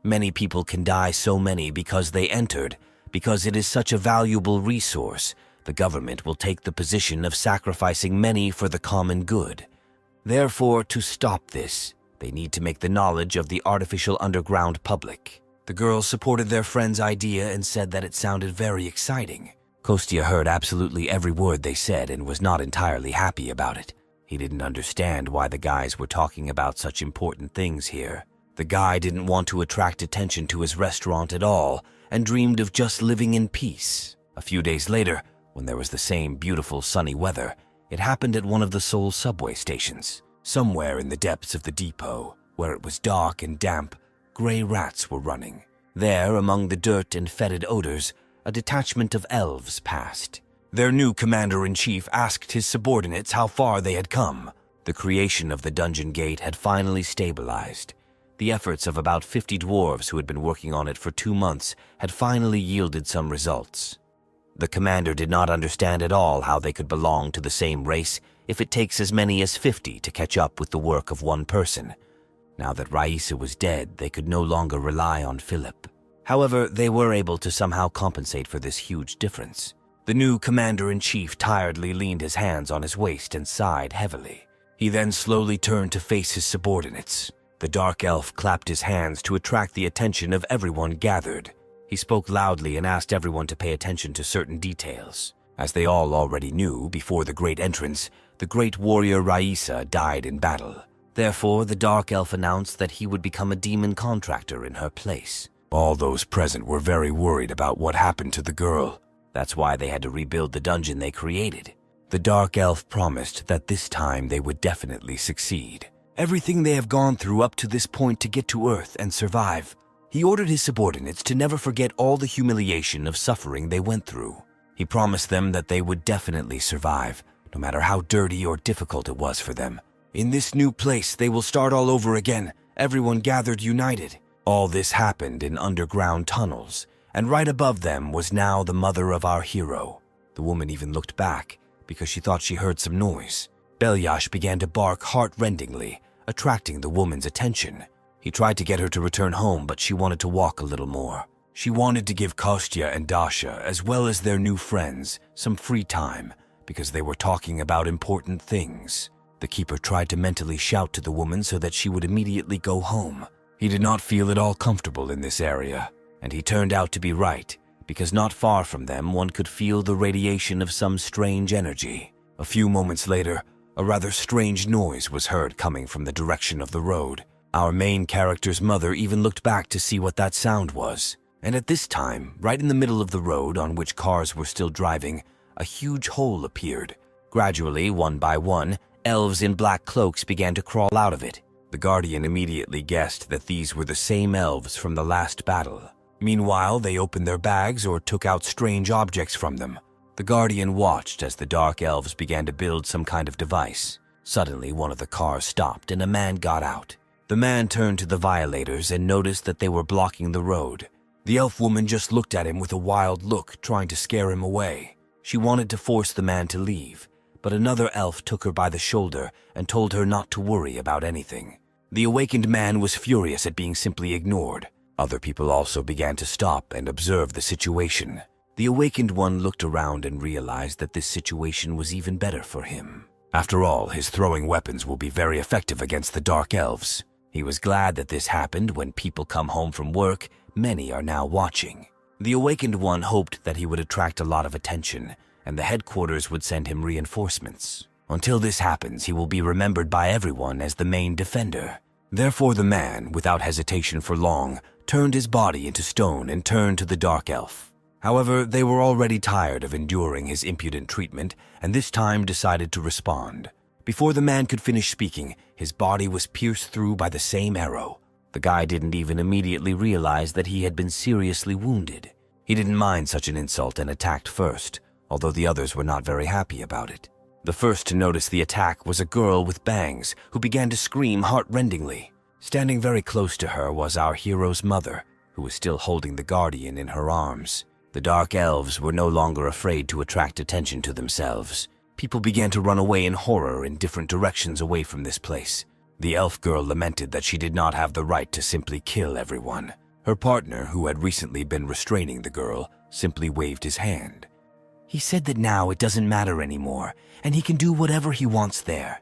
Many people can die so many because they entered, because it is such a valuable resource. The government will take the position of sacrificing many for the common good. Therefore, to stop this, they need to make the knowledge of the artificial underground public. The girls supported their friend's idea and said that it sounded very exciting. Kostya heard absolutely every word they said and was not entirely happy about it. He didn't understand why the guys were talking about such important things here. The guy didn't want to attract attention to his restaurant at all and dreamed of just living in peace. A few days later, when there was the same beautiful sunny weather, it happened at one of the Seoul subway stations. Somewhere in the depths of the depot, where it was dark and damp, gray rats were running. There, among the dirt and fetid odors, a detachment of elves passed. Their new commander-in-chief asked his subordinates how far they had come. The creation of the dungeon gate had finally stabilized. The efforts of about 50 dwarves who had been working on it for 2 months had finally yielded some results. The commander did not understand at all how they could belong to the same race if it takes as many as 50 to catch up with the work of one person. Now that Raisa was dead, they could no longer rely on Philip. However, they were able to somehow compensate for this huge difference. The new commander-in-chief tiredly leaned his hands on his waist and sighed heavily. He then slowly turned to face his subordinates. The dark elf clapped his hands to attract the attention of everyone gathered. He spoke loudly and asked everyone to pay attention to certain details. As they all already knew, before the great entrance, the great warrior Raisa died in battle. Therefore, the dark elf announced that he would become a demon contractor in her place. All those present were very worried about what happened to the girl. That's why they had to rebuild the dungeon they created. The dark elf promised that this time they would definitely succeed. Everything they have gone through up to this point to get to Earth and survive. He ordered his subordinates to never forget all the humiliation of suffering they went through. He promised them that they would definitely survive, no matter how dirty or difficult it was for them. In this new place, they will start all over again, everyone gathered united. All this happened in underground tunnels, and right above them was now the mother of our hero. The woman even looked back, because she thought she heard some noise. Belyash began to bark heart-rendingly, attracting the woman's attention. He tried to get her to return home, but she wanted to walk a little more. She wanted to give Kostya and Dasha, as well as their new friends, some free time, because they were talking about important things. The keeper tried to mentally shout to the woman so that she would immediately go home. He did not feel at all comfortable in this area, and he turned out to be right, because not far from them one could feel the radiation of some strange energy. A few moments later, a rather strange noise was heard coming from the direction of the road. Our main character's mother even looked back to see what that sound was. And at this time, right in the middle of the road on which cars were still driving, a huge hole appeared. Gradually, one by one, elves in black cloaks began to crawl out of it. The Guardian immediately guessed that these were the same elves from the last battle. Meanwhile, they opened their bags or took out strange objects from them. The Guardian watched as the dark elves began to build some kind of device. Suddenly, one of the cars stopped and a man got out. The man turned to the violators and noticed that they were blocking the road. The elf woman just looked at him with a wild look, trying to scare him away. She wanted to force the man to leave, but another elf took her by the shoulder and told her not to worry about anything. The awakened man was furious at being simply ignored. Other people also began to stop and observe the situation. The awakened one looked around and realized that this situation was even better for him. After all, his throwing weapons will be very effective against the dark elves. He was glad that this happened. When people come home from work, many are now watching. The awakened one hoped that he would attract a lot of attention, and the headquarters would send him reinforcements. Until this happens, he will be remembered by everyone as the main defender. Therefore the man, without hesitation for long, turned his body into stone and turned to the dark elf. However, they were already tired of enduring his impudent treatment, and this time decided to respond. Before the man could finish speaking, his body was pierced through by the same arrow. The guy didn't even immediately realize that he had been seriously wounded. He didn't mind such an insult and attacked first, although the others were not very happy about it. The first to notice the attack was a girl with bangs who began to scream heart-rendingly. Standing very close to her was our hero's mother, who was still holding the Guardian in her arms. The dark elves were no longer afraid to attract attention to themselves. People began to run away in horror in different directions away from this place. The elf girl lamented that she did not have the right to simply kill everyone. Her partner, who had recently been restraining the girl, simply waved his hand. He said that now it doesn't matter anymore, and he can do whatever he wants there.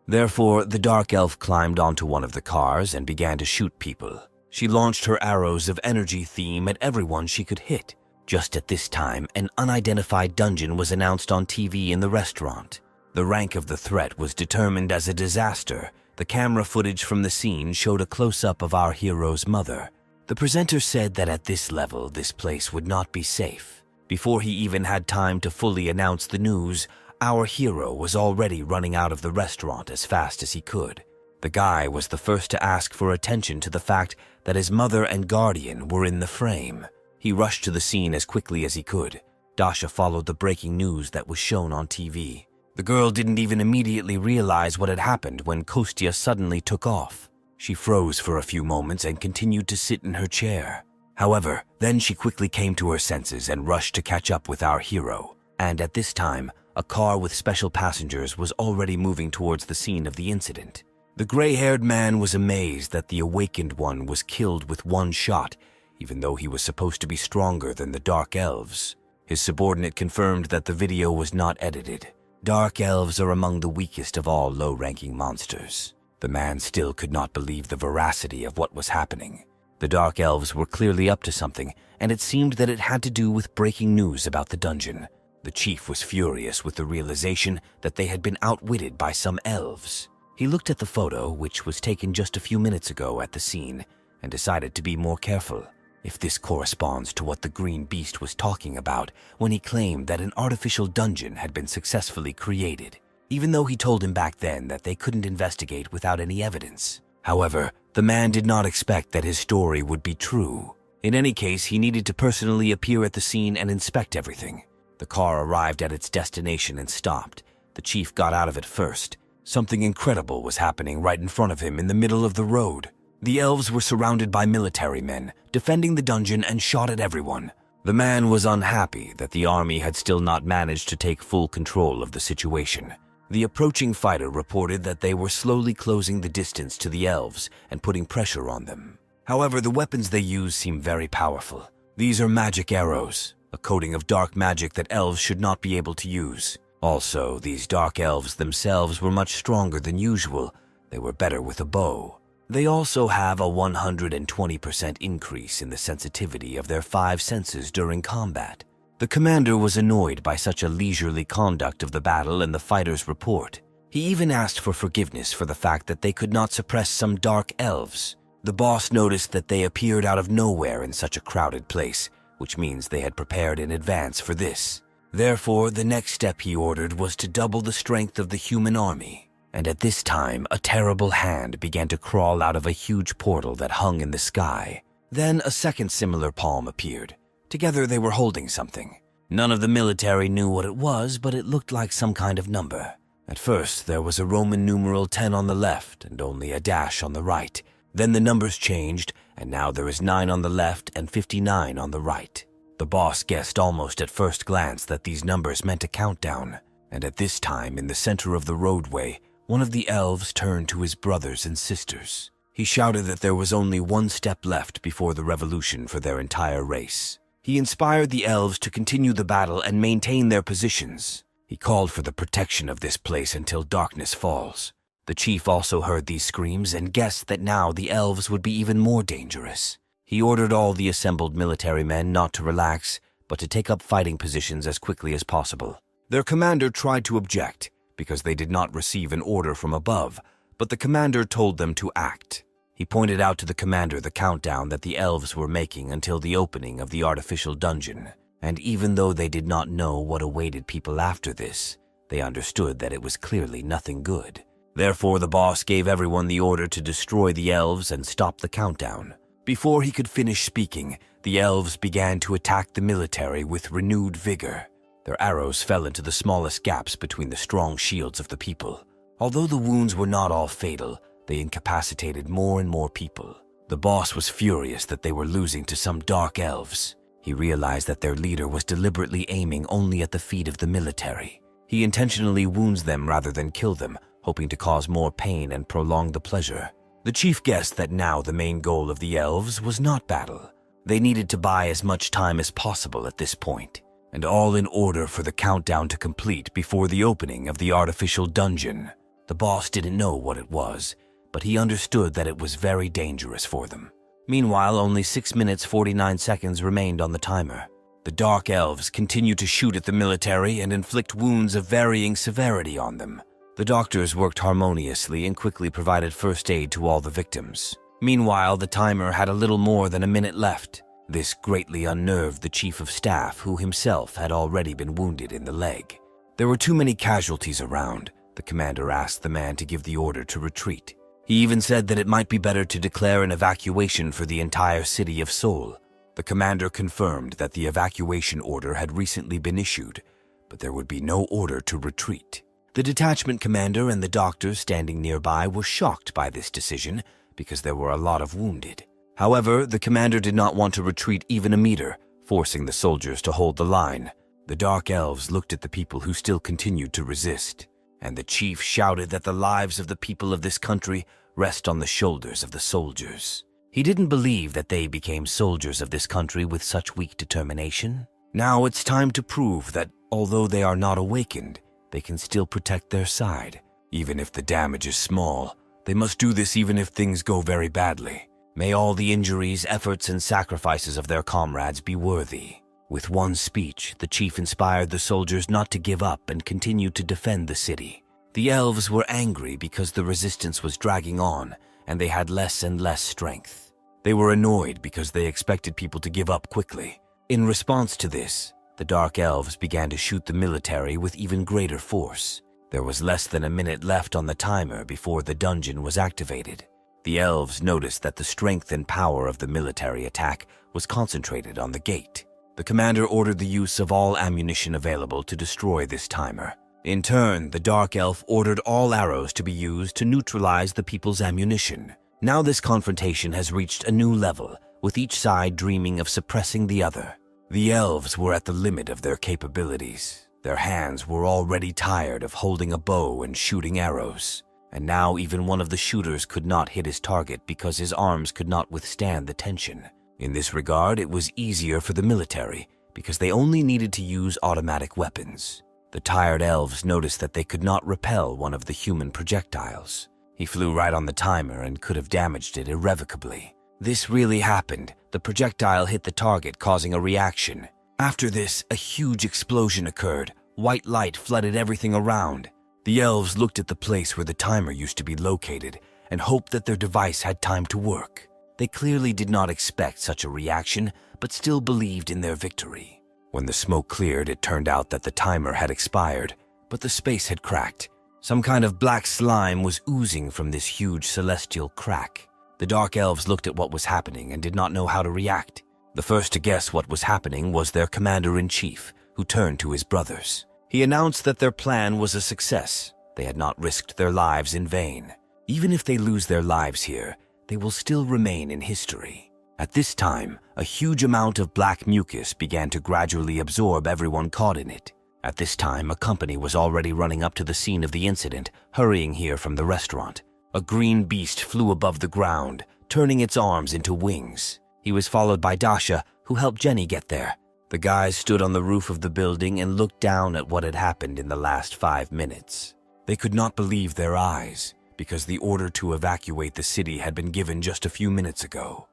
Therefore, the dark elf climbed onto one of the cars and began to shoot people. She launched her arrows of energy theme at everyone she could hit. Just at this time, an unidentified dungeon was announced on TV in the restaurant. The rank of the threat was determined as a disaster. The camera footage from the scene showed a close-up of our hero's mother. The presenter said that at this level, this place would not be safe. Before he even had time to fully announce the news, our hero was already running out of the restaurant as fast as he could. The guy was the first to ask for attention to the fact that his mother and guardian were in the frame. He rushed to the scene as quickly as he could. Dasha followed the breaking news that was shown on TV. The girl didn't even immediately realize what had happened when Kostya suddenly took off. She froze for a few moments and continued to sit in her chair. However, then she quickly came to her senses and rushed to catch up with our hero. And at this time, a car with special passengers was already moving towards the scene of the incident. The gray-haired man was amazed that the awakened one was killed with one shot, even though he was supposed to be stronger than the Dark Elves. His subordinate confirmed that the video was not edited. Dark Elves are among the weakest of all low-ranking monsters. The man still could not believe the veracity of what was happening. The Dark Elves were clearly up to something, and it seemed that it had to do with breaking news about the dungeon. The chief was furious with the realization that they had been outwitted by some elves. He looked at the photo, which was taken just a few minutes ago at the scene, and decided to be more careful. If this corresponds to what the green beast was talking about when he claimed that an artificial dungeon had been successfully created, even though he told him back then that they couldn't investigate without any evidence. However, the man did not expect that his story would be true. In any case, he needed to personally appear at the scene and inspect everything. The car arrived at its destination and stopped. The chief got out of it first. Something incredible was happening right in front of him in the middle of the road. The elves were surrounded by military men, defending the dungeon and shot at everyone. The man was unhappy that the army had still not managed to take full control of the situation. The approaching fighter reported that they were slowly closing the distance to the elves and putting pressure on them. However, the weapons they used seem very powerful. These are magic arrows, a coating of dark magic that elves should not be able to use. Also, these dark elves themselves were much stronger than usual. They were better with a bow. They also have a 120% increase in the sensitivity of their 5 senses during combat. The commander was annoyed by such a leisurely conduct of the battle and the fighters' report. He even asked for forgiveness for the fact that they could not suppress some dark elves. The boss noticed that they appeared out of nowhere in such a crowded place, which means they had prepared in advance for this. Therefore, the next step he ordered was to double the strength of the human army. And at this time, a terrible hand began to crawl out of a huge portal that hung in the sky. Then a second similar palm appeared. Together they were holding something. None of the military knew what it was, but it looked like some kind of number. At first, there was a Roman numeral 10 on the left and only a dash on the right. Then the numbers changed, and now there is 9 on the left and 59 on the right. The boss guessed almost at first glance that these numbers meant a countdown. And at this time, in the center of the roadway, one of the elves turned to his brothers and sisters. He shouted that there was only one step left before the revolution for their entire race. He inspired the elves to continue the battle and maintain their positions. He called for the protection of this place until darkness falls. The chief also heard these screams and guessed that now the elves would be even more dangerous. He ordered all the assembled military men not to relax, but to take up fighting positions as quickly as possible. Their commander tried to object, because they did not receive an order from above, but the commander told them to act. He pointed out to the commander the countdown that the elves were making until the opening of the artificial dungeon, and even though they did not know what awaited people after this, they understood that it was clearly nothing good. Therefore, the boss gave everyone the order to destroy the elves and stop the countdown. Before he could finish speaking, the elves began to attack the military with renewed vigor. Their arrows fell into the smallest gaps between the strong shields of the people. Although the wounds were not all fatal, they incapacitated more and more people. The boss was furious that they were losing to some dark elves. He realized that their leader was deliberately aiming only at the feet of the military. He intentionally wounds them rather than kill them, hoping to cause more pain and prolong the pleasure. The chief guessed that now the main goal of the elves was not battle. They needed to buy as much time as possible at this point, and all in order for the countdown to complete before the opening of the artificial dungeon. The boss didn't know what it was, but he understood that it was very dangerous for them. Meanwhile, only 6 minutes 49 seconds remained on the timer. The Dark Elves continued to shoot at the military and inflict wounds of varying severity on them. The doctors worked harmoniously and quickly provided first aid to all the victims. Meanwhile, the timer had a little more than a minute left. This greatly unnerved the chief of staff, who himself had already been wounded in the leg. There were too many casualties around. The commander asked the man to give the order to retreat. He even said that it might be better to declare an evacuation for the entire city of Seoul. The commander confirmed that the evacuation order had recently been issued, but there would be no order to retreat. The detachment commander and the doctors standing nearby were shocked by this decision because there were a lot of wounded. However, the commander did not want to retreat even a meter, forcing the soldiers to hold the line. The Dark Elves looked at the people who still continued to resist, and the chief shouted that the lives of the people of this country rest on the shoulders of the soldiers. He didn't believe that they became soldiers of this country with such weak determination. Now it's time to prove that although they are not awakened, they can still protect their side. Even if the damage is small, they must do this even if things go very badly. May all the injuries, efforts, and sacrifices of their comrades be worthy. With one speech, the chief inspired the soldiers not to give up and continue to defend the city. The elves were angry because the resistance was dragging on and they had less and less strength. They were annoyed because they expected people to give up quickly. In response to this, the dark elves began to shoot the military with even greater force. There was less than a minute left on the timer before the dungeon was activated. The elves noticed that the strength and power of the military attack was concentrated on the gate. The commander ordered the use of all ammunition available to destroy this timer. In turn, the dark elf ordered all arrows to be used to neutralize the people's ammunition. Now this confrontation has reached a new level, with each side dreaming of suppressing the other. The elves were at the limit of their capabilities. Their hands were already tired of holding a bow and shooting arrows. And now even one of the shooters could not hit his target because his arms could not withstand the tension. In this regard, it was easier for the military because they only needed to use automatic weapons. The tired elves noticed that they could not repel one of the human projectiles. He flew right on the timer and could have damaged it irrevocably. This really happened. The projectile hit the target, causing a reaction. After this, a huge explosion occurred. White light flooded everything around. The elves looked at the place where the timer used to be located and hoped that their device had time to work. They clearly did not expect such a reaction, but still believed in their victory. When the smoke cleared, it turned out that the timer had expired, but the space had cracked. Some kind of black slime was oozing from this huge celestial crack. The dark elves looked at what was happening and did not know how to react. The first to guess what was happening was their commander-in-chief, who turned to his brothers. He announced that their plan was a success. They had not risked their lives in vain. Even if they lose their lives here, they will still remain in history. At this time, a huge amount of black mucus began to gradually absorb everyone caught in it. At this time, a company was already running up to the scene of the incident, hurrying here from the restaurant. A green beast flew above the ground, turning its arms into wings. He was followed by Dasha, who helped Jenny get there. The guys stood on the roof of the building and looked down at what had happened in the last 5 minutes. They could not believe their eyes, because the order to evacuate the city had been given just a few minutes ago.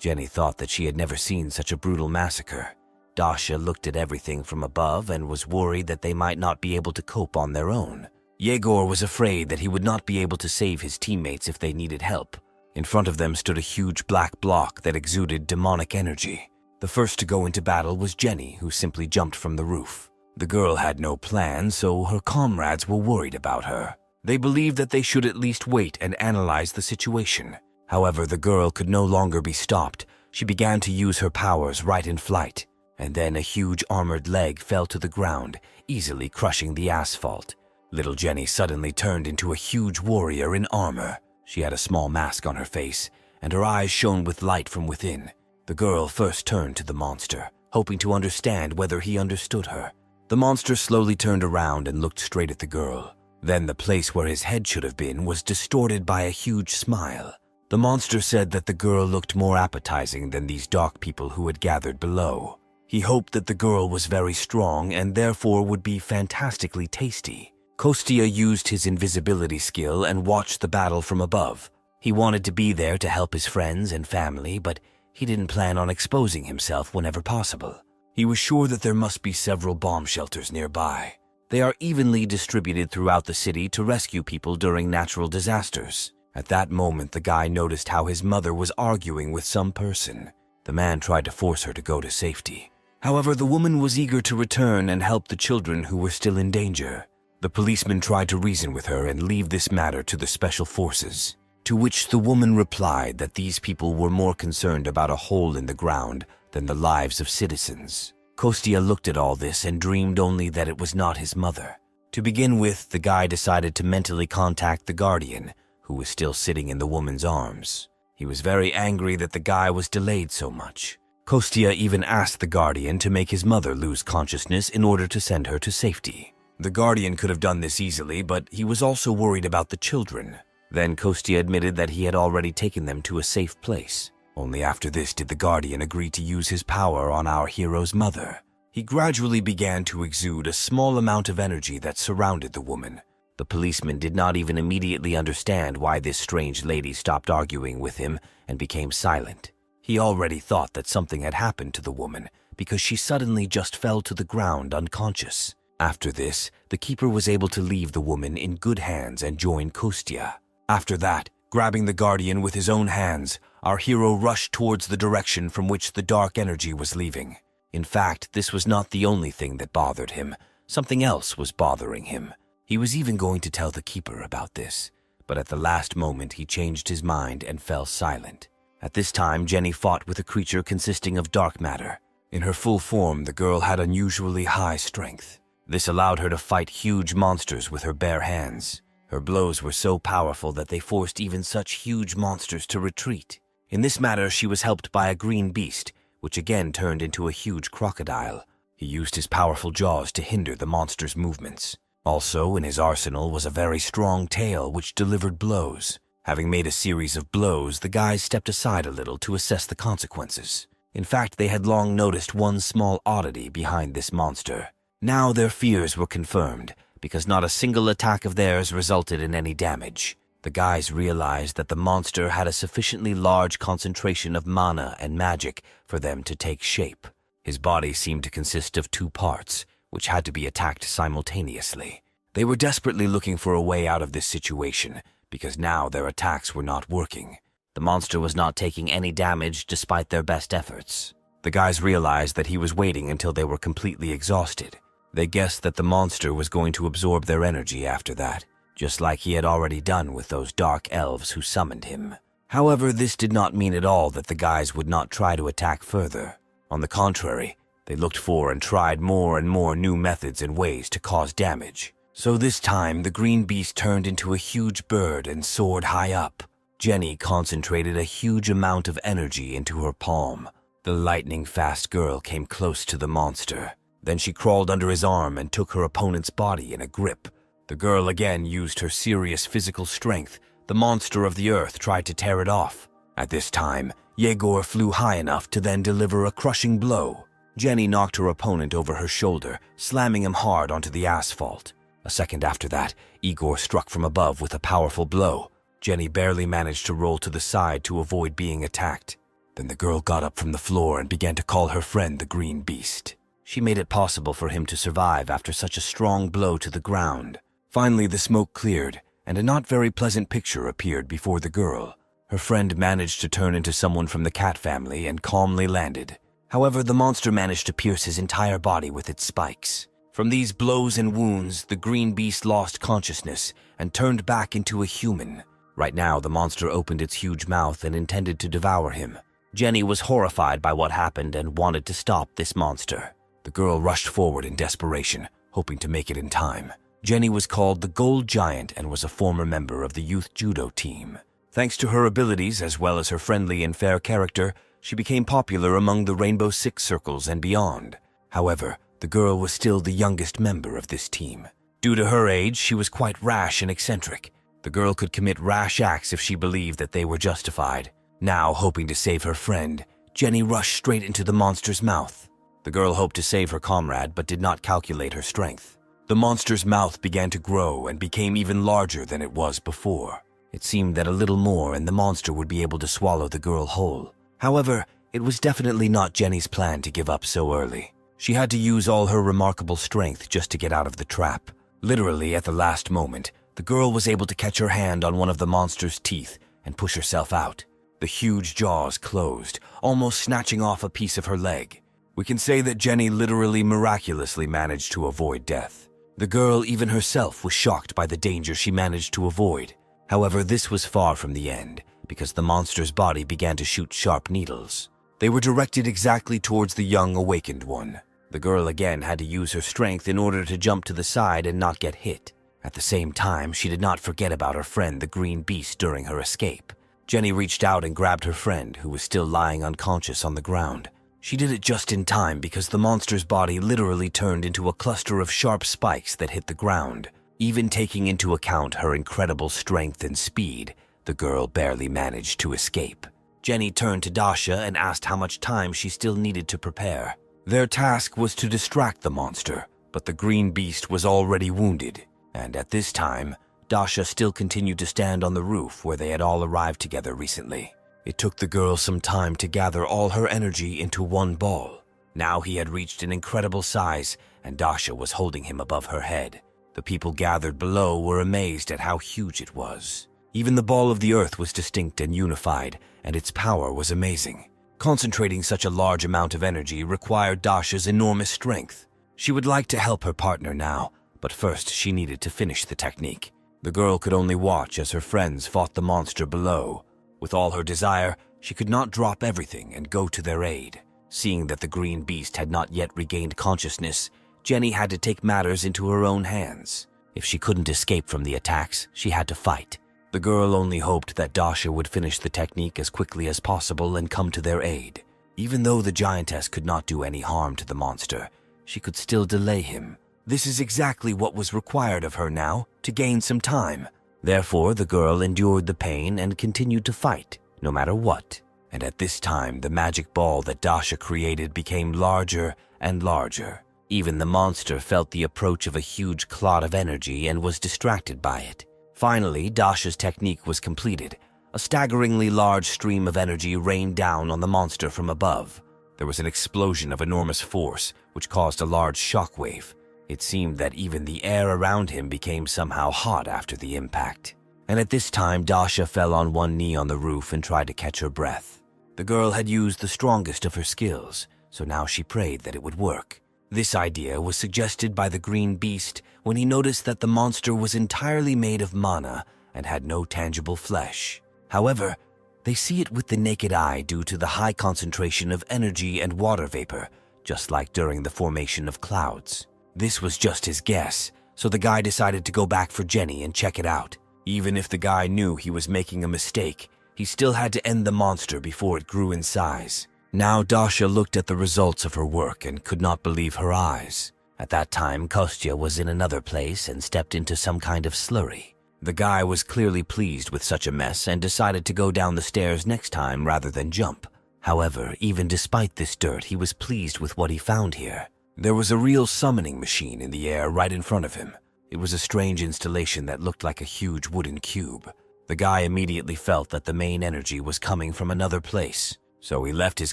Jenny thought that she had never seen such a brutal massacre. Dasha looked at everything from above and was worried that they might not be able to cope on their own. Yegor was afraid that he would not be able to save his teammates if they needed help. In front of them stood a huge black block that exuded demonic energy. The first to go into battle was Jenny, who simply jumped from the roof. The girl had no plan, so her comrades were worried about her. They believed that they should at least wait and analyze the situation. However, the girl could no longer be stopped. She began to use her powers right in flight. And then a huge armored leg fell to the ground, easily crushing the asphalt. Little Jenny suddenly turned into a huge warrior in armor. She had a small mask on her face, and her eyes shone with light from within. The girl first turned to the monster, hoping to understand whether he understood her. The monster slowly turned around and looked straight at the girl. Then the place where his head should have been was distorted by a huge smile. The monster said that the girl looked more appetizing than these dark people who had gathered below. He hoped that the girl was very strong and therefore would be fantastically tasty. Kostia used his invisibility skill and watched the battle from above. He wanted to be there to help his friends and family, but he didn't plan on exposing himself whenever possible. He was sure that there must be several bomb shelters nearby. They are evenly distributed throughout the city to rescue people during natural disasters. At that moment, the guy noticed how his mother was arguing with some person. The man tried to force her to go to safety. However, the woman was eager to return and help the children who were still in danger. The policeman tried to reason with her and leave this matter to the special forces, to which the woman replied that these people were more concerned about a hole in the ground than the lives of citizens. Kostia looked at all this and dreamed only that it was not his mother. To begin with, the guy decided to mentally contact the guardian, who was still sitting in the woman's arms. He was very angry that the guy was delayed so much. Kostia even asked the guardian to make his mother lose consciousness in order to send her to safety. The guardian could have done this easily, but he was also worried about the children. Then Kostia admitted that he had already taken them to a safe place. Only after this did the Guardian agree to use his power on our hero's mother. He gradually began to exude a small amount of energy that surrounded the woman. The policeman did not even immediately understand why this strange lady stopped arguing with him and became silent. He already thought that something had happened to the woman because she suddenly just fell to the ground unconscious. After this, the keeper was able to leave the woman in good hands and join Kostya. After that, grabbing the Guardian with his own hands, our hero rushed towards the direction from which the dark energy was leaving. In fact, this was not the only thing that bothered him. Something else was bothering him. He was even going to tell the keeper about this, but at the last moment he changed his mind and fell silent. At this time, Jenny fought with a creature consisting of dark matter. In her full form, the girl had unusually high strength. This allowed her to fight huge monsters with her bare hands. Her blows were so powerful that they forced even such huge monsters to retreat. In this matter, she was helped by a green beast, which again turned into a huge crocodile. He used his powerful jaws to hinder the monster's movements. Also, in his arsenal was a very strong tail which delivered blows. Having made a series of blows, the guys stepped aside a little to assess the consequences. In fact, they had long noticed one small oddity behind this monster. Now their fears were confirmed, because not a single attack of theirs resulted in any damage. The guys realized that the monster had a sufficiently large concentration of mana and magic for them to take shape. His body seemed to consist of two parts, which had to be attacked simultaneously. They were desperately looking for a way out of this situation, because now their attacks were not working. The monster was not taking any damage despite their best efforts. The guys realized that he was waiting until they were completely exhausted. They guessed that the monster was going to absorb their energy after that, just like he had already done with those dark elves who summoned him. However, this did not mean at all that the guys would not try to attack further. On the contrary, they looked for and tried more and more new methods and ways to cause damage. So this time, the green beast turned into a huge bird and soared high up. Jenny concentrated a huge amount of energy into her palm. The lightning-fast girl came close to the monster. Then she crawled under his arm and took her opponent's body in a grip. The girl again used her serious physical strength. The monster of the earth tried to tear it off. At this time, Yegor flew high enough to then deliver a crushing blow. Jenny knocked her opponent over her shoulder, slamming him hard onto the asphalt. A second after that, Igor struck from above with a powerful blow. Jenny barely managed to roll to the side to avoid being attacked. Then the girl got up from the floor and began to call her friend the Green Beast. She made it possible for him to survive after such a strong blow to the ground. Finally, the smoke cleared, and a not very pleasant picture appeared before the girl. Her friend managed to turn into someone from the cat family and calmly landed. However, the monster managed to pierce his entire body with its spikes. From these blows and wounds, the green beast lost consciousness and turned back into a human. Right now, the monster opened its huge mouth and intended to devour him. Jenny was horrified by what happened and wanted to stop this monster. The girl rushed forward in desperation, hoping to make it in time. Jenny was called the Gold Giant and was a former member of the youth judo team. Thanks to her abilities as well as her friendly and fair character, she became popular among the Rainbow Six circles and beyond. However, the girl was still the youngest member of this team. Due to her age, she was quite rash and eccentric. The girl could commit rash acts if she believed that they were justified. Now, hoping to save her friend, Jenny rushed straight into the monster's mouth. The girl hoped to save her comrade but did not calculate her strength. The monster's mouth began to grow and became even larger than it was before. It seemed that a little more and the monster would be able to swallow the girl whole. However, it was definitely not Jenny's plan to give up so early. She had to use all her remarkable strength just to get out of the trap. Literally, at the last moment, the girl was able to catch her hand on one of the monster's teeth and push herself out. The huge jaws closed, almost snatching off a piece of her leg. We can say that Jenny literally miraculously managed to avoid death. The girl, even herself, was shocked by the danger she managed to avoid. However, this was far from the end, because the monster's body began to shoot sharp needles. They were directed exactly towards the young awakened one. The girl again had to use her strength in order to jump to the side and not get hit. At the same time, she did not forget about her friend the Green Beast during her escape. Jenny reached out and grabbed her friend, who was still lying unconscious on the ground. She did it just in time because the monster's body literally turned into a cluster of sharp spikes that hit the ground. Even taking into account her incredible strength and speed, the girl barely managed to escape. Jenny turned to Dasha and asked how much time she still needed to prepare. Their task was to distract the monster, but the green beast was already wounded, and at this time, Dasha still continued to stand on the roof where they had all arrived together recently. It took the girl some time to gather all her energy into one ball. Now he had reached an incredible size, and Dasha was holding him above her head. The people gathered below were amazed at how huge it was. Even the ball of the earth was distinct and unified, and its power was amazing. Concentrating such a large amount of energy required Dasha's enormous strength. She would like to help her partner now, but first she needed to finish the technique. The girl could only watch as her friends fought the monster below. With all her desire, she could not drop everything and go to their aid. Seeing that the green beast had not yet regained consciousness, Jenny had to take matters into her own hands. If she couldn't escape from the attacks, she had to fight. The girl only hoped that Dasha would finish the technique as quickly as possible and come to their aid. Even though the giantess could not do any harm to the monster, she could still delay him. This is exactly what was required of her now, to gain some time. Therefore, the girl endured the pain and continued to fight, no matter what. And at this time, the magic ball that Dasha created became larger and larger. Even the monster felt the approach of a huge clot of energy and was distracted by it. Finally, Dasha's technique was completed. A staggeringly large stream of energy rained down on the monster from above. There was an explosion of enormous force, which caused a large shockwave. It seemed that even the air around him became somehow hot after the impact. And at this time, Dasha fell on one knee on the roof and tried to catch her breath. The girl had used the strongest of her skills, so now she prayed that it would work. This idea was suggested by the green beast when he noticed that the monster was entirely made of mana and had no tangible flesh. However, they see it with the naked eye due to the high concentration of energy and water vapor, just like during the formation of clouds. This was just his guess, so the guy decided to go back for Jenny and check it out. Even if the guy knew he was making a mistake, he still had to end the monster before it grew in size. Now Dasha looked at the results of her work and could not believe her eyes. At that time, Kostya was in another place and stepped into some kind of slurry. The guy was clearly pleased with such a mess and decided to go down the stairs next time rather than jump. However, even despite this dirt, he was pleased with what he found here. There was a real summoning machine in the air right in front of him. It was a strange installation that looked like a huge wooden cube. The guy immediately felt that the main energy was coming from another place, so he left his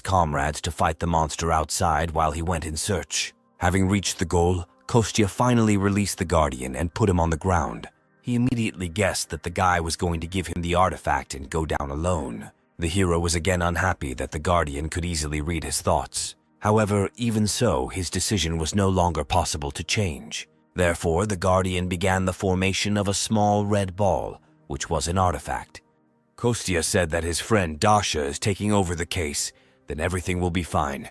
comrades to fight the monster outside while he went in search. Having reached the goal, Kostya finally released the Guardian and put him on the ground. He immediately guessed that the guy was going to give him the artifact and go down alone. The hero was again unhappy that the Guardian could easily read his thoughts. However, even so, his decision was no longer possible to change. Therefore, the Guardian began the formation of a small red ball, which was an artifact. Kostya said that his friend Dasha is taking over the case, then everything will be fine.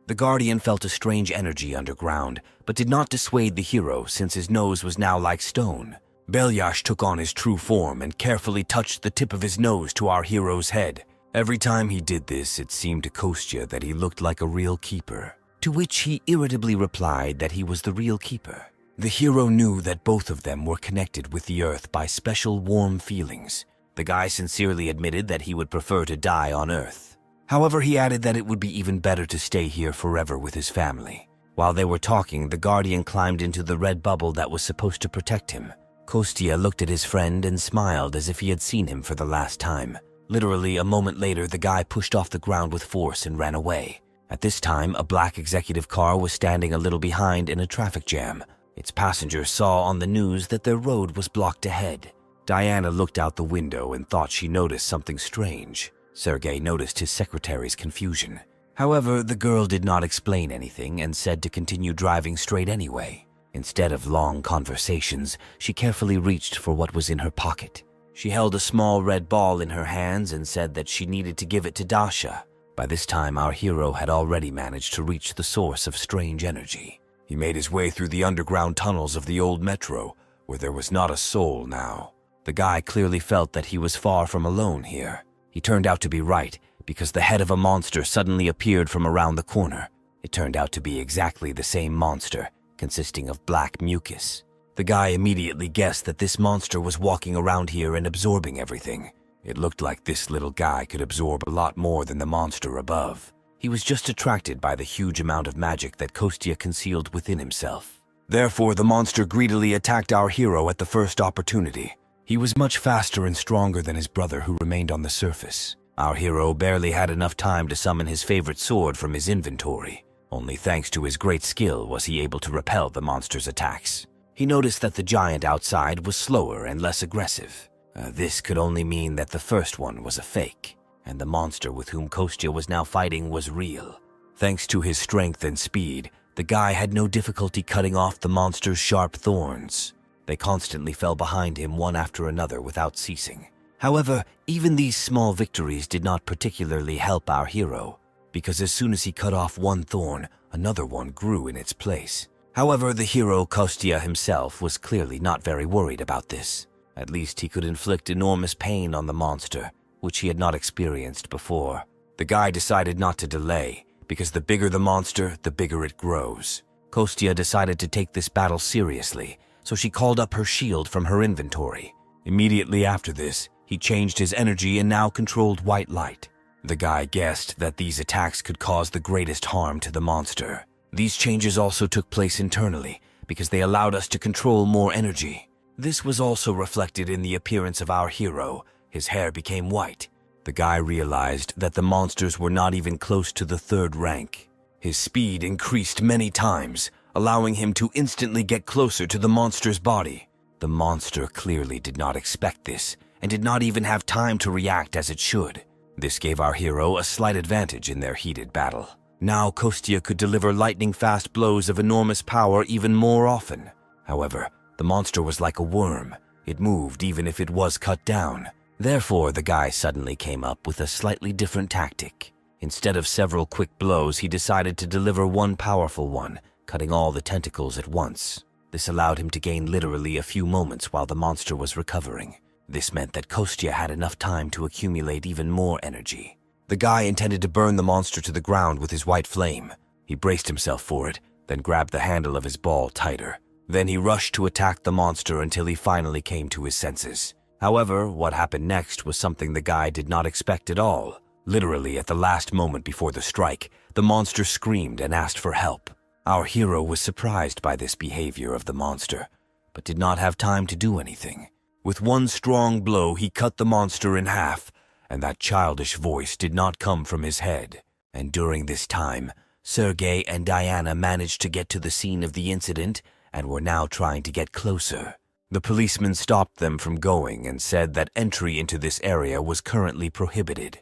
The Guardian felt a strange energy underground, but did not dissuade the hero since his nose was now like stone. Belyash took on his true form and carefully touched the tip of his nose to our hero's head. Every time he did this, it seemed to Kostya that he looked like a real keeper, to which he irritably replied that he was the real keeper. The hero knew that both of them were connected with the earth by special warm feelings. The guy sincerely admitted that he would prefer to die on Earth. However, he added that it would be even better to stay here forever with his family. While they were talking, the Guardian climbed into the red bubble that was supposed to protect him. Kostya looked at his friend and smiled as if he had seen him for the last time. Literally, a moment later, the guy pushed off the ground with force and ran away. At this time, a black executive car was standing a little behind in a traffic jam. Its passengers saw on the news that their road was blocked ahead. Diana looked out the window and thought she noticed something strange. Sergei noticed his secretary's confusion. However, the girl did not explain anything and said to continue driving straight anyway. Instead of long conversations, she carefully reached for what was in her pocket. She held a small red ball in her hands and said that she needed to give it to Dasha. By this time, our hero had already managed to reach the source of strange energy. He made his way through the underground tunnels of the old metro, where there was not a soul now. The guy clearly felt that he was far from alone here. He turned out to be right, because the head of a monster suddenly appeared from around the corner. It turned out to be exactly the same monster, consisting of black mucus. The guy immediately guessed that this monster was walking around here and absorbing everything. It looked like this little guy could absorb a lot more than the monster above. He was just attracted by the huge amount of magic that Kostya concealed within himself. Therefore, the monster greedily attacked our hero at the first opportunity. He was much faster and stronger than his brother, who remained on the surface. Our hero barely had enough time to summon his favorite sword from his inventory. Only thanks to his great skill was he able to repel the monster's attacks. He noticed that the giant outside was slower and less aggressive. This could only mean that the first one was a fake, and the monster with whom Kostya was now fighting was real. Thanks to his strength and speed, the guy had no difficulty cutting off the monster's sharp thorns. They constantly fell behind him one after another without ceasing. However, even these small victories did not particularly help our hero, because as soon as he cut off one thorn, another one grew in its place. However, the hero Kostya himself was clearly not very worried about this. At least he could inflict enormous pain on the monster, which he had not experienced before. The guy decided not to delay, because the bigger the monster, the bigger it grows. Kostya decided to take this battle seriously, so she called up her shield from her inventory. Immediately after this, he changed his energy and now controlled white light. The guy guessed that these attacks could cause the greatest harm to the monster. These changes also took place internally, because they allowed us to control more energy. This was also reflected in the appearance of our hero. His hair became white. The guy realized that the monsters were not even close to the third rank. His speed increased many times, allowing him to instantly get closer to the monster's body. The monster clearly did not expect this, and did not even have time to react as it should. This gave our hero a slight advantage in their heated battle. Now Kostya could deliver lightning-fast blows of enormous power even more often. However, the monster was like a worm. It moved even if it was cut down. Therefore, the guy suddenly came up with a slightly different tactic. Instead of several quick blows, he decided to deliver one powerful one, cutting all the tentacles at once. This allowed him to gain literally a few moments while the monster was recovering. This meant that Kostya had enough time to accumulate even more energy. The guy intended to burn the monster to the ground with his white flame. He braced himself for it, then grabbed the handle of his ball tighter. Then he rushed to attack the monster until he finally came to his senses. However, what happened next was something the guy did not expect at all. Literally, at the last moment before the strike, the monster screamed and asked for help. Our hero was surprised by this behavior of the monster, but did not have time to do anything. With one strong blow, he cut the monster in half, and that childish voice did not come from his head. And during this time, Sergei and Diana managed to get to the scene of the incident and were now trying to get closer. The policeman stopped them from going and said that entry into this area was currently prohibited.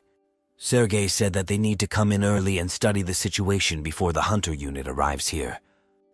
Sergei said that they need to come in early and study the situation before the hunter unit arrives here.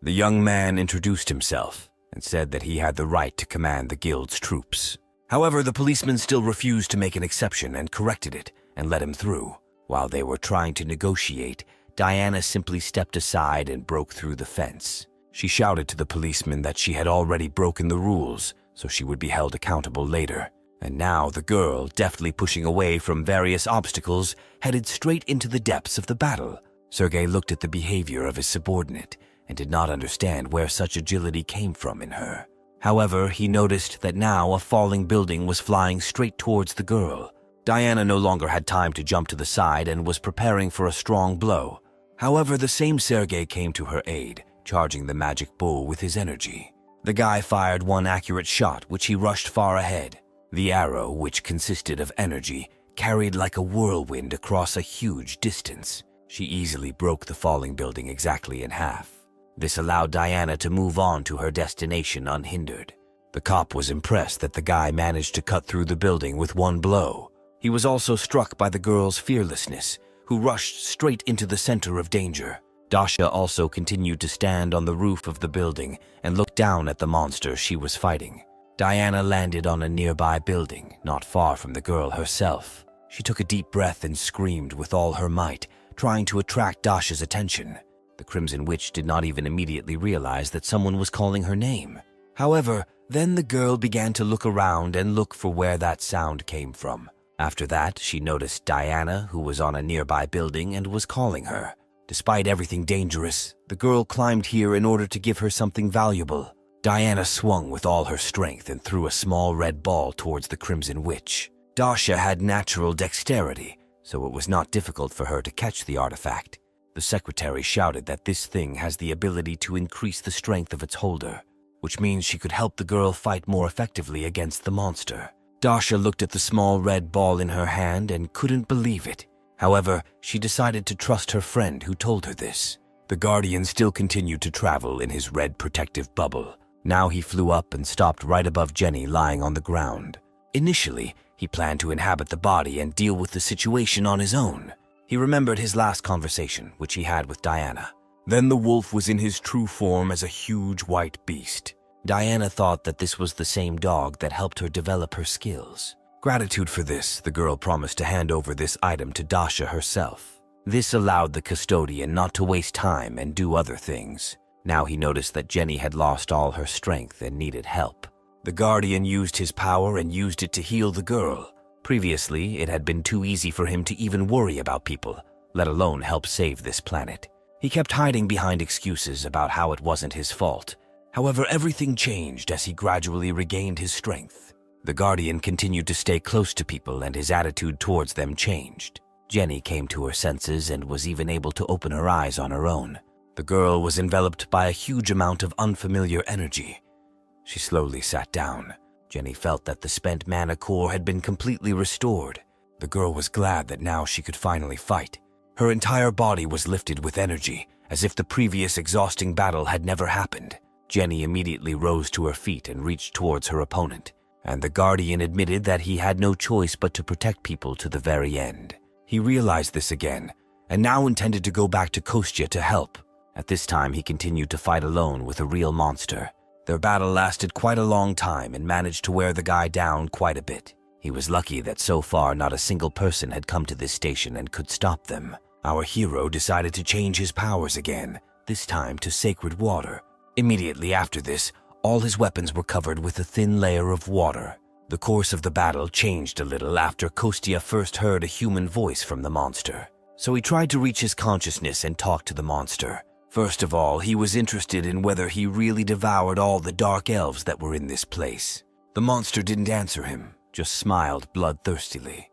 The young man introduced himself and said that he had the right to command the guild's troops. However, the policeman still refused to make an exception and corrected it and let him through. While they were trying to negotiate, Diana simply stepped aside and broke through the fence. She shouted to the policeman that she had already broken the rules, so she would be held accountable later. And now the girl, deftly pushing away from various obstacles, headed straight into the depths of the battle. Sergei looked at the behavior of his subordinate and did not understand where such agility came from in her. However, he noticed that now a falling building was flying straight towards the girl. Diana no longer had time to jump to the side and was preparing for a strong blow. However, the same Sergei came to her aid, charging the magic bull with his energy. The guy fired one accurate shot, which he rushed far ahead. The arrow, which consisted of energy, carried like a whirlwind across a huge distance. She easily broke the falling building exactly in half. This allowed Diana to move on to her destination unhindered. The cop was impressed that the guy managed to cut through the building with one blow. He was also struck by the girl's fearlessness, who rushed straight into the center of danger. Dasha also continued to stand on the roof of the building and look down at the monster she was fighting. Diana landed on a nearby building, not far from the girl herself. She took a deep breath and screamed with all her might, trying to attract Dasha's attention. The Crimson Witch did not even immediately realize that someone was calling her name. However, then the girl began to look around and look for where that sound came from. After that, she noticed Diana, who was on a nearby building and was calling her. Despite everything dangerous, the girl climbed here in order to give her something valuable. Diana swung with all her strength and threw a small red ball towards the Crimson Witch. Dasha had natural dexterity, so it was not difficult for her to catch the artifact. The secretary shouted that this thing has the ability to increase the strength of its holder, which means she could help the girl fight more effectively against the monster. Dasha looked at the small red ball in her hand and couldn't believe it. However, she decided to trust her friend who told her this. The Guardian still continued to travel in his red protective bubble. Now he flew up and stopped right above Jenny lying on the ground. Initially, he planned to inhabit the body and deal with the situation on his own. He remembered his last conversation, which he had with Diana. Then the wolf was in his true form as a huge white beast. Diana thought that this was the same dog that helped her develop her skills. Gratitude for this, the girl promised to hand over this item to Dasha herself. This allowed the custodian not to waste time and do other things. Now he noticed that Jenny had lost all her strength and needed help. The Guardian used his power and used it to heal the girl. Previously, it had been too easy for him to even worry about people, let alone help save this planet. He kept hiding behind excuses about how it wasn't his fault. However, everything changed as he gradually regained his strength. The Guardian continued to stay close to people and his attitude towards them changed. Jenny came to her senses and was even able to open her eyes on her own. The girl was enveloped by a huge amount of unfamiliar energy. She slowly sat down. Jenny felt that the spent mana core had been completely restored. The girl was glad that now she could finally fight. Her entire body was lifted with energy, as if the previous exhausting battle had never happened. Jenny immediately rose to her feet and reached towards her opponent, and the Guardian admitted that he had no choice but to protect people to the very end. He realized this again, and now intended to go back to Kostya to help. At this time, he continued to fight alone with a real monster. Their battle lasted quite a long time and managed to wear the guy down quite a bit. He was lucky that so far not a single person had come to this station and could stop them. Our hero decided to change his powers again, this time to sacred water. Immediately after this, all his weapons were covered with a thin layer of water. The course of the battle changed a little after Kostya first heard a human voice from the monster. So he tried to reach his consciousness and talk to the monster. First of all, he was interested in whether he really devoured all the dark elves that were in this place. The monster didn't answer him, just smiled bloodthirstily.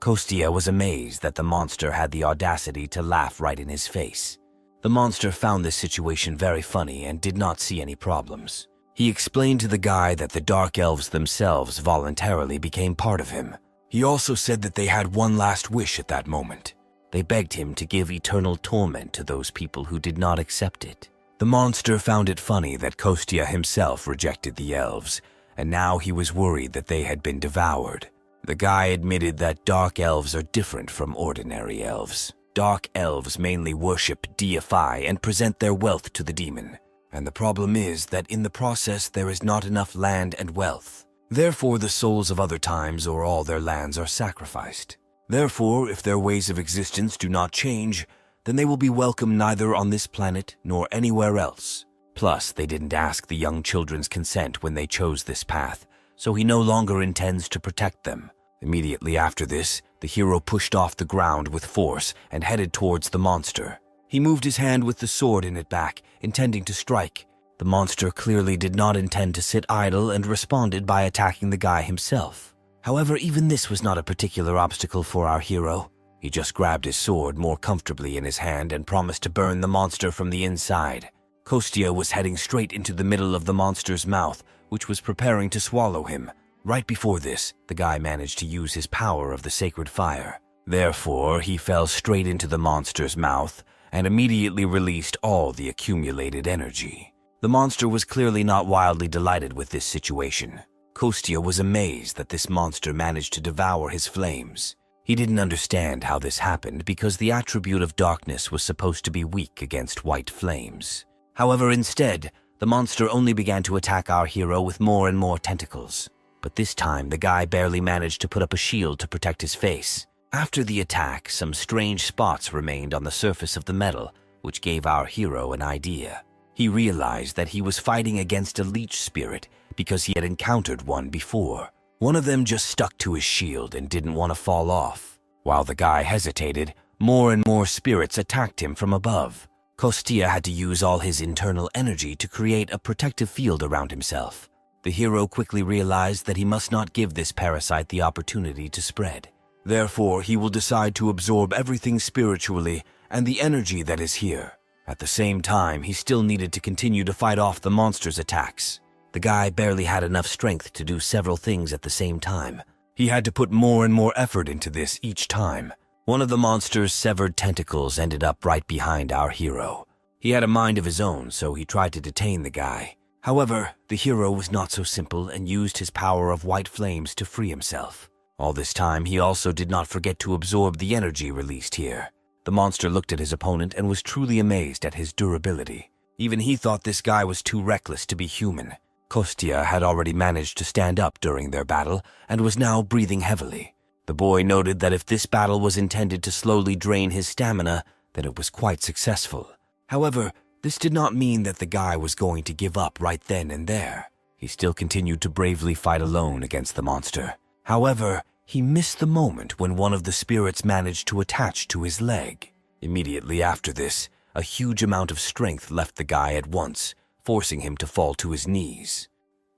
Kostya was amazed that the monster had the audacity to laugh right in his face. The monster found this situation very funny and did not see any problems. He explained to the guy that the dark elves themselves voluntarily became part of him. He also said that they had one last wish at that moment. They begged him to give eternal torment to those people who did not accept it. The monster found it funny that Kostya himself rejected the elves, and now he was worried that they had been devoured. The guy admitted that dark elves are different from ordinary elves. Dark elves mainly worship, deify, and present their wealth to the demon. And the problem is that in the process there is not enough land and wealth. Therefore, the souls of other times or all their lands are sacrificed. Therefore, if their ways of existence do not change, then they will be welcome neither on this planet nor anywhere else. Plus, they didn't ask the young children's consent when they chose this path, so he no longer intends to protect them. Immediately after this, the hero pushed off the ground with force and headed towards the monster. He moved his hand with the sword in it back, intending to strike. The monster clearly did not intend to sit idle and responded by attacking the guy himself. However, even this was not a particular obstacle for our hero. He just grabbed his sword more comfortably in his hand and promised to burn the monster from the inside. Kostya was heading straight into the middle of the monster's mouth, which was preparing to swallow him. Right before this, the guy managed to use his power of the sacred fire. Therefore, he fell straight into the monster's mouth and immediately released all the accumulated energy. The monster was clearly not wildly delighted with this situation. Kostya was amazed that this monster managed to devour his flames. He didn't understand how this happened because the attribute of darkness was supposed to be weak against white flames. However, instead, the monster only began to attack our hero with more and more tentacles. But this time, the guy barely managed to put up a shield to protect his face. After the attack, some strange spots remained on the surface of the metal, which gave our hero an idea. He realized that he was fighting against a leech spirit because he had encountered one before. One of them just stuck to his shield and didn't want to fall off. While the guy hesitated, more and more spirits attacked him from above. Kostya had to use all his internal energy to create a protective field around himself. The hero quickly realized that he must not give this parasite the opportunity to spread. Therefore, he will decide to absorb everything spiritually and the energy that is here. At the same time, he still needed to continue to fight off the monster's attacks. The guy barely had enough strength to do several things at the same time. He had to put more and more effort into this each time. One of the monster's severed tentacles ended up right behind our hero. He had a mind of his own, so he tried to detain the guy. However, the hero was not so simple and used his power of white flames to free himself. All this time, he also did not forget to absorb the energy released here. The monster looked at his opponent and was truly amazed at his durability. Even he thought this guy was too reckless to be human. Kostya had already managed to stand up during their battle and was now breathing heavily. The boy noted that if this battle was intended to slowly drain his stamina, then it was quite successful. However, this did not mean that the guy was going to give up right then and there. He still continued to bravely fight alone against the monster. However, he missed the moment when one of the spirits managed to attach to his leg. Immediately after this, a huge amount of strength left the guy at once, forcing him to fall to his knees.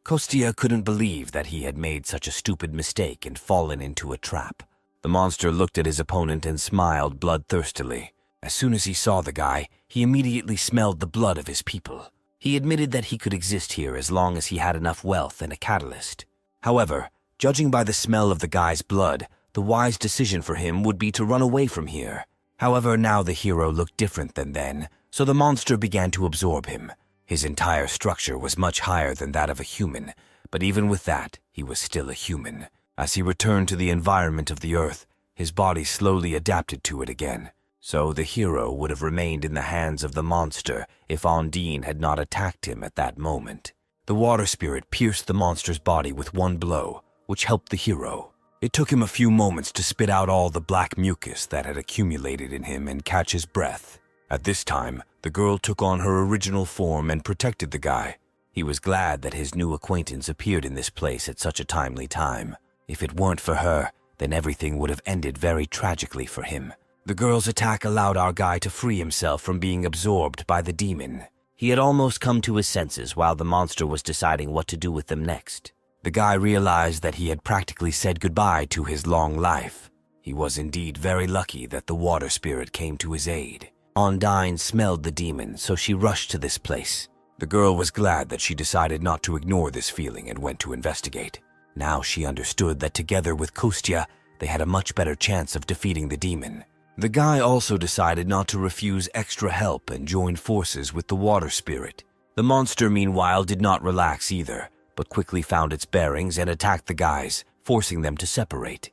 Kostya couldn't believe that he had made such a stupid mistake and fallen into a trap. The monster looked at his opponent and smiled bloodthirstily. As soon as he saw the guy, he immediately smelled the blood of his people. He admitted that he could exist here as long as he had enough wealth and a catalyst. However, judging by the smell of the guy's blood, the wise decision for him would be to run away from here. However, now the hero looked different than then, so the monster began to absorb him. His entire structure was much higher than that of a human, but even with that, he was still a human. As he returned to the environment of the earth, his body slowly adapted to it again. So the hero would have remained in the hands of the monster if Ondine had not attacked him at that moment. The water spirit pierced the monster's body with one blow, which helped the hero. It took him a few moments to spit out all the black mucus that had accumulated in him and catch his breath. At this time, the girl took on her original form and protected the guy. He was glad that his new acquaintance appeared in this place at such a timely time. If it weren't for her, then everything would have ended very tragically for him. The girl's attack allowed our guy to free himself from being absorbed by the demon. He had almost come to his senses while the monster was deciding what to do with them next. The guy realized that he had practically said goodbye to his long life. He was indeed very lucky that the water spirit came to his aid. Ondine smelled the demon, so she rushed to this place. The girl was glad that she decided not to ignore this feeling and went to investigate. Now she understood that together with Kostya, they had a much better chance of defeating the demon. The guy also decided not to refuse extra help and joined forces with the water spirit. The monster, meanwhile, did not relax either, but quickly found its bearings and attacked the guys, forcing them to separate.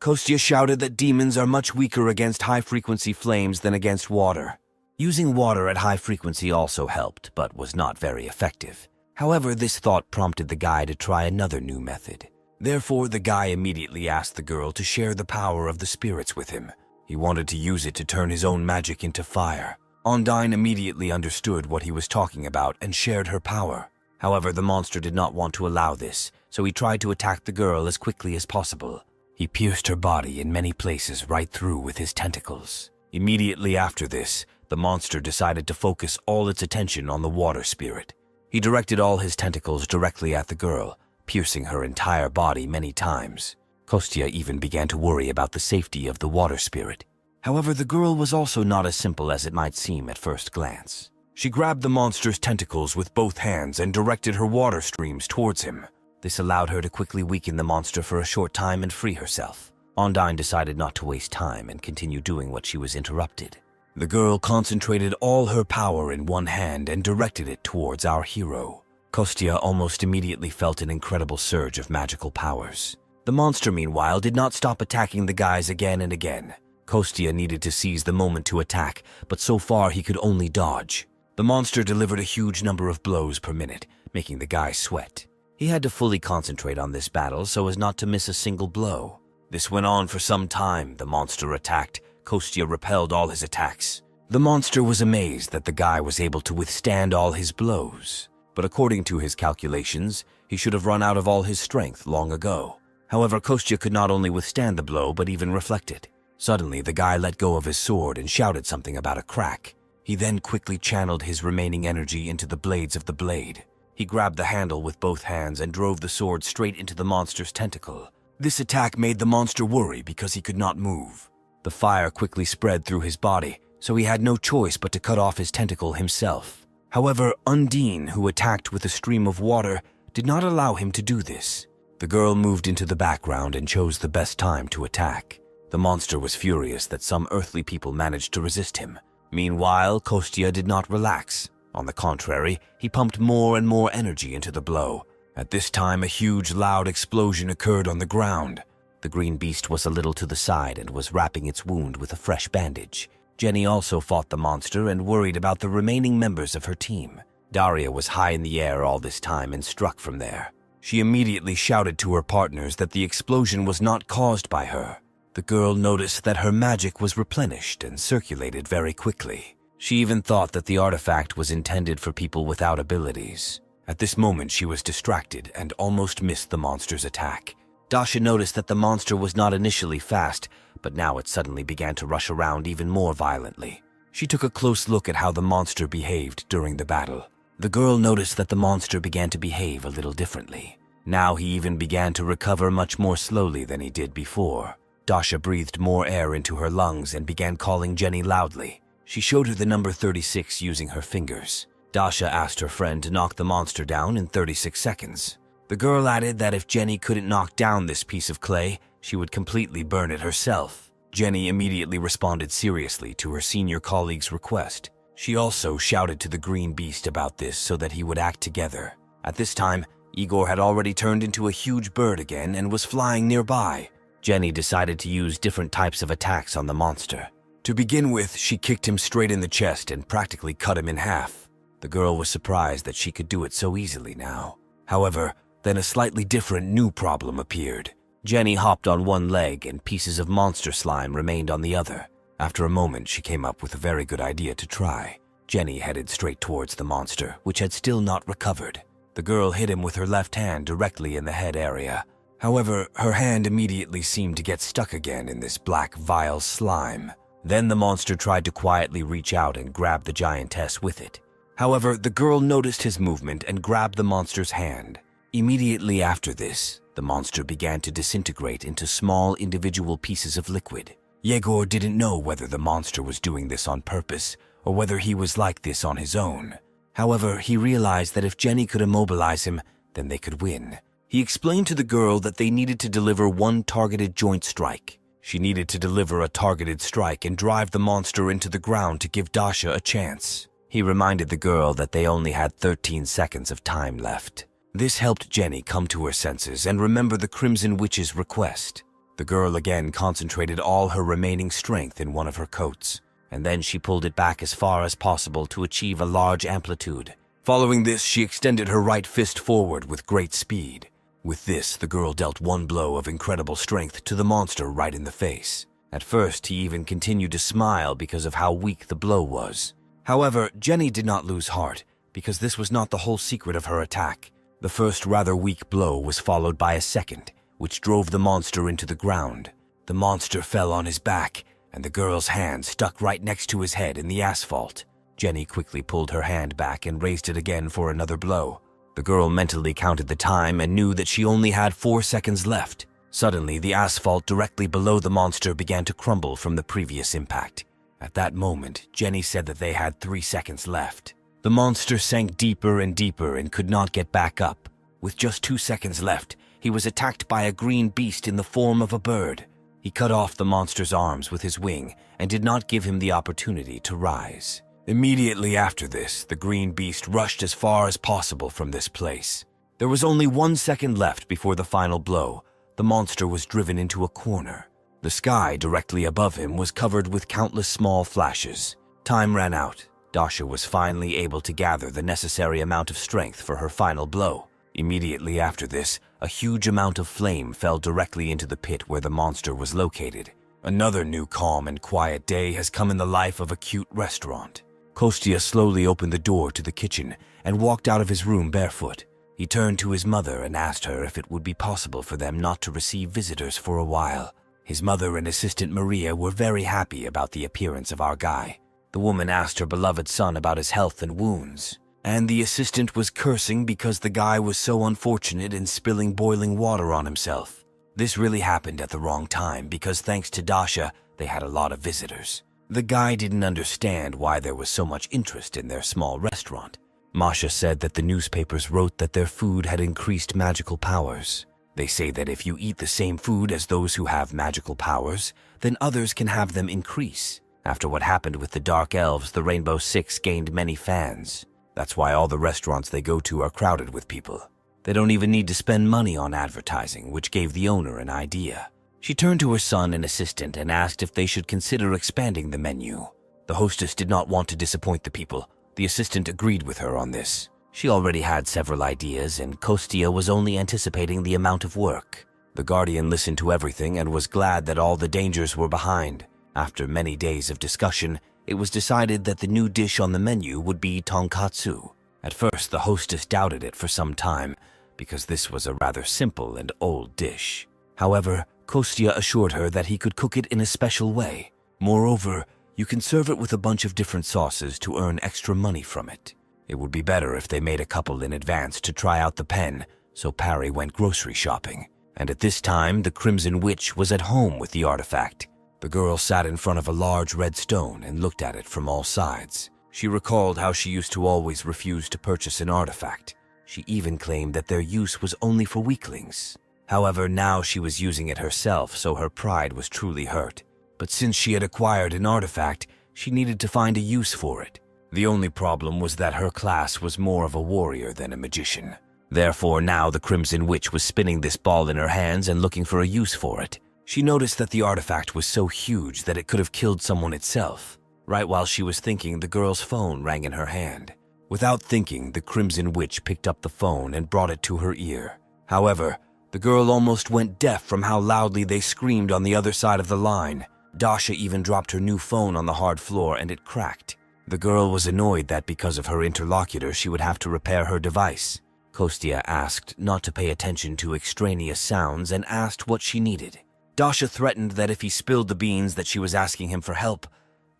Kostya shouted that demons are much weaker against high-frequency flames than against water. Using water at high frequency also helped, but was not very effective. However, this thought prompted the guy to try another new method. Therefore, the guy immediately asked the girl to share the power of the spirits with him. He wanted to use it to turn his own magic into fire. Ondine immediately understood what he was talking about and shared her power. However, the monster did not want to allow this, so he tried to attack the girl as quickly as possible. He pierced her body in many places right through with his tentacles. Immediately after this, the monster decided to focus all its attention on the water spirit. He directed all his tentacles directly at the girl, piercing her entire body many times. Kostya even began to worry about the safety of the water spirit. However, the girl was also not as simple as it might seem at first glance. She grabbed the monster's tentacles with both hands and directed her water streams towards him. This allowed her to quickly weaken the monster for a short time and free herself. Ondine decided not to waste time and continue doing what she was interrupted. The girl concentrated all her power in one hand and directed it towards our hero. Kostya almost immediately felt an incredible surge of magical powers. The monster, meanwhile, did not stop attacking the guys again and again. Kostya needed to seize the moment to attack, but so far he could only dodge. The monster delivered a huge number of blows per minute, making the guy sweat. He had to fully concentrate on this battle so as not to miss a single blow. This went on for some time. The monster attacked. Kostya repelled all his attacks. The monster was amazed that the guy was able to withstand all his blows. But according to his calculations, he should have run out of all his strength long ago. However, Kostya could not only withstand the blow, but even reflect it. Suddenly, the guy let go of his sword and shouted something about a crack. He then quickly channeled his remaining energy into the blades of the blade. He grabbed the handle with both hands and drove the sword straight into the monster's tentacle. This attack made the monster worry because he could not move. The fire quickly spread through his body, so he had no choice but to cut off his tentacle himself. However, Undine, who attacked with a stream of water, did not allow him to do this. The girl moved into the background and chose the best time to attack. The monster was furious that some earthly people managed to resist him. Meanwhile, Kostya did not relax. On the contrary, he pumped more and more energy into the blow. At this time, a huge, loud explosion occurred on the ground. The green beast was a little to the side and was wrapping its wound with a fresh bandage. Jenny also fought the monster and worried about the remaining members of her team. Daria was high in the air all this time and struck from there. She immediately shouted to her partners that the explosion was not caused by her. The girl noticed that her magic was replenished and circulated very quickly. She even thought that the artifact was intended for people without abilities. At this moment, she was distracted and almost missed the monster's attack. Dasha noticed that the monster was not initially fast, but now it suddenly began to rush around even more violently. She took a close look at how the monster behaved during the battle. The girl noticed that the monster began to behave a little differently. Now he even began to recover much more slowly than he did before. Dasha breathed more air into her lungs and began calling Jenny loudly. She showed her the number 36 using her fingers. Dasha asked her friend to knock the monster down in 36 seconds. The girl added that if Jenny couldn't knock down this piece of clay, she would completely burn it herself. Jenny immediately responded seriously to her senior colleague's request. She also shouted to the green beast about this so that he would act together. At this time, Igor had already turned into a huge bird again and was flying nearby. Jenny decided to use different types of attacks on the monster. To begin with, she kicked him straight in the chest and practically cut him in half. The girl was surprised that she could do it so easily now. However, then a slightly different new problem appeared. Jenny hopped on one leg and pieces of monster slime remained on the other. After a moment, she came up with a very good idea to try. Jenny headed straight towards the monster, which had still not recovered. The girl hit him with her left hand directly in the head area. However, her hand immediately seemed to get stuck again in this black, vile slime. Then the monster tried to quietly reach out and grab the giantess with it. However, the girl noticed his movement and grabbed the monster's hand. Immediately after this, the monster began to disintegrate into small individual pieces of liquid. Yegor didn't know whether the monster was doing this on purpose or whether he was like this on his own. However, he realized that if Jenny could immobilize him, then they could win. He explained to the girl that they needed to deliver one targeted joint strike. She needed to deliver a targeted strike and drive the monster into the ground to give Dasha a chance. He reminded the girl that they only had 13 seconds of time left. This helped Jenny come to her senses and remember the Crimson Witch's request. The girl again concentrated all her remaining strength in one of her coats, and then she pulled it back as far as possible to achieve a large amplitude. Following this, she extended her right fist forward with great speed. With this, the girl dealt one blow of incredible strength to the monster right in the face. At first, he even continued to smile because of how weak the blow was. However, Jenny did not lose heart, because this was not the whole secret of her attack. The first rather weak blow was followed by a second, which drove the monster into the ground. The monster fell on his back, and the girl's hand stuck right next to his head in the asphalt. Jenny quickly pulled her hand back and raised it again for another blow. The girl mentally counted the time and knew that she only had 4 seconds left. Suddenly, the asphalt directly below the monster began to crumble from the previous impact. At that moment, Jenny said that they had 3 seconds left. The monster sank deeper and deeper and could not get back up. With just 2 seconds left, he was attacked by a green beast in the form of a bird. He cut off the monster's arms with his wing and did not give him the opportunity to rise. Immediately after this, the green beast rushed as far as possible from this place. There was only 1 second left before the final blow. The monster was driven into a corner. The sky directly above him was covered with countless small flashes. Time ran out. Dasha was finally able to gather the necessary amount of strength for her final blow. Immediately after this, a huge amount of flame fell directly into the pit where the monster was located. Another new calm and quiet day has come in the life of a cute restaurant. Kostya slowly opened the door to the kitchen and walked out of his room barefoot. He turned to his mother and asked her if it would be possible for them not to receive visitors for a while. His mother and assistant Maria were very happy about the appearance of our guy. The woman asked her beloved son about his health and wounds. and the assistant was cursing because the guy was so unfortunate in spilling boiling water on himself. This really happened at the wrong time because thanks to Dasha, they had a lot of visitors. The guy didn't understand why there was so much interest in their small restaurant. Masha said that the newspapers wrote that their food had increased magical powers. They say that if you eat the same food as those who have magical powers, then others can have them increase. After what happened with the Dark Elves, the Rainbow Six gained many fans. That's why all the restaurants they go to are crowded with people. They don't even need to spend money on advertising, which gave the owner an idea. She turned to her son and assistant and asked if they should consider expanding the menu. The hostess did not want to disappoint the people. The assistant agreed with her on this. She already had several ideas, and Kostya was only anticipating the amount of work. The Guardian listened to everything and was glad that all the dangers were behind. After many days of discussion, it was decided that the new dish on the menu would be tonkatsu. At first, the hostess doubted it for some time, because this was a rather simple and old dish. However, Kostya assured her that he could cook it in a special way. Moreover, you can serve it with a bunch of different sauces to earn extra money from it. It would be better if they made a couple in advance to try out the pen, so Parry went grocery shopping. And at this time, the Crimson Witch was at home with the artifact. The girl sat in front of a large red stone and looked at it from all sides. She recalled how she used to always refuse to purchase an artifact. She even claimed that their use was only for weaklings. However, now she was using it herself, so her pride was truly hurt. But since she had acquired an artifact, she needed to find a use for it. The only problem was that her class was more of a warrior than a magician. Therefore, now the Crimson Witch was spinning this ball in her hands and looking for a use for it. She noticed that the artifact was so huge that it could have killed someone itself. Right while she was thinking, the girl's phone rang in her hand. Without thinking, the Crimson Witch picked up the phone and brought it to her ear. However, the girl almost went deaf from how loudly they screamed on the other side of the line. Dasha even dropped her new phone on the hard floor and it cracked. The girl was annoyed that because of her interlocutor she would have to repair her device. Kostya asked not to pay attention to extraneous sounds and asked what she needed. Dasha threatened that if he spilled the beans that she was asking him for help,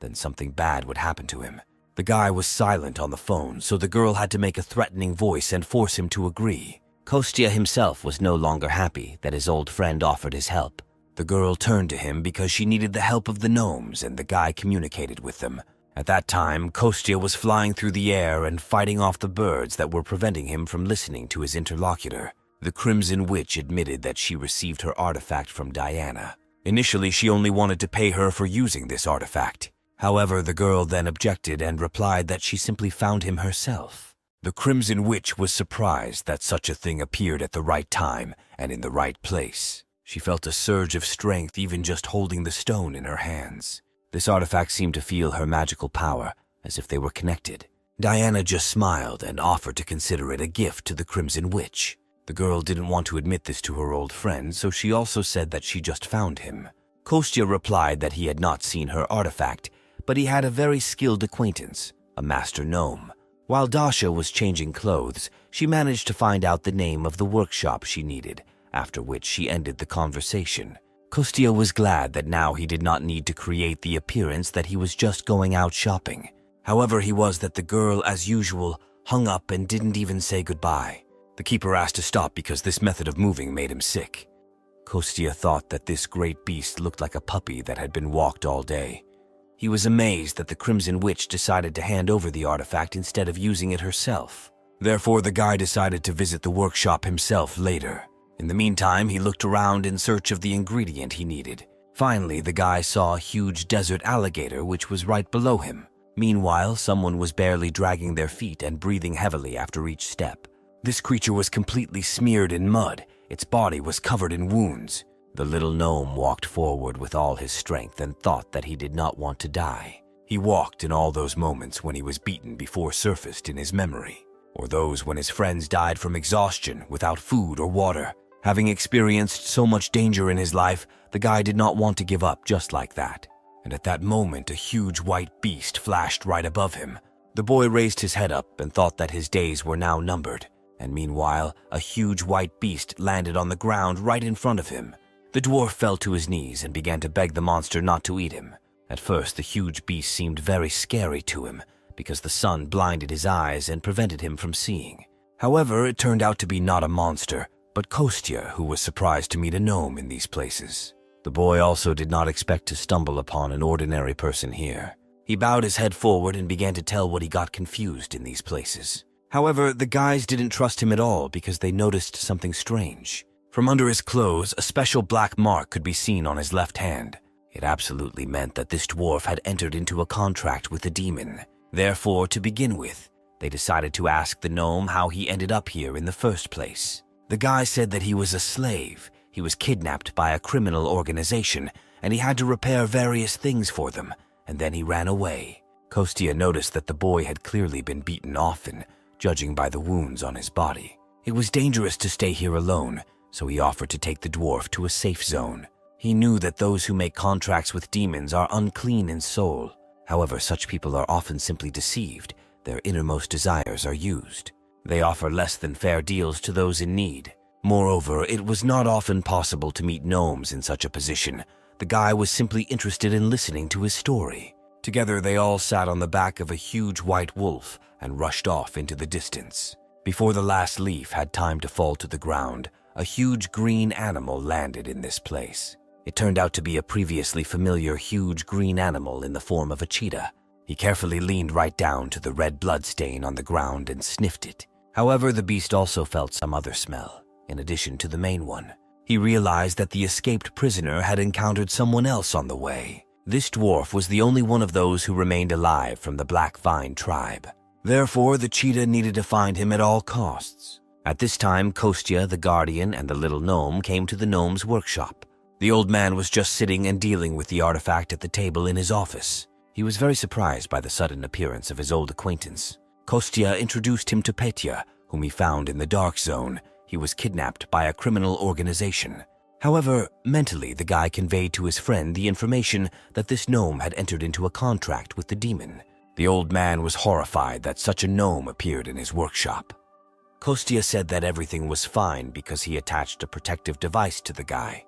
then something bad would happen to him. The guy was silent on the phone, so the girl had to make a threatening voice and force him to agree. Kostya himself was no longer happy that his old friend offered his help. The girl turned to him because she needed the help of the gnomes, and the guy communicated with them. At that time, Kostya was flying through the air and fighting off the birds that were preventing him from listening to his interlocutor. The Crimson Witch admitted that she received her artifact from Diana. Initially, she only wanted to pay her for using this artifact. However, the girl then objected and replied that she simply found him herself. The Crimson Witch was surprised that such a thing appeared at the right time and in the right place. She felt a surge of strength even just holding the stone in her hands. This artifact seemed to feel her magical power, as if they were connected. Diana just smiled and offered to consider it a gift to the Crimson Witch. The girl didn't want to admit this to her old friend, so she also said that she just found him. Kostya replied that he had not seen her artifact, but he had a very skilled acquaintance, a master gnome. While Dasha was changing clothes, she managed to find out the name of the workshop she needed, after which she ended the conversation. Kostya was glad that now he did not need to create the appearance that he was just going out shopping. However, he was that the girl, as usual, hung up and didn't even say goodbye. The keeper asked to stop because this method of moving made him sick. Kostya thought that this great beast looked like a puppy that had been walked all day. He was amazed that the Crimson Witch decided to hand over the artifact instead of using it herself. Therefore, the guy decided to visit the workshop himself later. In the meantime, he looked around in search of the ingredient he needed. Finally, the guy saw a huge desert alligator which was right below him. Meanwhile, someone was barely dragging their feet and breathing heavily after each step. This creature was completely smeared in mud. Its body was covered in wounds. The little gnome walked forward with all his strength and thought that he did not want to die. He walked in all those moments when he was beaten before surfaced in his memory, or those when his friends died from exhaustion without food or water. Having experienced so much danger in his life, the guy did not want to give up just like that. And at that moment, a huge white beast flashed right above him. The boy raised his head up and thought that his days were now numbered. And meanwhile, a huge white beast landed on the ground right in front of him. The dwarf fell to his knees and began to beg the monster not to eat him. At first, the huge beast seemed very scary to him, because the sun blinded his eyes and prevented him from seeing. However, it turned out to be not a monster, but Kostya, who was surprised to meet a gnome in these places. The boy also did not expect to stumble upon an ordinary person here. He bowed his head forward and began to tell what he got confused in these places. However, the guys didn't trust him at all because they noticed something strange. From under his clothes, a special black mark could be seen on his left hand. It absolutely meant that this dwarf had entered into a contract with the demon. Therefore, to begin with, they decided to ask the gnome how he ended up here in the first place. The guy said that he was a slave. He was kidnapped by a criminal organization, and he had to repair various things for them, and then he ran away. Kostya noticed that the boy had clearly been beaten often, judging by the wounds on his body. It was dangerous to stay here alone, so he offered to take the dwarf to a safe zone. He knew that those who make contracts with demons are unclean in soul. However, such people are often simply deceived. Their innermost desires are used. They offer less than fair deals to those in need. Moreover, it was not often possible to meet gnomes in such a position. The guy was simply interested in listening to his story. Together, they all sat on the back of a huge white wolf and rushed off into the distance. Before the last leaf had time to fall to the ground, a huge green animal landed in this place. It turned out to be a previously familiar huge green animal in the form of a cheetah. He carefully leaned right down to the red blood stain on the ground and sniffed it. However, the beast also felt some other smell, in addition to the main one. He realized that the escaped prisoner had encountered someone else on the way. This dwarf was the only one of those who remained alive from the Black Vine tribe. Therefore, the cheetah needed to find him at all costs. At this time, Kostya, the guardian, and the little gnome came to the gnome's workshop. The old man was just sitting and dealing with the artifact at the table in his office. He was very surprised by the sudden appearance of his old acquaintance. Kostya introduced him to Petya, whom he found in the dark zone. He was kidnapped by a criminal organization. However, mentally, the guy conveyed to his friend the information that this gnome had entered into a contract with the demon. The old man was horrified that such a gnome appeared in his workshop. Kostya said that everything was fine because he attached a protective device to the guy.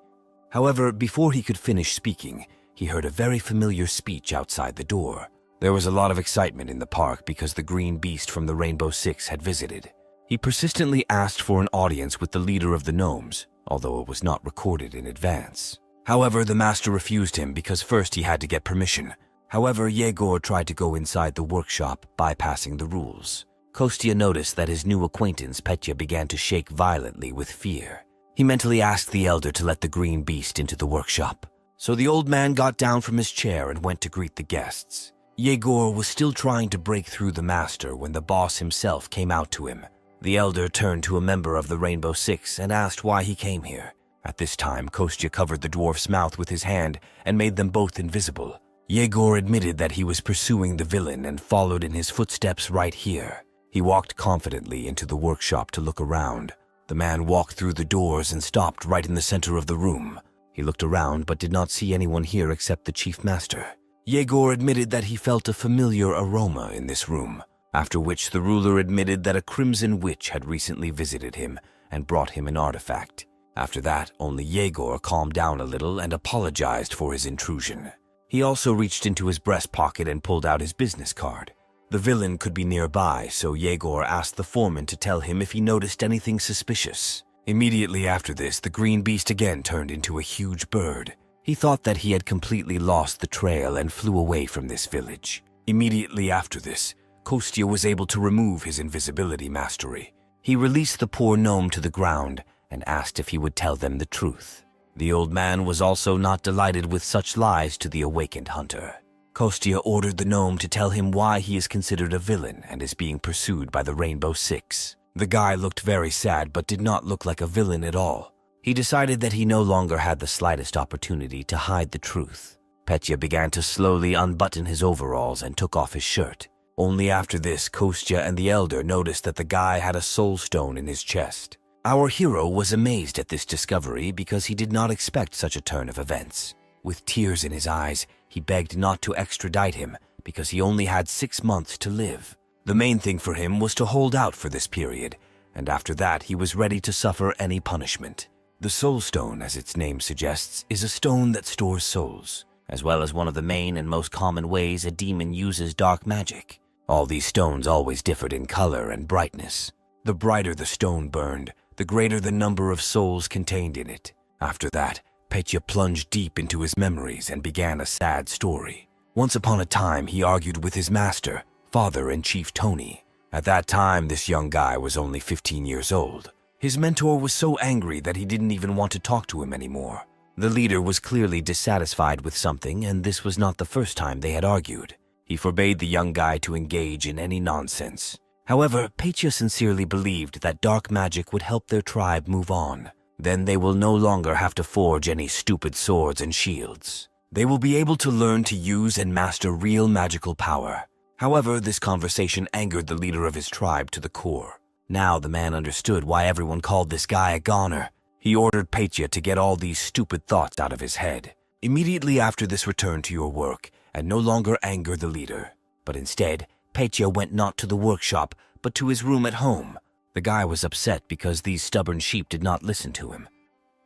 However, before he could finish speaking, he heard a very familiar speech outside the door. There was a lot of excitement in the park because the green beast from the Rainbow Six had visited. He persistently asked for an audience with the leader of the gnomes, although it was not recorded in advance. However, the master refused him because first he had to get permission. However, Yegor tried to go inside the workshop, bypassing the rules. Kostya noticed that his new acquaintance Petya began to shake violently with fear. He mentally asked the elder to let the green beast into the workshop. So the old man got down from his chair and went to greet the guests. Yegor was still trying to break through the master when the boss himself came out to him. The elder turned to a member of the Rainbow Six and asked why he came here. At this time, Kostya covered the dwarf's mouth with his hand and made them both invisible. Yegor admitted that he was pursuing the villain and followed in his footsteps right here. He walked confidently into the workshop to look around. The man walked through the doors and stopped right in the center of the room. He looked around but did not see anyone here except the chief master. Yegor admitted that he felt a familiar aroma in this room, after which the ruler admitted that a crimson witch had recently visited him and brought him an artifact. After that, only Yegor calmed down a little and apologized for his intrusion. He also reached into his breast pocket and pulled out his business card. The villain could be nearby, so Yegor asked the foreman to tell him if he noticed anything suspicious. Immediately after this, the green beast again turned into a huge bird. He thought that he had completely lost the trail and flew away from this village. Immediately after this, Kostya was able to remove his invisibility mastery. He released the poor gnome to the ground and asked if he would tell them the truth. The old man was also not delighted with such lies to the awakened hunter. Kostya ordered the gnome to tell him why he is considered a villain and is being pursued by the Rainbow Six. The guy looked very sad but did not look like a villain at all. He decided that he no longer had the slightest opportunity to hide the truth. Petya began to slowly unbutton his overalls and took off his shirt. Only after this, Kostya and the elder noticed that the guy had a soul stone in his chest. Our hero was amazed at this discovery because he did not expect such a turn of events. With tears in his eyes, he begged not to extradite him because he only had 6 months to live. The main thing for him was to hold out for this period, and after that he was ready to suffer any punishment. The Soul Stone, as its name suggests, is a stone that stores souls, as well as one of the main and most common ways a demon uses dark magic. All these stones always differed in color and brightness. The brighter the stone burned, the greater the number of souls contained in it. After that, Petya plunged deep into his memories and began a sad story. Once upon a time, he argued with his master, Father and Chief Tony. At that time, this young guy was only 15 years old. His mentor was so angry that he didn't even want to talk to him anymore. The leader was clearly dissatisfied with something, and this was not the first time they had argued. He forbade the young guy to engage in any nonsense. However, Petya sincerely believed that dark magic would help their tribe move on. Then they will no longer have to forge any stupid swords and shields. They will be able to learn to use and master real magical power. However, this conversation angered the leader of his tribe to the core. Now the man understood why everyone called this guy a goner. He ordered Petya to get all these stupid thoughts out of his head. Immediately after this, return to your work and no longer anger the leader. But instead, Petya went not to the workshop, but to his room at home. The guy was upset because these stubborn sheep did not listen to him.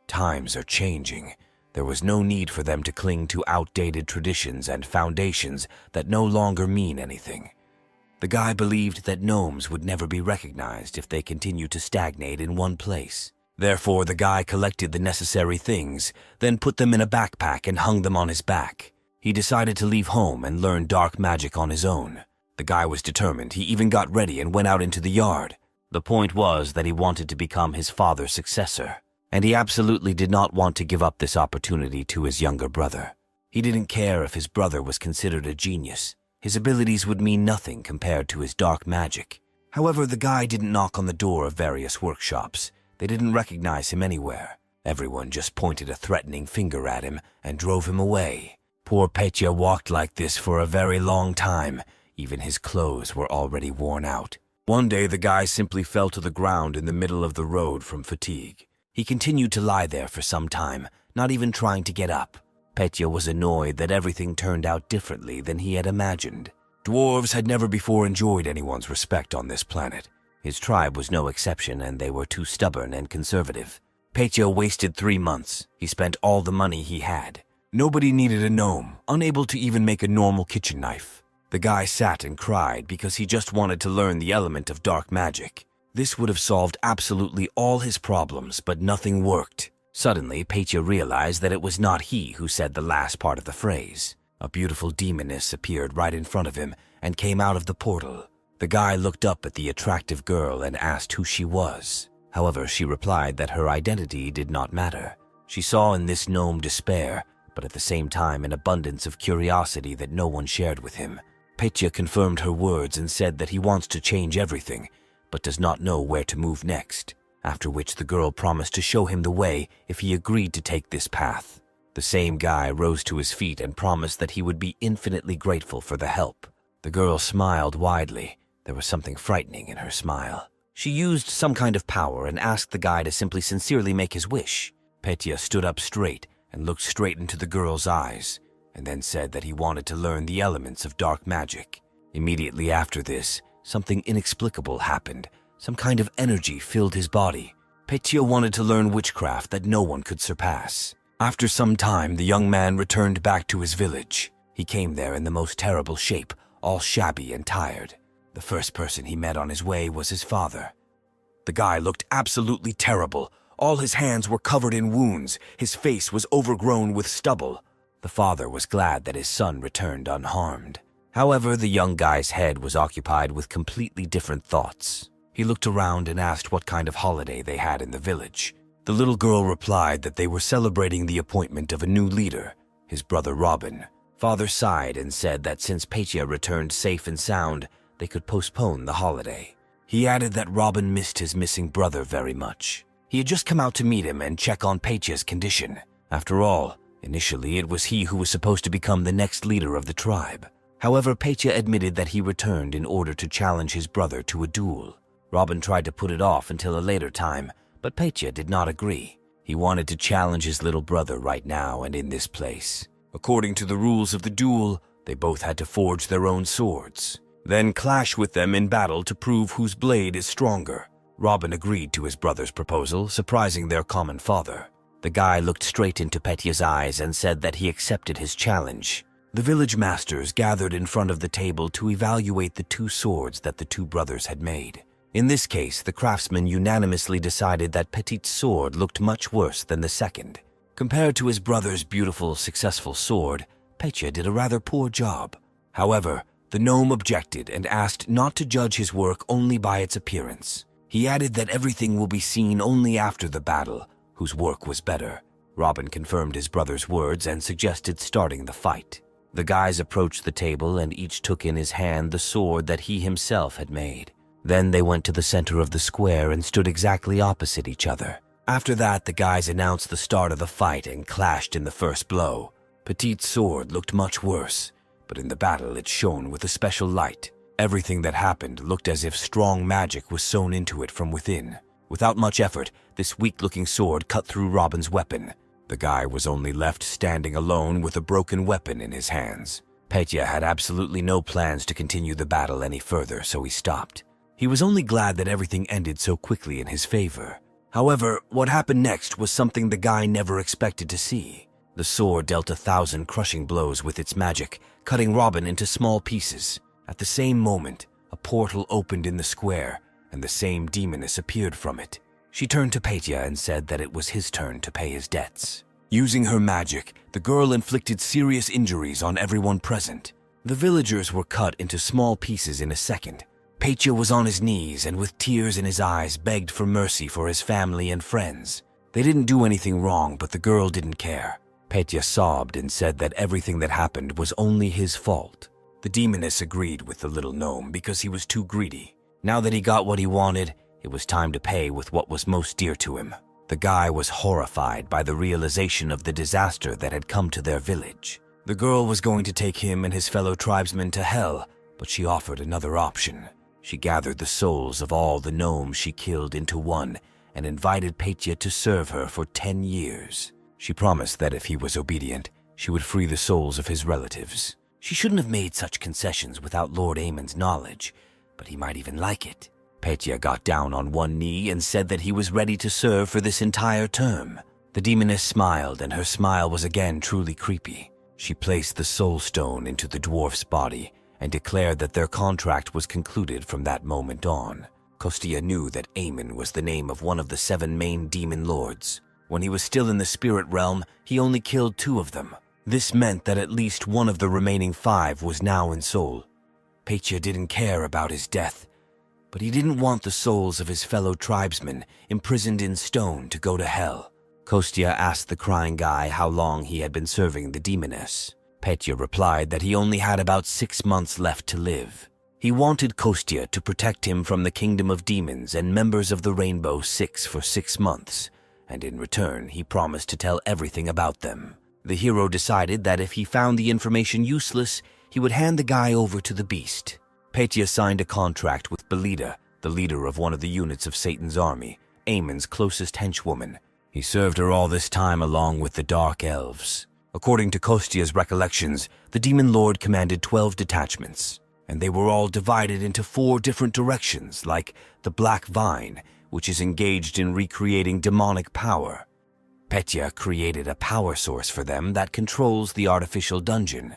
Times are changing. There was no need for them to cling to outdated traditions and foundations that no longer mean anything. The guy believed that gnomes would never be recognized if they continued to stagnate in one place. Therefore, the guy collected the necessary things, then put them in a backpack and hung them on his back. He decided to leave home and learn dark magic on his own. The guy was determined. He even got ready and went out into the yard. The point was that he wanted to become his father's successor, and he absolutely did not want to give up this opportunity to his younger brother. He didn't care if his brother was considered a genius. His abilities would mean nothing compared to his dark magic. However, the guy didn't knock on the door of various workshops. They didn't recognize him anywhere. Everyone just pointed a threatening finger at him and drove him away. Poor Petya walked like this for a very long time. Even his clothes were already worn out. One day, the guy simply fell to the ground in the middle of the road from fatigue. He continued to lie there for some time, not even trying to get up. Petya was annoyed that everything turned out differently than he had imagined. Dwarves had never before enjoyed anyone's respect on this planet. His tribe was no exception, and they were too stubborn and conservative. Petya wasted 3 months. He spent all the money he had. Nobody needed a gnome, unable to even make a normal kitchen knife. The guy sat and cried because he just wanted to learn the element of dark magic. This would have solved absolutely all his problems, but nothing worked. Suddenly, Petya realized that it was not he who said the last part of the phrase. A beautiful demoness appeared right in front of him and came out of the portal. The guy looked up at the attractive girl and asked who she was. However, she replied that her identity did not matter. She saw in this gnome despair, but at the same time an abundance of curiosity that no one shared with him. Petya confirmed her words and said that he wants to change everything, but does not know where to move next, after which the girl promised to show him the way if he agreed to take this path. The same guy rose to his feet and promised that he would be infinitely grateful for the help. The girl smiled widely. There was something frightening in her smile. She used some kind of power and asked the guy to simply sincerely make his wish. Petya stood up straight and looked straight into the girl's eyes, and then said that he wanted to learn the elements of dark magic. Immediately after this, something inexplicable happened. Some kind of energy filled his body. Petya wanted to learn witchcraft that no one could surpass. After some time, the young man returned back to his village. He came there in the most terrible shape, all shabby and tired. The first person he met on his way was his father. The guy looked absolutely terrible. All his hands were covered in wounds. His face was overgrown with stubble. The father was glad that his son returned unharmed. However, the young guy's head was occupied with completely different thoughts. He looked around and asked what kind of holiday they had in the village. The little girl replied that they were celebrating the appointment of a new leader, his brother Robin. Father sighed and said that since Petya returned safe and sound, they could postpone the holiday. He added that Robin missed his missing brother very much. He had just come out to meet him and check on Petya's condition. After all, initially it was he who was supposed to become the next leader of the tribe. However, Petya admitted that he returned in order to challenge his brother to a duel. Robin tried to put it off until a later time, but Petya did not agree. He wanted to challenge his little brother right now and in this place. According to the rules of the duel, they both had to forge their own swords, then clash with them in battle to prove whose blade is stronger. Robin agreed to his brother's proposal, surprising their common father. The guy looked straight into Petya's eyes and said that he accepted his challenge. The village masters gathered in front of the table to evaluate the two swords that the two brothers had made. In this case, the craftsman unanimously decided that Petit's sword looked much worse than the second. Compared to his brother's beautiful, successful sword, Petya did a rather poor job. However, the gnome objected and asked not to judge his work only by its appearance. He added that everything will be seen only after the battle, whose work was better. Robin confirmed his brother's words and suggested starting the fight. The guys approached the table and each took in his hand the sword that he himself had made. Then they went to the center of the square and stood exactly opposite each other. After that, the guys announced the start of the fight and clashed in the first blow. Petit's sword looked much worse, but in the battle it shone with a special light. Everything that happened looked as if strong magic was sewn into it from within. Without much effort, this weak-looking sword cut through Robin's weapon. The guy was only left standing alone with a broken weapon in his hands. Petya had absolutely no plans to continue the battle any further, so he stopped. He was only glad that everything ended so quickly in his favor. However, what happened next was something the guy never expected to see. The sword dealt 1,000 crushing blows with its magic, cutting Robin into small pieces. At the same moment, a portal opened in the square, and the same demoness appeared from it. She turned to Petya and said that it was his turn to pay his debts. Using her magic, the girl inflicted serious injuries on everyone present. The villagers were cut into small pieces in a second. Petya was on his knees and with tears in his eyes begged for mercy for his family and friends. They didn't do anything wrong, but the girl didn't care. Petya sobbed and said that everything that happened was only his fault. The demoness agreed with the little gnome because he was too greedy. Now that he got what he wanted, it was time to pay with what was most dear to him. The guy was horrified by the realization of the disaster that had come to their village. The girl was going to take him and his fellow tribesmen to hell, but she offered another option. She gathered the souls of all the gnomes she killed into one and invited Petya to serve her for 10 years. She promised that if he was obedient, she would free the souls of his relatives. She shouldn't have made such concessions without Lord Aemon's knowledge, but he might even like it. Petya got down on one knee and said that he was ready to serve for this entire term. The demoness smiled, and her smile was again truly creepy. She placed the soul stone into the dwarf's body and declared that their contract was concluded from that moment on. Kostya knew that Aemon was the name of one of the 7 main demon lords. When he was still in the spirit realm, he only killed 2 of them. This meant that at least one of the remaining 5 was now in soul. Petya didn't care about his death, but he didn't want the souls of his fellow tribesmen imprisoned in stone to go to hell. Kostya asked the crying guy how long he had been serving the demoness. Petya replied that he only had about 6 months left to live. He wanted Kostya to protect him from the kingdom of demons and members of the Rainbow Six for 6 months, and in return he promised to tell everything about them. The hero decided that if he found the information useless, he would hand the guy over to the beast. Petya signed a contract with Belida, the leader of one of the units of Satan's army, Aemon's closest henchwoman. He served her all this time along with the Dark Elves. According to Kostya's recollections, the Demon Lord commanded 12 detachments, and they were all divided into 4 different directions, like the Black Vine, which is engaged in recreating demonic power. Petya created a power source for them that controls the artificial dungeon.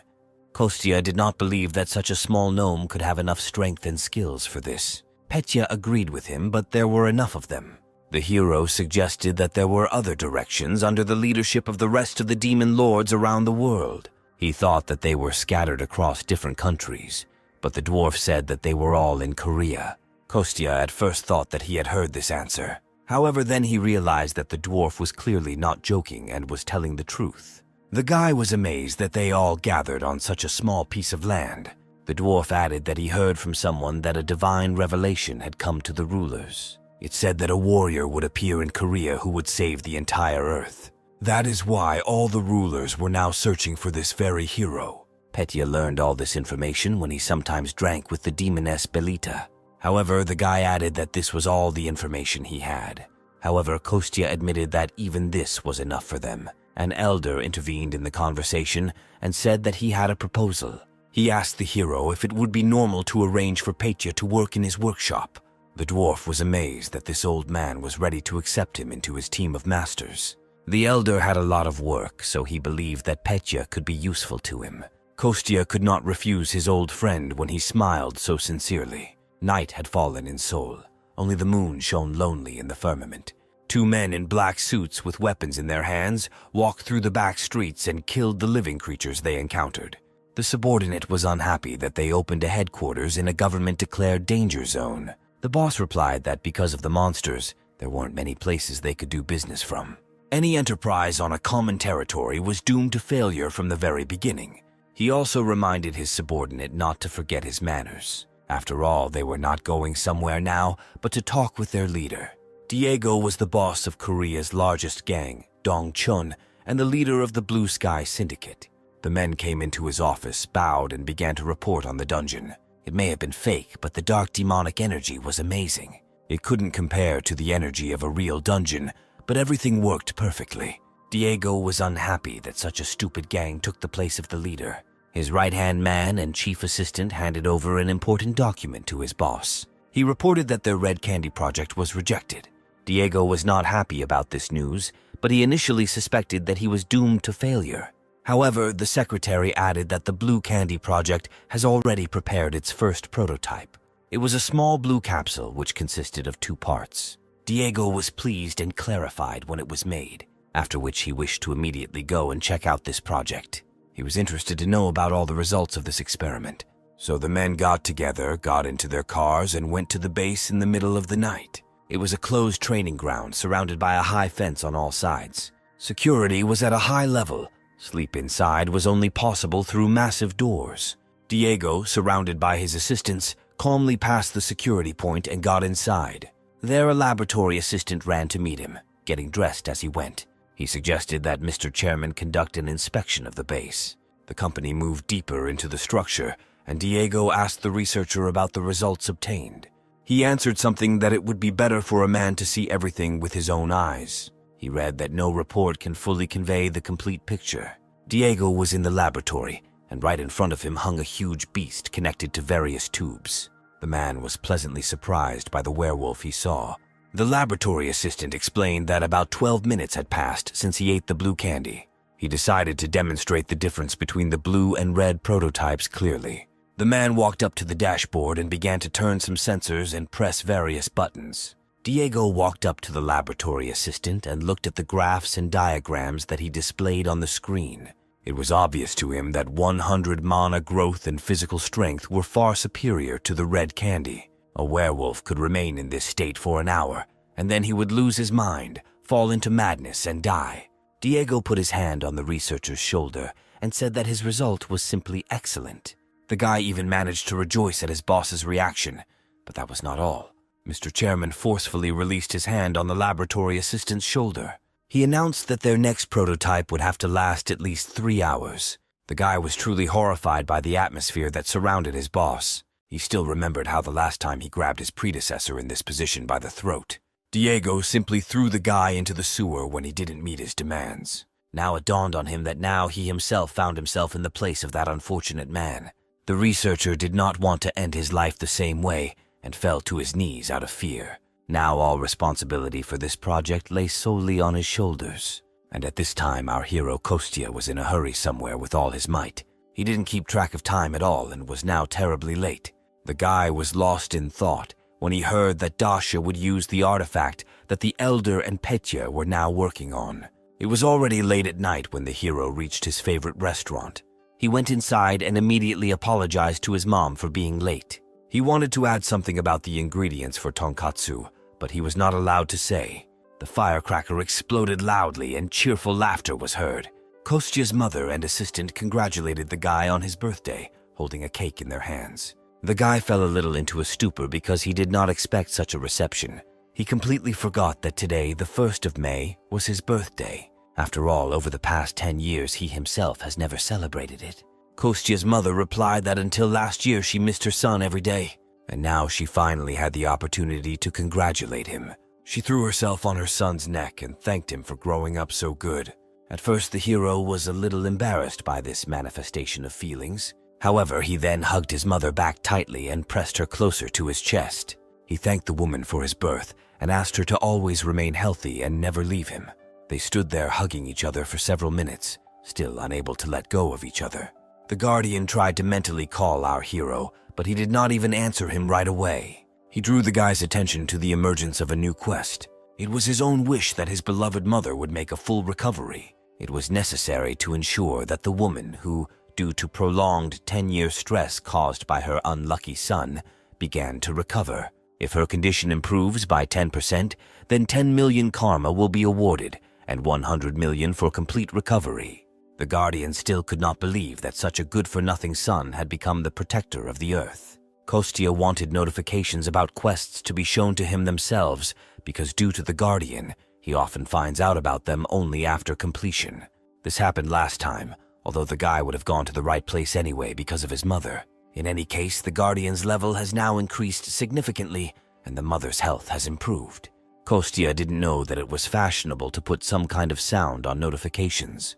Kostya did not believe that such a small gnome could have enough strength and skills for this. Petya agreed with him, but there were enough of them. The hero suggested that there were other directions under the leadership of the rest of the demon lords around the world. He thought that they were scattered across different countries, but the dwarf said that they were all in Korea. Kostya at first thought that he had heard this answer. However, then he realized that the dwarf was clearly not joking and was telling the truth. The guy was amazed that they all gathered on such a small piece of land. The dwarf added that he heard from someone that a divine revelation had come to the rulers. It said that a warrior would appear in Korea who would save the entire earth. That is why all the rulers were now searching for this very hero. Petya learned all this information when he sometimes drank with the demoness Belita. However, the guy added that this was all the information he had. However, Kostya admitted that even this was enough for them. An elder intervened in the conversation and said that he had a proposal. He asked the hero if it would be normal to arrange for Petya to work in his workshop. The dwarf was amazed that this old man was ready to accept him into his team of masters. The elder had a lot of work, so he believed that Petya could be useful to him. Kostya could not refuse his old friend when he smiled so sincerely. Night had fallen in Seoul. Only the moon shone lonely in the firmament. Two men in black suits with weapons in their hands walked through the back streets and killed the living creatures they encountered. The subordinate was unhappy that they opened a headquarters in a government-declared danger zone. The boss replied that because of the monsters, there weren't many places they could do business from. Any enterprise on a common territory was doomed to failure from the very beginning. He also reminded his subordinate not to forget his manners. After all, they were not going somewhere now, but to talk with their leader. Diego was the boss of Korea's largest gang, Dongchun, and the leader of the Blue Sky Syndicate. The men came into his office, bowed, and began to report on the dungeon. It may have been fake, but the dark demonic energy was amazing. It couldn't compare to the energy of a real dungeon, but everything worked perfectly. Diego was unhappy that such a stupid gang took the place of the leader. His right-hand man and chief assistant handed over an important document to his boss. He reported that their red candy project was rejected. Diego was not happy about this news, but he initially suspected that he was doomed to failure. However, the secretary added that the blue candy project has already prepared its first prototype. It was a small blue capsule which consisted of 2 parts. Diego was pleased and clarified when it was made, after which he wished to immediately go and check out this project. He was interested to know about all the results of this experiment. So the men got together, got into their cars, and went to the base in the middle of the night. It was a closed training ground surrounded by a high fence on all sides. Security was at a high level. Sleep inside was only possible through massive doors. Diego, surrounded by his assistants, calmly passed the security point and got inside. There, a laboratory assistant ran to meet him, getting dressed as he went. He suggested that Mr. Chairman conduct an inspection of the base. The company moved deeper into the structure, and Diego asked the researcher about the results obtained. He answered something that it would be better for a man to see everything with his own eyes. He read that no report can fully convey the complete picture. Diego was in the laboratory, and right in front of him hung a huge beast connected to various tubes. The man was pleasantly surprised by the werewolf he saw. The laboratory assistant explained that about 12 minutes had passed since he ate the blue candy. He decided to demonstrate the difference between the blue and red prototypes clearly. The man walked up to the dashboard and began to turn some sensors and press various buttons. Diego walked up to the laboratory assistant and looked at the graphs and diagrams that he displayed on the screen. It was obvious to him that 100 mana growth and physical strength were far superior to the red candy. A werewolf could remain in this state for an hour, and then he would lose his mind, fall into madness, and die. Diego put his hand on the researcher's shoulder and said that his result was simply excellent. The guy even managed to rejoice at his boss's reaction, but that was not all. Mr. Chairman forcefully released his hand on the laboratory assistant's shoulder. He announced that their next prototype would have to last at least 3 hours. The guy was truly horrified by the atmosphere that surrounded his boss. He still remembered how the last time he grabbed his predecessor in this position by the throat. Diego simply threw the guy into the sewer when he didn't meet his demands. Now it dawned on him that now he himself found himself in the place of that unfortunate man. The researcher did not want to end his life the same way and fell to his knees out of fear. Now all responsibility for this project lay solely on his shoulders. And at this time, our hero Kostya was in a hurry somewhere with all his might. He didn't keep track of time at all and was now terribly late. The guy was lost in thought when he heard that Dasha would use the artifact that the Elder and Petya were now working on. It was already late at night when the hero reached his favorite restaurant. He went inside and immediately apologized to his mom for being late. He wanted to add something about the ingredients for tonkatsu, but he was not allowed to say. The firecracker exploded loudly and cheerful laughter was heard. Kostya's mother and assistant congratulated the guy on his birthday, holding a cake in their hands. The guy fell a little into a stupor because he did not expect such a reception. He completely forgot that today, the 1st of May, was his birthday. After all, over the past 10 years, he himself has never celebrated it. Kostya's mother replied that until last year she missed her son every day, and now she finally had the opportunity to congratulate him. She threw herself on her son's neck and thanked him for growing up so good. At first, the hero was a little embarrassed by this manifestation of feelings. However, he then hugged his mother back tightly and pressed her closer to his chest. He thanked the woman for his birth and asked her to always remain healthy and never leave him. They stood there hugging each other for several minutes, still unable to let go of each other. The guardian tried to mentally call our hero, but he did not even answer him right away. He drew the guy's attention to the emergence of a new quest. It was his own wish that his beloved mother would make a full recovery. It was necessary to ensure that the woman who, due to prolonged 10-year stress caused by her unlucky son, began to recover. If her condition improves by 10%, then 10 million karma will be awarded and 100 million for complete recovery. The guardian still could not believe that such a good-for-nothing son had become the protector of the earth. Kostya wanted notifications about quests to be shown to him themselves because due to the guardian, he often finds out about them only after completion. This happened last time, although the guy would have gone to the right place anyway because of his mother. In any case, the guardian's level has now increased significantly and the mother's health has improved. Kostya didn't know that it was fashionable to put some kind of sound on notifications.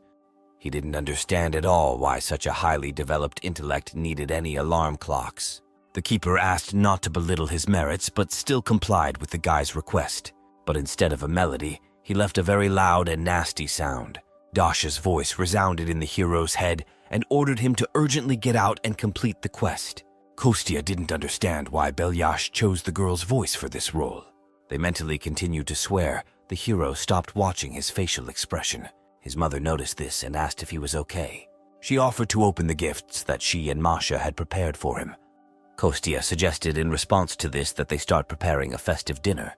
He didn't understand at all why such a highly developed intellect needed any alarm clocks. The keeper asked not to belittle his merits, but still complied with the guy's request. But instead of a melody, he left a very loud and nasty sound. Dasha's voice resounded in the hero's head and ordered him to urgently get out and complete the quest. Kostya didn't understand why Belyash chose the girl's voice for this role. They mentally continued to swear. The hero stopped watching his facial expression. His mother noticed this and asked if he was okay. She offered to open the gifts that she and Masha had prepared for him. Kostya suggested in response to this that they start preparing a festive dinner.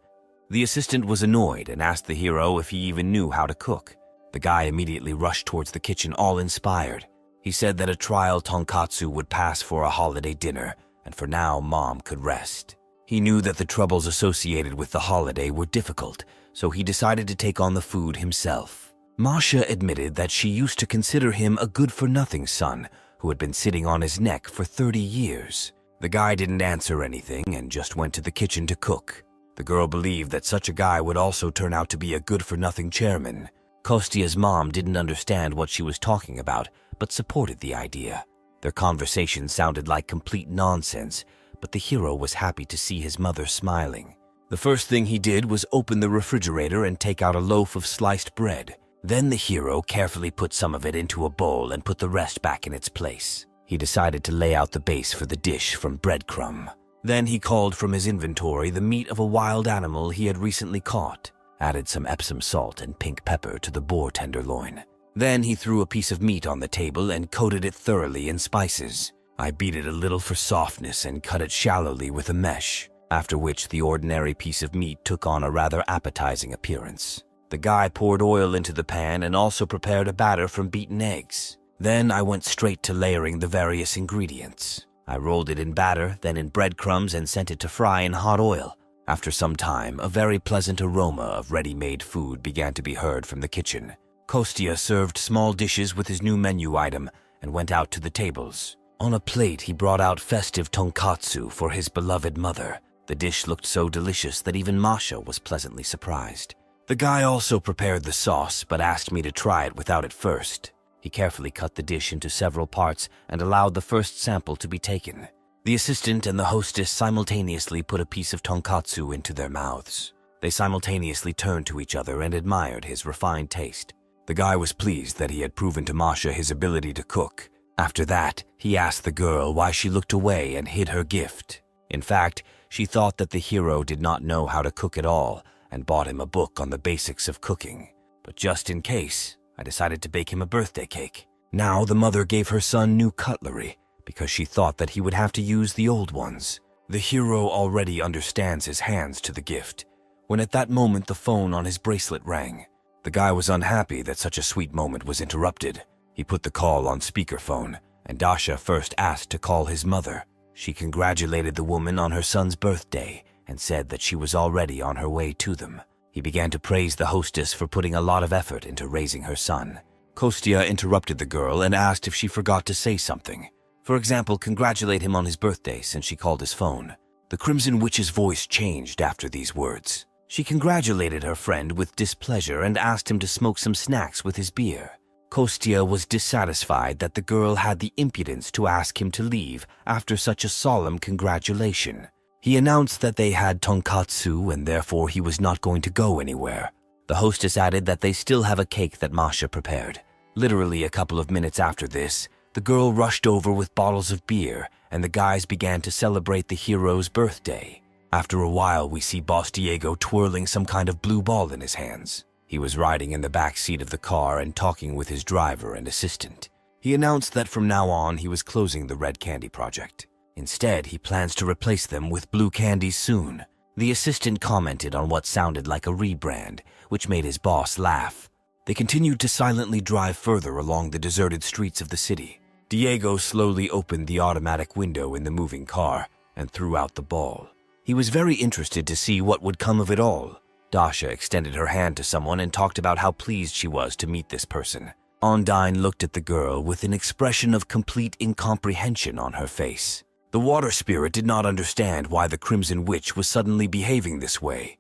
The assistant was annoyed and asked the hero if he even knew how to cook. The guy immediately rushed towards the kitchen, all inspired. He said that a trial tonkatsu would pass for a holiday dinner, and for now, Mom could rest. He knew that the troubles associated with the holiday were difficult, so he decided to take on the food himself. Masha admitted that she used to consider him a good-for-nothing son who had been sitting on his neck for 30 years. The guy didn't answer anything and just went to the kitchen to cook. The girl believed that such a guy would also turn out to be a good-for-nothing chairman. Kostya's mom didn't understand what she was talking about, but supported the idea. Their conversation sounded like complete nonsense, but the hero was happy to see his mother smiling. The first thing he did was open the refrigerator and take out a loaf of sliced bread. Then the hero carefully put some of it into a bowl and put the rest back in its place. He decided to lay out the base for the dish from breadcrumb. Then he called from his inventory the meat of a wild animal he had recently caught, added some Epsom salt and pink pepper to the boar tenderloin. Then he threw a piece of meat on the table and coated it thoroughly in spices. I beat it a little for softness and cut it shallowly with a mesh, after which the ordinary piece of meat took on a rather appetizing appearance. The guy poured oil into the pan and also prepared a batter from beaten eggs. Then I went straight to layering the various ingredients. I rolled it in batter, then in breadcrumbs and sent it to fry in hot oil. After some time, a very pleasant aroma of ready-made food began to be heard from the kitchen. Kostya served small dishes with his new menu item and went out to the tables. On a plate, he brought out festive tonkatsu for his beloved mother. The dish looked so delicious that even Masha was pleasantly surprised. The guy also prepared the sauce, but asked me to try it without it first. He carefully cut the dish into several parts and allowed the first sample to be taken. The assistant and the hostess simultaneously put a piece of tonkatsu into their mouths. They simultaneously turned to each other and admired his refined taste. The guy was pleased that he had proven to Masha his ability to cook. After that, he asked the girl why she looked away and hid her gift. In fact, she thought that the hero did not know how to cook at all and bought him a book on the basics of cooking. But just in case, I decided to bake him a birthday cake. Now the mother gave her son new cutlery because she thought that he would have to use the old ones. The hero already understands his hands to the gift, when at that moment the phone on his bracelet rang. The guy was unhappy that such a sweet moment was interrupted. He put the call on speakerphone, and Dasha first asked to call his mother. She congratulated the woman on her son's birthday and said that she was already on her way to them. He began to praise the hostess for putting a lot of effort into raising her son. Kostya interrupted the girl and asked if she forgot to say something. For example, congratulate him on his birthday since she called his phone. The Crimson Witch's voice changed after these words. She congratulated her friend with displeasure and asked him to smoke some snacks with his beer. Kostya was dissatisfied that the girl had the impudence to ask him to leave after such a solemn congratulation. He announced that they had tonkatsu and therefore he was not going to go anywhere. The hostess added that they still have a cake that Masha prepared. Literally a couple of minutes after this, the girl rushed over with bottles of beer, and the guys began to celebrate the hero's birthday. After a while, we see Boss Diego twirling some kind of blue ball in his hands. He was riding in the back seat of the car and talking with his driver and assistant. He announced that from now on he was closing the Red Candy project. Instead, he plans to replace them with blue candies soon. The assistant commented on what sounded like a rebrand, which made his boss laugh. They continued to silently drive further along the deserted streets of the city. Diego slowly opened the automatic window in the moving car and threw out the ball. He was very interested to see what would come of it all. Dasha extended her hand to someone and talked about how pleased she was to meet this person. Ondine looked at the girl with an expression of complete incomprehension on her face. The water spirit did not understand why the Crimson Witch was suddenly behaving this way.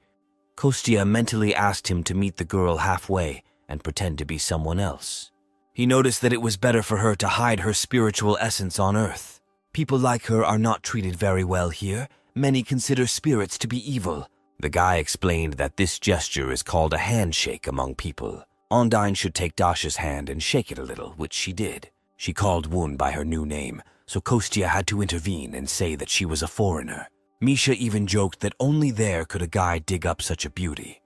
Kostya mentally asked him to meet the girl halfway and pretend to be someone else. He noticed that it was better for her to hide her spiritual essence on Earth. People like her are not treated very well here. Many consider spirits to be evil. The guy explained that this gesture is called a handshake among people. Ondine should take Dasha's hand and shake it a little, which she did. She called Wun by her new name, so Kostya had to intervene and say that she was a foreigner. Misha even joked that only there could a guy dig up such a beauty.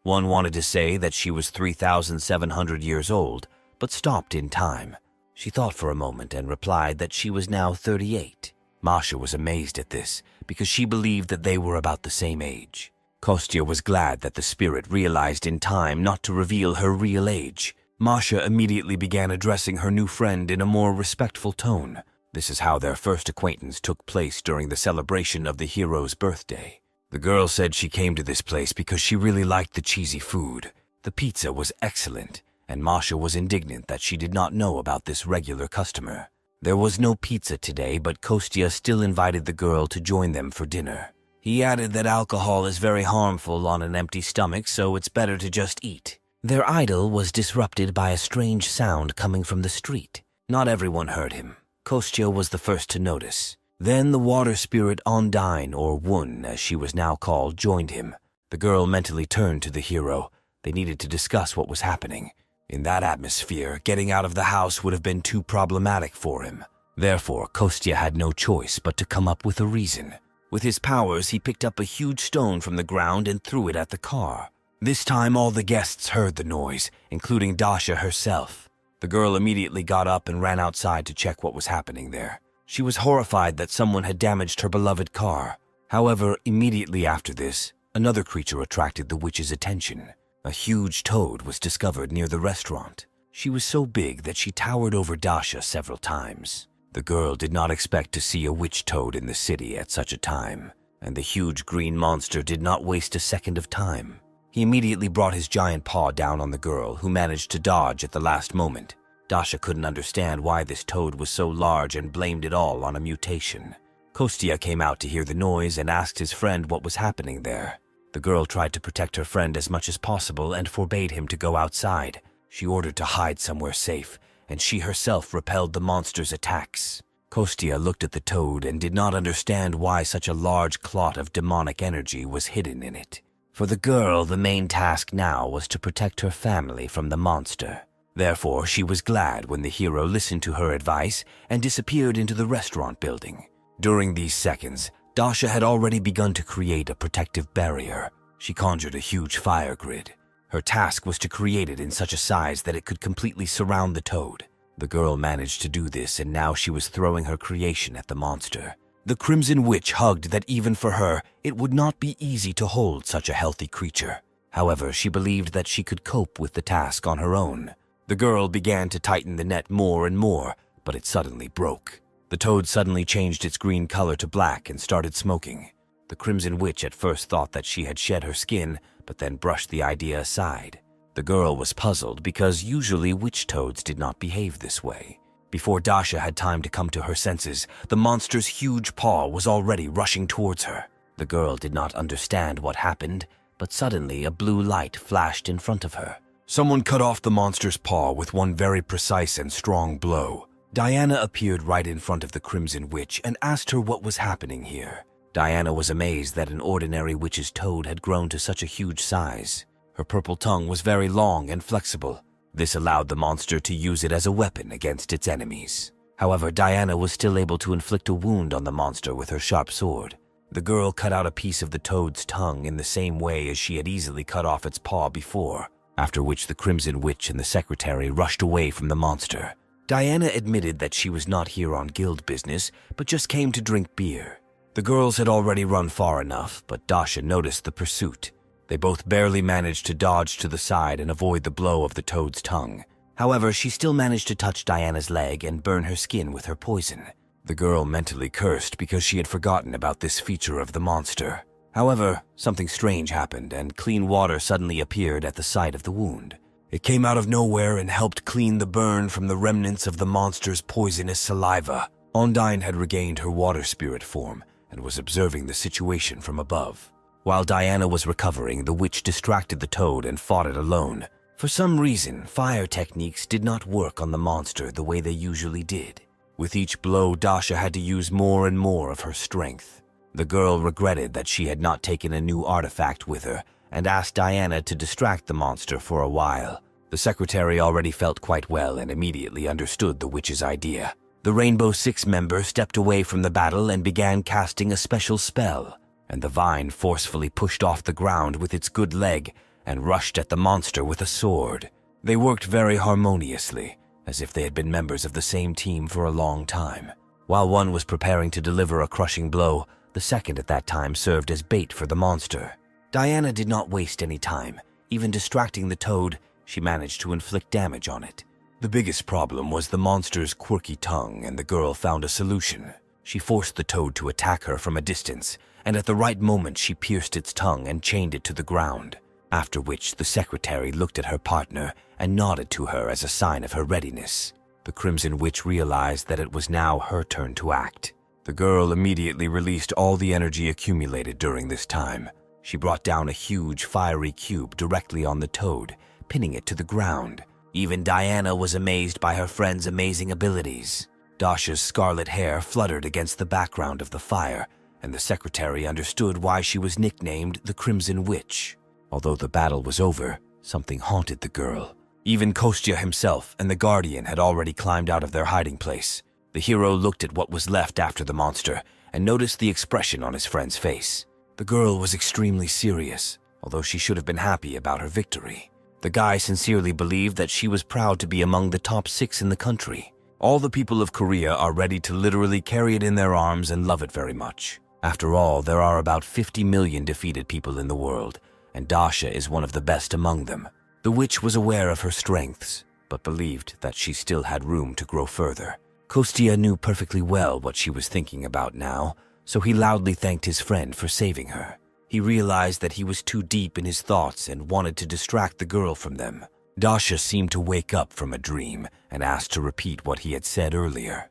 One wanted to say that she was 3,700 years old, but stopped in time. She thought for a moment and replied that she was now 38. Masha was amazed at this, because she believed that they were about the same age. Kostya was glad that the spirit realized in time not to reveal her real age. Masha immediately began addressing her new friend in a more respectful tone. This is how their first acquaintance took place during the celebration of the hero's birthday. The girl said she came to this place because she really liked the cheesy food. The pizza was excellent, and Masha was indignant that she did not know about this regular customer. There was no pizza today, but Kostya still invited the girl to join them for dinner. He added that alcohol is very harmful on an empty stomach, so it's better to just eat. Their idyll was disrupted by a strange sound coming from the street. Not everyone heard him. Kostya was the first to notice. Then the water spirit Ondine, or Wun as she was now called, joined him. The girl mentally turned to the hero. They needed to discuss what was happening. In that atmosphere, getting out of the house would have been too problematic for him. Therefore, Kostya had no choice but to come up with a reason. With his powers, he picked up a huge stone from the ground and threw it at the car. This time, all the guests heard the noise, including Dasha herself. The girl immediately got up and ran outside to check what was happening there. She was horrified that someone had damaged her beloved car. However, immediately after this, another creature attracted the witch's attention. A huge toad was discovered near the restaurant. She was so big that she towered over Dasha several times. The girl did not expect to see a witch toad in the city at such a time, and the huge green monster did not waste a second of time. He immediately brought his giant paw down on the girl, who managed to dodge at the last moment. Dasha couldn't understand why this toad was so large and blamed it all on a mutation. Kostya came out to hear the noise and asked his friend what was happening there. The girl tried to protect her friend as much as possible and forbade him to go outside. She ordered to hide somewhere safe, and she herself repelled the monster's attacks. Kostya looked at the toad and did not understand why such a large clot of demonic energy was hidden in it. For the girl, the main task now was to protect her family from the monster. Therefore, she was glad when the hero listened to her advice and disappeared into the restaurant building. During these seconds, Dasha had already begun to create a protective barrier. She conjured a huge fire grid. Her task was to create it in such a size that it could completely surround the toad. The girl managed to do this, and now she was throwing her creation at the monster. The Crimson Witch hugged that even for her, it would not be easy to hold such a healthy creature. However, she believed that she could cope with the task on her own. The girl began to tighten the net more and more, but it suddenly broke. The toad suddenly changed its green color to black and started smoking. The Crimson Witch at first thought that she had shed her skin, but then brushed the idea aside. The girl was puzzled because usually witch toads did not behave this way. Before Dasha had time to come to her senses, the monster's huge paw was already rushing towards her. The girl did not understand what happened, but suddenly a blue light flashed in front of her. Someone cut off the monster's paw with one very precise and strong blow. Diana appeared right in front of the Crimson Witch and asked her what was happening here. Diana was amazed that an ordinary witch's toad had grown to such a huge size. Her purple tongue was very long and flexible. This allowed the monster to use it as a weapon against its enemies. However, Diana was still able to inflict a wound on the monster with her sharp sword. The girl cut out a piece of the toad's tongue in the same way as she had easily cut off its paw before, after which the Crimson Witch and the secretary rushed away from the monster. Diana admitted that she was not here on guild business, but just came to drink beer. The girls had already run far enough, but Dasha noticed the pursuit. They both barely managed to dodge to the side and avoid the blow of the toad's tongue. However, she still managed to touch Diana's leg and burn her skin with her poison. The girl mentally cursed because she had forgotten about this feature of the monster. However, something strange happened, and clean water suddenly appeared at the site of the wound. It came out of nowhere and helped clean the burn from the remnants of the monster's poisonous saliva. Ondine had regained her water spirit form and was observing the situation from above. While Diana was recovering, the witch distracted the toad and fought it alone. For some reason, fire techniques did not work on the monster the way they usually did. With each blow, Dasha had to use more and more of her strength. The girl regretted that she had not taken a new artifact with her and asked Diana to distract the monster for a while. The secretary already felt quite well and immediately understood the witch's idea. The Rainbow Six member stepped away from the battle and began casting a special spell, and the vine forcefully pushed off the ground with its good leg and rushed at the monster with a sword. They worked very harmoniously, as if they had been members of the same team for a long time. While one was preparing to deliver a crushing blow, the second at that time served as bait for the monster. Diana did not waste any time. Even distracting the toad, she managed to inflict damage on it. The biggest problem was the monster's quirky tongue, and the girl found a solution. She forced the toad to attack her from a distance, and at the right moment she pierced its tongue and chained it to the ground. After which the secretary looked at her partner and nodded to her as a sign of her readiness. The Crimson Witch realized that it was now her turn to act. The girl immediately released all the energy accumulated during this time. She brought down a huge fiery cube directly on the toad, pinning it to the ground. Even Diana was amazed by her friend's amazing abilities. Dasha's scarlet hair fluttered against the background of the fire, and the secretary understood why she was nicknamed the Crimson Witch. Although the battle was over, something haunted the girl. Even Kostya himself and the Guardian had already climbed out of their hiding place. The hero looked at what was left after the monster and noticed the expression on his friend's face. The girl was extremely serious, although she should have been happy about her victory. The guy sincerely believed that she was proud to be among the top 6 in the country. All the people of Korea are ready to literally carry it in their arms and love it very much. After all, there are about 50 million defeated people in the world, and Dasha is one of the best among them. The witch was aware of her strengths, but believed that she still had room to grow further. Kostya knew perfectly well what she was thinking about now, so he loudly thanked his friend for saving her. He realized that he was too deep in his thoughts and wanted to distract the girl from them. Dasha seemed to wake up from a dream and asked to repeat what he had said earlier.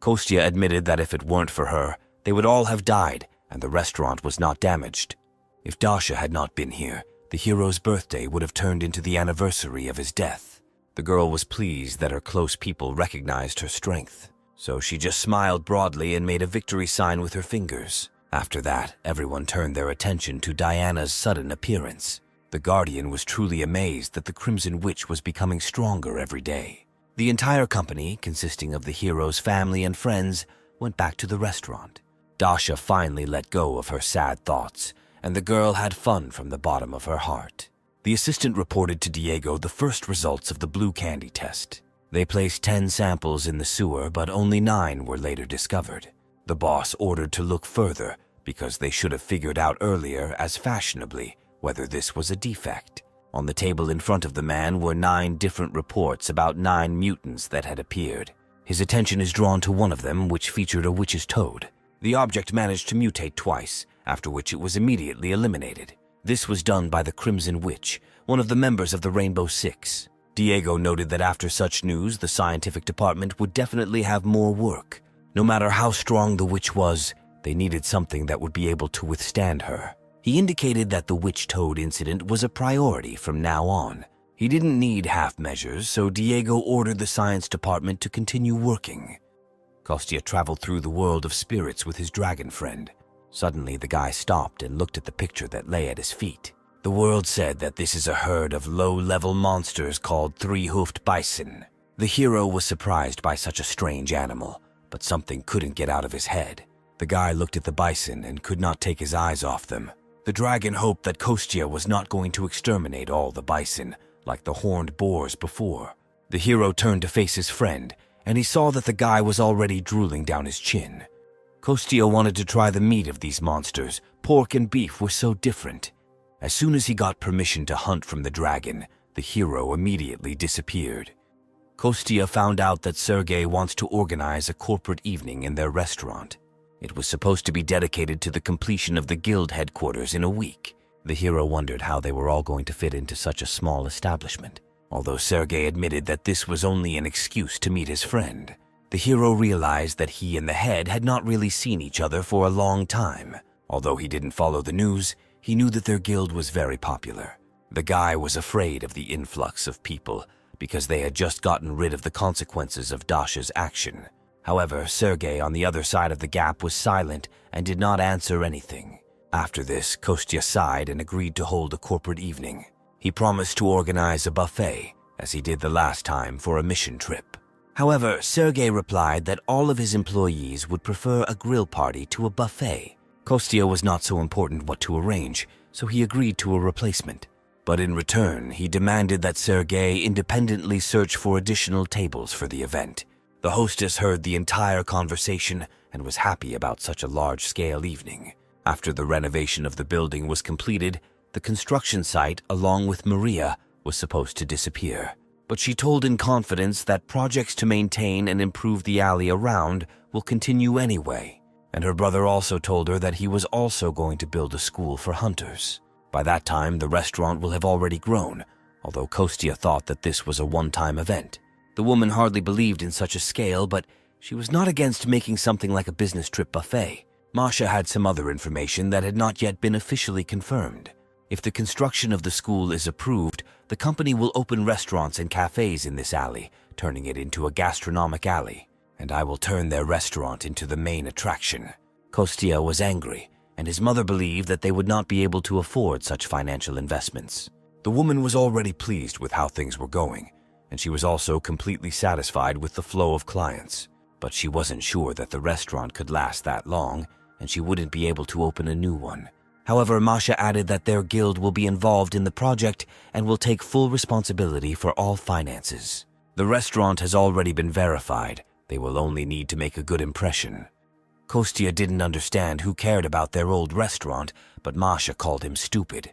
Kostya admitted that if it weren't for her, they would all have died and the restaurant was not damaged. If Dasha had not been here, the hero's birthday would have turned into the anniversary of his death. The girl was pleased that her close people recognized her strength, so she just smiled broadly and made a victory sign with her fingers. After that, everyone turned their attention to Diana's sudden appearance. The Guardian was truly amazed that the Crimson Witch was becoming stronger every day. The entire company, consisting of the hero's family and friends, went back to the restaurant. Dasha finally let go of her sad thoughts, and the girl had fun from the bottom of her heart. The assistant reported to Diego the first results of the blue candy test. They placed 10 samples in the sewer, but only 9 were later discovered. The boss ordered to look further, because they should have figured out earlier, as fashionably, whether this was a defect. On the table in front of the man were 9 different reports about 9 mutants that had appeared. His attention is drawn to one of them, which featured a witch's toad. The object managed to mutate twice, after which it was immediately eliminated. This was done by the Crimson Witch, one of the members of the Rainbow Six. Diego noted that after such news, the scientific department would definitely have more work. No matter how strong the witch was, they needed something that would be able to withstand her. He indicated that the witch toad incident was a priority from now on. He didn't need half measures, so Diego ordered the science department to continue working. Kostya traveled through the world of spirits with his dragon friend. Suddenly, the guy stopped and looked at the picture that lay at his feet. The world said that this is a herd of low-level monsters called three-hoofed bison. The hero was surprised by such a strange animal, but something couldn't get out of his head. The guy looked at the bison and could not take his eyes off them. The dragon hoped that Kostya was not going to exterminate all the bison, like the horned boars before. The hero turned to face his friend, and he saw that the guy was already drooling down his chin. Kostya wanted to try the meat of these monsters. Pork and beef were so different. As soon as he got permission to hunt from the dragon, the hero immediately disappeared. Kostya found out that Sergei wants to organize a corporate evening in their restaurant. It was supposed to be dedicated to the completion of the guild headquarters in a week. The hero wondered how they were all going to fit into such a small establishment. Although Sergei admitted that this was only an excuse to meet his friend, the hero realized that he and the head had not really seen each other for a long time. Although he didn't follow the news, he knew that their guild was very popular. The guy was afraid of the influx of people because they had just gotten rid of the consequences of Dasha's action. However, Sergei on the other side of the gap was silent and did not answer anything. After this, Kostya sighed and agreed to hold a corporate evening. He promised to organize a buffet, as he did the last time for a mission trip. However, Sergei replied that all of his employees would prefer a grill party to a buffet. Kostya was not so important what to arrange, so he agreed to a replacement. But in return, he demanded that Sergei independently search for additional tables for the event. The hostess heard the entire conversation and was happy about such a large-scale evening. After the renovation of the building was completed, the construction site, along with Maria, was supposed to disappear. But she told in confidence that projects to maintain and improve the alley around will continue anyway. And her brother also told her that he was also going to build a school for hunters. By that time, the restaurant will have already grown, although Kostya thought that this was a one-time event. The woman hardly believed in such a scale, but she was not against making something like a business trip buffet. Masha had some other information that had not yet been officially confirmed. If the construction of the school is approved, the company will open restaurants and cafes in this alley, turning it into a gastronomic alley. And I will turn their restaurant into the main attraction. Kostya was angry, and his mother believed that they would not be able to afford such financial investments. The woman was already pleased with how things were going, and she was also completely satisfied with the flow of clients. But she wasn't sure that the restaurant could last that long, and she wouldn't be able to open a new one. However, Masha added that their guild will be involved in the project and will take full responsibility for all finances. The restaurant has already been verified. They will only need to make a good impression. Kostya didn't understand who cared about their old restaurant, but Masha called him stupid.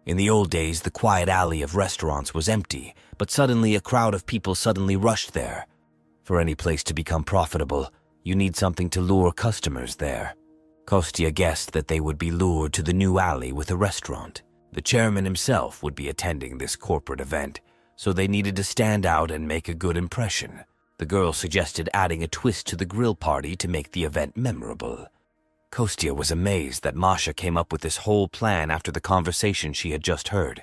In the old days, the quiet alley of restaurants was empty, but suddenly a crowd of people suddenly rushed there. For any place to become profitable, you need something to lure customers there. Kostya guessed that they would be lured to the new alley with a restaurant. The chairman himself would be attending this corporate event, so they needed to stand out and make a good impression. The girl suggested adding a twist to the grill party to make the event memorable. Kostya was amazed that Masha came up with this whole plan after the conversation she had just heard.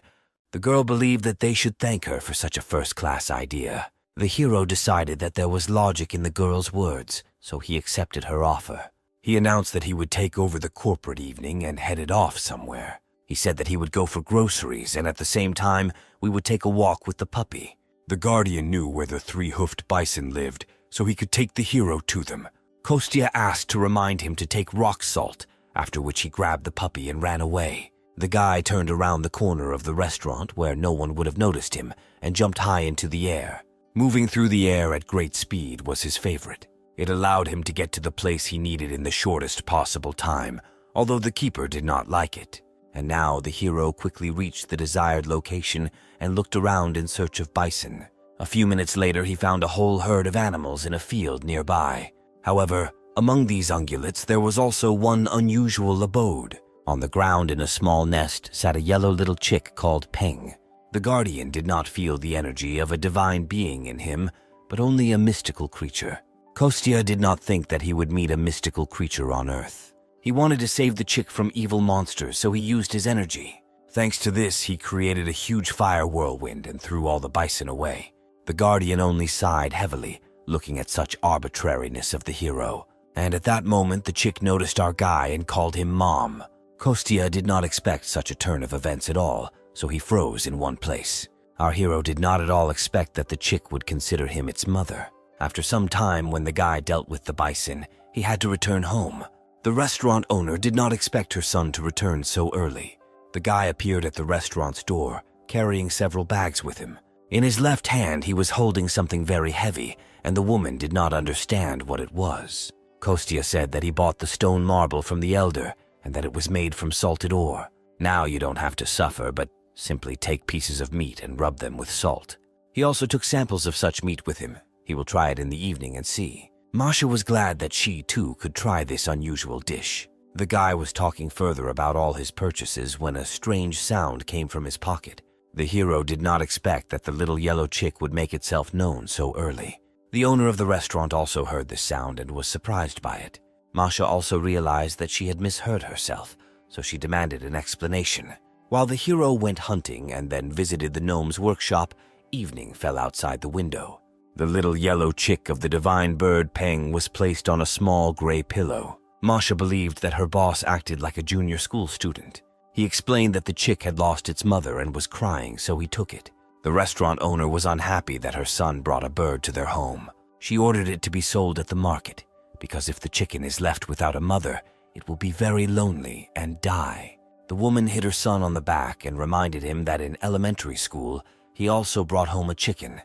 The girl believed that they should thank her for such a first-class idea. The hero decided that there was logic in the girl's words, so he accepted her offer. He announced that he would take over the corporate evening and headed off somewhere. He said that he would go for groceries, and at the same time, we would take a walk with the puppy. The guardian knew where the three-hoofed bison lived, so he could take the hero to them. Kostya asked to remind him to take rock salt, after which he grabbed the puppy and ran away. The guy turned around the corner of the restaurant where no one would have noticed him and jumped high into the air. Moving through the air at great speed was his favorite. It allowed him to get to the place he needed in the shortest possible time, although the keeper did not like it. And now the hero quickly reached the desired location and looked around in search of bison. A few minutes later, he found a whole herd of animals in a field nearby. However, among these ungulates, there was also one unusual abode. On the ground in a small nest sat a yellow little chick called Peng. The guardian did not feel the energy of a divine being in him, but only a mystical creature. Kostya did not think that he would meet a mystical creature on Earth. He wanted to save the chick from evil monsters, so he used his energy. Thanks to this, he created a huge fire whirlwind and threw all the bison away. The guardian only sighed heavily, looking at such arbitrariness of the hero. And at that moment, the chick noticed our guy and called him Mom. Kostya did not expect such a turn of events at all, so he froze in one place. Our hero did not at all expect that the chick would consider him its mother. After some time, when the guy dealt with the bison, he had to return home. The restaurant owner did not expect her son to return so early. The guy appeared at the restaurant's door, carrying several bags with him. In his left hand, he was holding something very heavy, and the woman did not understand what it was. Kostya said that he bought the stone marble from the elder and that it was made from salted ore. Now you don't have to suffer, but simply take pieces of meat and rub them with salt. He also took samples of such meat with him. He will try it in the evening and see. Masha was glad that she, too, could try this unusual dish. The guy was talking further about all his purchases when a strange sound came from his pocket. The hero did not expect that the little yellow chick would make itself known so early. The owner of the restaurant also heard this sound and was surprised by it. Masha also realized that she had misheard herself, so she demanded an explanation. While the hero went hunting and then visited the gnome's workshop, evening fell outside the window. The little yellow chick of the divine bird Peng was placed on a small gray pillow. Masha believed that her boss acted like a junior school student. He explained that the chick had lost its mother and was crying, so he took it. The restaurant owner was unhappy that her son brought a bird to their home. She ordered it to be sold at the market, because if the chicken is left without a mother, it will be very lonely and die. The woman hit her son on the back and reminded him that in elementary school, he also brought home a chicken,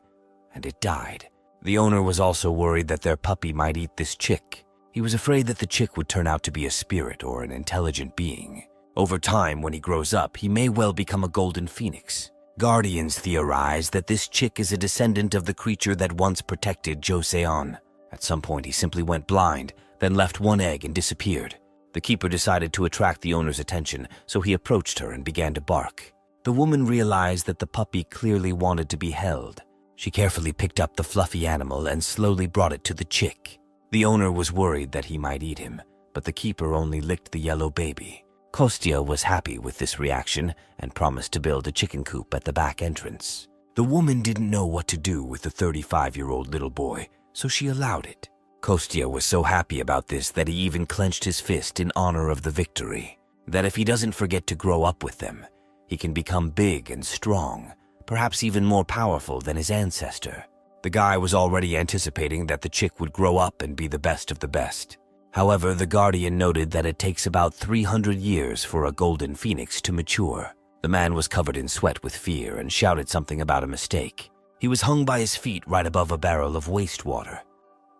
and it died. The owner was also worried that their puppy might eat this chick. He was afraid that the chick would turn out to be a spirit or an intelligent being. Over time, when he grows up, he may well become a golden phoenix. Guardians theorize that this chick is a descendant of the creature that once protected Joseon. At some point, he simply went blind, then left one egg and disappeared. The keeper decided to attract the owner's attention, so he approached her and began to bark. The woman realized that the puppy clearly wanted to be held. She carefully picked up the fluffy animal and slowly brought it to the chick. The owner was worried that he might eat him, but the keeper only licked the yellow baby. Kostya was happy with this reaction and promised to build a chicken coop at the back entrance. The woman didn't know what to do with the 35-year-old little boy, so she allowed it. Kostya was so happy about this that he even clenched his fist in honor of the victory. That if he doesn't forget to grow up with them, he can become big and strong, perhaps even more powerful than his ancestor. The guy was already anticipating that the chick would grow up and be the best of the best. However, the guardian noted that it takes about 300 years for a golden phoenix to mature. The man was covered in sweat with fear and shouted something about a mistake. He was hung by his feet right above a barrel of wastewater.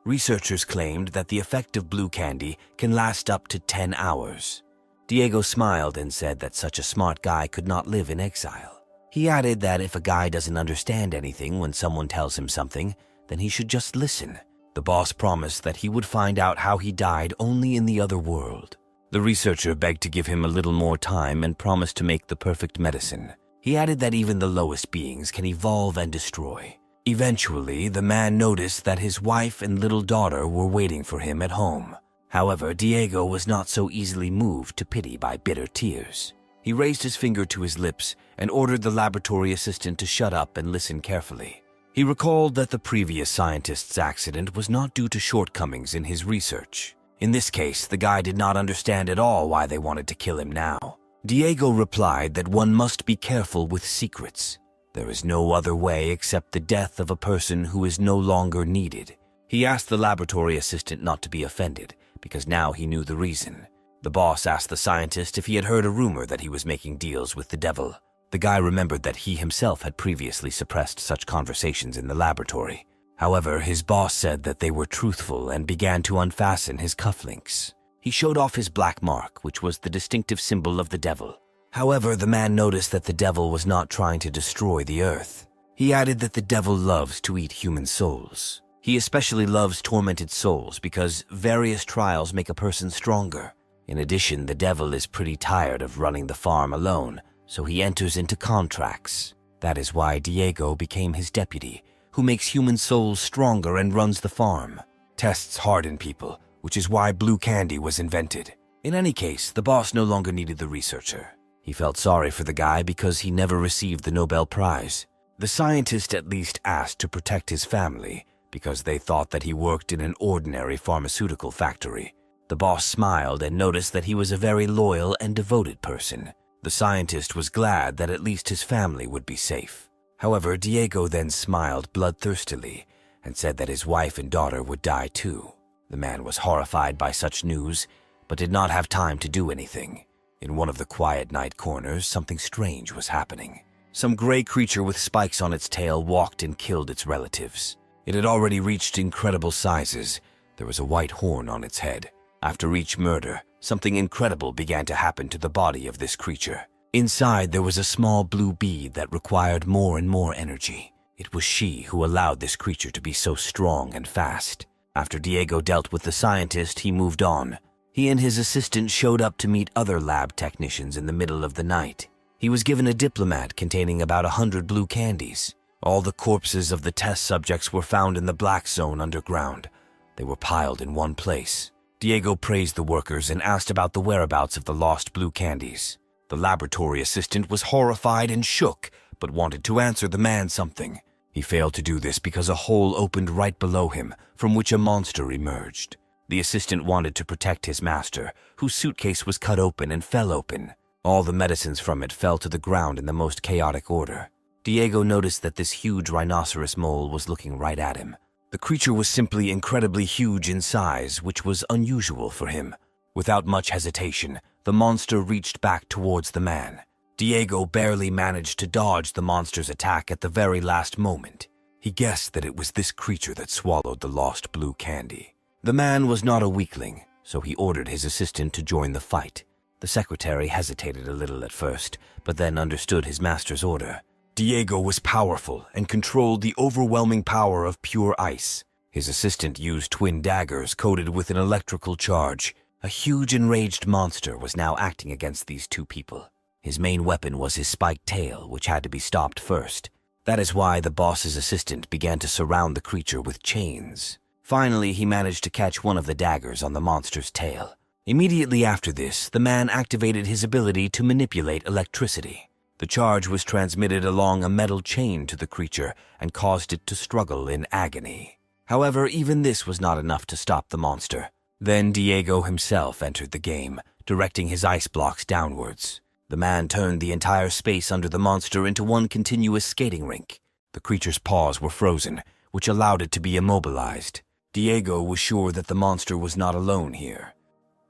Researchers claimed that the effect of blue candy can last up to 10 hours. Diego smiled and said that such a smart guy could not live in exile. He added that if a guy doesn't understand anything when someone tells him something, then he should just listen. The boss promised that he would find out how he died only in the other world. The researcher begged to give him a little more time and promised to make the perfect medicine. He added that even the lowest beings can evolve and destroy. Eventually, the man noticed that his wife and little daughter were waiting for him at home. However, Diego was not so easily moved to pity by bitter tears. He raised his finger to his lips and ordered the laboratory assistant to shut up and listen carefully. He recalled that the previous scientist's accident was not due to shortcomings in his research. In this case, the guy did not understand at all why they wanted to kill him now. Diego replied that one must be careful with secrets. There is no other way except the death of a person who is no longer needed. He asked the laboratory assistant not to be offended, because now he knew the reason. The boss asked the scientist if he had heard a rumor that he was making deals with the devil. The guy remembered that he himself had previously suppressed such conversations in the laboratory. However, his boss said that they were truthful and began to unfasten his cufflinks. He showed off his black mark, which was the distinctive symbol of the devil. However, the man noticed that the devil was not trying to destroy the earth. He added that the devil loves to eat human souls. He especially loves tormented souls because various trials make a person stronger. In addition, the devil is pretty tired of running the farm alone, so he enters into contracts. That is why Diego became his deputy, who makes human souls stronger and runs the farm. Tests harden people, which is why blue candy was invented. In any case, the boss no longer needed the researcher. He felt sorry for the guy because he never received the Nobel Prize. The scientist at least asked to protect his family because they thought that he worked in an ordinary pharmaceutical factory. The boss smiled and noticed that he was a very loyal and devoted person. The scientist was glad that at least his family would be safe. However, Diego then smiled bloodthirstily and said that his wife and daughter would die too. The man was horrified by such news, but did not have time to do anything. In one of the quiet night corners, something strange was happening. Some gray creature with spikes on its tail walked and killed its relatives. It had already reached incredible sizes. There was a white horn on its head. After each murder, something incredible began to happen to the body of this creature. Inside, there was a small blue bead that required more and more energy. It was she who allowed this creature to be so strong and fast. After Diego dealt with the scientist, he moved on. He and his assistant showed up to meet other lab technicians in the middle of the night. He was given a diplomat containing about 100 blue candies. All the corpses of the test subjects were found in the black zone underground. They were piled in one place. Diego praised the workers and asked about the whereabouts of the lost blue candies. The laboratory assistant was horrified and shook, but wanted to answer the man something. He failed to do this because a hole opened right below him, from which a monster emerged. The assistant wanted to protect his master, whose suitcase was cut open and fell open. All the medicines from it fell to the ground in the most chaotic order. Diego noticed that this huge rhinoceros mole was looking right at him. The creature was simply incredibly huge in size, which was unusual for him. Without much hesitation, the monster reached back towards the man. Diego barely managed to dodge the monster's attack at the very last moment. He guessed that it was this creature that swallowed the lost blue candy. The man was not a weakling, so he ordered his assistant to join the fight. The secretary hesitated a little at first, but then understood his master's order. Diego was powerful and controlled the overwhelming power of pure ice. His assistant used twin daggers coated with an electrical charge. A huge enraged monster was now acting against these two people. His main weapon was his spiked tail, which had to be stopped first. That is why the boss's assistant began to surround the creature with chains. Finally, he managed to catch one of the daggers on the monster's tail. Immediately after this, the man activated his ability to manipulate electricity. The charge was transmitted along a metal chain to the creature and caused it to struggle in agony. However, even this was not enough to stop the monster. Then Diego himself entered the game, directing his ice blocks downwards. The man turned the entire space under the monster into one continuous skating rink. The creature's paws were frozen, which allowed it to be immobilized. Diego was sure that the monster was not alone here.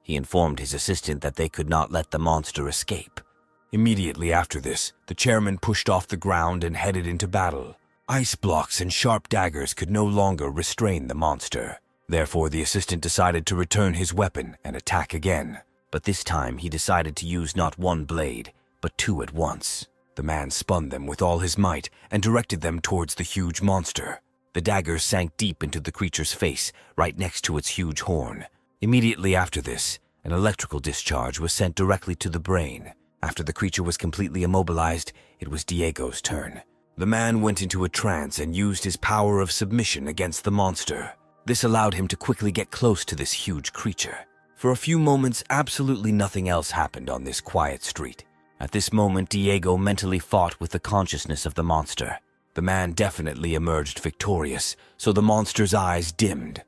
He informed his assistant that they could not let the monster escape. Immediately after this, the chairman pushed off the ground and headed into battle. Ice blocks and sharp daggers could no longer restrain the monster. Therefore, the assistant decided to return his weapon and attack again. But this time, he decided to use not one blade, but two at once. The man spun them with all his might and directed them towards the huge monster. The daggers sank deep into the creature's face, right next to its huge horn. Immediately after this, an electrical discharge was sent directly to the brain. After the creature was completely immobilized, it was Diego's turn. The man went into a trance and used his power of submission against the monster. This allowed him to quickly get close to this huge creature. For a few moments, absolutely nothing else happened on this quiet street. At this moment, Diego mentally fought with the consciousness of the monster. The man definitely emerged victorious, so the monster's eyes dimmed.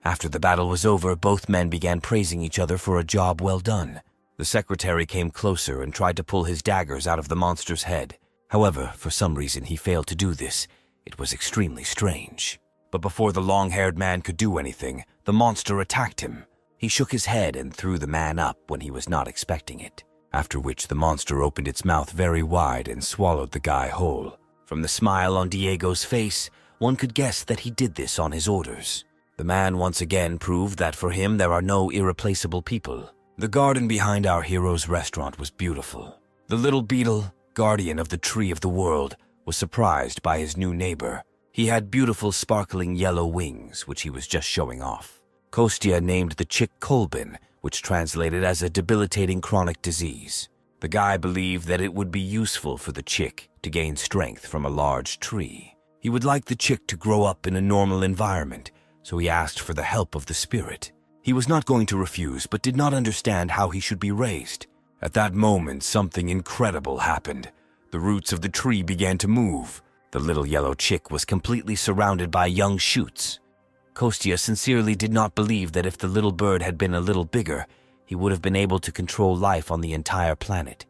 After the battle was over, both men began praising each other for a job well done. The secretary came closer and tried to pull his daggers out of the monster's head. However, for some reason he failed to do this. It was extremely strange. But before the long-haired man could do anything, the monster attacked him. He shook his head and threw the man up when he was not expecting it, after which the monster opened its mouth very wide and swallowed the guy whole. From the smile on Diego's face, one could guess that he did this on his orders. The man once again proved that for him there are no irreplaceable people. The garden behind our hero's restaurant was beautiful. The little beetle, guardian of the tree of the world, was surprised by his new neighbor. He had beautiful sparkling yellow wings, which he was just showing off. Kostya named the chick Kolbin, which translated as a debilitating chronic disease. The guy believed that it would be useful for the chick to gain strength from a large tree. He would like the chick to grow up in a normal environment, so he asked for the help of the spirit. He was not going to refuse, but did not understand how he should be raised. At that moment, something incredible happened. The roots of the tree began to move. The little yellow chick was completely surrounded by young shoots. Kostya sincerely did not believe that if the little bird had been a little bigger, he would have been able to control life on the entire planet.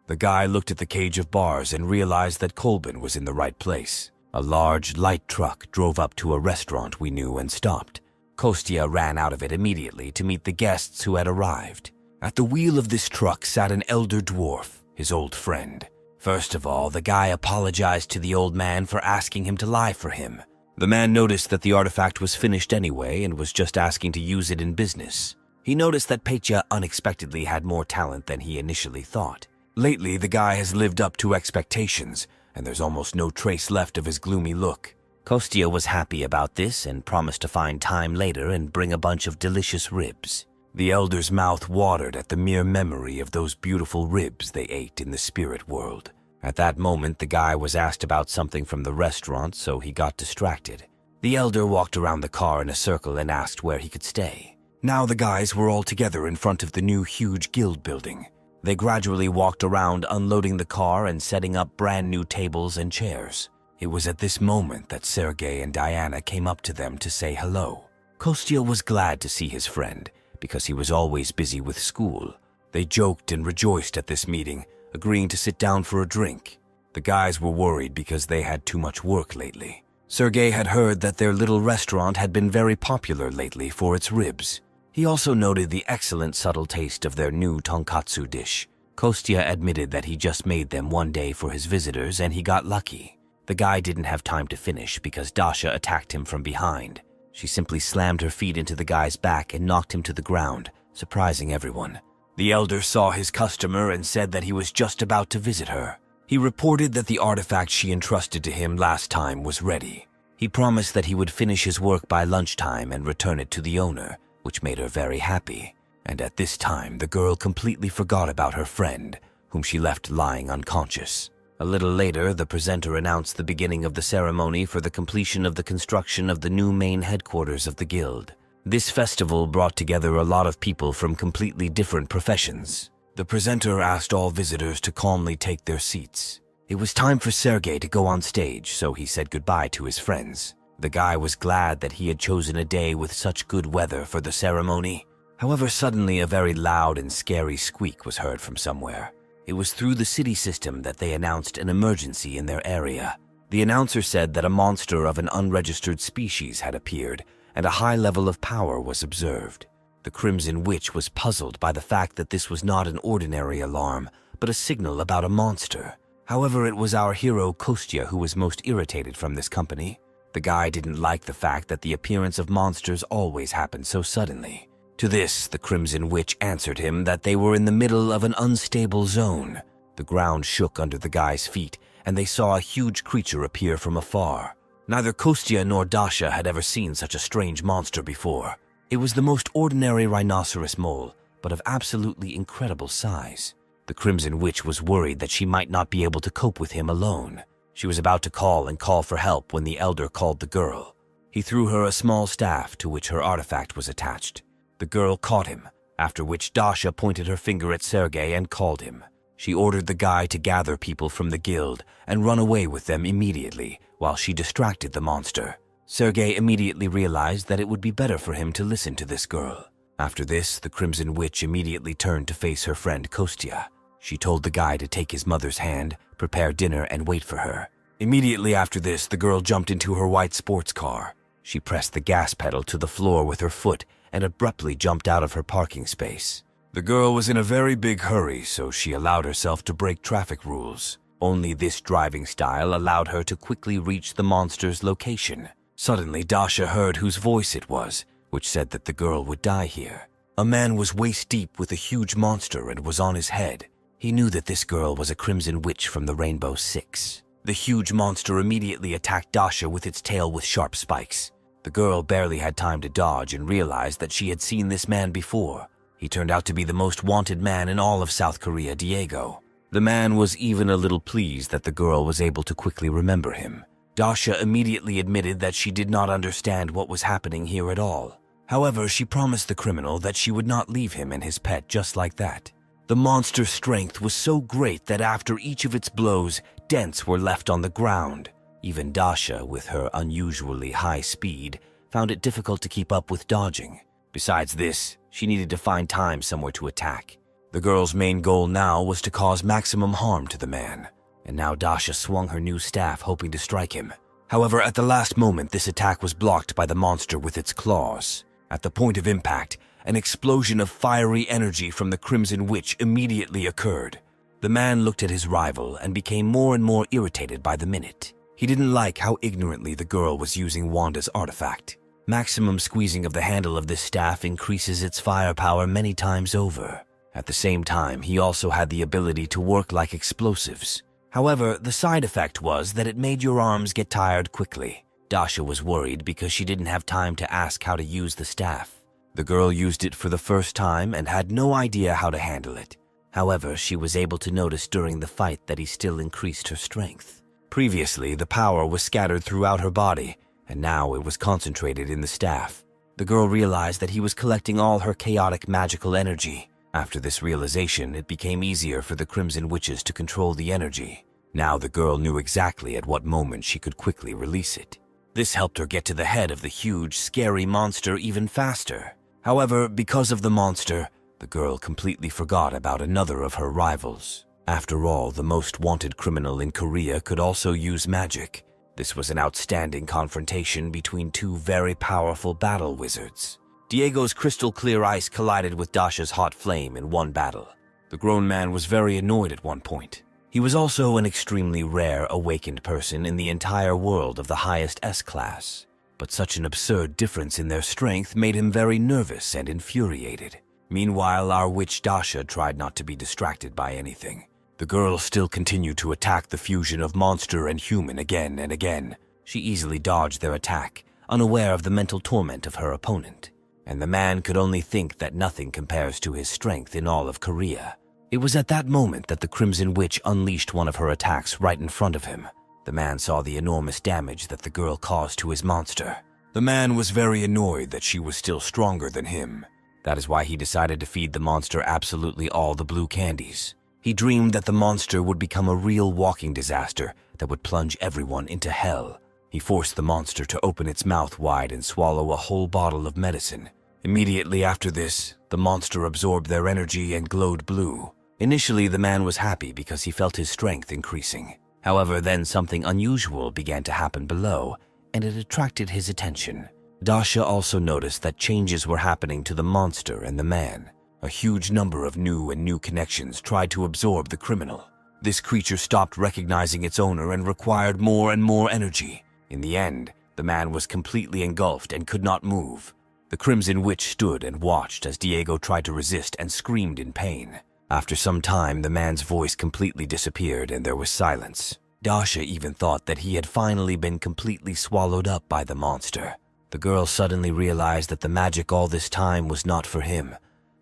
The guy looked at the cage of bars and realized that Kolben was in the right place. A large, light truck drove up to a restaurant we knew and stopped. Kostya ran out of it immediately to meet the guests who had arrived. At the wheel of this truck sat an elder dwarf, his old friend. First of all, the guy apologized to the old man for asking him to lie for him. The man noticed that the artifact was finished anyway and was just asking to use it in business. He noticed that Petya unexpectedly had more talent than he initially thought. Lately, the guy has lived up to expectations, and there's almost no trace left of his gloomy look. Kostya was happy about this and promised to find time later and bring a bunch of delicious ribs. The elder's mouth watered at the mere memory of those beautiful ribs they ate in the spirit world. At that moment, the guy was asked about something from the restaurant, so he got distracted. The elder walked around the car in a circle and asked where he could stay. Now the guys were all together in front of the new huge guild building. They gradually walked around, unloading the car and setting up brand new tables and chairs. It was at this moment that Sergei and Diana came up to them to say hello. Kostya was glad to see his friend, because he was always busy with school. They joked and rejoiced at this meeting, agreeing to sit down for a drink. The guys were worried because they had too much work lately. Sergei had heard that their little restaurant had been very popular lately for its ribs. He also noted the excellent subtle taste of their new tonkatsu dish. Kostya admitted that he just made them one day for his visitors and he got lucky. The guy didn't have time to finish because Dasha attacked him from behind. She simply slammed her feet into the guy's back and knocked him to the ground, surprising everyone. The elder saw his customer and said that he was just about to visit her. He reported that the artifact she entrusted to him last time was ready. He promised that he would finish his work by lunchtime and return it to the owner, which made her very happy. And at this time, the girl completely forgot about her friend, whom she left lying unconscious. A little later, the presenter announced the beginning of the ceremony for the completion of the construction of the new main headquarters of the guild. This festival brought together a lot of people from completely different professions. The presenter asked all visitors to calmly take their seats. It was time for Sergei to go on stage, so he said goodbye to his friends. The guy was glad that he had chosen a day with such good weather for the ceremony. However, suddenly a very loud and scary squeak was heard from somewhere. It was through the city system that they announced an emergency in their area. The announcer said that a monster of an unregistered species had appeared, and a high level of power was observed. The Crimson Witch was puzzled by the fact that this was not an ordinary alarm, but a signal about a monster. However, it was our hero Kostya who was most irritated from this company. The guy didn't like the fact that the appearance of monsters always happened so suddenly. To this, the Crimson Witch answered him that they were in the middle of an unstable zone. The ground shook under the guy's feet, and they saw a huge creature appear from afar. Neither Kostya nor Dasha had ever seen such a strange monster before. It was the most ordinary rhinoceros mole, but of absolutely incredible size. The Crimson Witch was worried that she might not be able to cope with him alone. She was about to call for help when the elder called the girl. He threw her a small staff to which her artifact was attached. The girl caught him, after which Dasha pointed her finger at Sergei and called him. She ordered the guy to gather people from the guild and run away with them immediately while she distracted the monster. Sergei immediately realized that it would be better for him to listen to this girl. After this, the Crimson Witch immediately turned to face her friend Kostya. She told the guy to take his mother's hand, prepare dinner, and wait for her. Immediately after this, the girl jumped into her white sports car. She pressed the gas pedal to the floor with her foot and abruptly jumped out of her parking space. The girl was in a very big hurry, so she allowed herself to break traffic rules. Only this driving style allowed her to quickly reach the monster's location. Suddenly, Dasha heard whose voice it was, which said that the girl would die here. A man was waist-deep with a huge monster and was on his head. He knew that this girl was a Crimson Witch from the Rainbow Six. The huge monster immediately attacked Dasha with its tail with sharp spikes. The girl barely had time to dodge and realized that she had seen this man before. He turned out to be the most wanted man in all of South Korea, Diego. The man was even a little pleased that the girl was able to quickly remember him. Dasha immediately admitted that she did not understand what was happening here at all. However, she promised the criminal that she would not leave him and his pet just like that. The monster's strength was so great that after each of its blows, dents were left on the ground. Even Dasha, with her unusually high speed, found it difficult to keep up with dodging. Besides this, she needed to find time somewhere to attack. The girl's main goal now was to cause maximum harm to the man, and now Dasha swung her new staff hoping to strike him. However, at the last moment, this attack was blocked by the monster with its claws. At the point of impact, an explosion of fiery energy from the Crimson Witch immediately occurred. The man looked at his rival and became more and more irritated by the minute. He didn't like how ignorantly the girl was using Wanda's artifact. Maximum squeezing of the handle of this staff increases its firepower many times over. At the same time, he also had the ability to work like explosives. However, the side effect was that it made your arms get tired quickly. Dasha was worried because she didn't have time to ask how to use the staff. The girl used it for the first time and had no idea how to handle it. However, she was able to notice during the fight that he still increased her strength. Previously, the power was scattered throughout her body, and now it was concentrated in the staff. The girl realized that he was collecting all her chaotic magical energy. After this realization, it became easier for the Crimson Witches to control the energy. Now the girl knew exactly at what moment she could quickly release it. This helped her get to the head of the huge, scary monster even faster. However, because of the monster, the girl completely forgot about another of her rivals. After all, the most wanted criminal in Korea could also use magic. This was an outstanding confrontation between two very powerful battle wizards. Diego's crystal clear ice collided with Dasha's hot flame in one battle. The grown man was very annoyed at one point. He was also an extremely rare awakened person in the entire world of the highest S-class. But such an absurd difference in their strength made him very nervous and infuriated. Meanwhile, our witch Dasha tried not to be distracted by anything. The girl still continued to attack the fusion of monster and human again and again. She easily dodged their attack, unaware of the mental torment of her opponent. And the man could only think that nothing compares to his strength in all of Korea. It was at that moment that the Crimson Witch unleashed one of her attacks right in front of him. The man saw the enormous damage that the girl caused to his monster. The man was very annoyed that she was still stronger than him. That is why he decided to feed the monster absolutely all the blue candies. He dreamed that the monster would become a real walking disaster that would plunge everyone into hell. He forced the monster to open its mouth wide and swallow a whole bottle of medicine. Immediately after this, the monster absorbed their energy and glowed blue. Initially, the man was happy because he felt his strength increasing. However, then something unusual began to happen below, and it attracted his attention. Dasha also noticed that changes were happening to the monster and the man. A huge number of new connections tried to absorb the criminal. This creature stopped recognizing its owner and required more and more energy. In the end, the man was completely engulfed and could not move. The Crimson Witch stood and watched as Diego tried to resist and screamed in pain. After some time, the man's voice completely disappeared and there was silence. Dasha even thought that he had finally been completely swallowed up by the monster. The girl suddenly realized that the magic all this time was not for him,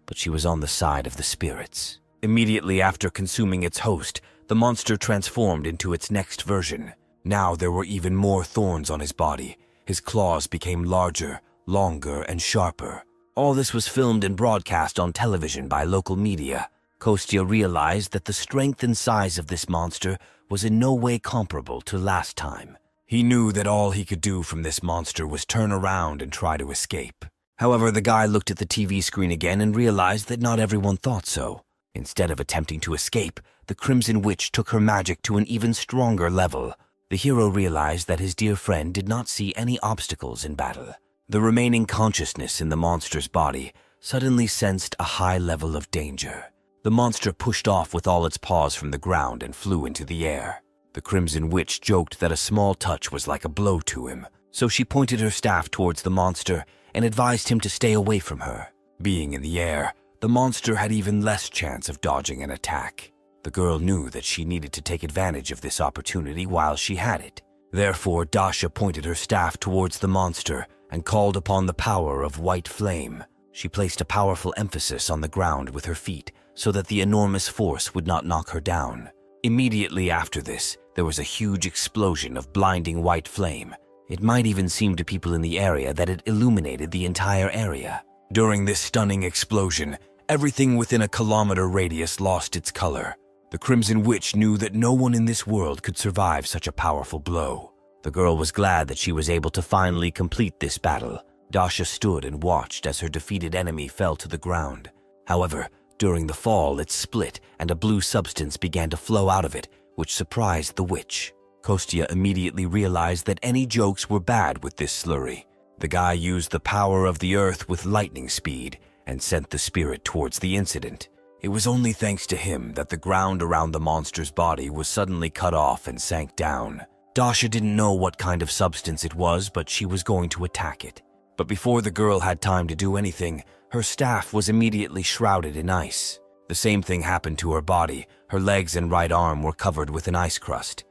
but she was on the side of the spirits. Immediately after consuming its host, the monster transformed into its next version. Now there were even more thorns on his body. His claws became larger, longer, and sharper. All this was filmed and broadcast on television by local media. Kostya realized that the strength and size of this monster was in no way comparable to last time. He knew that all he could do from this monster was turn around and try to escape. However, the guy looked at the TV screen again and realized that not everyone thought so. Instead of attempting to escape, the Crimson Witch took her magic to an even stronger level. The hero realized that his dear friend did not see any obstacles in battle. The remaining consciousness in the monster's body suddenly sensed a high level of danger. The monster pushed off with all its paws from the ground and flew into the air. The Crimson Witch joked that a small touch was like a blow to him, so she pointed her staff towards the monster and advised him to stay away from her. Being in the air, the monster had even less chance of dodging an attack. The girl knew that she needed to take advantage of this opportunity while she had it. Therefore, Dasha pointed her staff towards the monster and called upon the power of white flame. She placed a powerful emphasis on the ground with her feet so that the enormous force would not knock her down. Immediately after this, there was a huge explosion of blinding white flame. It might even seem to people in the area that it illuminated the entire area. During this stunning explosion, everything within a kilometer radius lost its color. The Crimson Witch knew that no one in this world could survive such a powerful blow. The girl was glad that she was able to finally complete this battle. Dasha stood and watched as her defeated enemy fell to the ground. However, During the fall, it split and a blue substance began to flow out of it, which surprised the witch. Kostya immediately realized that any jokes were bad with this slurry. The guy used the power of the earth with lightning speed and sent the spirit towards the incident. It was only thanks to him that the ground around the monster's body was suddenly cut off and sank down. Dasha didn't know what kind of substance it was, but she was going to attack it. But before the girl had time to do anything, her staff was immediately shrouded in ice. The same thing happened to her body. Her legs and right arm were covered with an ice crust.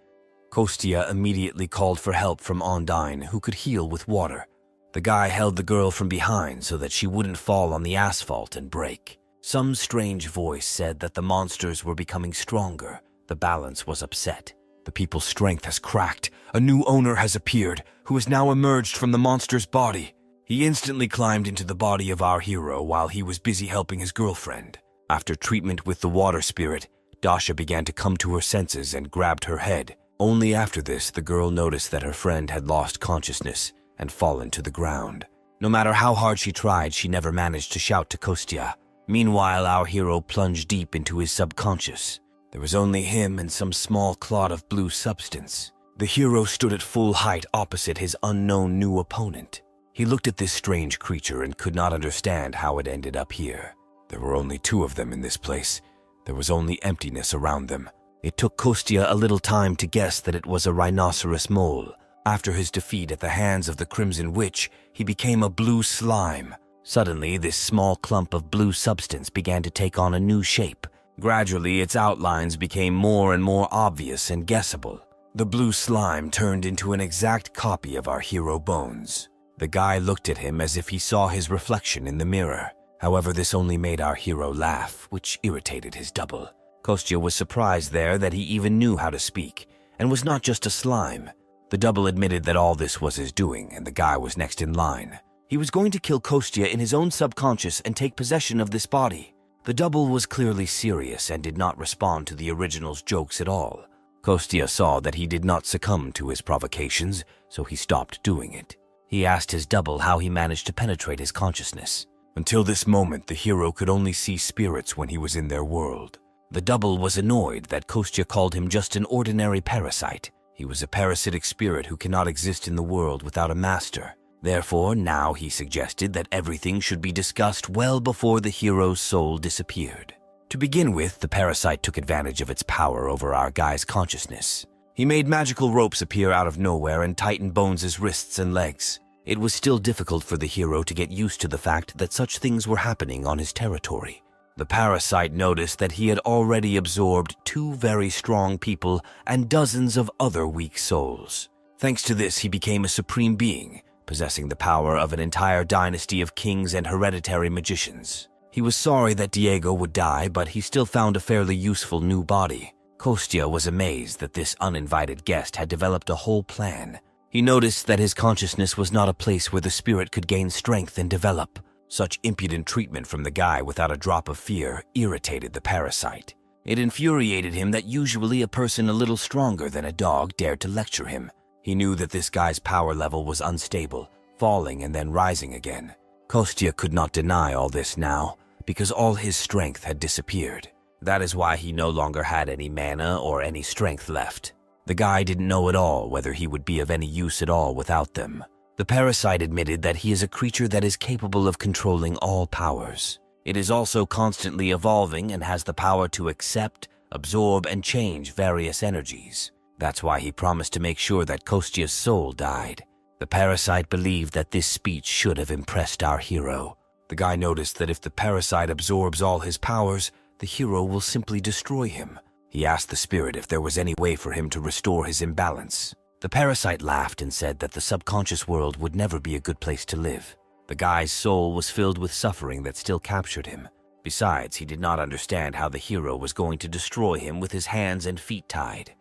Kostya immediately called for help from Ondine, who could heal with water. The guy held the girl from behind so that she wouldn't fall on the asphalt and break. Some strange voice said that the monsters were becoming stronger. The balance was upset. The people's strength has cracked. A new owner has appeared, who has now emerged from the monster's body. He instantly climbed into the body of our hero while he was busy helping his girlfriend. After treatment with the water spirit, Dasha began to come to her senses and grabbed her head. Only after this, the girl noticed that her friend had lost consciousness and fallen to the ground. No matter how hard she tried, she never managed to shout to Kostya. Meanwhile, our hero plunged deep into his subconscious. There was only him and some small clot of blue substance. The hero stood at full height opposite his unknown new opponent. He looked at this strange creature and could not understand how it ended up here. There were only two of them in this place. There was only emptiness around them. It took Kostya a little time to guess that it was a rhinoceros mole. After his defeat at the hands of the Crimson Witch, he became a blue slime. Suddenly, this small clump of blue substance began to take on a new shape. Gradually, its outlines became more and more obvious and guessable. The blue slime turned into an exact copy of our hero Bones. The guy looked at him as if he saw his reflection in the mirror. However, this only made our hero laugh, which irritated his double. Kostya was surprised there that he even knew how to speak, and was not just a slime. The double admitted that all this was his doing, and the guy was next in line. He was going to kill Kostya in his own subconscious and take possession of this body. The double was clearly serious and did not respond to the original's jokes at all. Kostya saw that he did not succumb to his provocations, so he stopped doing it. He asked his double how he managed to penetrate his consciousness. Until this moment, the hero could only see spirits when he was in their world. The double was annoyed that Kostya called him just an ordinary parasite. He was a parasitic spirit who cannot exist in the world without a master. Therefore, now he suggested that everything should be discussed well before the hero's soul disappeared. To begin with, the parasite took advantage of its power over our guy's consciousness. He made magical ropes appear out of nowhere and tightened Bones' wrists and legs. It was still difficult for the hero to get used to the fact that such things were happening on his territory. The parasite noticed that he had already absorbed 2 very strong people and dozens of other weak souls. Thanks to this, he became a supreme being, possessing the power of an entire dynasty of kings and hereditary magicians. He was sorry that Diego would die, but he still found a fairly useful new body. Kostya was amazed that this uninvited guest had developed a whole plan. He noticed that his consciousness was not a place where the spirit could gain strength and develop. Such impudent treatment from the guy without a drop of fear irritated the parasite. It infuriated him that usually a person a little stronger than a dog dared to lecture him. He knew that this guy's power level was unstable, falling and then rising again. Kostya could not deny all this now, because all his strength had disappeared. That is why he no longer had any mana or any strength left. The guy didn't know at all whether he would be of any use at all without them. The parasite admitted that he is a creature that is capable of controlling all powers. It is also constantly evolving and has the power to accept, absorb, and change various energies. That's why he promised to make sure that Kostya's soul died. The parasite believed that this speech should have impressed our hero. The guy noticed that if the parasite absorbs all his powers, the hero will simply destroy him. He asked the spirit if there was any way for him to restore his imbalance. The parasite laughed and said that the subconscious world would never be a good place to live. The guy's soul was filled with suffering that still captured him. Besides, he did not understand how the hero was going to destroy him with his hands and feet tied.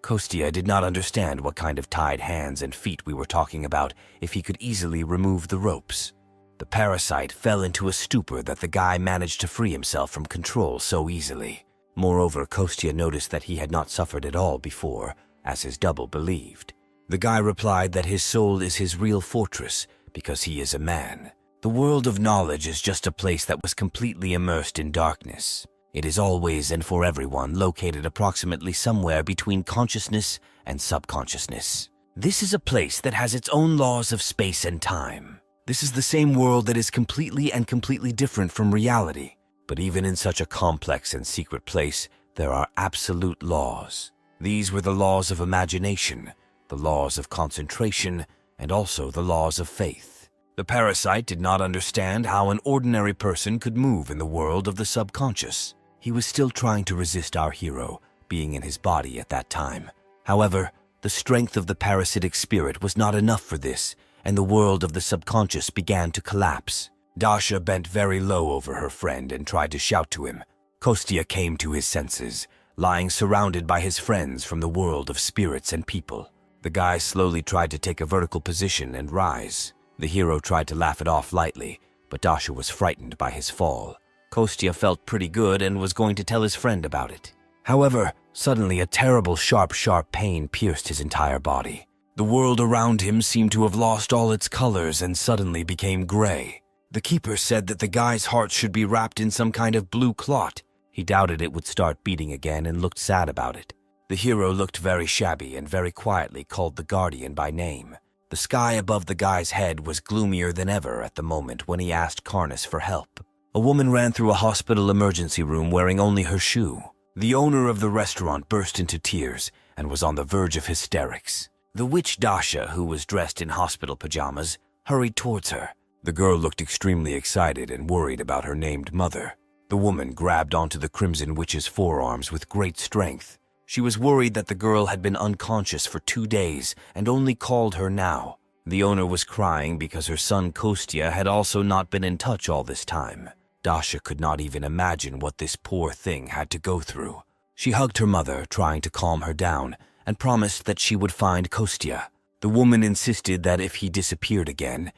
Kostya did not understand what kind of tied hands and feet we were talking about if he could easily remove the ropes. The parasite fell into a stupor that the guy managed to free himself from control so easily. Moreover, Kostya noticed that he had not suffered at all before, as his double believed. The guy replied that his soul is his real fortress because he is a man. The world of knowledge is just a place that was completely immersed in darkness. It is always and for everyone located approximately somewhere between consciousness and subconsciousness. This is a place that has its own laws of space and time. This is the same world that is completely different from reality. But even in such a complex and secret place, there are absolute laws. These were the laws of imagination, the laws of concentration, and also the laws of faith. The parasite did not understand how an ordinary person could move in the world of the subconscious. He was still trying to resist our hero, being in his body at that time. However, the strength of the parasitic spirit was not enough for this, and the world of the subconscious began to collapse. Dasha bent very low over her friend and tried to shout to him. Kostya came to his senses, lying surrounded by his friends from the world of spirits and people. The guy slowly tried to take a vertical position and rise. The hero tried to laugh it off lightly, but Dasha was frightened by his fall. Kostya felt pretty good and was going to tell his friend about it. However, suddenly a terrible sharp pain pierced his entire body. The world around him seemed to have lost all its colors and suddenly became gray. The keeper said that the guy's heart should be wrapped in some kind of blue clot. He doubted it would start beating again and looked sad about it. The hero looked very shabby and very quietly called the guardian by name. The sky above the guy's head was gloomier than ever at the moment when he asked Karnas for help. A woman ran through a hospital emergency room wearing only her shoe. The owner of the restaurant burst into tears and was on the verge of hysterics. The witch Dasha, who was dressed in hospital pajamas, hurried towards her. The girl looked extremely excited and worried about her named mother. The woman grabbed onto the Crimson Witch's forearms with great strength. She was worried that the girl had been unconscious for 2 days and only called her now. The owner was crying because her son Kostya had also not been in touch all this time. Dasha could not even imagine what this poor thing had to go through. She hugged her mother, trying to calm her down, and promised that she would find Kostya. The woman insisted that if he disappeared again,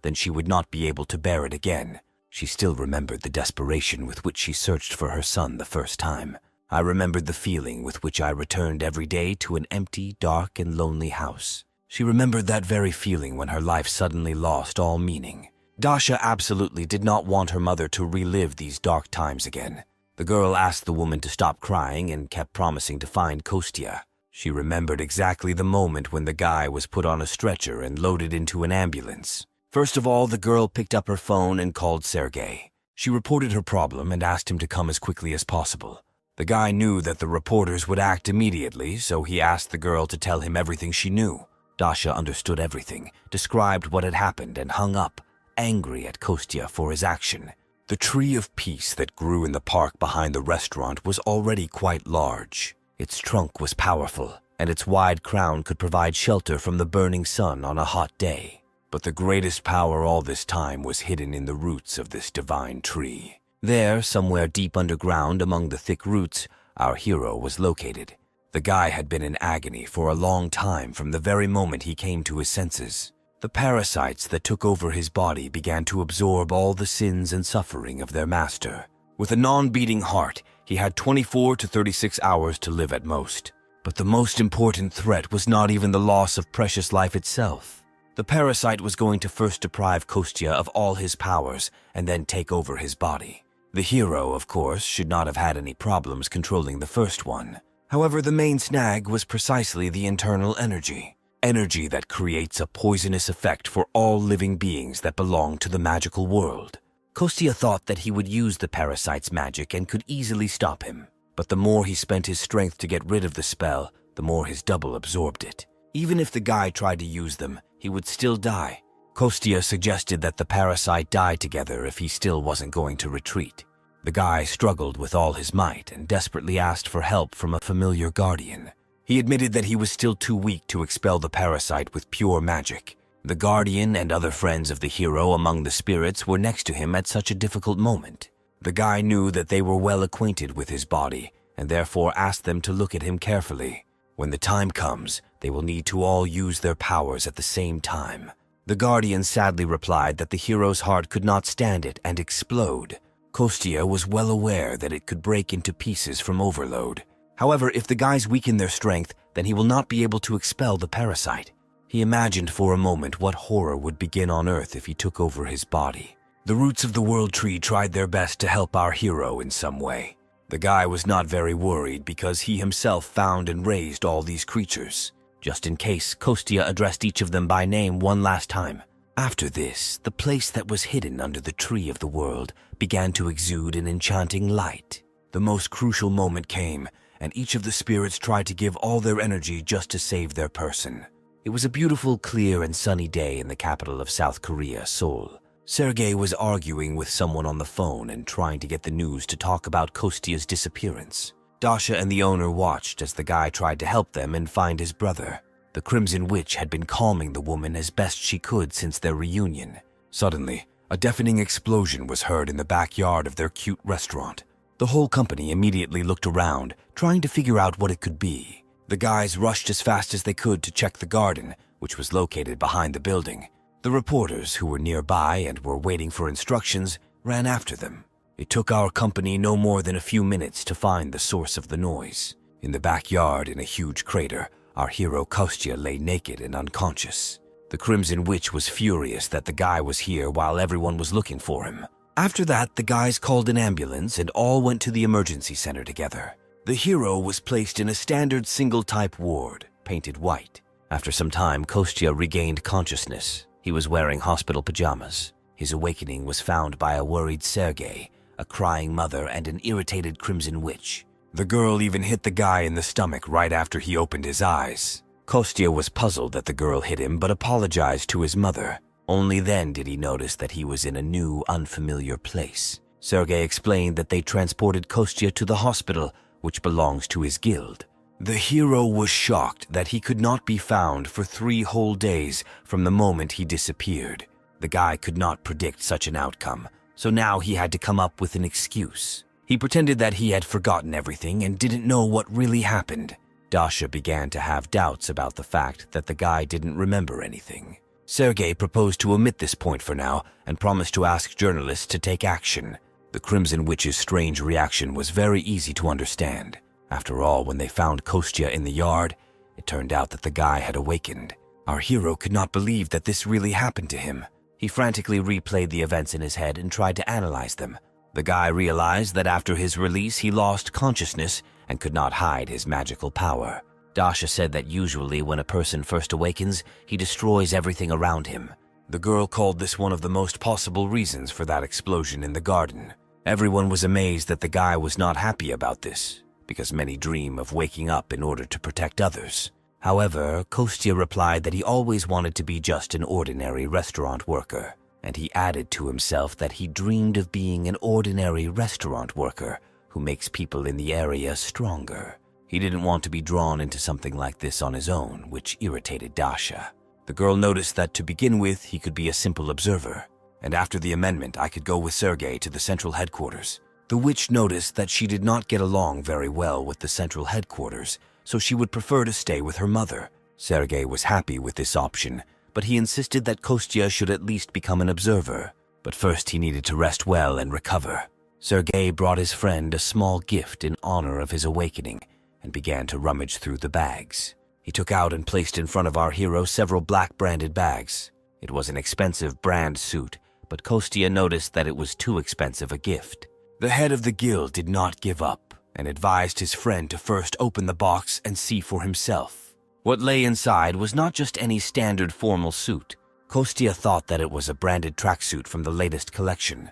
then she would not be able to bear it again. She still remembered the desperation with which she searched for her son the first time. I remembered the feeling with which I returned every day to an empty, dark, and lonely house. She remembered that very feeling when her life suddenly lost all meaning. Dasha absolutely did not want her mother to relive these dark times again. The girl asked the woman to stop crying and kept promising to find Kostya. She remembered exactly the moment when the guy was put on a stretcher and loaded into an ambulance. First of all, the girl picked up her phone and called Sergei. She reported her problem and asked him to come as quickly as possible. The guy knew that the reporters would act immediately, so he asked the girl to tell him everything she knew. Dasha understood everything, described what had happened, and hung up, angry at Kostya for his action. The tree of peace that grew in the park behind the restaurant was already quite large. Its trunk was powerful, and its wide crown could provide shelter from the burning sun on a hot day. But the greatest power all this time was hidden in the roots of this divine tree. There, somewhere deep underground among the thick roots, our hero was located. The guy had been in agony for a long time from the very moment he came to his senses. The parasites that took over his body began to absorb all the sins and suffering of their master. With a non-beating heart, he had 24 to 36 hours to live at most. But the most important threat was not even the loss of precious life itself. The parasite was going to first deprive Kostya of all his powers and then take over his body. The hero, of course, should not have had any problems controlling the first one. However, the main snag was precisely the internal energy. Energy that creates a poisonous effect for all living beings that belong to the magical world. Kostya thought that he would use the parasite's magic and could easily stop him. But the more he spent his strength to get rid of the spell, the more his double absorbed it. Even if the guy tried to use them, he would still die. Kostya suggested that the parasite die together if he still wasn't going to retreat. The guy struggled with all his might and desperately asked for help from a familiar guardian. He admitted that he was still too weak to expel the parasite with pure magic. The guardian and other friends of the hero among the spirits were next to him at such a difficult moment. The guy knew that they were well acquainted with his body and therefore asked them to look at him carefully. When the time comes, they will need to all use their powers at the same time. The guardian sadly replied that the hero's heart could not stand it and explode. Kostya was well aware that it could break into pieces from overload. However, if the guys weaken their strength, then he will not be able to expel the parasite. He imagined for a moment what horror would begin on Earth if he took over his body. The roots of the World Tree tried their best to help our hero in some way. The guy was not very worried because he himself found and raised all these creatures. Just in case, Kostya addressed each of them by name one last time. After this, the place that was hidden under the Tree of the World began to exude an enchanting light. The most crucial moment came, and each of the spirits tried to give all their energy just to save their person. It was a beautiful, clear, and sunny day in the capital of South Korea, Seoul. Sergei was arguing with someone on the phone and trying to get the news to talk about Kostya's disappearance. Dasha and the owner watched as the guy tried to help them and find his brother. The Crimson Witch had been calming the woman as best she could since their reunion. Suddenly, a deafening explosion was heard in the backyard of their cute restaurant. The whole company immediately looked around, trying to figure out what it could be. The guys rushed as fast as they could to check the garden, which was located behind the building. The reporters, who were nearby and were waiting for instructions, ran after them. It took our company no more than a few minutes to find the source of the noise. In the backyard, in a huge crater, our hero Kostya lay naked and unconscious. The Crimson Witch was furious that the guy was here while everyone was looking for him. After that, the guys called an ambulance and all went to the emergency center together. The hero was placed in a standard single-type ward, painted white. After some time, Kostya regained consciousness. He was wearing hospital pajamas. His awakening was found by a worried Sergei, a crying mother, and an irritated Crimson Witch. The girl even hit the guy in the stomach right after he opened his eyes. Kostya was puzzled that the girl hit him but apologized to his mother. Only then did he notice that he was in a new, unfamiliar place. Sergei explained that they transported Kostya to the hospital, which belongs to his guild. The hero was shocked that he could not be found for 3 whole days from the moment he disappeared. The guy could not predict such an outcome, so now he had to come up with an excuse. He pretended that he had forgotten everything and didn't know what really happened. Dasha began to have doubts about the fact that the guy didn't remember anything. Sergei proposed to omit this point for now and promised to ask journalists to take action. The Crimson Witch's strange reaction was very easy to understand. After all, when they found Kostya in the yard, it turned out that the guy had awakened. Our hero could not believe that this really happened to him. He frantically replayed the events in his head and tried to analyze them. The guy realized that after his release, he lost consciousness and could not hide his magical power. Dasha said that usually when a person first awakens, he destroys everything around him. The girl called this one of the most possible reasons for that explosion in the garden. Everyone was amazed that the guy was not happy about this, because many dream of waking up in order to protect others. However, Kostya replied that he always wanted to be just an ordinary restaurant worker, and he added to himself that he dreamed of being an ordinary restaurant worker who makes people in the area stronger. He didn't want to be drawn into something like this on his own, which irritated Dasha. The girl noticed that to begin with, he could be a simple observer, and after the amendment, I could go with Sergei to the central headquarters. The witch noticed that she did not get along very well with the central headquarters, so she would prefer to stay with her mother. Sergei was happy with this option, but he insisted that Kostya should at least become an observer. But first he needed to rest well and recover. Sergei brought his friend a small gift in honor of his awakening and began to rummage through the bags. He took out and placed in front of our hero several black branded bags. It was an expensive brand suit, but Kostya noticed that it was too expensive a gift. The head of the guild did not give up and advised his friend to first open the box and see for himself. What lay inside was not just any standard formal suit. Kostya thought that it was a branded tracksuit from the latest collection.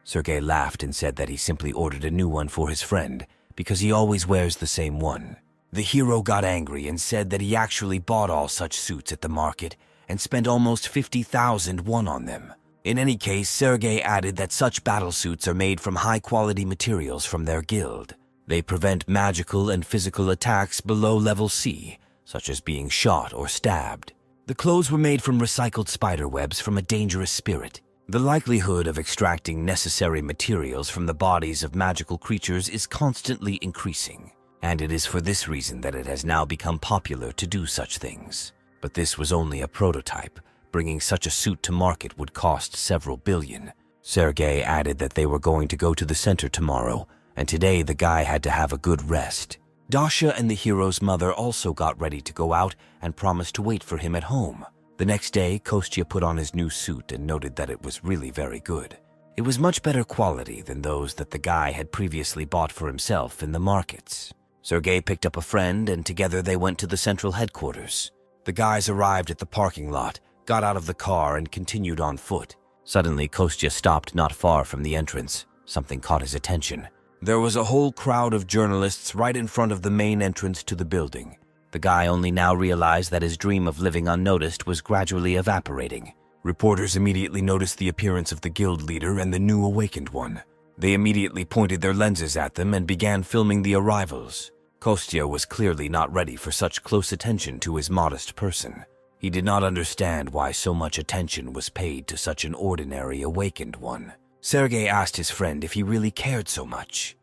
Sergei laughed and said that he simply ordered a new one for his friend because he always wears the same one. The hero got angry and said that he actually bought all such suits at the market and spent almost 50,000 won on them. In any case, Sergei added that such battle suits are made from high-quality materials from their guild. They prevent magical and physical attacks below level C, such as being shot or stabbed. The clothes were made from recycled spider webs from a dangerous spirit. The likelihood of extracting necessary materials from the bodies of magical creatures is constantly increasing, and it is for this reason that it has now become popular to do such things. But this was only a prototype. Bringing such a suit to market would cost several billion. Sergei added that they were going to go to the center tomorrow, and today the guy had to have a good rest. Dasha and the hero's mother also got ready to go out and promised to wait for him at home. The next day, Kostya put on his new suit and noted that it was really very good. It was much better quality than those that the guy had previously bought for himself in the markets. Sergei picked up a friend and together they went to the central headquarters. The guys arrived at the parking lot, got out of the car and continued on foot. Suddenly, Kostya stopped not far from the entrance. Something caught his attention. There was a whole crowd of journalists right in front of the main entrance to the building. The guy only now realized that his dream of living unnoticed was gradually evaporating. Reporters immediately noticed the appearance of the guild leader and the new awakened one. They immediately pointed their lenses at them and began filming the arrivals. Kostya was clearly not ready for such close attention to his modest person. He did not understand why so much attention was paid to such an ordinary awakened one. Sergei asked his friend if he really cared so much.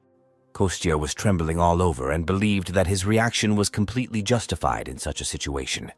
Kostya was trembling all over and believed that his reaction was completely justified in such a situation.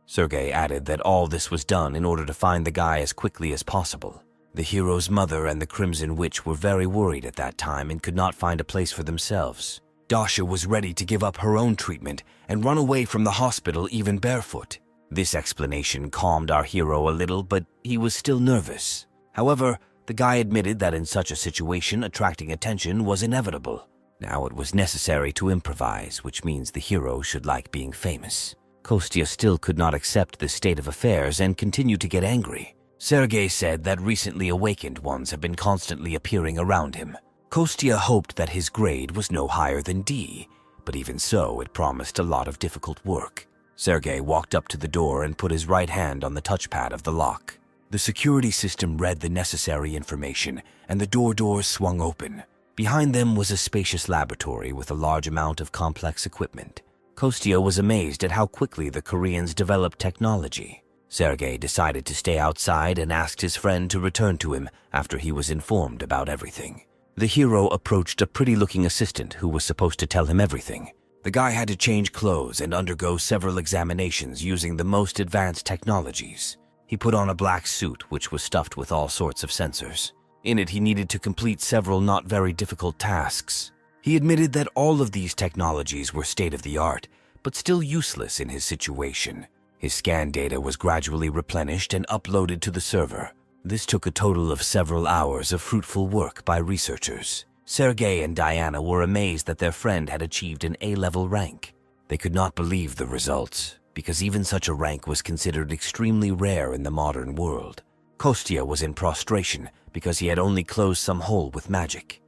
Sergei added that all this was done in order to find the guy as quickly as possible. The hero's mother and the Crimson Witch were very worried at that time and could not find a place for themselves. Dasha was ready to give up her own treatment and run away from the hospital even barefoot. This explanation calmed our hero a little, but he was still nervous. However, the guy admitted that in such a situation, attracting attention was inevitable. Now it was necessary to improvise, which means the hero should like being famous. Kostya still could not accept this state of affairs and continued to get angry. Sergei said that recently awakened ones have been constantly appearing around him. Kostya hoped that his grade was no higher than D, but even so, it promised a lot of difficult work. Sergei walked up to the door and put his right hand on the touchpad of the lock. The security system read the necessary information, and the doors swung open. Behind them was a spacious laboratory with a large amount of complex equipment. Kostya was amazed at how quickly the Koreans developed technology. Sergei decided to stay outside and asked his friend to return to him after he was informed about everything. The hero approached a pretty-looking assistant who was supposed to tell him everything. The guy had to change clothes and undergo several examinations using the most advanced technologies. He put on a black suit which was stuffed with all sorts of sensors. In it, he needed to complete several not very difficult tasks. He admitted that all of these technologies were state-of-the-art, but still useless in his situation. His scan data was gradually replenished and uploaded to the server. This took a total of several hours of fruitful work by researchers. Sergei and Diana were amazed that their friend had achieved an A-level rank. They could not believe the results, because even such a rank was considered extremely rare in the modern world. Kostya was in prostration because he had only closed some hole with magic.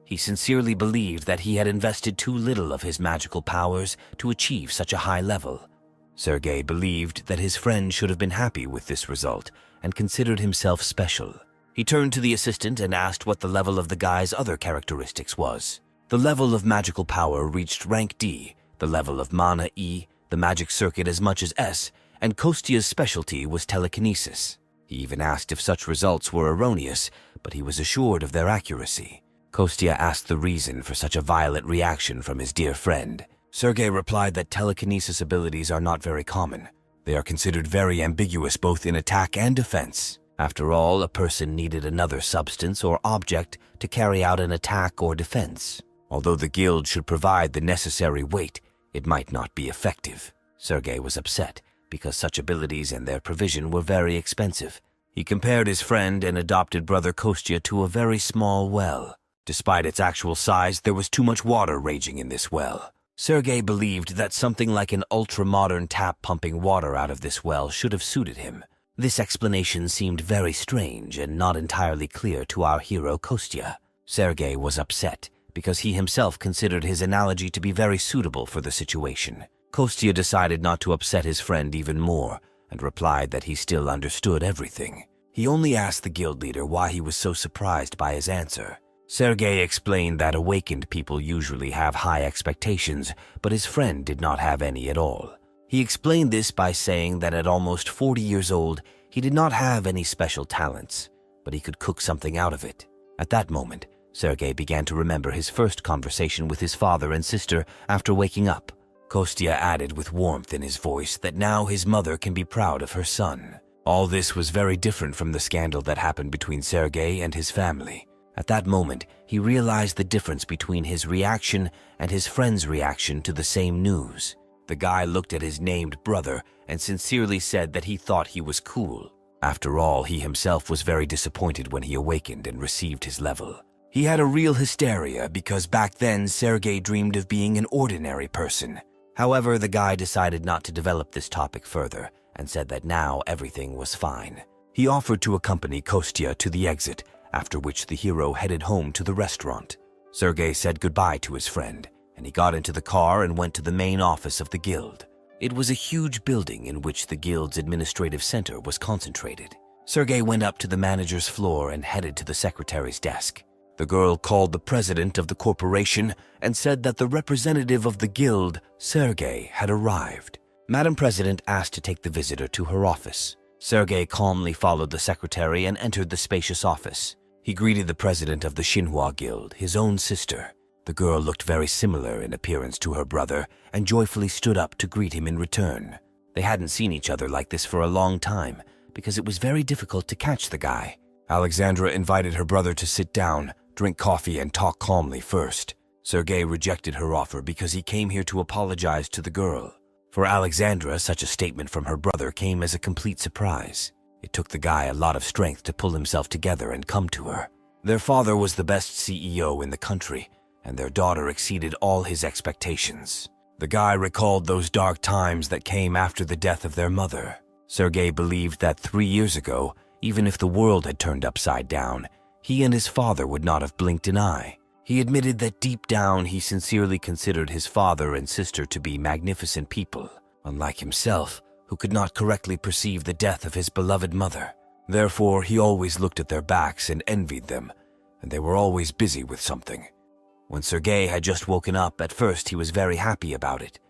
He sincerely believed that he had invested too little of his magical powers to achieve such a high level. Sergei believed that his friend should have been happy with this result and considered himself special. He turned to the assistant and asked what the level of the guy's other characteristics was. The level of magical power reached rank D, the level of mana E, the magic circuit as much as S, and Kostya's specialty was telekinesis. He even asked if such results were erroneous, but he was assured of their accuracy. Kostya asked the reason for such a violent reaction from his dear friend. Sergei replied that telekinesis abilities are not very common. They are considered very ambiguous both in attack and defense. After all, a person needed another substance or object to carry out an attack or defense. Although the guild should provide the necessary weight, it might not be effective. Sergei was upset because such abilities and their provision were very expensive. He compared his friend and adopted brother Kostya to a very small well. Despite its actual size, there was too much water raging in this well. Sergei believed that something like an ultra-modern tap pumping water out of this well should have suited him. This explanation seemed very strange and not entirely clear to our hero Kostya. Sergei was upset because he himself considered his analogy to be very suitable for the situation. Kostya decided not to upset his friend even more and replied that he still understood everything. He only asked the guild leader why he was so surprised by his answer. Sergei explained that awakened people usually have high expectations, but his friend did not have any at all. He explained this by saying that at almost 40 years old, he did not have any special talents, but he could cook something out of it. At that moment, Sergei began to remember his first conversation with his father and sister after waking up. Kostya added with warmth in his voice that now his mother can be proud of her son. All this was very different from the scandal that happened between Sergei and his family. At that moment, he realized the difference between his reaction and his friend's reaction to the same news. The guy looked at his named brother and sincerely said that he thought he was cool. After all, he himself was very disappointed when he awakened and received his level. He had a real hysteria because back then Sergei dreamed of being an ordinary person. However, the guy decided not to develop this topic further and said that now everything was fine. He offered to accompany Kostya to the exit, after which the hero headed home to the restaurant. Sergei said goodbye to his friend, and he got into the car and went to the main office of the guild. It was a huge building in which the guild's administrative center was concentrated. Sergei went up to the manager's floor and headed to the secretary's desk. The girl called the president of the corporation and said that the representative of the guild, Sergei, had arrived. Madam President asked to take the visitor to her office. Sergei calmly followed the secretary and entered the spacious office. He greeted the president of the Manhwa guild, his own sister. The girl looked very similar in appearance to her brother and joyfully stood up to greet him in return. They hadn't seen each other like this for a long time because it was very difficult to catch the guy. Alexandra invited her brother to sit down, drink coffee, and talk calmly first. Sergei rejected her offer because he came here to apologize to the girl. For Alexandra, such a statement from her brother came as a complete surprise. It took the guy a lot of strength to pull himself together and come to her. Their father was the best CEO in the country, and their daughter exceeded all his expectations. The guy recalled those dark times that came after the death of their mother. Sergei believed that 3 years ago, even if the world had turned upside down, he and his father would not have blinked an eye. He admitted that deep down he sincerely considered his father and sister to be magnificent people, unlike himself, who could not correctly perceive the death of his beloved mother. Therefore, he always looked at their backs and envied them, and they were always busy with something. When Sergei had just woken up, at first he was very happy about it,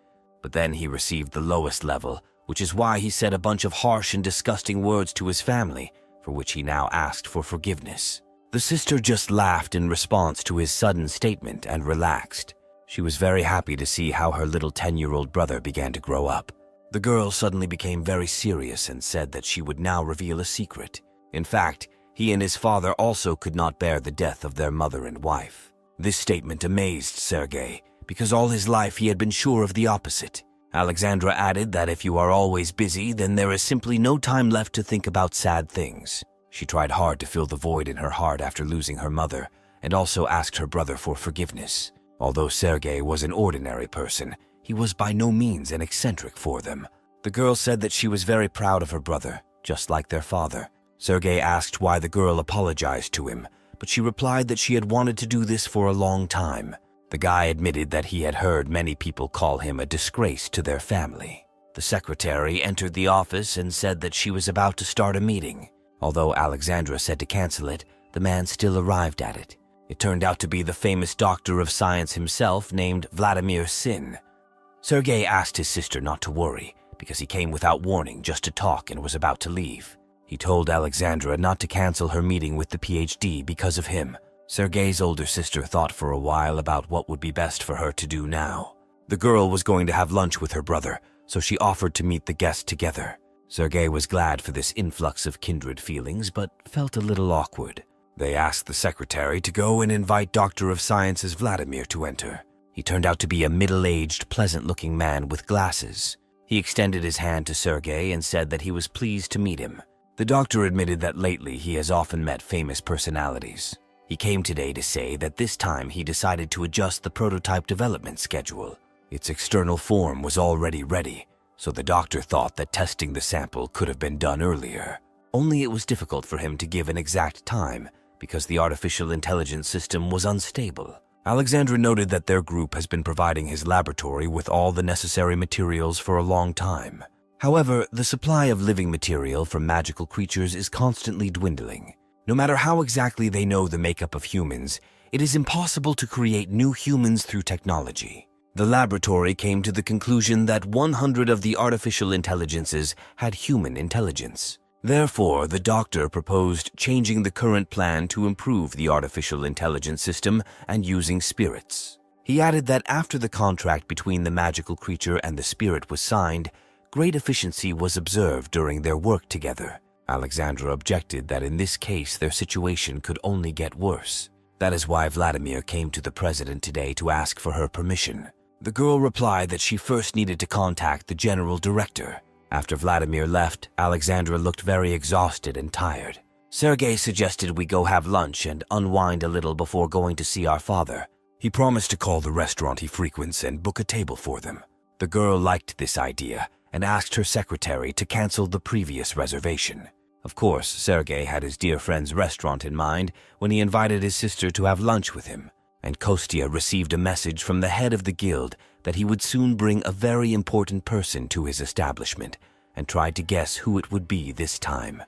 but then he received the lowest level, which is why he said a bunch of harsh and disgusting words to his family, for which he now asked for forgiveness. The sister just laughed in response to his sudden statement and relaxed. She was very happy to see how her little 10-year-old brother began to grow up. The girl suddenly became very serious and said that she would now reveal a secret. In fact, he and his father also could not bear the death of their mother and wife. This statement amazed Sergei, because all his life he had been sure of the opposite. Alexandra added that if you are always busy, then there is simply no time left to think about sad things. She tried hard to fill the void in her heart after losing her mother, and also asked her brother for forgiveness. Although Sergei was an ordinary person, he was by no means an eccentric for them. The girl said that she was very proud of her brother, just like their father. Sergei asked why the girl apologized to him, but she replied that she had wanted to do this for a long time. The guy admitted that he had heard many people call him a disgrace to their family. The secretary entered the office and said that she was about to start a meeting. Although Alexandra said to cancel it, the man still arrived at it. It turned out to be the famous doctor of science himself named Vladimir Sin. Sergei asked his sister not to worry, because he came without warning just to talk and was about to leave. He told Alexandra not to cancel her meeting with the PhD because of him. Sergei's older sister thought for a while about what would be best for her to do now. The girl was going to have lunch with her brother, so she offered to meet the guests together. Sergei was glad for this influx of kindred feelings, but felt a little awkward. They asked the secretary to go and invite Doctor of Sciences Vladimir to enter. He turned out to be a middle-aged, pleasant-looking man with glasses. He extended his hand to Sergei and said that he was pleased to meet him. The doctor admitted that lately he has often met famous personalities. He came today to say that this time he decided to adjust the prototype development schedule. Its external form was already ready, so the doctor thought that testing the sample could have been done earlier. Only it was difficult for him to give an exact time because the artificial intelligence system was unstable. Alexandra noted that their group has been providing his laboratory with all the necessary materials for a long time. However, the supply of living material from magical creatures is constantly dwindling. No matter how exactly they know the makeup of humans, it is impossible to create new humans through technology. The laboratory came to the conclusion that 100 of the artificial intelligences had human intelligence. Therefore, the doctor proposed changing the current plan to improve the artificial intelligence system and using spirits. He added that after the contract between the magical creature and the spirit was signed, great efficiency was observed during their work together. Alexandra objected that in this case their situation could only get worse. That is why Vladimir came to the president today to ask for her permission. The girl replied that she first needed to contact the general director. After Vladimir left, Alexandra looked very exhausted and tired. Sergei suggested we go have lunch and unwind a little before going to see our father. He promised to call the restaurant he frequents and book a table for them. The girl liked this idea and asked her secretary to cancel the previous reservation. Of course, Sergei had his dear friend's restaurant in mind when he invited his sister to have lunch with him, and Kostya received a message from the head of the guild that he would soon bring a very important person to his establishment, and tried to guess who it would be this time.